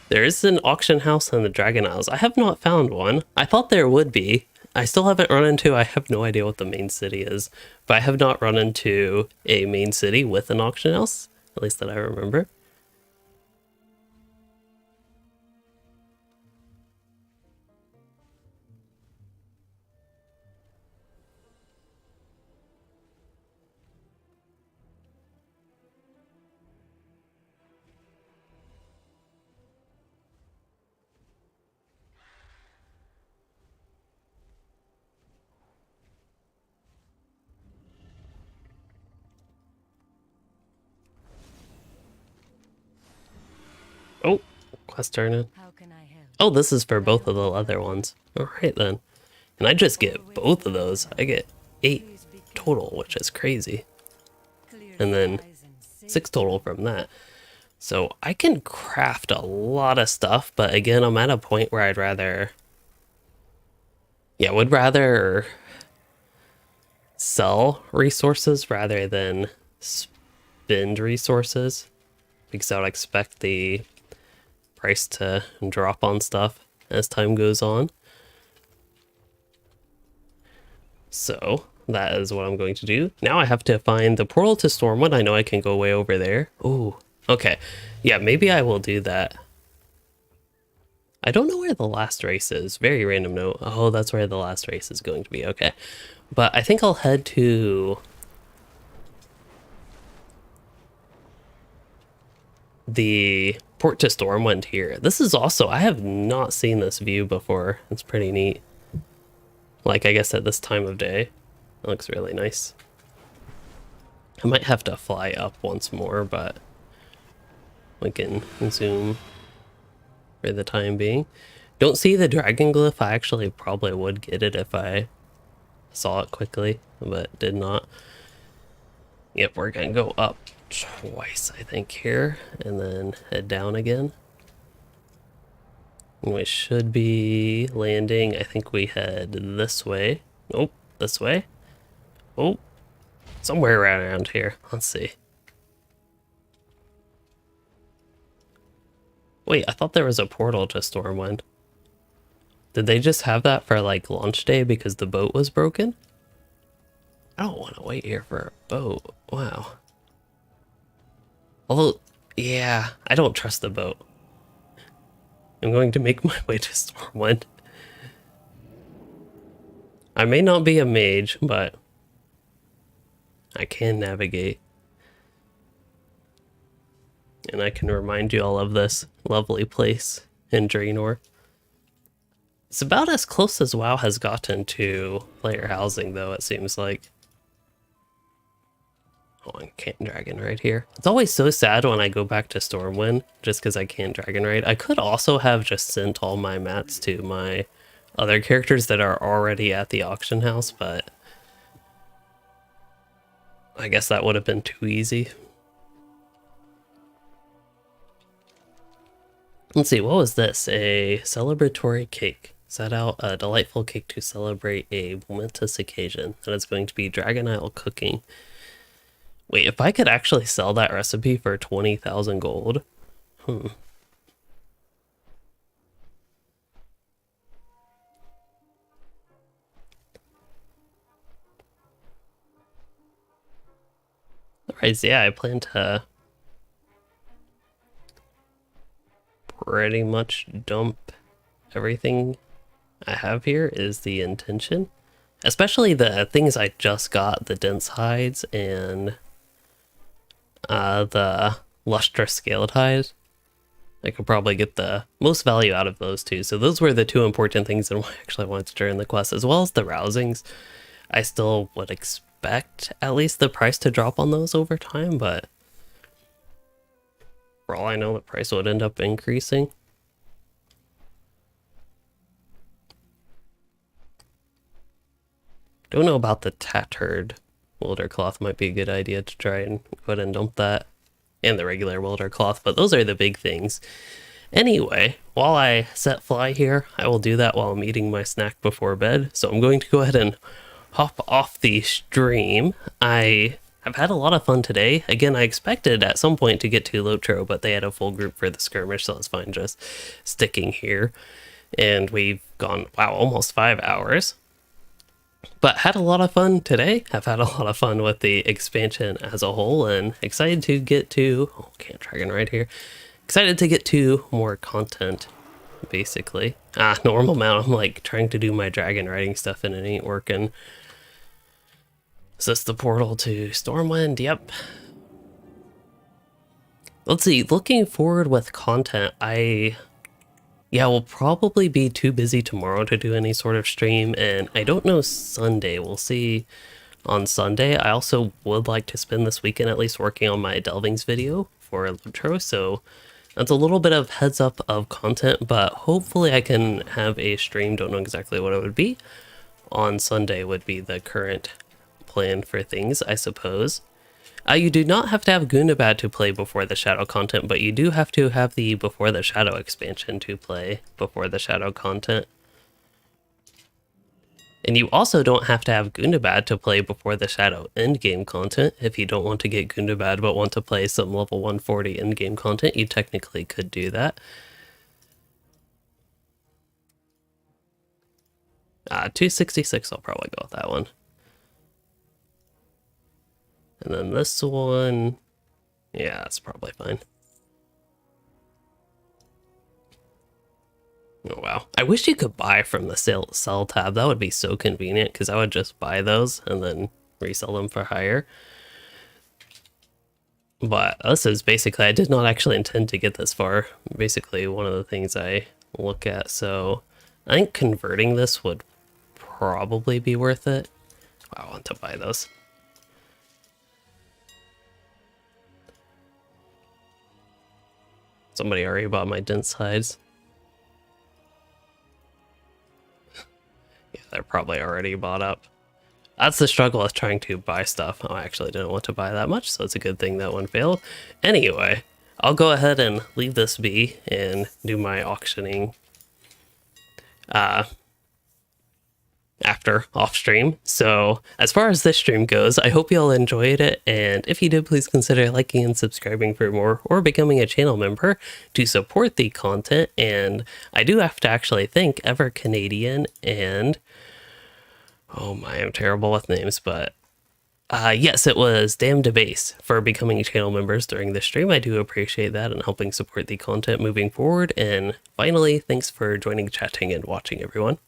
There is an auction house in the Dragon Isles. I have not found one. I thought there would be. I still haven't run into, I have no idea what the main city is, but I have not run into a main city with an auction house, at least that I remember. Oh, quest turning. How can I help? Oh, this is for both of the leather ones. Alright then. And I just get both of those. I get 8 total, which is crazy. And then 6 total from that. So I can craft a lot of stuff, but again, I'm at a point where I'd rather... Yeah, would rather sell resources rather than spend resources. Because I would expect the price to drop on stuff as time goes on. So that is what I'm going to do. Now I have to find the portal to Stormwind. I know I can go way over there. Ooh, okay. Yeah, maybe I will do that. I don't know where the last race is. Very random note. Oh, that's where the last race is going to be. Okay. But I think I'll head to the port to Stormwind here. This is also, I have not seen this view before. It's pretty neat. Like, I guess at this time of day. It looks really nice. I might have to fly up once more, but we can zoom for the time being. Don't see the dragon glyph. I actually probably would get it if I saw it quickly, but did not. Yep, we're gonna go up twice, I think, here, and then head down again. And we should be landing, I think we head this way. Nope, this way. Oh, somewhere around here. Let's see. Wait, I thought there was a portal to Stormwind. Did they just have that for, like, launch day because the boat was broken? I don't want to wait here for a boat. Wow. Although, yeah, I don't trust the boat. I'm going to make my way to Stormwind. I may not be a mage, but I can navigate. And I can remind you all of this lovely place in Draenor. It's about as close as WoW has gotten to player housing, though, it seems like. Oh, I can't Dragonride here. It's always so sad when I go back to Stormwind, just because I can't Dragonride. I could also have just sent all my mats to my other characters that are already at the auction house, but I guess that would have been too easy. Let's see, what was this? A celebratory cake. Set out a delightful cake to celebrate a momentous occasion. That is going to be Dragon Isle cooking. Wait, if I could actually sell that recipe for 20,000 gold? Alright, so yeah, I plan to pretty much dump everything I have here is the intention. Especially the things I just got, the dense hides and the lustrous scaled hide. I could probably get the most value out of those two. So those were the two important things that I actually wanted to turn the quest, as well as the rousings. I still would expect at least the price to drop on those over time, but for all I know, the price would end up increasing. Don't know about the tattered welder cloth. Might be a good idea to try and go ahead and dump that. And the regular welder cloth, but those are the big things. Anyway, while I set fly here, I will do that while I'm eating my snack before bed. So I'm going to go ahead and hop off the stream. I have had a lot of fun today. Again, I expected at some point to get to Lotro, but they had a full group for the skirmish, so it's fine just sticking here. And we've gone, wow, almost 5 hours. But had a lot of fun today. I've had a lot of fun with the expansion as a whole, and excited to get to... Oh, can't Dragonride here. Excited to get to more content, basically. Normal mount. I'm like trying to do my dragon riding stuff and it ain't working. Is this the portal to Stormwind? Yep. Let's see. Looking forward with content, yeah, we'll probably be too busy tomorrow to do any sort of stream, and I don't know Sunday. We'll see on Sunday. I also would like to spend this weekend at least working on my Delvings video for Lotro, so That's a little bit of heads up of content, but hopefully I can have a stream. Don't know exactly what it would be. On Sunday would be the current plan for things, I suppose. You do not have to have Gundabad to play Before the Shadow content, but you do have to have the Before the Shadow expansion to play Before the Shadow content. And you also don't have to have Gundabad to play Before the Shadow endgame content. If you don't want to get Gundabad but want to play some level 140 endgame content, you technically could do that. 266, I'll probably go with that one. And then this one, yeah, that's probably fine. Oh, wow. I wish you could buy from the sell tab. That would be so convenient, because I would just buy those and then resell them for higher. But this is basically, I did not actually intend to get this far. Basically, one of the things I look at. So I think converting this would probably be worth it. Wow, I want to buy those. Somebody already bought my dense hides. Yeah, they're probably already bought up. That's the struggle with trying to buy stuff. Oh, I actually didn't want to buy that much, so it's a good thing that one failed. Anyway, I'll go ahead and leave this be and do my auctioning after off stream. So as far as this stream goes, I hope you all enjoyed it, and if you did, please consider liking and subscribing for more, or becoming a channel member to support the content. And I do have to actually thank Ever Canadian and oh my, I'm terrible with names, but yes, it was Damn Debase for becoming channel members during the stream. I do appreciate that and helping support the content moving forward. And finally, thanks for joining, chatting, and watching, everyone.